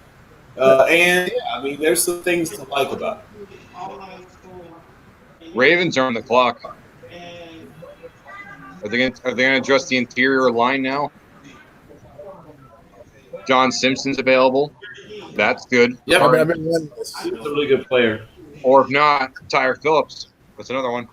There's some things to like about him. Ravens are on the clock. Are they gonna address the interior line now? John Simpson's available. That's good. Yeah, he's a really good player. Or if not, Tyre Phillips. That's another one.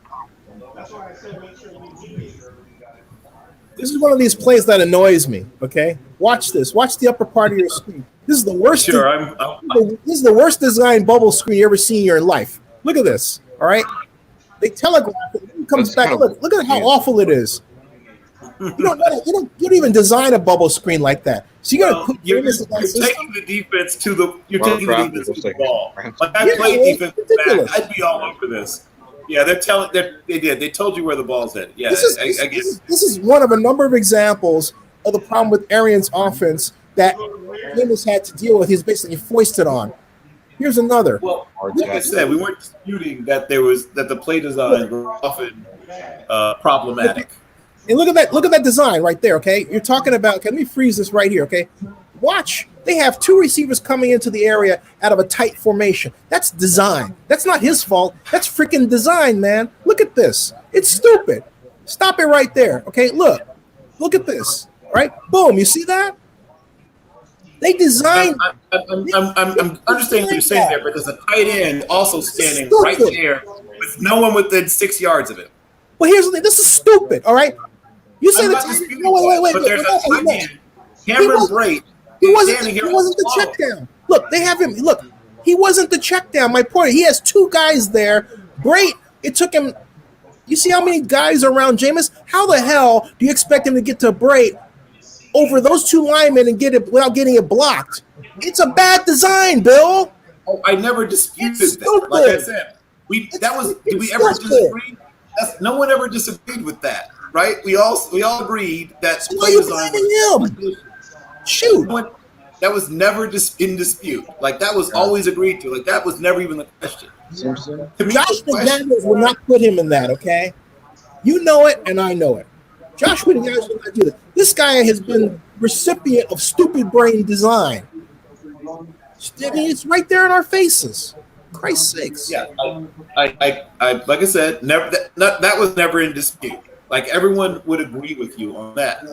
This is one of these plays that annoys me. Okay, watch this. Watch the upper part of your screen. This is the worst. This is the worst designed bubble screen you ever seen in your life. Look at this. All right, they telegraph it. It comes back. Look at how awful it is. You don't even design a bubble screen like that. So you're taking the defense to the ball. Like that play defense back, I'd be all over this. Yeah, they told you where the ball's at. Yeah, I guess this is one of a number of examples of the problem with Arians' offense that Jameis had to deal with. He's basically foisted on. Here's another. Well, like I said, we weren't disputing that the play design was often problematic. And look at that design right there, okay? You're talking about, let me freeze this right here, okay? Watch. They have two receivers coming into the area out of a tight formation. That's design. That's not his fault. That's freaking design, man. Look at this. It's stupid. Stop it right there, okay? Look at this, right? Boom, you see that? They designed. I'm understanding what you're saying there, but there's a tight end also standing right there with no one within 6 yards of it. Well, here's the thing. This is stupid, all right? You say that. Wait. But there's a tight end. Cameron Brate. He wasn't the check down. Look, they have him. Look, he wasn't the check down. My point, he has two guys there. Great. It took him. You see how many guys are around Jameis? How the hell do you expect him to get to Brate over those two linemen and get it without getting it blocked? It's a bad design, Bill. Oh, I never disputed that. Like I said, did we ever disagree? No one ever disagreed with that, right? We all agreed that play design was Shoot. That was never in dispute. Like, that was always agreed to. Like, that was never even the question. Simpson. To me, Josh McDaniels will not put him in that, okay? You know it, and I know it. Josh McDaniels will not do that. This guy has been recipient of stupid brain design. I mean, it's right there in our faces. Christ's sakes. Yeah, I like I said, never that was never in dispute. Like, everyone would agree with you on that.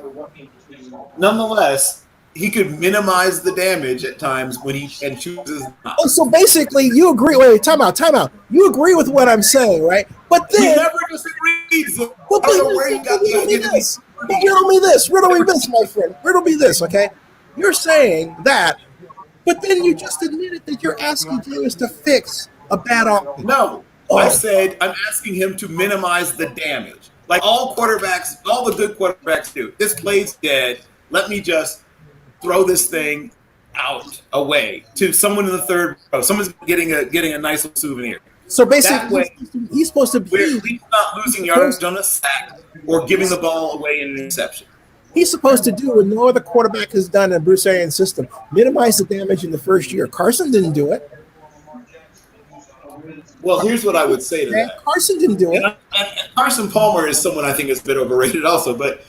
Nonetheless, he could minimize the damage at times when he chooses not. Oh, so basically, you agree. Wait, time out. You agree with what I'm saying, right? But then we never disagreed. So but riddle me this, my friend. Riddle me this, okay? You're saying that, but then you just admitted that you're asking James to fix a bad offense. No, I said I'm asking him to minimize the damage. Like all quarterbacks, all the good quarterbacks do. This play's dead. Let me just throw this thing out away to someone in the third row. Someone's getting a nice little souvenir. So basically, he's supposed to be. We're at least not losing yards on a sack or giving the ball away in an interception. He's supposed to do what no other quarterback has done in Bruce Arians' system: minimize the damage in the first year. Carson didn't do it. Well, here's what I would say to that. Carson didn't do it. And Carson Palmer is someone I think is a bit overrated, also. But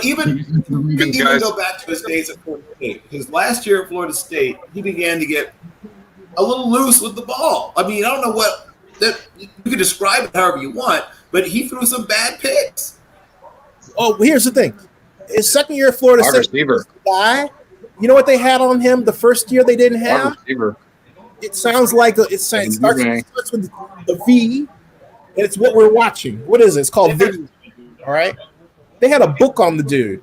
even go back to his days at Florida State. His last year at Florida State, he began to get a little loose with the ball. I mean, I don't know what that you could describe it however you want, but he threw some bad picks. Oh, here's the thing: his second year at Florida State, guy. You know what they had on him the first year they didn't have? It sounds like it starts with the V, and it's what we're watching. What is it? It's called video. All right. They had a book on the dude.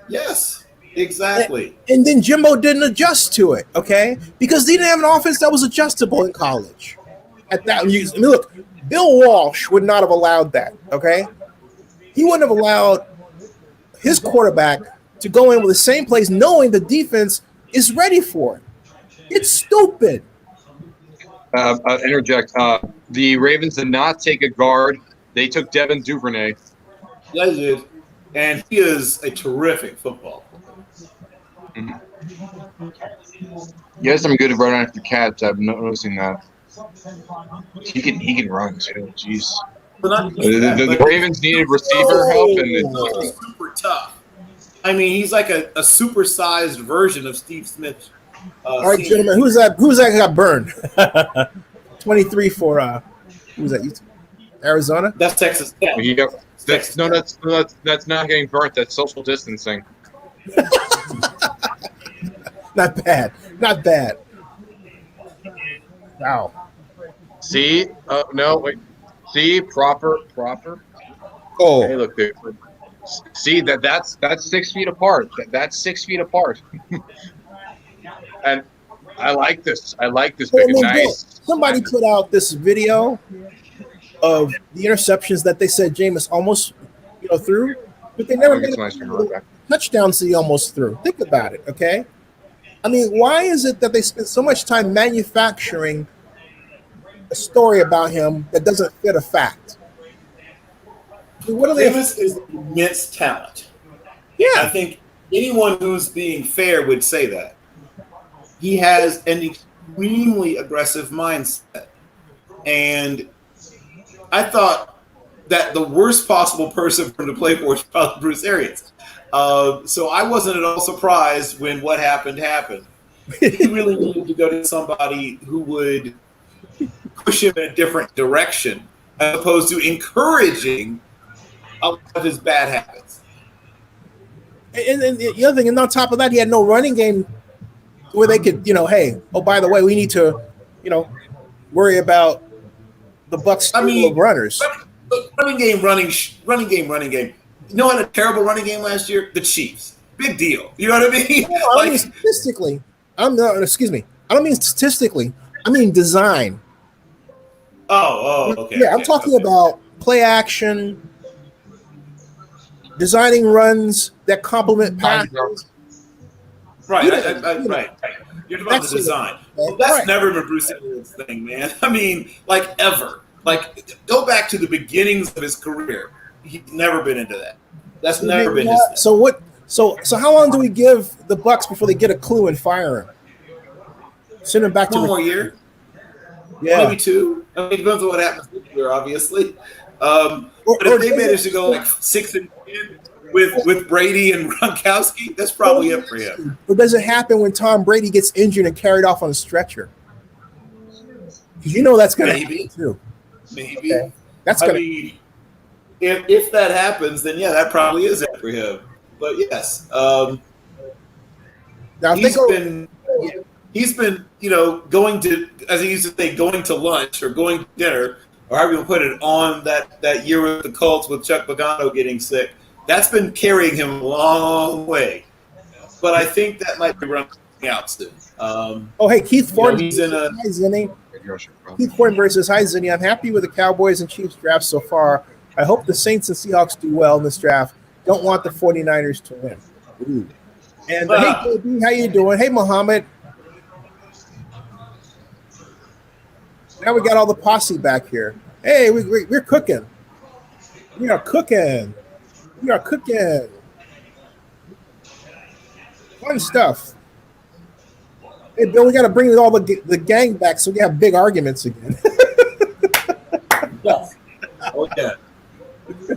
Yes, exactly. And then Jimbo didn't adjust to it, okay? Because they didn't have an offense that was adjustable in college. At that, look, Bill Walsh would not have allowed that, okay? He wouldn't have allowed his quarterback to go in with the same plays knowing the defense is ready for it. It's stupid. Interject. The Ravens did not take a guard. They took Devin Duvernay. Yeah, they did. And he is a terrific football player. He has some good run after catch. I'm noticing that. He can run too. Jeez. The Ravens needed receiver help, and it's super tough. I mean, he's like a supersized version of Steve Smith. All right, gentlemen, who's that got burned? 23 for who's that? Arizona? That's Texas Tech. That's not getting burnt. That's social distancing. Not bad. Wow. See? No, wait. See? Proper. Oh. Hey, look there. See, that's 6 feet apart. That's 6 feet apart. And I like this. Nice. Somebody put out this video of the interceptions that they said Jameis almost, threw, but they never made touchdowns he almost threw. Think about it, okay? I mean, why is it that they spend so much time manufacturing a story about him that doesn't fit a fact? I mean, Jameis is immense talent. Yeah. I think anyone who's being fair would say that. He has an extremely aggressive mindset. And I thought that the worst possible person for him to play for was probably Bruce Arians. So I wasn't at all surprised when what happened. He really needed to go to somebody who would push him in a different direction as opposed to encouraging a lot of his bad habits. And the other thing, and on top of that, he had no running game where they could, hey, oh, by the way, we need to, worry about the Bucs' runners. Running game. You know what a terrible running game last year? The Chiefs. Big deal. You know what I mean? No, I mean statistically. I don't mean statistically. I mean design. Oh, okay. Yeah, I'm talking about play action, designing runs that complement passes. Right. Right. You're talking about the design. Well, that's never been Bruce Arians' thing, man. I mean, ever. Go back to the beginnings of his career. He's never been into that. That's never been his thing. So So how long do we give the Bucks before they get a clue and fire him? Send him back to One more year. Yeah, Maybe 2. I mean, it depends on what happens this year, obviously. But if they manage to go like 6-10 with Brady and Gronkowski, that's probably it for him. Or does it happen when Tom Brady gets injured and carried off on a stretcher? Because you know that's going to happen too. Maybe. Okay. That's I going mean, if that happens, then yeah, that probably is it for him. But yes, now he's been, going to, as he used to say, going to lunch or going to dinner, or however you put it, on that year with the Colts with Chuck Pagano getting sick. That's been carrying him a long way. But I think that might be running out soon. hey, Keith Ford. He's in a. Hi, Zennie. Keith Fortenberry says, "Hi, Zennie. I'm happy with the Cowboys and Chiefs draft so far. I hope the Saints and Seahawks do well in this draft. Don't want the 49ers to win." Ooh. And hey, KB, how you doing? Hey, Muhammad. Now we got all the posse back here. Hey, we're cooking. We are cooking. We are cooking. Fun stuff. Hey, Bill, we got to bring all the gang back so we have big arguments again. Yes. Oh, yeah.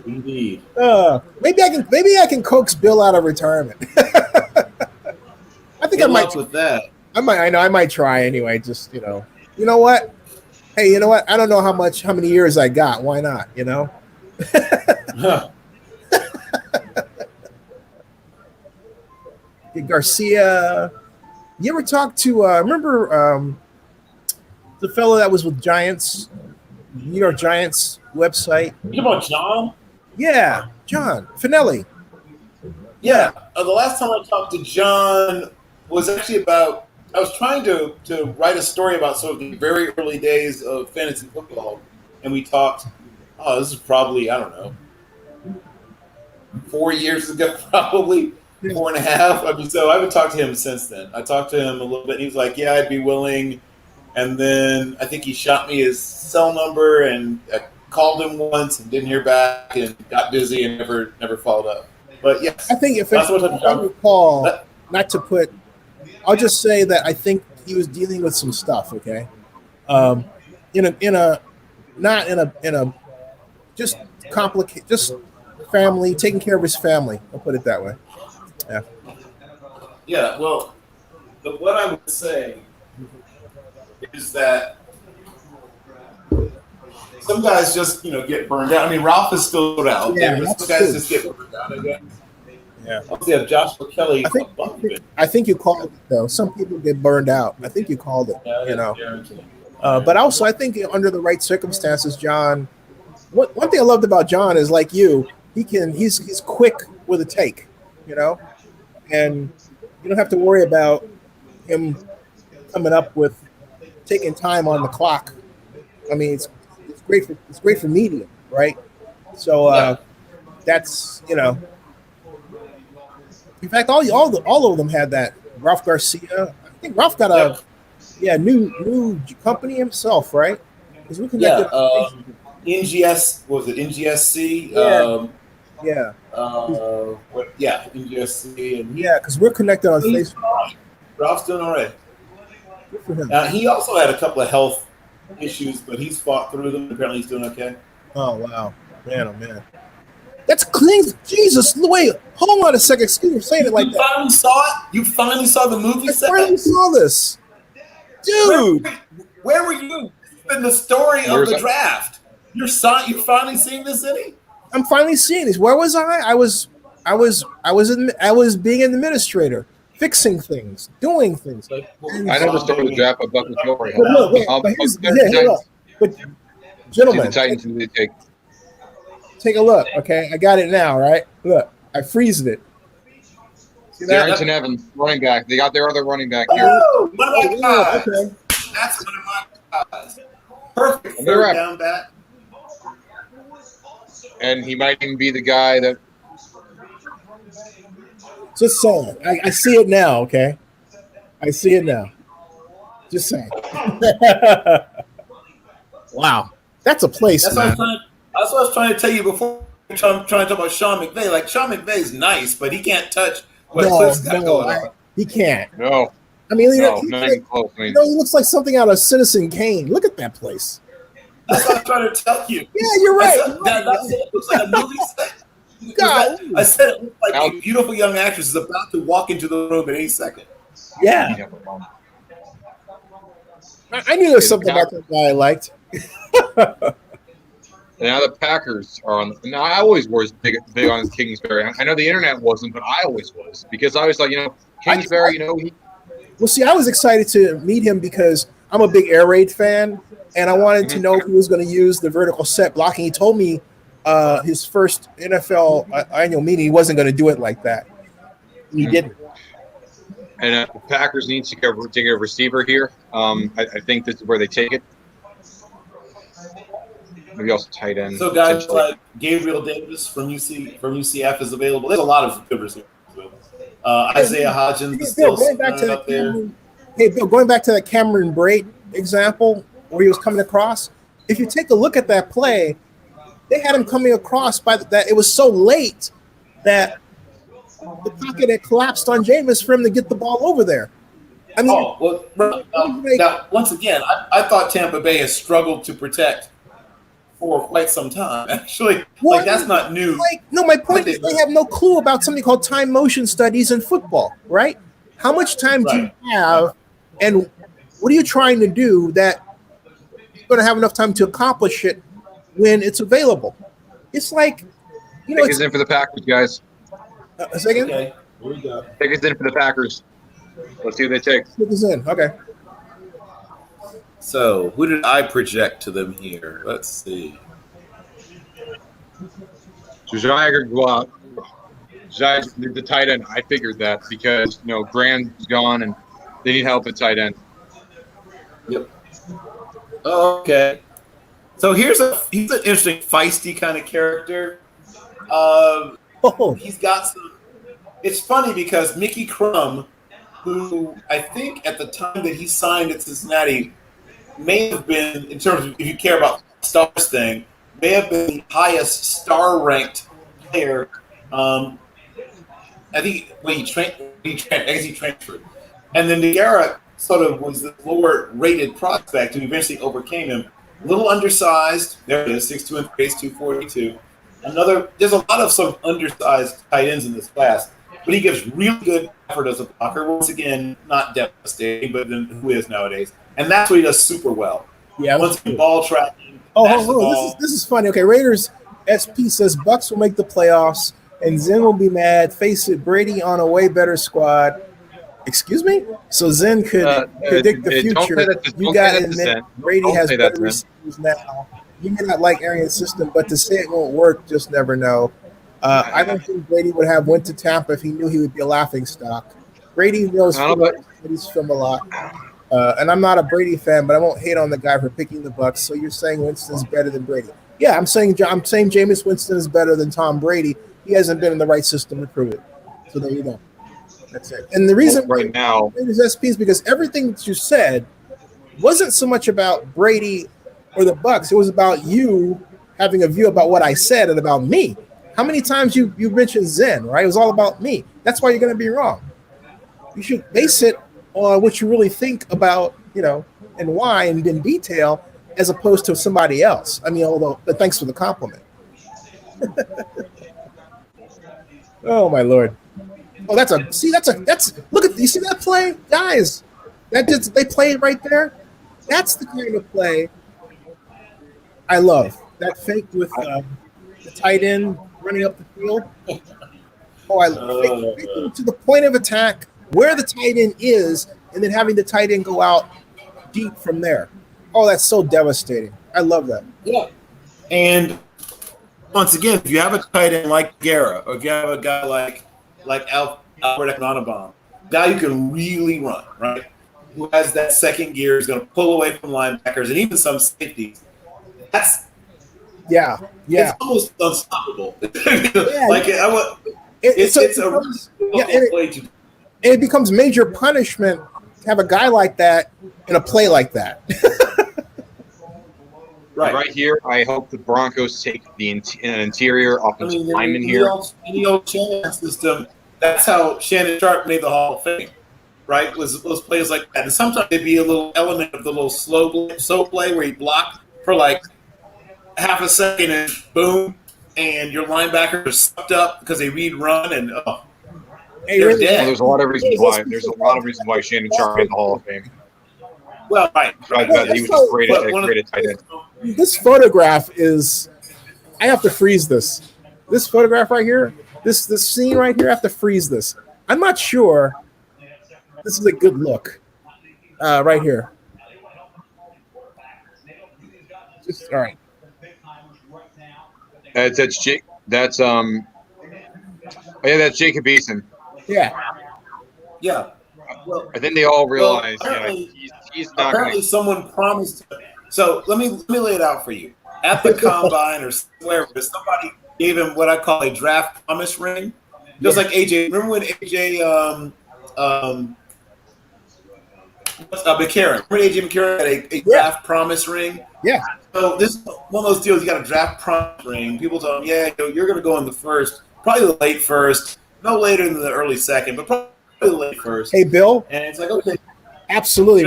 Indeed. Maybe I can coax Bill out of retirement. I think I might with that. I might try anyway. Just you know what? Hey, you know what? I don't know how many years I got. Why not? Garcia. You ever talk to? Remember the fellow that was with Giants, New York Giants website? You talking about John? Yeah, John Finelli. Yeah, the last time I talked to John was actually about. I was trying to write a story about sort of the very early days of fantasy football, and we talked. Oh, this is probably, I don't know, 4 years ago, probably 4.5. I mean, so I haven't talked to him since then. I talked to him a little bit, and he was like, "Yeah, I'd be willing." And then I think he shot me his cell number, and I called him once and didn't hear back, and got busy and never followed up. But yes, I think if I recall, not to put, I'll just say that I think he was dealing with some stuff. Okay, just complicated, just family, taking care of his family. I'll put it that way. Yeah. Yeah. Well, what I would say is that some guys just get burned out. I mean, Ralph is still out. Yeah, some guys just get burned out again. Yeah. Also, have Joshua Kelly. I think you called it though. Some people get burned out. I think you called it. But also, I think under the right circumstances, John. One thing I loved about John is like you. He's quick with a take, and you don't have to worry about him coming up with taking time on the clock. I mean, it's great for media, right? So that's In fact, all of them had that. Ralph Garcia. I think Ralph got a new company himself, right? Because we connected. NGS, what was it? NGSC. NGSC. And because we're connected on Facebook. Ralph's doing all right. Good for him. He also had a couple of health issues, but he's fought through them. Apparently, he's doing okay. Oh wow, man! Oh man. That's clean. Jesus, wait, hold on a second. Excuse me for saying it like that. You finally saw it? You finally saw the movie? I finally saw this. Dude. Where were you in the story of the draft? You finally seeing this, Zennie? I'm finally seeing this. Where was I? I was being an administrator, fixing things, doing things. I never started the draft by Buck McGilvery. But gentlemen, the Titans they take a look. Okay, I got it now. Right? Look, I freezed it. Darrington Evans, running back. They got their other running back here. Oh, one of my guys. Okay. That's one of my guys. Perfect third down back. And he might even be the guy that. Just saying. I see it now. Okay, I see it now. Just saying. Wow, that's a place. That's what I was trying to tell you before. trying to talk about Sean McVay. Like Sean McVay's nice, but he can't touch what Cliff's got going on. He can't. No. I mean, Not even close. I mean, he looks like something out of Citizen Kane. Look at that place. That's what I'm trying to tell you. Yeah, you're right. That's it. It looks like a movie set. God. I said it looks like a beautiful young actress is about to walk into the room at any second. Yeah. I knew there was something about that guy I liked. Now the Packers are on. Now I always was big on Kingsbury. I know the internet wasn't, but I always was because I was like, Kingsbury. Well, see, I was excited to meet him because I'm a big air raid fan, and I wanted to know if he was going to use the vertical set blocking. He told me his first NFL annual meeting he wasn't going to do it like that. He didn't. And the Packers need to take a receiver here. I think this is where they take it. Maybe also tight end. So guys like Gabriel Davis from UCF is available. There's a lot of good receivers. Isaiah Hodgins is still up there. Hey, Bill, going back to that Cameron Brate example where he was coming across, if you take a look at that play, they had him coming across that it was so late that the pocket had collapsed on Jameis for him to get the ball over there. I mean, now once again, I thought Tampa Bay has struggled to protect for quite some time. Actually, that's not new. My point is they have no clue about something called time motion studies in football, right? How much time do you have, and what are you trying to do that you're going to have enough time to accomplish it when it's available? It's like, Take us in for the Packers, guys. A second. Okay, here we go. Take us in for the Packers. Let's see what they take. Take us in. Okay. So, who did I project to them here? Let's see. Jai, the tight end. I figured that because Graham's gone and they need help at tight end. Yep. Okay. So he's an interesting feisty kind of character. He's got some. It's funny because Mickey Crum, who I think at the time that he signed at Cincinnati may have been, in terms of if you care about stars thing, may have been the highest star ranked player. I think when he transferred, and then Negara sort of was the lower rated prospect who eventually overcame him. A little undersized. There it is, 6'2" and 242. There's a lot of some undersized tight ends in this class, but he gives really good effort as a blocker. Once again, not devastating, but then who is nowadays? And that's what he does super well. Yeah. Once again, ball tracking. This is funny. Okay, Raiders SP says Bucks will make the playoffs and Zen will be mad. Face it, Brady on a way better squad. Excuse me? So Zen could predict the future. You got to admit, Brady has better receivers now. You may not like Arian's system, but to say it won't work, just never know. I don't think Brady would have went to Tampa if he knew he would be a laughing stock. Brady knows Brady's film a lot. And I'm not a Brady fan, but I won't hate on the guy for picking the Bucks. So you're saying Winston's better than Brady? Yeah, I'm saying Jameis Winston is better than Tom Brady. He hasn't been in the right system to prove it. So there you go. That's it. And the reason right now is SP is because everything that you said wasn't so much about Brady or the Bucks. It was about you having a view about what I said and about me. How many times you mentioned Zen, right? It was all about me. That's why you're going to be wrong. You should base it on what you really think about, and why, and in detail, as opposed to somebody else. I mean, but thanks for the compliment. Oh my Lord. Oh, look at, you see that play? Guys, they played right there. That's the kind of play I love. That fake with the tight end running up the field. Oh, I love it. To the point of attack where the tight end is, and then having the tight end go out deep from there. Oh, that's so devastating. I love that. Yeah. And once again, if you have a tight end like Guerra, or if you have a guy like Albert Eknonabom, guy who can really run, right? Who has that second gear, is going to pull away from linebackers and even some safeties. It's almost unstoppable. It becomes major punishment to have a guy like that in a play like that. Right here, I hope the Broncos take an interior offensive lineman here. In the old Shannon system, that's how Shannon Sharp made the Hall of Fame, right? Was those plays like that. And sometimes there'd be a little element of the little slow play where he blocked for like half a second and boom, and your linebackers are sucked up because they read run and they're dead. Well, there's a lot of reasons why. There's a lot of reasons why Shannon Sharp made the Hall of Fame. Well, right. I bet he was just great at tight end. This photograph is, I have to freeze this. This photograph right here, this scene right here, I have to freeze this. I'm not sure this is a good look. Right here. Just, all right. That's Jake. That's oh yeah, that's Jacob Eason. Yeah. Yeah. Well, I think they all realize he's not. Apparently, someone promised. So let me lay it out for you. At the combine or wherever, somebody gave him what I call a draft promise ring, just like AJ. Remember when AJ McCarron? Remember AJ McCarron had a draft promise ring? Yeah. So this is one of those deals. You got a draft promise ring. People tell him, yeah, you're going to go in the first, probably the late first, no later than the early second, but probably the late first. Hey, Bill. And it's like, okay. Absolutely.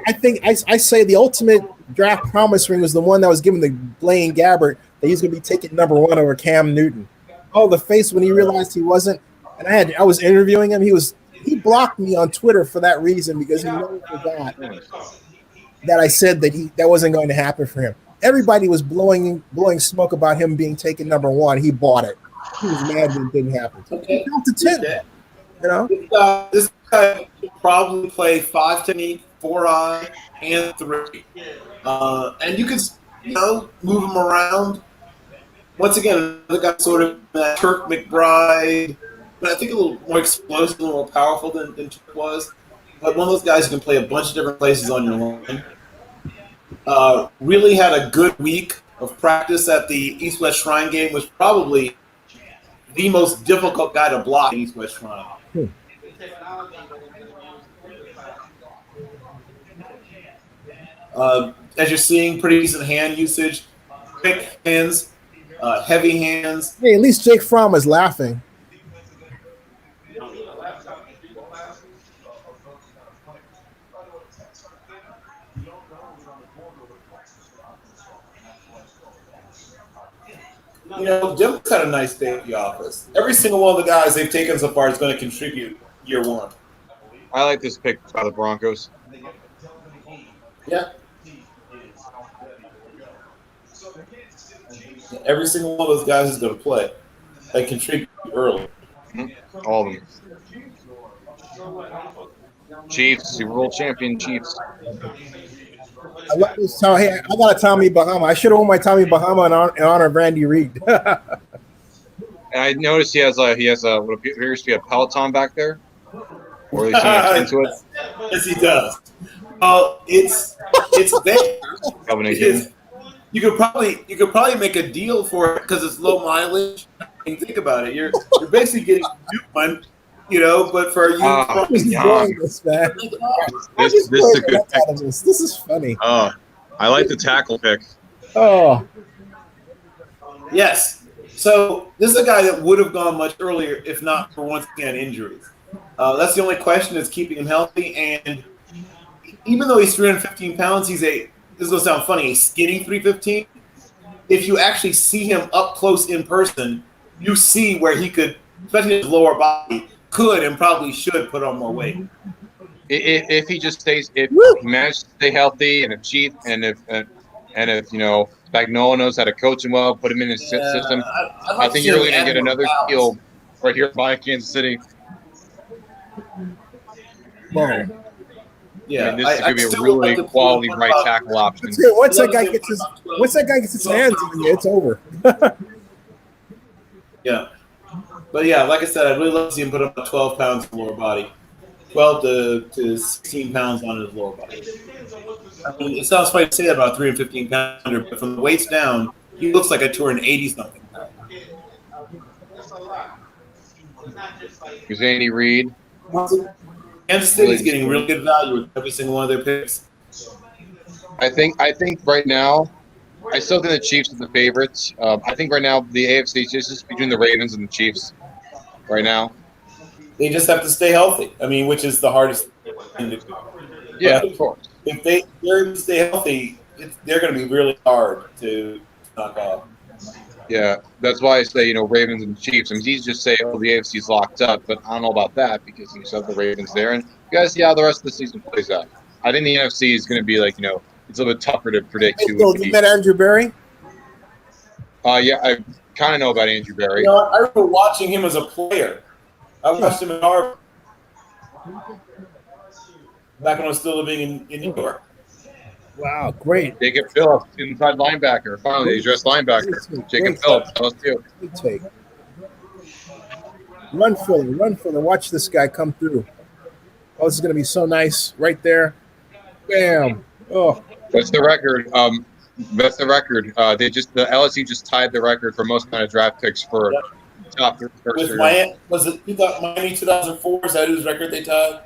I think I say the ultimate draft promise ring was the one that was given to Blaine Gabbert, that he's going to be taking number 1 over Cam Newton. Oh, the face when he realized he wasn't. And I was interviewing him. He blocked me on Twitter for that reason, because he never forgot that I said that wasn't going to happen for him. Everybody was blowing smoke about him being taken number 1. He bought it. He was mad that it didn't happen. Okay. He got to 10. You know, this guy probably play 5 technique, 4 eye, and 3, and you can move him around. Once again, another guy sort of Turk McBride, but I think a little more explosive, a little more powerful than Turk was. But one of those guys who can play a bunch of different places on your line. Really had a good week of practice at the East-West Shrine game. Was probably the most difficult guy to block in East-West Shrine. As you're seeing, pretty decent hand usage, quick hands, heavy hands. Hey, at least Jake Fromm is laughing. Jim's had a nice day at the office. Every single one of the guys they've taken so far is going to contribute year 1. I like this pick by the Broncos. Yeah. Every single one of those guys is going to play. They contribute early. Mm-hmm. All of them. Chiefs, Super Bowl champion Chiefs. I love this. So, hey, I got a Tommy Bahama. I should have worn my Tommy Bahama in honor of Randy Reed. And I noticed he has what appears to be a Peloton back there. Or at least into it. Yes, he does. It's there. You could probably make a deal for it because it's low mileage. And think about it. You're basically getting a new one, but for you, this, man. This is a good pick. This is funny. I like the tackle pick. Oh. Yes. So this is a guy that would have gone much earlier if not for once again injuries. That's the only question that's keeping him healthy. And even though he's 315 pounds, this is going to sound funny, a skinny 315. If you actually see him up close in person, you see where he could, especially his lower body, could and probably should put on more weight. If he just stays, if he manages to stay healthy, and if Spagnuolo knows how to coach him well, put him in his system, I think you're really going to get another deal right here by Kansas City. Wow. Yeah, this is going to be a really quality right tackle option. Once that guy gets his hands in it, it's over. Yeah. But yeah, like I said, I'd really love to see him put up 12 pounds in lower body. 12 to 16 pounds on his lower body. I mean, it sounds funny to say that about a 315 pounder, but from the waist down, he looks like a 280-something. Zennie Reed. Kansas City's getting really good value with every single one of their picks. I think right now, I still think the Chiefs are the favorites. I think right now the AFC is just between the Ravens and the Chiefs. Right now, They just have to stay healthy. I mean, which is the hardest thing to do. Yeah, But of course. If they're able to stay healthy, they're going to be really hard to knock off. Yeah, that's why I say, Ravens and Chiefs. I mean, you just say, oh, the AFC's locked up, but I don't know about that because you still have the Ravens there. And you guys see how the rest of the season plays out. I think the NFC is going to be like, it's a little bit tougher to predict who So would you be. met Andrew Berry? Yeah, I kind of know about Andrew Berry. I remember watching him as a player. I watched him at Harvard back when I was still living in New York. Wow, great. Jacob Phillips, inside linebacker. Finally, he's dressed linebacker. Jacob Phillips, LSU. Good take. Run, Philly. Watch this guy come through. Oh, this is going to be so nice. Right there. Bam. Oh. That's the record. That's the record. The LSU just tied the record for most kind of draft picks for top first With year. Miami, was it Miami 2004? Is that whose record they tied?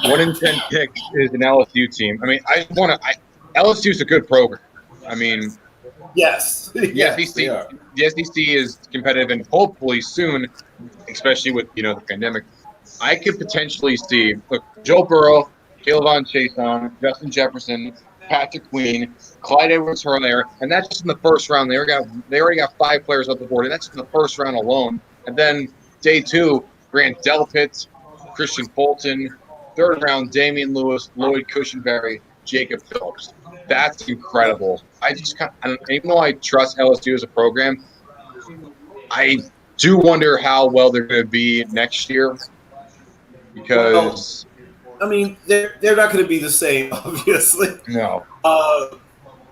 One in 10 picks is an LSU team. I mean, LSU is a good program. I mean, yes, the SEC is competitive, and hopefully soon, especially with the pandemic, I could potentially see Joe Burrow, Caleb Chason, Justin Jefferson, Patrick Queen, Clyde Edwards-Helaire, and that's just in the first round. They already got 5 players off the board, and that's just in the first round alone. And then day 2, Grant Delpit, Christian Fulton. 3rd round, Damian Lewis, Lloyd Cushenberry, Jacob Phillips. That's incredible. Even though I trust LSU as a program, I do wonder how well they're going to be next year because. I mean, they're not going to be the same, obviously. No.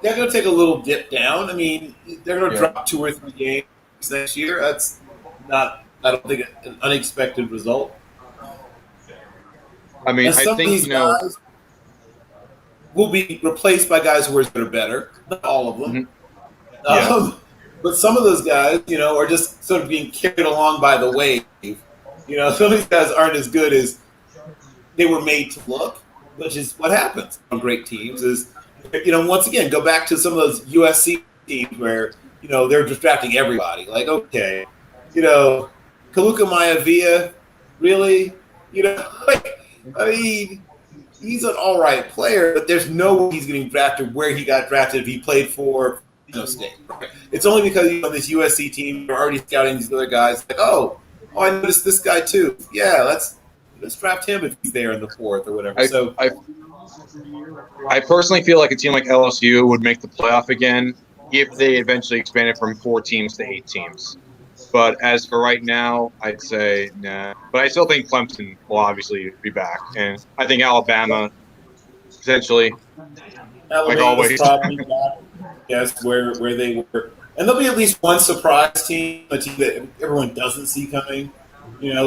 They're going to take a little dip down. I mean, they're going to drop 2 or 3 games next year. That's not, I don't think, an unexpected result. I mean, I think, guys will be replaced by guys who are better. Not all of them. Mm-hmm. But some of those guys, are just sort of being carried along by the wave. Some of these guys aren't as good as they were made to look, which is what happens on great teams is, once again, go back to some of those USC teams where, they're just drafting everybody. Like, okay, Kaluka Maivia, really? I mean, he's an all right player, but there's no way he's getting drafted where he got drafted if he played for State. It's only because this USC team are already scouting these other guys. Like, I noticed this guy too. Yeah, let's draft him if he's there in the 4th or whatever. I personally feel like a team like LSU would make the playoff again if they eventually expanded from 4 teams to 8 teams. But as for right now, I'd say nah. But I still think Clemson will obviously be back. And I think Alabama, potentially, like always. Probably back, yes, where they were. And there'll be at least one surprise team, a team that everyone doesn't see coming.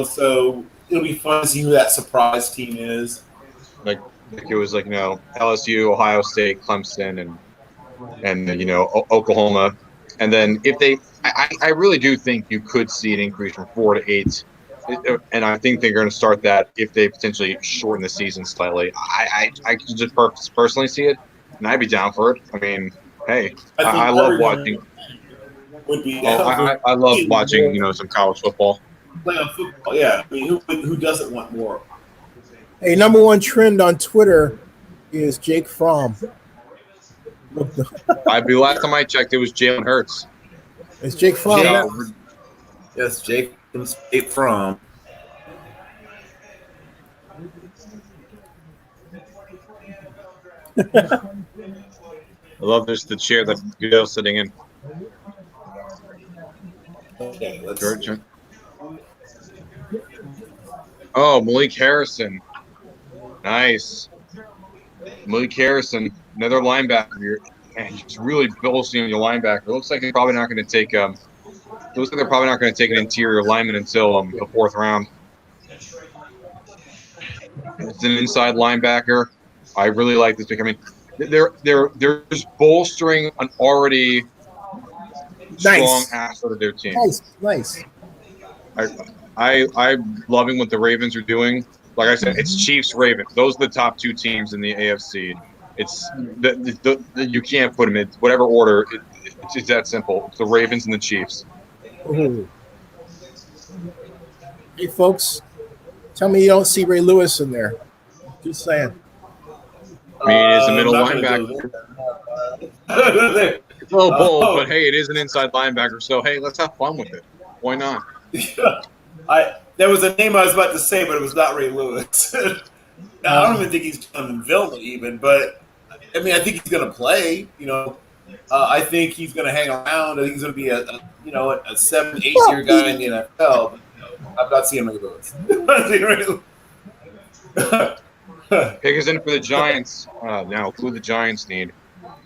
So it'll be fun to see who that surprise team is. Like it was LSU, Ohio State, Clemson, and Oklahoma. And then if they I really do think you could see an increase from 4 to 8. And I think they're going to start that if they potentially shorten the season slightly. I can just personally see it, and I'd be down for it. I mean, hey, I love watching. Would be I love watching, some college football. Play on football, yeah. I mean, who doesn't want more? Hey, number 1 trend on Twitter is Jake Fromm. Last time I checked, it was Jalen Hurts. It's Jake Fromm. Yes, Jake Fromm. I love the chair that Goodell's sitting in. Okay, let's George. Oh, Malik Harrison. Nice. Malik Harrison, another linebacker. and just really bolstering your linebacker. It looks like they're probably not going to take an interior lineman until the 4th round. It's an inside linebacker. I really like this pick. I mean, they're just bolstering an already strong asset of their team. Nice. I'm loving what the Ravens are doing. Like I said, it's Chiefs Ravens. Those are the top 2 teams in the AFC. It's you can't put them in whatever order. It's that simple. It's the Ravens and the Chiefs. Ooh. Hey, folks, tell me you don't see Ray Lewis in there. Just saying. I mean, it is a middle linebacker. It's a little bold, but hey, it is an inside linebacker. So hey, let's have fun with it. Why not? There was a name I was about to say, but it was not Ray Lewis. I don't even think he's done in Vilna even, but I mean, I think he's going to play. I think he's going to hang around. I think he's going to be a 7-8 year guy in the NFL. But I'm not seeing Ray Lewis. Pick us in for the Giants. Now, who the Giants need?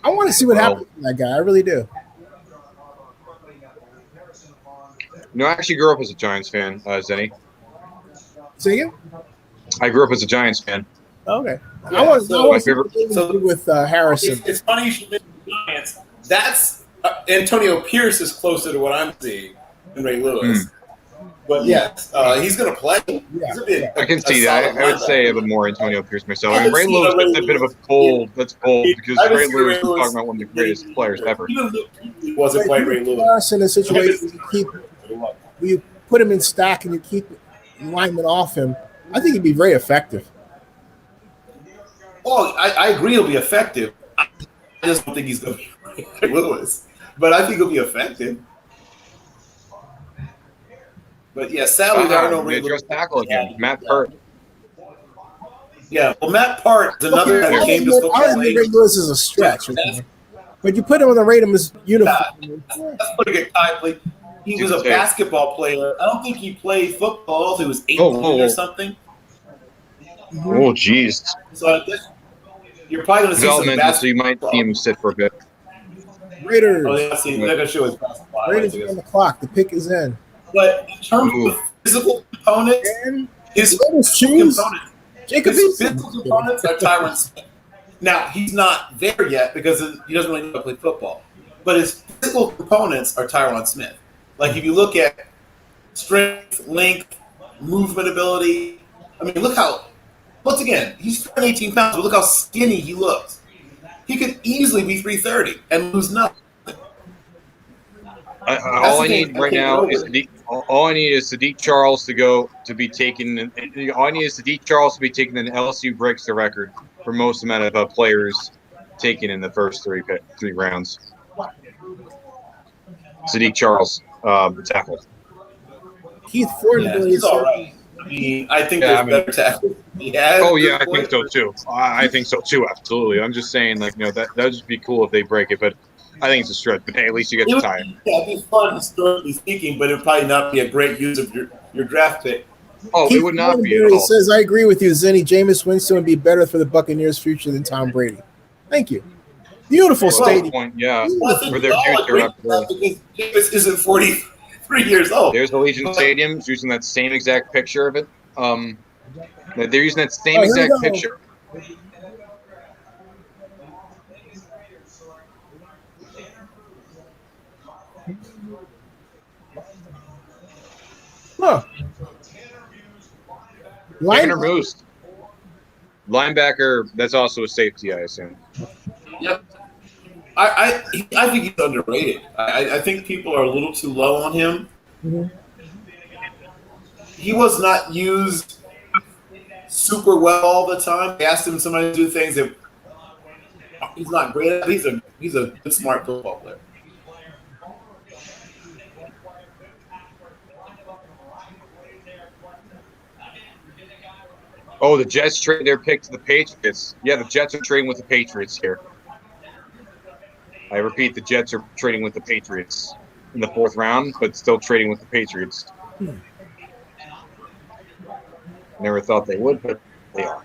I want to see what happens to that guy. I really do. No, I actually grew up as a Giants fan, Zenny. Say again? I grew up as a Giants fan. Okay. Yeah, I want to so with Harrison. It's funny you should mention the Giants. That's Antonio Pierce is closer to what I'm seeing than Ray Lewis. But yes, he's going to play. Yeah. I can see that. I would say a bit more Antonio Pierce myself. I mean, Ray Lewis is a bit of a bold. That's bold because Ray Lewis is talking about one of the greatest players ever. He wasn't quite Ray Lewis. Harrison in a situation you put him in stack and you keep linemen off him. I think he'd be very effective. Well, I agree he'll be effective. I just don't think he's going to be Ray Lewis. But I think he'll be effective. But yeah, sadly there are no Ray Lewis. Tackle again, Matt Pert. Yeah, well, Matt Part is another that came to football. I don't think Ray Lewis is a stretch. But you put him on the Raiders uniform. That's pretty good time. He was a basketball player. I don't think he played football. He was 18 or something. Oh, jeez. So you're probably going to see some basketball. So you might see him sit for a bit. Raiders. Oh, yeah, they're going to show his basketball. Raiders are on the clock. The pick is in. But in terms of physical components, his physical components are Tyron Smith. Now, he's not there yet because he doesn't really know how to play football. But his physical components are Tyron Smith. Like, if you look at strength, length, movement ability, I mean, look how, once again, he's 18 pounds, but look how skinny he looks. He could easily be 330 and lose nothing. All I need right now is Sadiq Charles to be taken. All I need is Sadiq Charles to be taken, and LSU breaks the record for most amount of players taken in the first three rounds. Sadiq Charles, tackle. Keith Ford, he's all right. I mean, I think there's better tackles. I think so too. I think so too. Absolutely. I'm just saying, that would just be cool if they break it, but I think it's a stretch. But hey, at least you get the time. Yeah, it'd be fun historically speaking, but it'd probably not be a great use of your draft pick. Oh, Keith it would not be at Ford all. says, I agree with you, Zenny. Jameis Winston would be better for the Buccaneers' future than Tom Brady. Thank you. Beautiful stadium. Point, yeah, for their future. Because Jameis isn't 43 years old. There's the Legion Stadium using that same exact picture of it. They're using that same exact picture. Huh. Tanner Moose. Linebacker, that's also a safety, I assume. Yep. I think he's underrated. I think people are a little too low on him. Mm-hmm. He was not used super well all the time. They asked him somebody to do things that he's not great at. He's a good, smart football player. Oh, the Jets trade their pick to the Patriots. Yeah, the Jets are trading with the Patriots here. I repeat, the Jets are trading with the Patriots in the 4th round, but still trading with the Patriots. Never thought they would, but they are.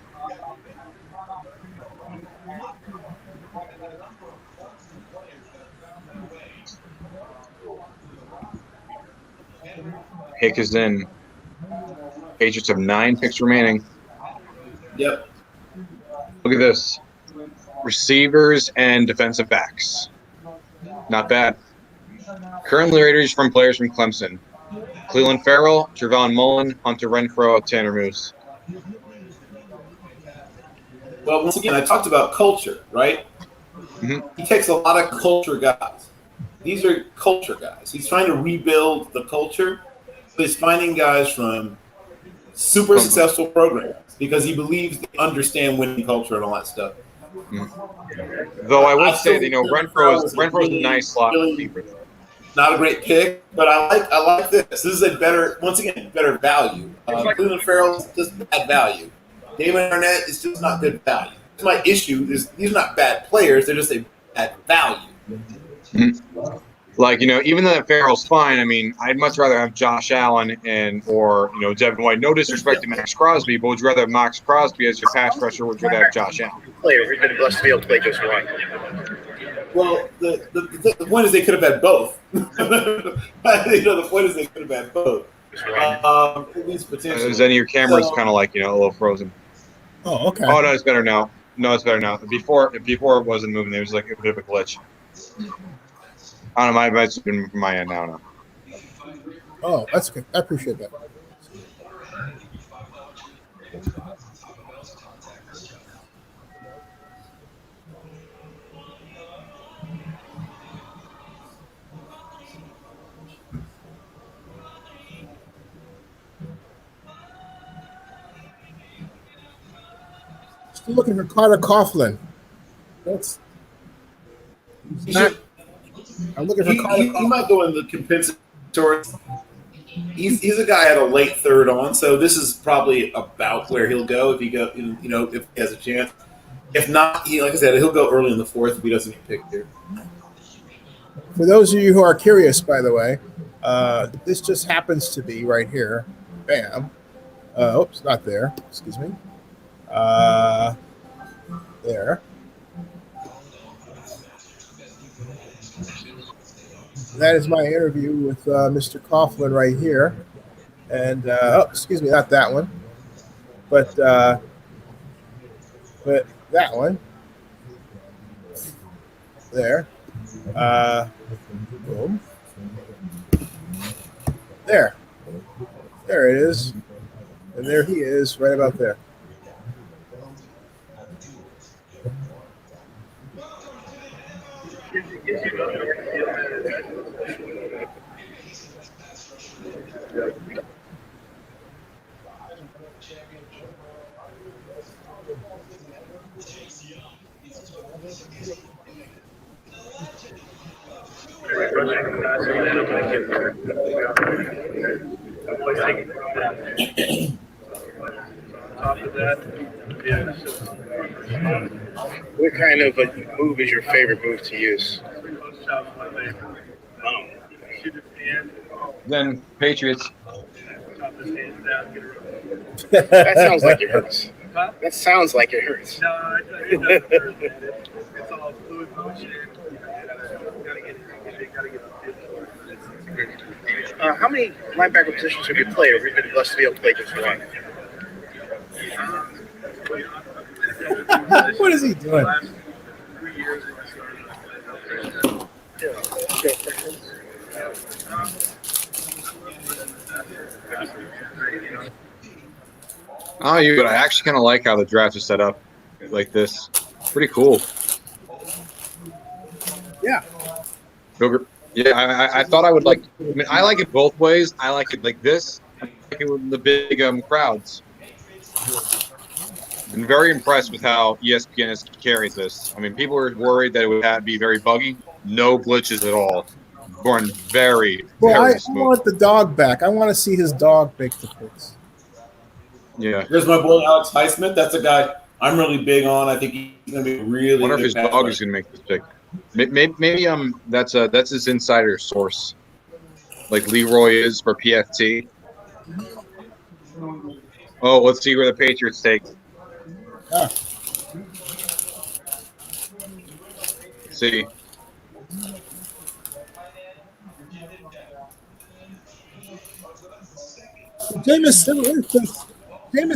Pick is in. Patriots have 9 picks remaining. Yep. Look at this. Receivers and defensive backs. Not bad. Current leaders from players from Clemson. Cleveland Farrell, Trevon Mullen, Hunter Renfrow, Tanner Moose. Well, once again, I talked about culture, right? Mm-hmm. He takes a lot of culture guys. These are culture guys. He's trying to rebuild the culture. So he's finding guys from super successful programs because he believes they understand winning culture and all that stuff. Mm-hmm. Though I would say, Renfrow is a nice slot receiver. Not a great pick, but I like this. This is a better value. Cleveland Farrell is just bad value. Damon Arnett is just not good value. My issue is these are not bad players; they're just a bad value. Mm-hmm. Like, even though Farrell's fine, I mean, I'd much rather have Josh Allen or Devin White. No disrespect to Max Crosby, but would you rather have Max Crosby as your pass rusher, or would you rather have Josh Allen? Player, we've been blessed to be able to play just one. Well, the point is they could have had both. The point is they could have had both. At least potentially. Zennie, your camera's kind of like a little frozen. Oh, okay. Oh no, it's better now. No, it's better now. Before it wasn't moving. It was like a bit of a glitch. I don't know. My it's been from my end now. Oh, that's good. I appreciate that. Still looking for Carter Coughlin. I'm looking for Carter. He might go in the compensatory. He's a guy at a late third on, so this is probably about where he'll go if he if he has a chance. If not, like I said, he'll go early in the fourth if he doesn't get picked here. For those of you who are curious, by the way, this just happens to be right here. Bam. Oops, not there. Excuse me. There. That is my interview with Mr. Coughlin right here. And, excuse me, not that one. But that one. There. Boom. There. There it is. And there he is, right about there. What kind of a move is your favorite move to use? Then Patriots. That sounds like it hurts. That sounds like it hurts. No, it doesn't hurt. It's all fluid motion. How many linebacker positions have you played, or have you been blessed to be able to play just one? What is he doing? Oh, but I actually kind of like how the draft is set up like this. Pretty cool. Yeah. Yeah, I thought I would like. I mean, I like it both ways. I like it like this. I like it with the big crowds. Been very impressed with how ESPN has carried this. I mean, people were worried that it would be very buggy. No glitches at all. Going very, very smooth. I want the dog back. I want to see his dog make the picks. Yeah. There's my boy Alex Highsmith. That's a guy I'm really big on. I think he's going to be really. I wonder if his dog is going to make this pick. Maybe that's his insider source, like Leroy is for PFT. Oh, let's see where the Patriots take. See,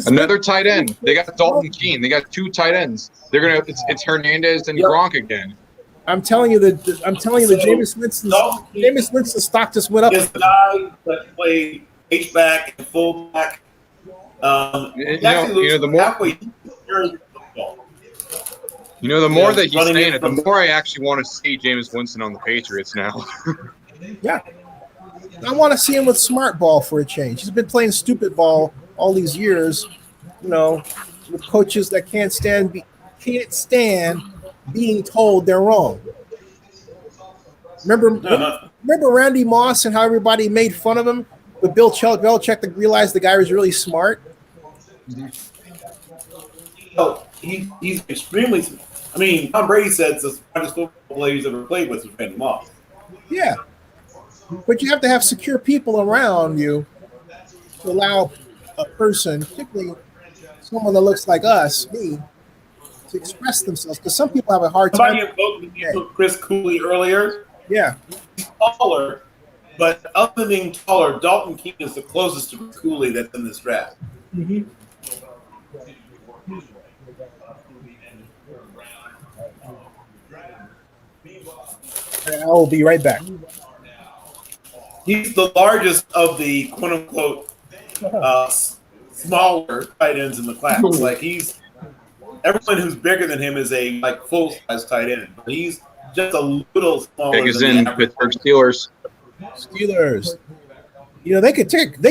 Another tight end. They got Dalton Keene. They got 2 tight ends. They're gonna. It's Hernandez and Gronk again. I'm telling you that Jameis Winston's stock just went up. This guy that played H-back and fullback. The more that he's saying it, the more I actually want to see Jameis Winston on the Patriots now. Yeah. I want to see him with smart ball for a change. He's been playing stupid ball all these years, with coaches that can't stand being told they're wrong. Remember Randy Moss and how everybody made fun of him, but Bill Belichick to realize the guy was really smart. Oh, he's extremely. I mean, Tom Brady said it's the smartest football player he's ever played with Randy Moss. Yeah, but you have to have secure people around you to allow a person, particularly someone that looks like me, to express themselves. Because some people have a hard time. Somebody invoked Chris Cooley earlier. Yeah, he's taller, but other than being taller, Dalton Keene is the closest to Chris Cooley that's in this draft. Mm-hmm. I will be right back. He's the largest of the quote-unquote smaller tight ends in the class. Like everyone who's bigger than him is a full-size tight end. But he's just a little smaller. Big as in Pittsburgh Steelers. They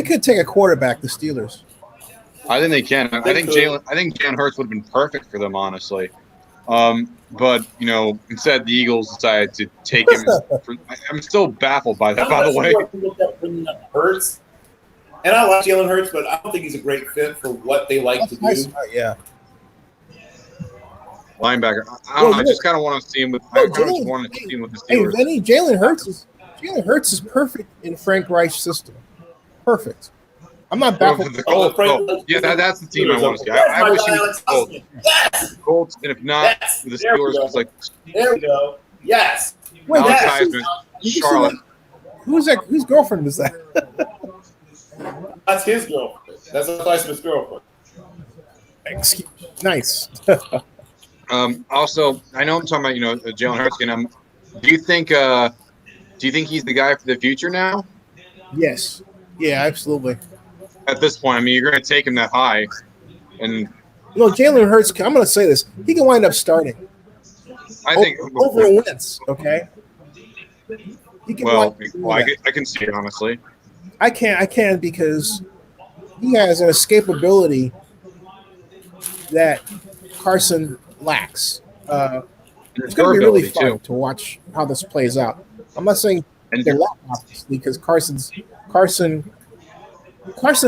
could take a quarterback. The Steelers. I think they can. I think Jalen Hurts would have been perfect for them, honestly. But instead the Eagles decided to take him. I'm still baffled by that. By the way, Hurts, and I like Jalen Hurts, but I don't think he's a great fit for what they like to do. Yeah, linebacker. I don't know. I just kind of want to see him with. I just want to see him with the Steelers. Hey, Jalen Hurts is perfect in Frank Reich's system. Perfect. I'm not baffled. Yeah, that's the team I want to see. I wish he was Colts, and if not, the Steelers was like. There we go. Yes. Charlotte. Whose girlfriend was that? That's his girlfriend. That's Theismann's girlfriend. Nice. Also, I know I'm talking about Jalen Hurts, and do you think he's the guy for the future now? Yes. Yeah, absolutely. At this point, I mean, you're going to take him that high, and Jalen Hurts. I'm going to say this: he can wind up starting. I think over Wentz. Okay. I can see it honestly. I can because he has an escapability that Carson lacks. It's going to be really fun to watch how this plays out. I'm not saying a lot, obviously, because Carson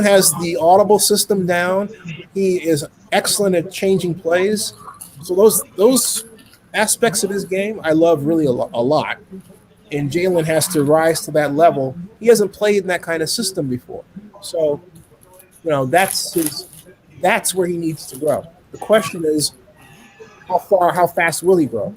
has the audible system down. He is excellent at changing plays. So those aspects of his game I love really a lot. And Jalen has to rise to that level. He hasn't played in that kind of system before. So, that's where he needs to grow. The question is how fast will he grow?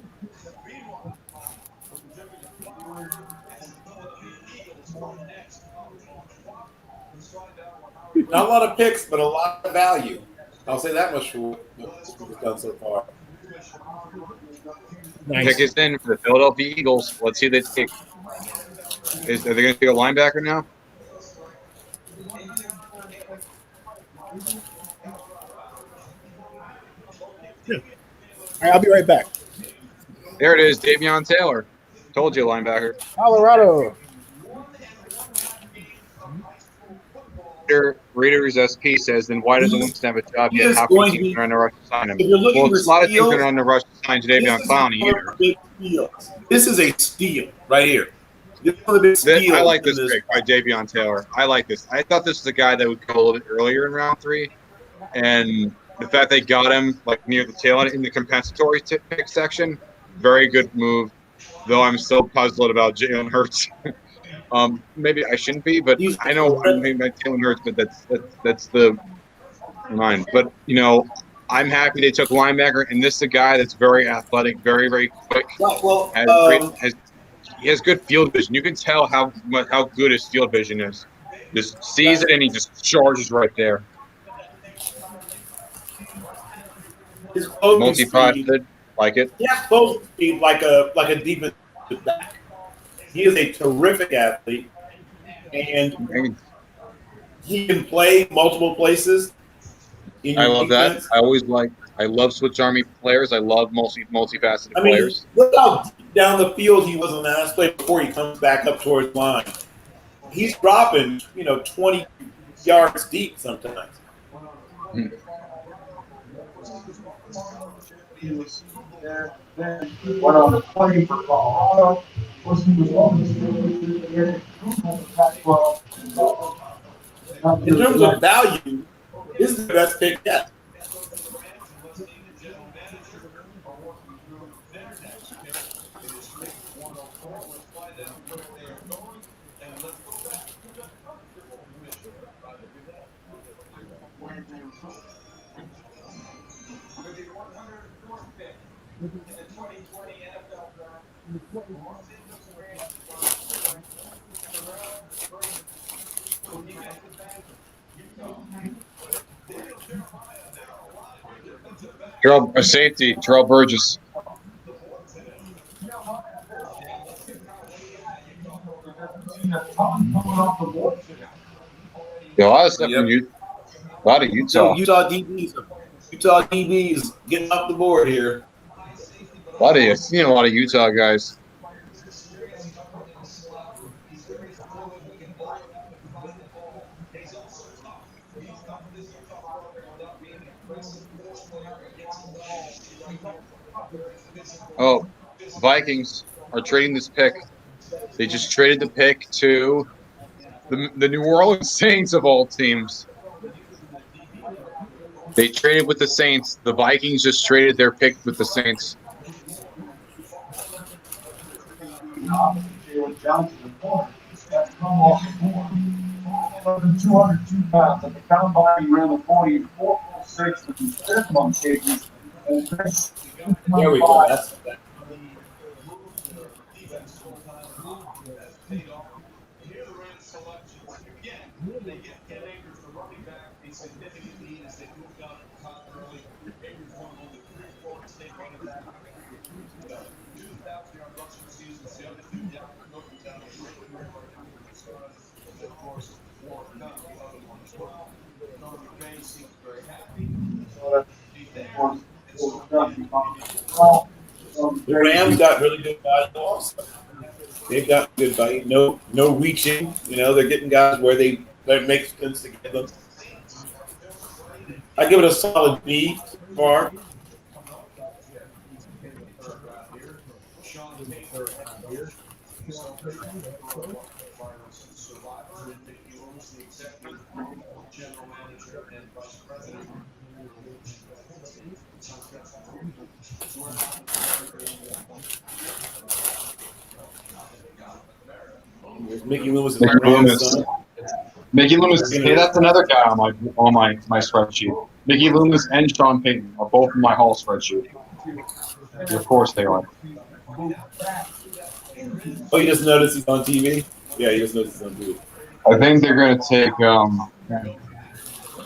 Not a lot of picks, but a lot of value. I'll say that much for what we've done so far. Nice. Pick is in for the Philadelphia Eagles. Let's see if they take. Are they going to take a linebacker now? Yeah. All right, I'll be right back. There it is, Davion Taylor. Told you, linebacker. Colorado. Reader's SP says, then why doesn't Winston have a job yet? How can teams are on the rush to sign him? Well, a lot of teams are on the rush to sign Jadeveon Clowney either. This is a steal right here. This is one of the big steals. I like this pick by Davion Taylor. I like this. I thought this was a guy that would go a little bit earlier in round 3. And the fact they got him near the tail end in the compensatory pick section, very good move. Though I'm still puzzled about Jalen Hurts. Maybe I shouldn't be, but I know I'm thinking about Jalen Hurts, but that's the mind. But I'm happy they took linebacker, and this is a guy that's very athletic, very, very quick. Well, he has good field vision. You can tell how good his field vision is. Just sees it and he just charges right there. His closing speed, Multifaceted, like it. he has closing speed like a defensive back. He is a terrific athlete, and he can play multiple places. I love that. I love Switch Army players. I love multifaceted players. Look how deep down the field he was on that last play before he comes back up towards line. He's dropping, 20 yards deep sometimes. Went on the 20 for Colorado. In terms of value, this is the best pick yet. Safety, Terrell Burgess. Yeah, a lot of stuff from a lot of Utah. Utah DBs getting off the board here. I've seen a lot of Utah guys. Oh, Vikings are trading this pick. They just traded the pick to the New Orleans Saints of all teams. They traded with the Saints. The Vikings just traded their pick with the Saints. Johnson, 202 pounds. At the combine, he ran a 44.6 with his fifth month cases. There we go. That's that. The Rams got really good value also. They've got good value. No reaching. They're getting guys where that makes sense to get them. I give it a solid B so far. Mickey Loomis. Mickey Loomis. Hey, that's another guy on my spreadsheet. Mickey Loomis and Sean Payton are both in my Hall spreadsheet. Of course they are. Oh, you just noticed he's on TV? Yeah, you just noticed he's on TV. I think they're going to take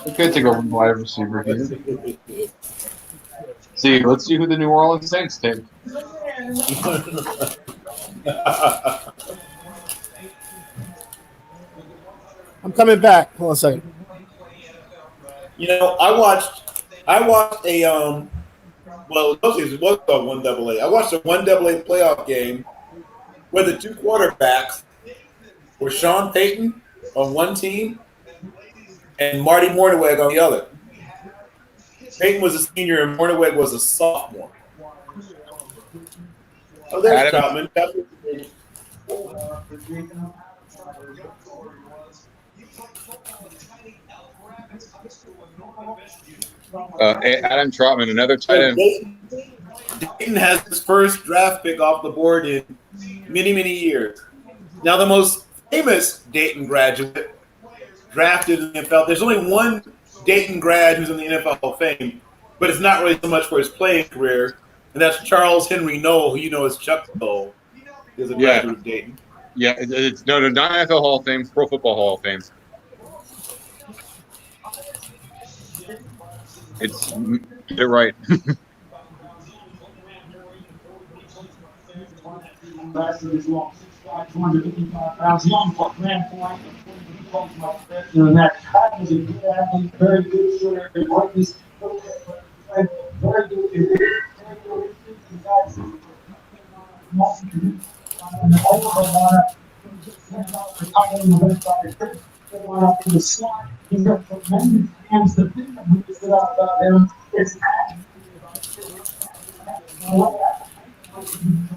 they could take a wide receiver here. Let's see who the New Orleans Saints take. I'm coming back. Hold on a second. I watched a well, it was called 1AA. I watched a 1AA playoff game where the two quarterbacks were Sean Payton on one team and Marty Mornhinweg on the other. Payton was a senior and Mornhinweg was a sophomore. Oh, there's Troutman. Adam Troutman, another tight end. Dayton has his first draft pick off the board in many, many years. Now, the most famous Dayton graduate drafted in the NFL, there's only one Dayton grad who's in the NFL Hall of Fame, but it's not really so much for his playing career, and that's Charles Henry Noel, who you know as Chuck Noll. He's a graduate of Dayton. Yeah, it's not NFL Hall of Fame, Pro Football Hall of Fame. It's get it right. Lasted as long 6'5", 255 pounds, young but ran for it. And that was a good athlete, very good shooter, very good, very good. In the slot, he's got tremendous hands. The thing that really stood out about him is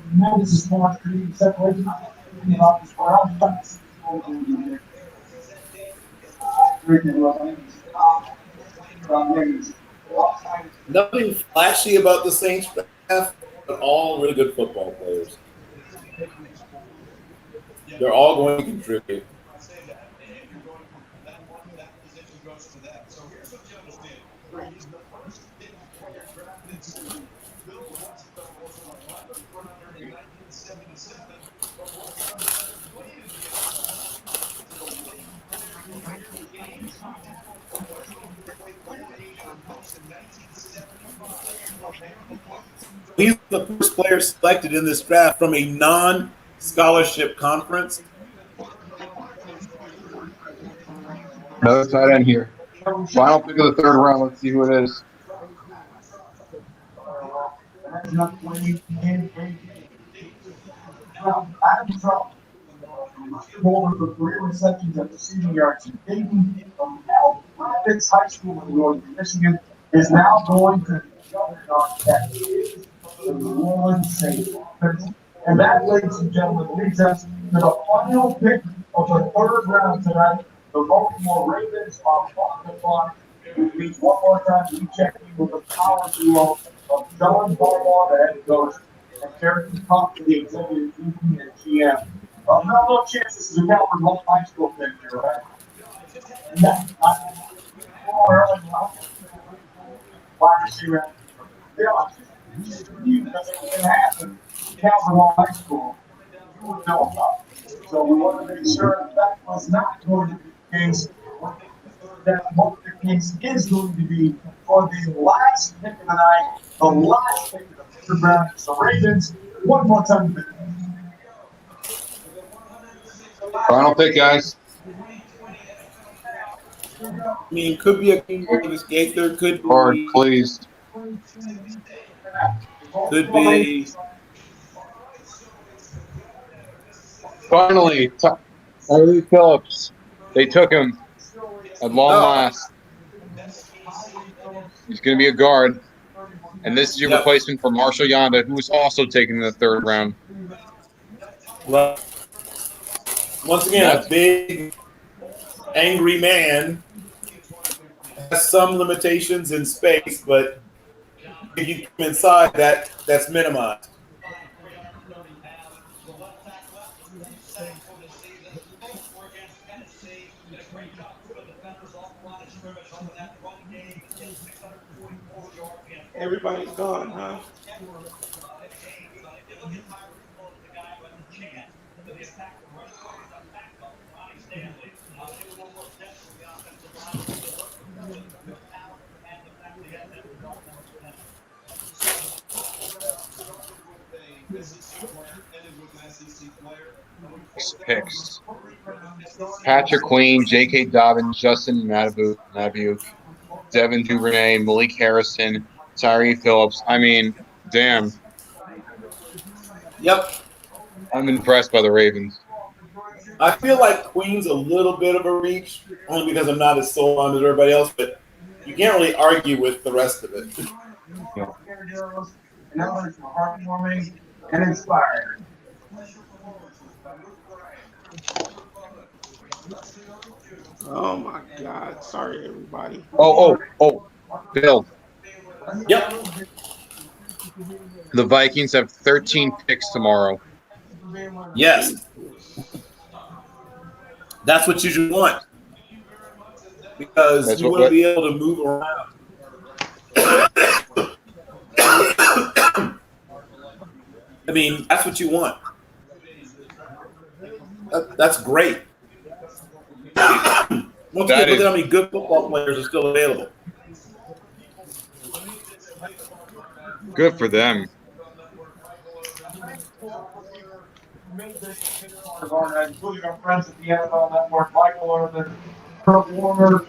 tremendous smart separation. Nothing flashy about the Saints draft, but all really good football players. They're all going to contribute. So here's what you understand. He's the first pick drafted to build the Washington was an 11th rounder in 1977, but was played in the games. He's the first player selected in this draft from a non-scholarship conference. Another tight end here. Final pick of the third round. Let's see who it is. Over for career receptions at the StreamYard to Dayton from Rapids High School in Northern Michigan is now going to the juggernaut that is the New Orleans Saints. And that, ladies and gentlemen, leads us to the final pick of the third round tonight. The Baltimore Ravens are on the clock. It means one more time we check in with the power duo of John Harbaugh, the head coach, and Terry Cox, the executive VP and GM. No chance this is a Calvin Hall High School picture, right? Wide receiver. That's what's going to happen. Calvin Hall High School. You would know about it. So we want to make sure that was not going to be the case. That what the case is going to be for the last pick of the night, the last pick of the third round. So Ravens, one more time. Final pick, guys. I mean, could be a King Davis Gaither, could be. Hard, please. Could be. Finally, Tyree Phillips. They took him at long last. He's going to be a guard. And this is your replacement for Marshall Yonda, who was also taken in the third round. Well, once again, a big, angry man has some limitations in space, but if you come inside, that's minimized. Everybody's gone, huh? Picks. Patrick Queen, J.K. Dobbins, Justin Matabu, Devin Duvernay, Malik Harrison, Tyree Phillips. I mean, damn. Yep. I'm impressed by the Ravens. I feel like Queen's a little bit of a reach, only because I'm not as sold on as everybody else, but you can't really argue with the rest of it. Yeah. Heartwarming and inspiring. Oh my God! Sorry, everybody. Oh, Bill. Yep. The Vikings have 13 picks tomorrow. Yes. That's what you should want. Because you want to be able to move around. I mean, that's what you want. That's great. Once again, look at how many good football players are still available. Good for them. Made this part of our, including our friends at the NFL Network, Michael Irvin, Kurt Warner,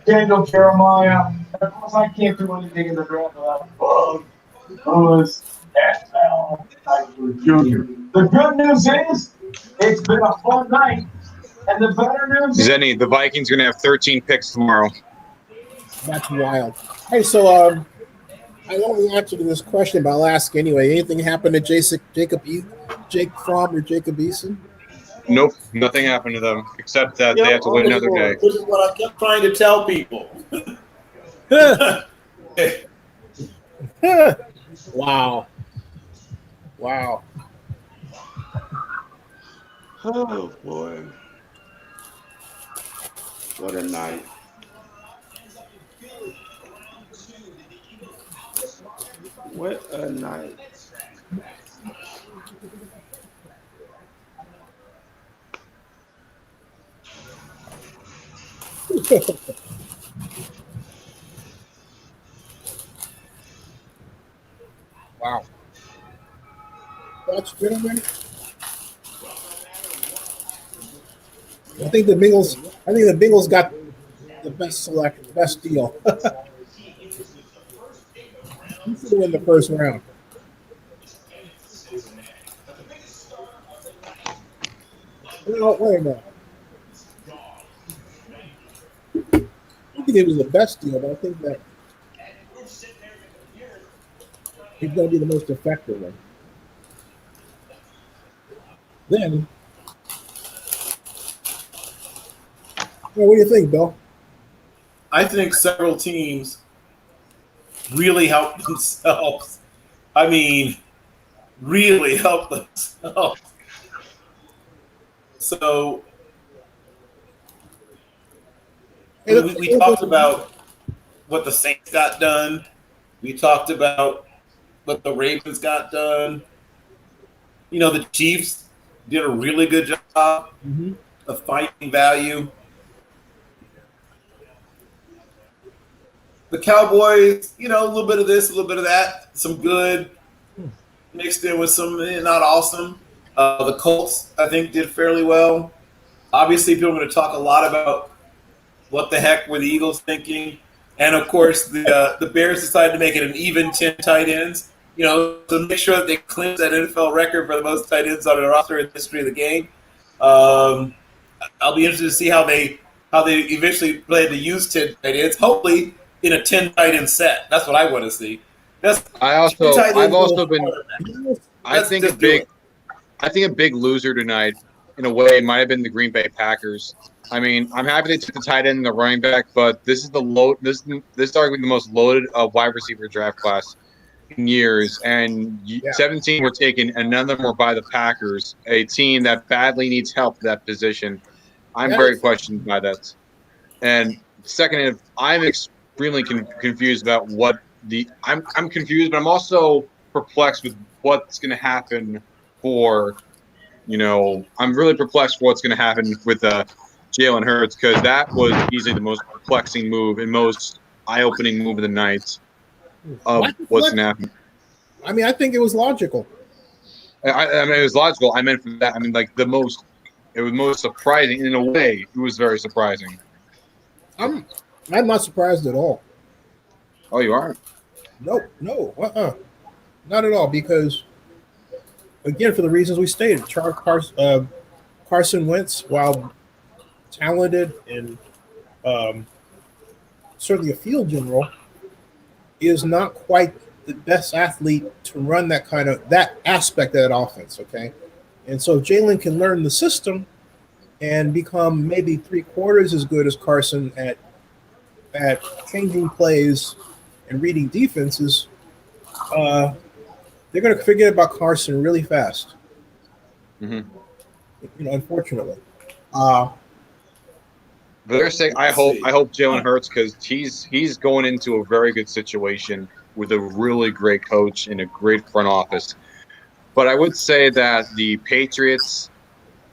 Daniel Jeremiah. Of course, I can't do anything in the draft without Bug, because NFL Junior. The good news is, it's been a fun night, and the better news is, Zenny, the Vikings are going to have 13 picks tomorrow. That's wild. Hey, so I know the answer to this question, but I'll ask anyway. Anything happened to Jake Fromm or Jacob Eason? Nope, nothing happened to them except that they have to wait another day. This is what I kept trying to tell people. Wow. Wow. Oh boy. What a night. What a night. Wow. That's gentlemen. I think the Bengals got the best deal. He should win the first round. No, wait a minute. I think it was the best deal, but I think that he's going to be the most effective one. Then, well, what do you think, Bill? I think several teams really helped themselves. I mean, really helped themselves. So we talked about what the Saints got done. We talked about what the Ravens got done. You know, the Chiefs did a really good job of finding value. The Cowboys, you know, a little bit of this, a little bit of that, some good mixed in with some not awesome. The Colts, I think, did fairly well. Obviously, people are going to talk a lot about what the heck were the Eagles thinking. And, of course, the Bears decided to make it an even 10 tight ends, you know, to make sure that they clinch that NFL record for the most tight ends on a roster in the history of the game. I'll be interested to see how they eventually plan to use 10 tight ends, hopefully in a 10 tight end set. That's what I want to see. I think a big loser tonight, in a way, might have been the Green Bay Packers. I mean, I'm happy they took the tight end and the running back, but this is this is arguably the most loaded wide receiver draft class in years. And 17 were taken, and none of them were by the Packers, a team that badly needs help at that position. I'm very questioned by that. And second, I'm extremely confused about what I'm confused, but I'm also perplexed with what's going to happen for, I'm really perplexed for what's going to happen with Jalen Hurts, because that was easily the most perplexing move and most eye-opening move of the night of what's going to happen. I mean, I think it was logical. I mean, it was logical. I meant for that. I mean, like it was most surprising. In a way, it was very surprising. I'm not surprised at all. Oh, you aren't? No, not at all. Because again, for the reasons we stated, Carson Wentz, while talented and certainly a field general, is not quite the best athlete to run that aspect of that offense. Okay, and so Jalen can learn the system and become maybe 3/4 as good as Carson at changing plays and reading defenses. They're going to forget about Carson really fast. Unfortunately. But they're saying, I hope Jalen Hurts, because he's going into a very good situation with a really great coach and a great front office. But I would say that the Patriots,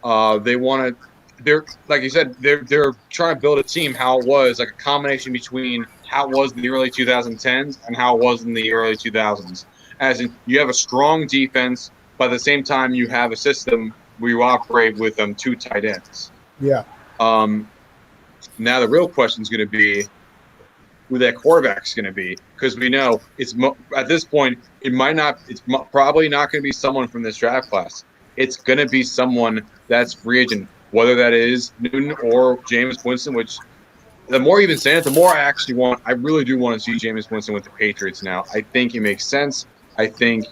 they're like you said, they're trying to build a team how it was, like a combination between how it was in the early 2010s and how it was in the early 2000s. as in you have a strong defense, but at the same time you have a system where you operate with 2 tight ends. Yeah. Now the real question is going to be who that quarterback's going to be, because we know at this point it's probably not going to be someone from this draft class. It's going to be someone that's free agent, whether that is Newton or Jameis Winston. Which the more you've been saying it, the more I really do want to see Jameis Winston with the Patriots now. I think it makes sense. I think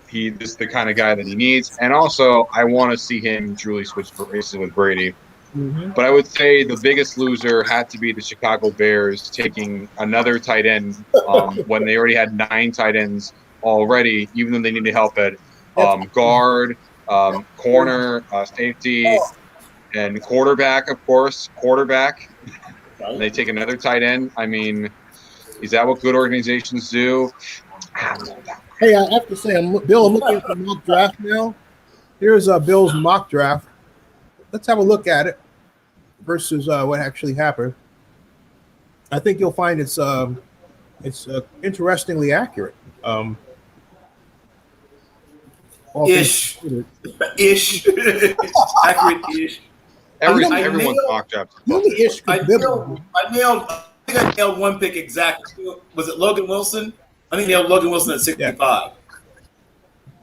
he's the kind of guy that he needs, and also I want to see him truly switch races with Brady. Mm-hmm. But I would say the biggest loser had to be the Chicago Bears taking another tight end when they already had 9 tight ends already, even though they needed help at guard, corner, safety, and quarterback, of course. And they take another tight end. I mean, is that what good organizations do? Hey, I have to say, Bill, I'm looking at the mock draft now. Here's Bill's mock draft. Let's have a look at it versus what actually happened. I think you'll find it's interestingly accurate. Ish. Accurate-ish. Everyone's mock draft. I think I nailed one pick exactly. Was it Logan Wilson? I think I nailed Logan Wilson at 65. Yeah.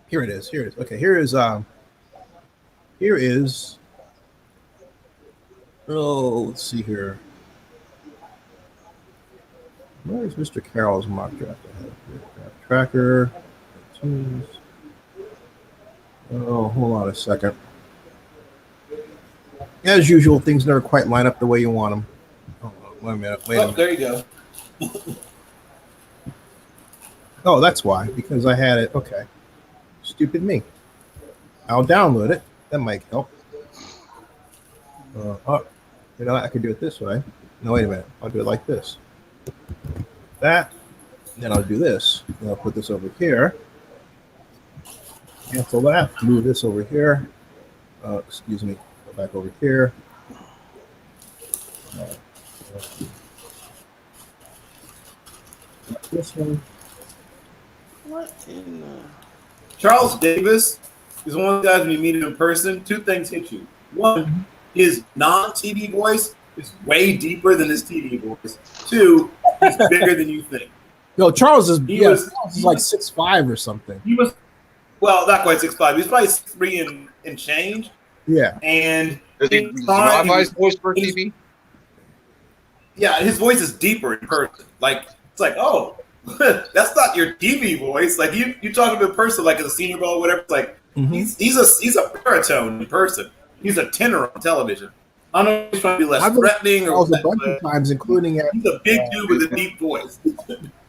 Here it is. Okay, here is let's see here. Where is Mr. Carroll's mock draft? Draft tracker. Oh, hold on a second. As usual, things never quite line up the way you want them. Oh, wait a minute. There you go. Oh, that's why. Because I had it. Okay. Stupid me. I'll download it. That might help. I could do it this way. No, wait a minute. I'll do it like this. That. Then I'll do this. Then I'll put this over here. Cancel that. Move this over here. Excuse me. Go back over here. This one. What in the... Charles Davis is one of the guys when you meet him in person. 2 things hit you. One, his non-TV voice is way deeper than his TV voice. 2, he's bigger than you think. No, Charles is Charles is like 6'5" or something. He was, well, not quite 6'5". He's probably 6'3" and change. Yeah. And does he modify his voice for TV? Yeah, his voice is deeper in person. Like, it's like, oh, that's not your TV voice. Like you talk to him in person, like at the Senior Bowl or whatever. It's like he's a baritone in person. He's a tenor on television. I don't know if he's trying to be less threatening or a bunch of times, including at he's a big dude with a deep voice.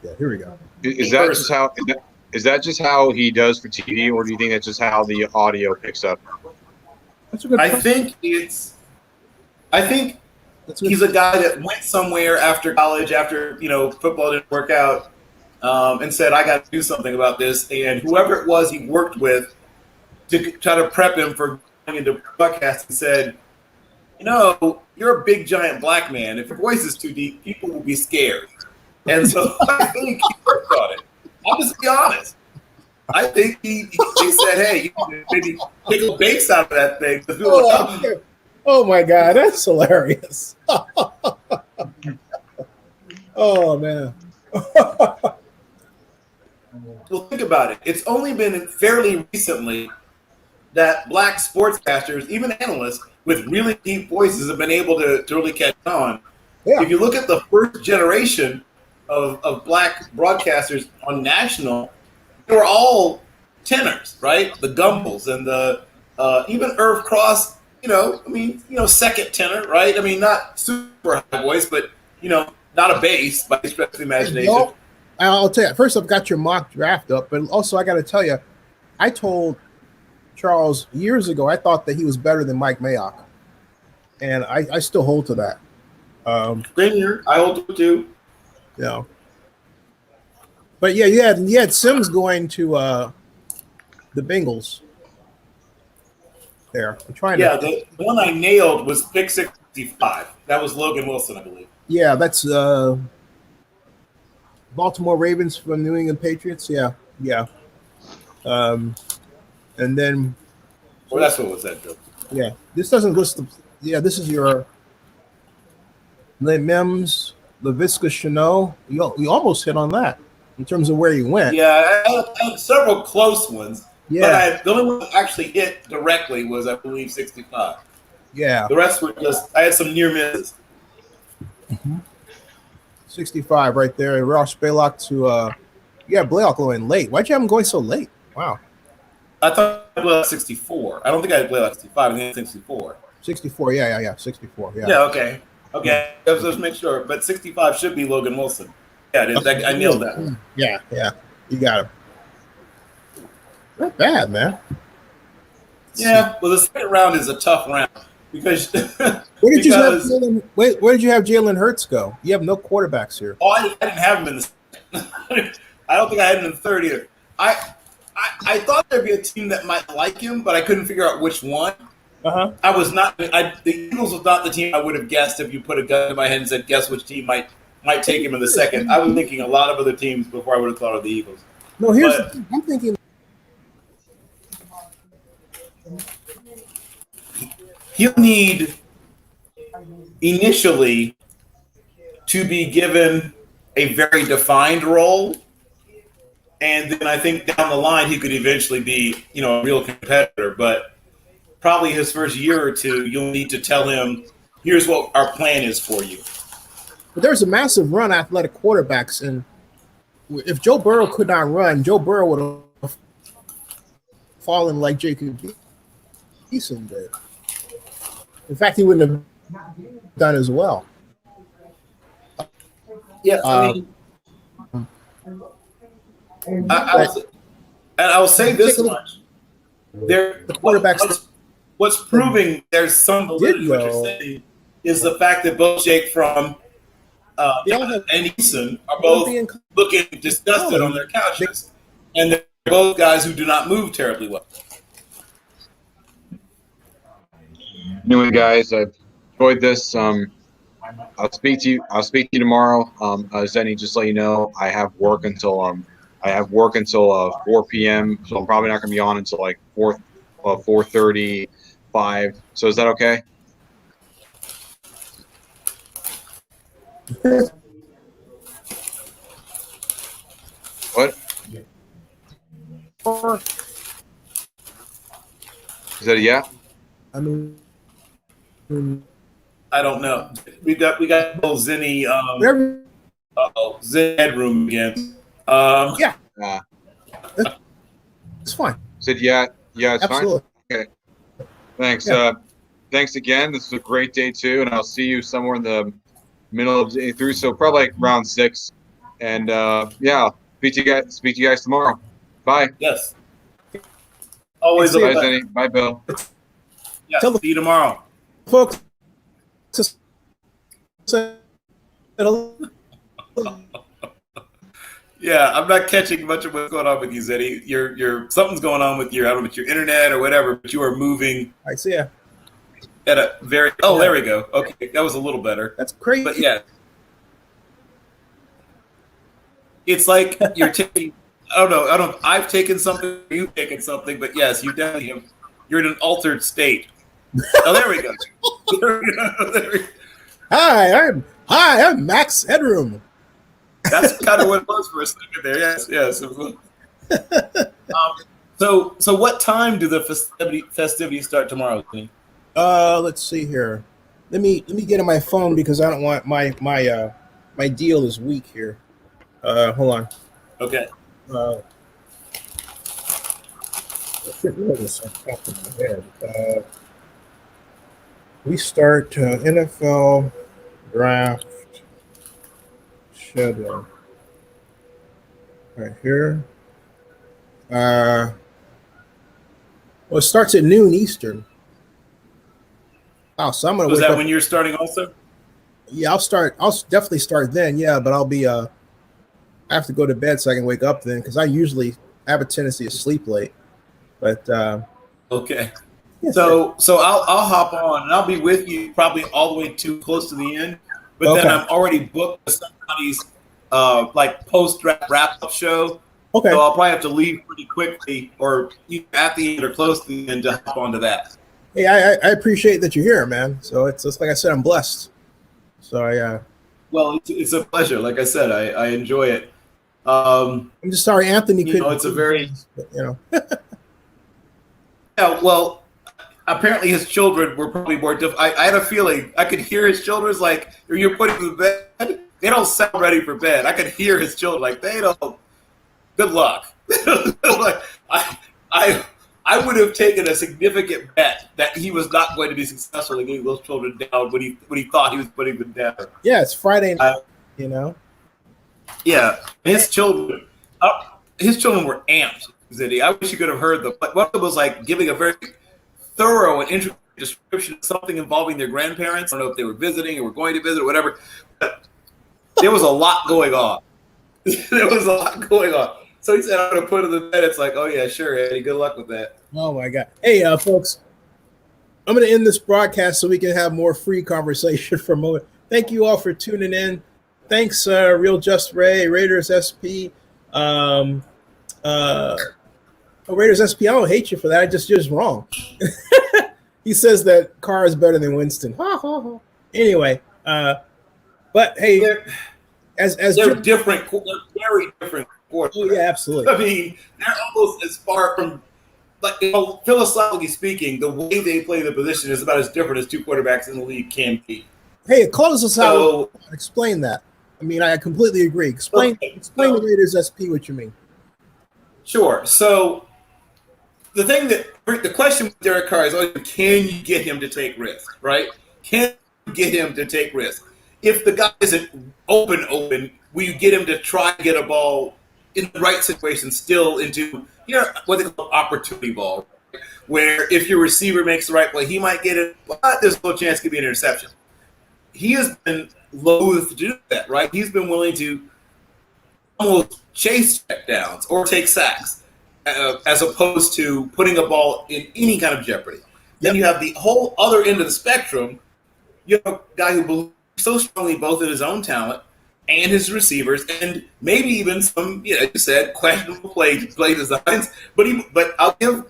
Yeah, here we go. Is that just how he does for TV, or do you think that's just how the audio picks up? That's a good question. I think he's a guy that went somewhere after college, after football didn't work out, and said, I got to do something about this. And whoever it was he worked with to try to prep him for going into broadcasting said, you're a big, giant black man. If your voice is too deep, people will be scared. And so I think he worked on it. I'll just be honest. I think they said, hey, you can maybe take a base out of that thing. Oh my God, that's hilarious. Oh, man. Well, think about it. It's only been fairly recently that black sportscasters, even analysts with really deep voices, have been able to really catch on. Yeah. If you look at the first generation of black broadcasters on national, they were all tenors, right? The Gumbles and the even Irv Cross, second tenor, right? I mean, not super high voice, but, not a bass by stretch of the imagination. I'll tell you, first I've got your mock draft up, but also I got to tell you, I told Charles years ago, I thought that he was better than Mike Mayock. And I still hold to that. Same here. I hold to it too. Yeah. But yeah, you had Sims going to the Bengals. There. I'm trying to. The one I nailed was pick 65. That was Logan Wilson, I believe. Yeah, that's Baltimore Ravens from New England Patriots. Yeah. And then. Well, that's what was that, Joe? Yeah. This doesn't list the. Yeah, this is your. Le Mims, LaVisca Chenault. You almost hit on that in terms of where you went. Yeah, I had several close ones. Yeah. But the only one that actually hit directly was, I believe, 65. Yeah. The rest were just, I had some near misses. 65 right there. Ross Blaylock to, Blaylock going late. Why'd you have him going so late? Wow. I thought I had Blaylock 64. I don't think I had Blaylock 65. I think 64. 64, yeah. 64, yeah. Yeah, okay. Let's make sure. But 65 should be Logan Wilson. Yeah, it is. I nailed that. Yeah. You got him. Not bad, man. Yeah, well, the second round is a tough round because where did you have Jalen Hurts go? You have no quarterbacks here. Oh, I didn't have him in the. I don't think I had him in the third either. I thought there'd be a team that might like him, but I couldn't figure out which one. I was not. The Eagles was not the team I would have guessed if you put a gun in my head and said, "Guess which team might take him in the second." I was thinking a lot of other teams before I would have thought of the Eagles. No, I'm thinking. He'll need initially to be given a very defined role, and then I think down the line he could eventually be, a real competitor. But probably his first year or two, you'll need to tell him, "Here's what our plan is for you." But there's a massive run athletic quarterbacks, and if Joe Burrow could not run, Joe Burrow would have fallen like Jacob Eason did. In fact, he wouldn't have done as well. Yeah, I will say this much: the quarterbacks. What's proving there's some validity to what you're saying is the fact that both Jake Fromm and Eason are both looking disgusted on their couches, and they're both guys who do not move terribly well. Anyway, guys, I've enjoyed this. I'll speak to you tomorrow. Zenny, just let you know, I have work until 4 p.m. So I'm probably not going to be on until like 4:35. So is that okay? What? Is that a yeah? I mean, I don't know. We got little Zenny Zen headroom again. Yeah. It's fine. Said yeah, it's Absolutely. fine. Okay. Thanks. Yeah. Thanks again. This was a great day too, and I'll see you somewhere in the middle of day 3, so probably like round 6. And yeah, speak to you guys tomorrow. Bye. Yes. Always bye, Zenny. Bye, Bill. Yeah, see you tomorrow. Folks. Yeah, I'm not catching much of what's going on with you, Zenny. Something's going on with I don't know, with your internet or whatever, but you are moving. I see ya. At a very there we go. Okay, that was a little better. That's crazy. But yeah. It's like you're taking I don't know, I've taken something, you've taken something, but yes, you definitely have, you're in an altered state. Oh, there we go. There we go. Hi, I'm Max Headroom. That's kind of what it was for a second there. Yes. So what time do the festivities start tomorrow? Let's see here. Let me get on my phone because I don't want my deal is weak here. Hold on. Okay. I should know this off the top of my head. We start NFL draft schedule right here. Well, it starts at noon Eastern. Oh, so I'm gonna. Was that when you're starting also? Yeah, I'll definitely start then. Yeah, but I'll be. I have to go to bed so I can wake up then because I have a tendency to sleep late. But okay. So I'll hop on and I'll be with you probably all the way too close to the end. But then I'm already booked with somebody's like post-draft wrap-up show. Okay. So I'll probably have to leave pretty quickly, or at the end or close to the end to hop onto that. Hey, I appreciate that you're here, man. So it's just like I said, I'm blessed. So well, it's a pleasure. Like I said, I enjoy it. I'm just sorry, Anthony. You know, it's a very yeah. Well, apparently his children were probably more difficult. I had a feeling I could hear his children's like, you're putting them to bed. They don't sound ready for bed. I could hear his children like, they don't. Good luck. Like, I would have taken a significant bet that he was not going to be successful in getting those children down when he thought he was putting them down. Yeah, it's Friday night, you know. Yeah, his children were amped. Zennie. I wish you could have heard them. But one of them was like giving a very thorough and intricate description of something involving their grandparents. I don't know if they were visiting or were going to visit or whatever. But there was a lot going on. So he said, I'm going to put it in the bed. It's like, oh, yeah, sure, Eddie. Good luck with that. Oh, my God. Hey, folks, I'm going to end this broadcast so we can have more free conversation for a moment. Thank you all for tuning in. Thanks, Real Just Ray, Raiders SP. Raiders SP, I don't hate you for that. You're just wrong. He says that Carr is better than Winston. Anyway, but hey, they're different. They're very different quarterbacks. Oh yeah, absolutely. I mean, they're almost as far from, like, you know, philosophically speaking, the way they play the position is about as different as two quarterbacks in the league can be. Hey, close us out. Explain that. I mean, I completely agree. Explain the Raiders SP what you mean. Sure. So the question with Derek Carr is always, can you get him to take risks, right? Can you get him to take risks? If the guy isn't open, will you get him to try to get a ball in the right situation still into, you know, what they call opportunity ball, right? Where if your receiver makes the right play, he might get it, but there's no chance it could be an interception. He has been loath to do that, right? He's been willing to almost chase checkdowns or take sacks as opposed to putting a ball in any kind of jeopardy. Then you have the whole other end of the spectrum. You have a guy who believes so strongly both in his own talent and his receivers, and maybe even some, you know, you said, questionable play designs. But I'll give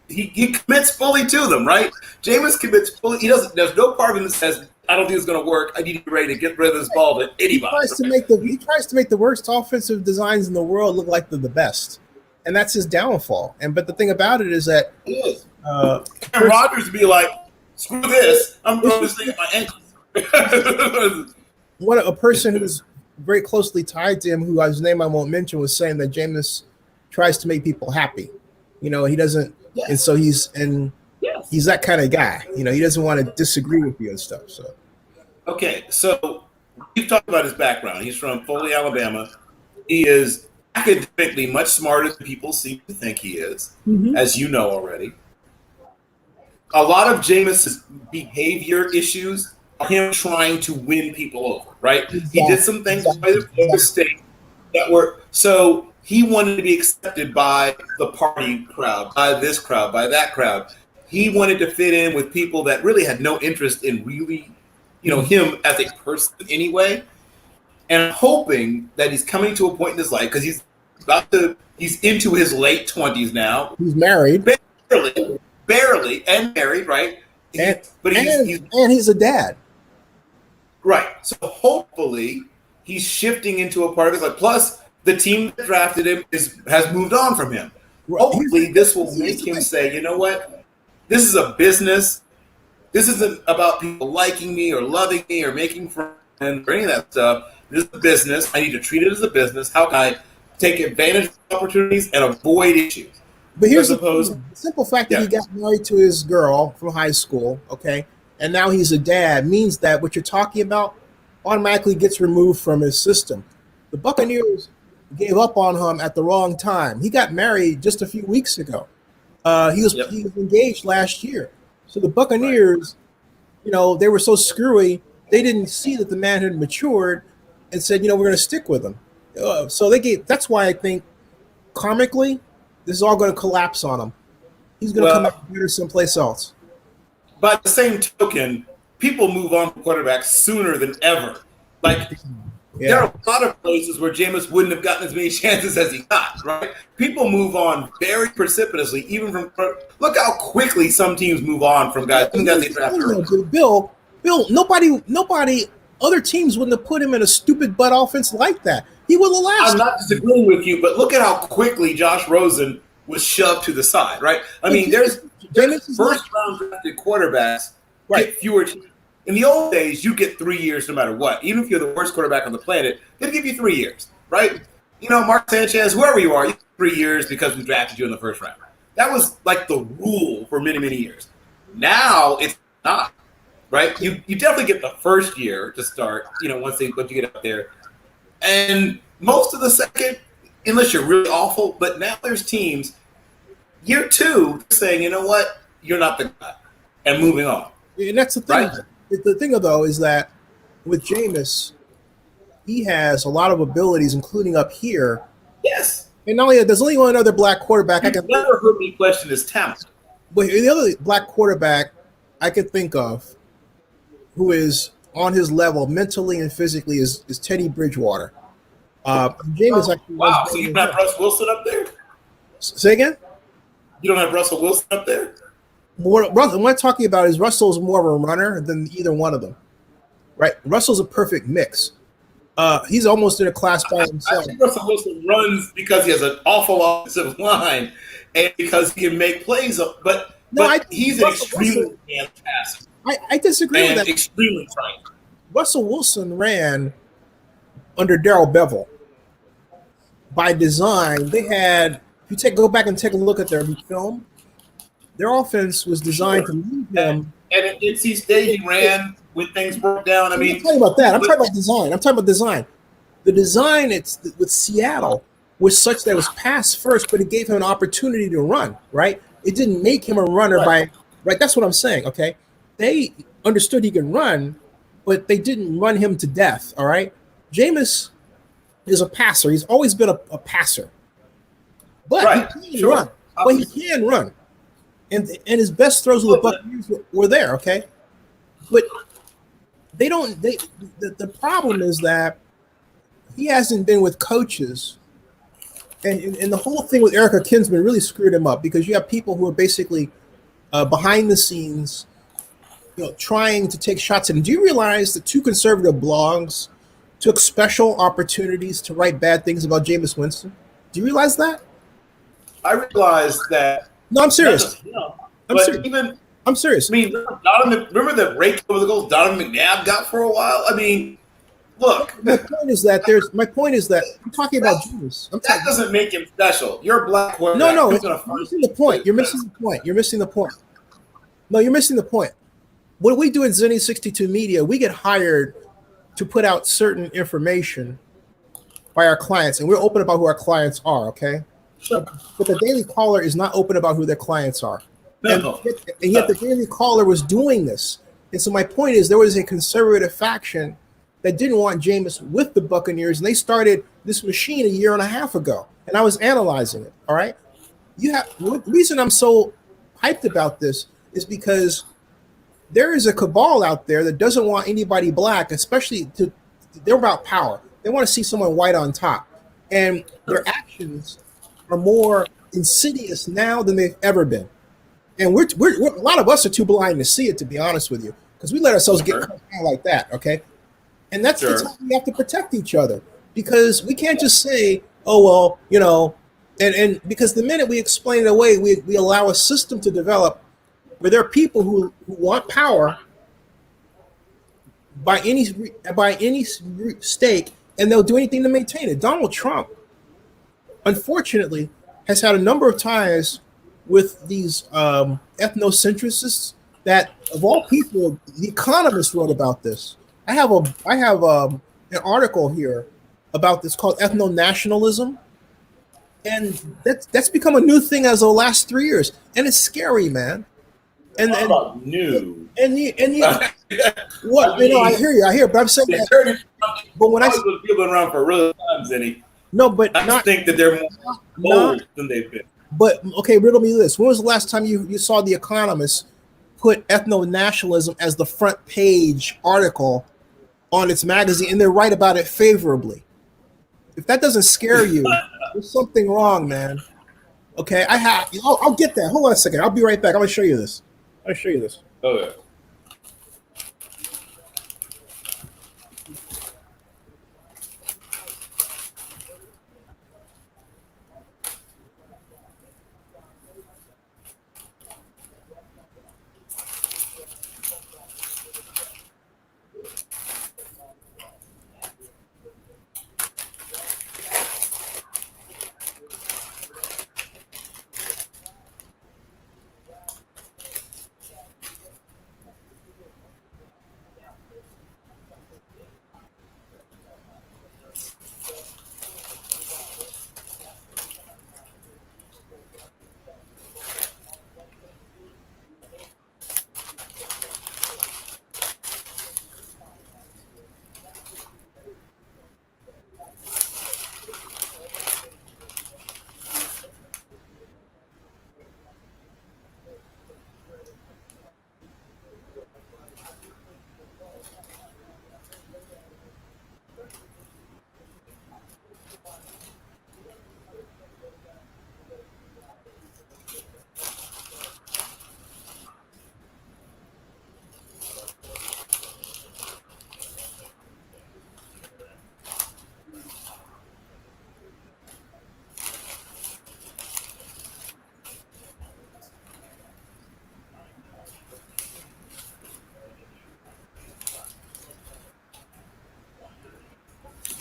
he commits fully to them, right? Jameis commits fully. He doesn't. There's no part of him that says, I don't think it's going to work. I need to be ready to get rid of this ball to anybody. He tries to make the worst offensive designs in the world look like they're the best, and that's his downfall. But the thing about it is that Aaron Rodgers would be like, screw this. I'm throwing this thing at my ankle. A person who's very closely tied to him, whose name I won't mention, was saying that Jameis tries to make people happy. You know, he doesn't, and so he's that kind of guy. You know, he doesn't want to disagree with you and stuff. So, okay, so we've talked about his background. He's from Foley, Alabama. He is academically much smarter than people seem to think he is, as you know already. A lot of Jameis's behavior issues are him trying to win people over, right? He did some things by the state that were so he wanted to be accepted by the party crowd, by this crowd, by that crowd. He wanted to fit in with people that really had no interest in really, you know, him as a person anyway. And I'm hoping that he's coming to a point in his life because he's into his late 20s now. He's married. Barely, and married, right? And he's a dad. Right. So hopefully he's shifting into a part of his life. Plus, the team that drafted him has moved on from him. Right. Hopefully this will make him say, you know what? This is a business. This isn't about people liking me or loving me or making friends or any of that stuff. This is a business. I need to treat it as a business. How can I take advantage of opportunities and avoid issues? But here's the simple fact that he got married to his girl from high school, okay, and now he's a dad means that what you're talking about automatically gets removed from his system. The Buccaneers gave up on him at the wrong time. He got married just a few weeks ago. He was engaged last year. So the Buccaneers, you know, they were so screwy, they didn't see that the man had matured and said, you know, we're going to stick with him. So that's why I think karmically, this is all going to collapse on him. He's going to come out better someplace else. By the same token, people move on from quarterbacks sooner than ever. Like, There are a lot of places where Jameis wouldn't have gotten as many chances as he got, right? People move on very precipitously, even from – look how quickly some teams move on from guys. They draft early. Bill, nobody, other teams wouldn't have put him in a stupid butt offense like that. He would have lasted. I'm not disagreeing with you, but look at how quickly Josh Rosen was shoved to the side, right? I mean, there's first-round drafted quarterbacks get fewer – in the old days, you get 3 years no matter what. Even if you're the worst quarterback on the planet, they'd give you 3 years, right? You know, Mark Sanchez, whoever you are, you get 3 years because we drafted you in the first round. That was like the rule for many, many years. Now it's not, right? You definitely get the first year to start, you know, once you get out there. And most of the second, unless you're really awful, but now there's teams, year 2, saying, you know what, you're not the guy, and moving on. And that's the thing. Right? The thing, though, is that with Jameis, he has a lot of abilities, including up here. Yes. And not only that, there's only one other black quarterback I can never heard me question his talent. But the other black quarterback I could think of who is on his level mentally and physically is Teddy Bridgewater. Jameis actually. Wow. So you don't have Russ Wilson up there? Say again? You don't have Russell Wilson up there? What I'm talking about is Russell's more of a runner than either one of them, right? Russell's a perfect mix. He's almost in a class by himself. I think Russell Wilson runs because he has an awful offensive line and because he can make plays. But he's an extremely advanced passer. I disagree with that. Extremely trained. Russell Wilson ran under Darrell Bevell. By design, they had. If you go back and take a look at their film. Their offense was designed to lead them. And at NC State, he ran when things broke down. I mean, I'm talking about that. I'm talking about design. The design with Seattle was such that it was pass first, but it gave him an opportunity to run, right? It didn't make him a runner right. That's what I'm saying, okay? They understood he could run, but they didn't run him to death, all right? Jameis is a passer. He's always been a passer. But he can run. But he can run. And his best throws with the Buccaneers were there, okay? But the problem is that he hasn't been with coaches. And the whole thing with Erica Kinsman really screwed him up because you have people who are basically behind the scenes, you know, trying to take shots at him. Do you realize that 2 conservative blogs took special opportunities to write bad things about Jameis Winston? Do you realize that? I realize that. No, I'm serious. I'm serious. I mean, remember the rake over the goals Donovan McNabb got for a while? I mean, look. My point is that I'm talking about Jameis. That doesn't make him special. You're a black quarterback. No, you're missing the point. You're missing the point. No, you're missing the point. What we do at Zennie62 Media, we get hired to put out certain information by our clients, and we're open about who our clients are, okay? Sure. But the Daily Caller is not open about who their clients are. No. And yet the Daily Caller was doing this. And so my point is there was a conservative faction that didn't want Jameis with the Buccaneers, and they started this machine a year and a half ago. And I was analyzing it, all right? The reason I'm so hyped about this is because there is a cabal out there that doesn't want anybody black, especially they're about power. They want to see someone white on top. And their actions are more insidious now than they've ever been. And we're a lot of us are too blind to see it, to be honest with you, because we let ourselves get cut down like that, okay? And that's the time we have to protect each other, because we can't just say, oh, well, you know, and because the minute we explain it away, we allow a system to develop where there are people who want power by any stake, and they'll do anything to maintain it. Donald Trump, unfortunately, has had a number of ties with these ethnocentricists that, of all people, The Economist wrote about this. I have an article here about this called ethno-nationalism, and that's become a new thing as of the last 3 years, and it's scary, man. And new. And you what? You know, I hear, but I'm saying that. But when people have been around for a really long time, Zennie. No, but I think that they're more old than they've been. But okay, riddle me this: when was the last time you saw The Economist put ethno-nationalism as the front page article on its magazine, and they write about it favorably. If that doesn't scare you, there's something wrong, man. Okay, I'll get that. Hold on a second. I'll be right back. I'm gonna show you this. I'll show you this. Okay.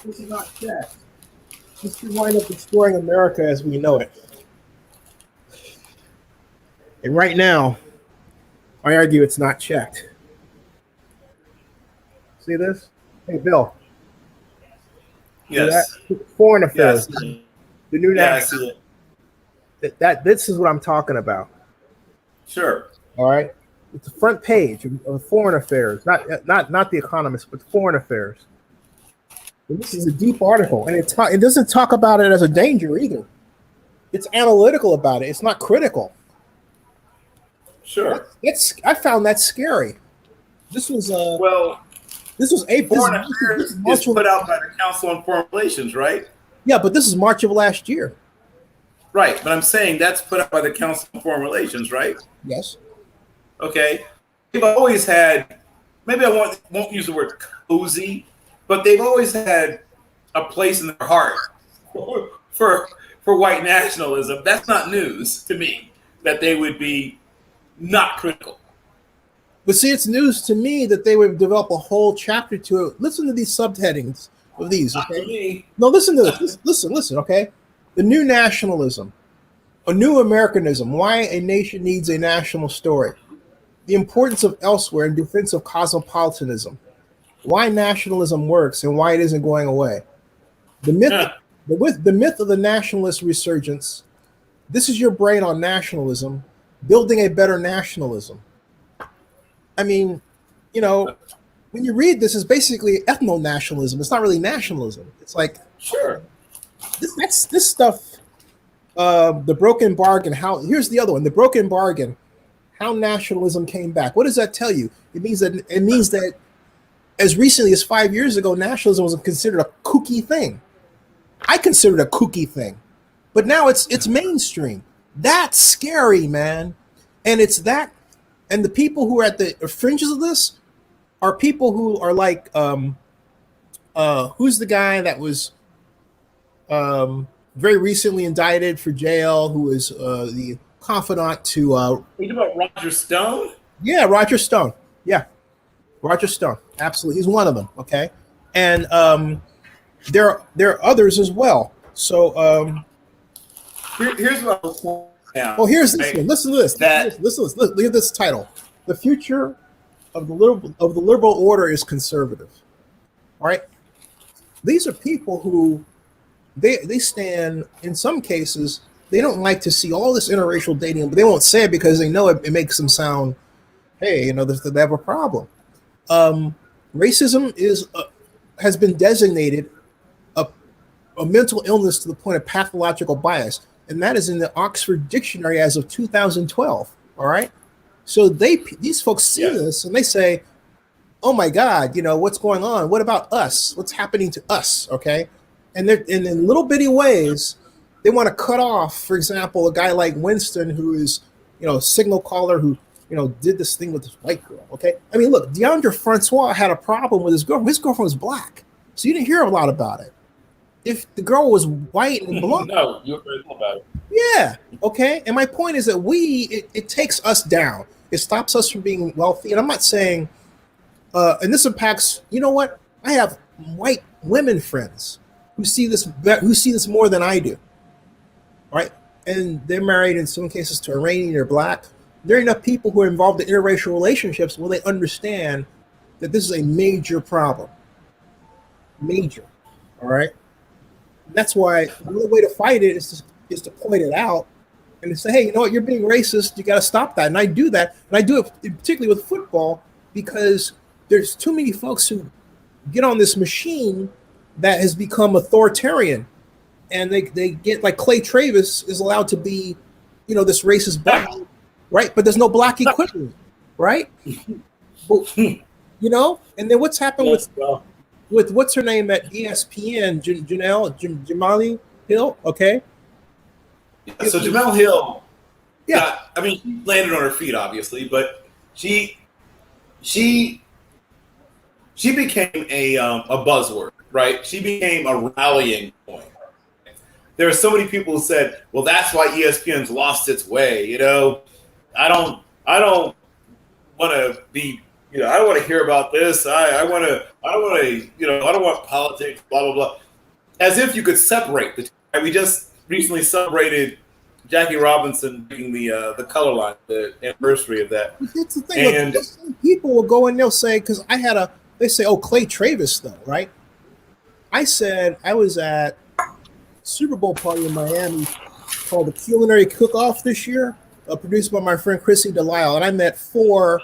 This is not checked. This could wind up destroying America as we know it. And right now, I argue it's not checked. See this? Hey, Bill. Yes. Foreign affairs. Yes. The new Yeah, I national. see it. This is what I'm talking about. Sure. All right. It's the front page of foreign affairs, not the Economist, but foreign affairs. And this is a deep article, and it doesn't talk about it as a danger either. It's analytical about it. It's not critical. Sure. I found that scary. This was This was April. Foreign affairs is put out by the Council on Foreign Relations, right? Yeah, but this is March of last year. Right, but I'm saying that's put out by the Council on Foreign Relations, right? Yes. Okay. They've always had, maybe I won't use the word cozy, but they've always had a place in their heart for white nationalism. That's not news to me that they would be not critical. But see, it's news to me that they would develop a whole chapter to it. Listen to these subheadings of these, okay? No, listen to this. Listen, okay? The new nationalism, a new Americanism, why a nation needs a national story, the importance of elsewhere in defense of cosmopolitanism, why nationalism works and why it isn't going away, the myth of the nationalist resurgence. This is your brain on nationalism, building a better nationalism. I mean, you know, when you read this, it's basically ethno-nationalism. It's not really nationalism. It's like, sure, this stuff. The Broken Bargain. Here's the other one. The Broken Bargain. How nationalism came back. What does that tell you? It means that as recently as 5 years ago, nationalism was considered a kooky thing. I considered it a kooky thing, but now it's mainstream. That's scary, man. And it's that. And the people who are at the fringes of this are people who are like, who's the guy that was very recently indicted for jail, who is the confidant to... you talking about Roger Stone? Yeah, Roger Stone. Yeah, Roger Stone. Absolutely. He's one of them, okay? And there are others as well. So... here's what I was... Well, here's this one. Listen to this. Listen to this. Look at this title. The future of the liberal order is conservative. All right. These are people who they stand, in some cases, they don't like to see all this interracial dating, but they won't say it because they know it makes them sound, hey, you know, they have a problem. Racism has been designated a mental illness to the point of pathological bias. And that is in the Oxford Dictionary as of 2012. All right. So these folks see this and they say, oh my God, what's going on? What about us? What's happening to us? Okay. And they're in little bitty ways, they want to cut off, for example, a guy like Winston, who is, a signal caller who, did this thing with this white girl. Okay. I mean, look, DeAndre Francois had a problem with his girlfriend. His girlfriend was black. So you didn't hear a lot about it. If the girl was white and blonde. No, you heard about it. Yeah. Okay. And my point is that it takes us down. It stops us from being wealthy. And I'm not saying, and this impacts, you know what? I have white women friends who see this more than I do. Right? And they're married in some cases to Iranian or black. There are enough people who are involved in interracial relationships where they understand that this is a major problem. Major. All right? And that's why the only way to fight it is to point it out and to say, hey, you know what? You're being racist. You got to stop that. And I do that. And I do it particularly with football because there's too many folks who get on this machine that has become authoritarian. And they get like Clay Travis is allowed to be, this racist black, right? But there's no black equivalent, right? And then what's happened with what's her name at ESPN, Jamali Hill, okay? So Jamel Hill, she landed on her feet, obviously, but she became a buzzword, right? She became a rallying point. There are so many people who said, "Well, that's why ESPN's lost its way." I don't want to be, I don't want to hear about this. I don't want politics, blah blah blah. As if you could separate the two. We just recently celebrated Jackie Robinson being the color line, the anniversary of that. That's the thing. And people will go and they'll say, because they say, oh, Clay Travis though, right? I said I was at Super Bowl party in Miami called the Culinary Cook-Off this year, produced by my friend Chrissy Delisle, and I met 4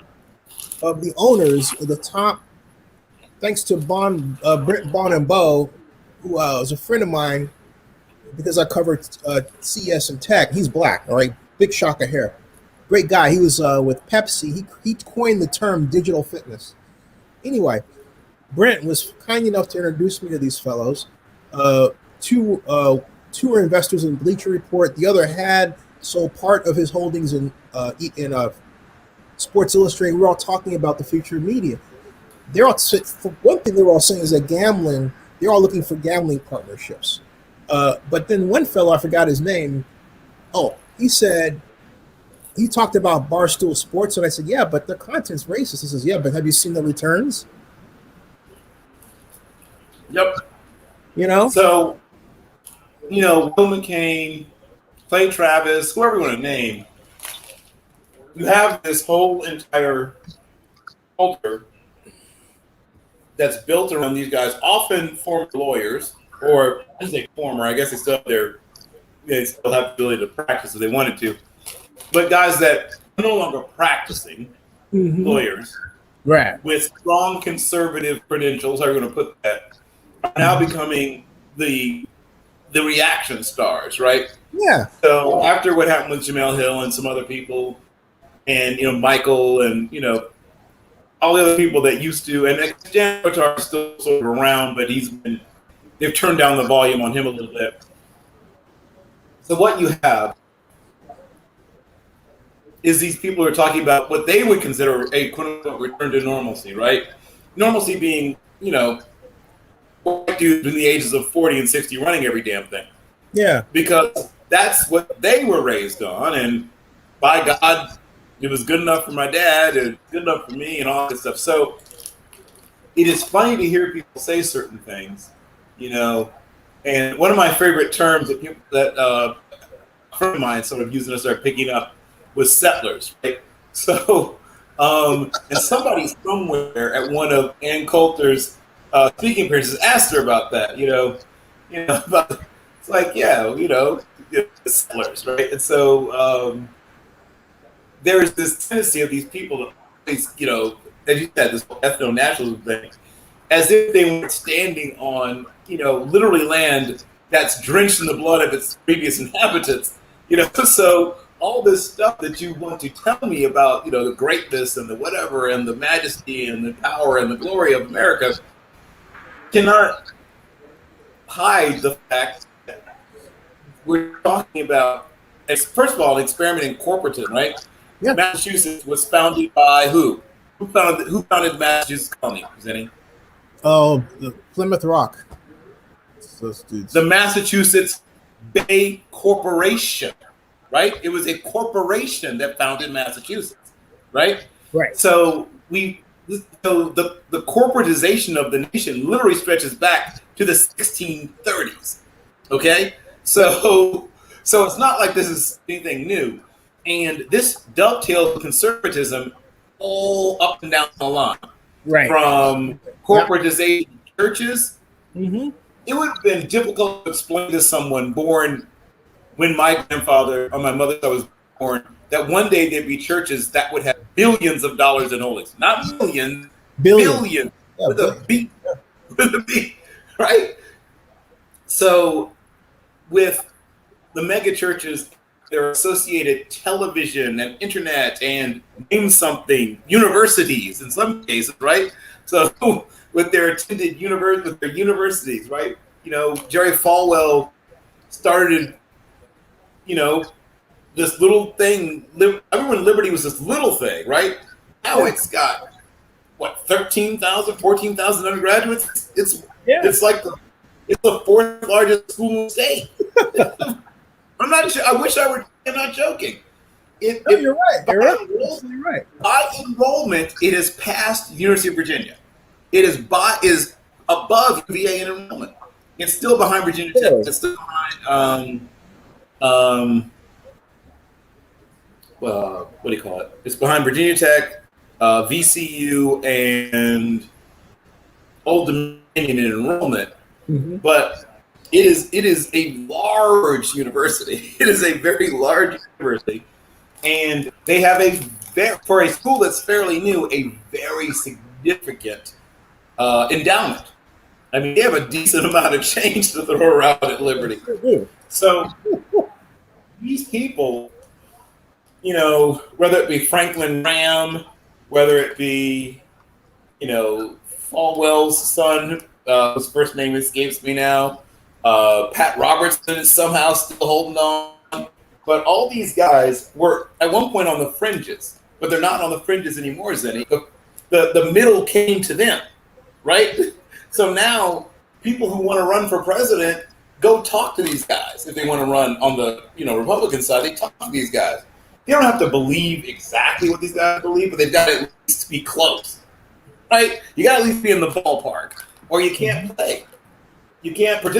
of the owners of the top, thanks to Brent Bon and Bo, who was a friend of mine because I covered CS and tech. He's black, all right, big shock of hair, great guy. He was with Pepsi. He coined the term digital fitness. Anyway, Brent was kind enough to introduce me to these fellows. Two were investors in Bleacher Report. The other had sold part of his holdings in Sports Illustrated. We were all talking about the future of media. They're all, for one thing, they were all saying is that gambling. They're all looking for gambling partnerships. But then one fellow, I forgot his name. Oh, he talked about Barstool Sports, and I said, yeah, but their content's racist. He says, yeah, but have you seen the returns? Yep. So, Will McCain, Clay Travis, whoever you want to name, you have this whole entire culture that's built around these guys, often former lawyers, or I say former, I guess they still have the ability to practice if they wanted to, but guys that are no longer practicing lawyers, right, with strong conservative credentials, how are you going to put that, are now becoming the reaction stars, right? Yeah. So after what happened with Jamel Hill and some other people, and Michael and all the other people that used to, and Jan Kotar is still sort of around, but they've turned down the volume on him a little bit. So what you have is these people who are talking about what they would consider a quote-unquote return to normalcy, right? Normalcy being, white dudes between the ages of 40 and 60 running every damn thing. Yeah. Because that's what they were raised on, and by God, it was good enough for my dad and good enough for me and all this stuff. So it is funny to hear people say certain things, and one of my favorite terms that a friend of mine sort of using to start picking up was settlers, right? So, and somebody somewhere at one of Ann Coulter's speaking appearances asked her about that, it's like, settlers, right? And so there is this tendency of these people to always, as you said, this ethno-nationalism thing, as if they were standing on, literally land that's drenched in the blood of its previous inhabitants. So all this stuff that you want to tell me about, the greatness and the whatever and the majesty and the power and the glory of America cannot hide the fact that we're talking about, first of all, an experiment in corporatism, right? Yeah. Massachusetts was founded by who? Who founded Massachusetts colony, Zennie? Oh, the Plymouth Rock. The Massachusetts Bay Corporation, right? It was a corporation that founded Massachusetts, right? Right. So the corporatization of the nation literally stretches back to the 1630s. Okay, so it's not like this is anything new, and this dovetails conservatism all up and down the line, right? From corporatization of churches. Mm-hmm. It would have been difficult to explain to someone born when my grandfather or my mother was born that one day there'd be churches that would have billions of dollars in holdings, not millions, billions Yeah, with a B, right? So with the mega churches, their associated television and internet and name something, universities in some cases, right? So with their attended universities, right? Jerry Falwell started, this little thing. Everyone Liberty was this little thing, right? Now it's got what, 13,000, 14,000 undergraduates. It's like it's the fourth largest school in the state. I'm not. I wish I were. I'm not joking. You're right. You're absolutely right. By enrollment, it has passed University of Virginia. It is above UVA in enrollment. It's still behind Virginia Tech. It's still behind what do you call it? It's behind Virginia Tech, VCU, and Old Dominion in enrollment. Mm-hmm. But it is a large university. It is a very large university, and they have for a school that's fairly new, a very significant endowment. I mean, they have a decent amount of change to throw around at Liberty. So these people, whether it be Franklin Graham, whether it be, Falwell's son, whose first name escapes me now, Pat Robertson is somehow still holding on. But all these guys were at one point on the fringes, but they're not on the fringes anymore, Zennie. The middle came to them, right? So now people who want to run for president go talk to these guys. If they want to run on the Republican side, they talk to these guys. They don't have to believe exactly what these guys believe, but they've got to at least be close, right? You got to at least be in the ballpark, or you can't play. You can't participate.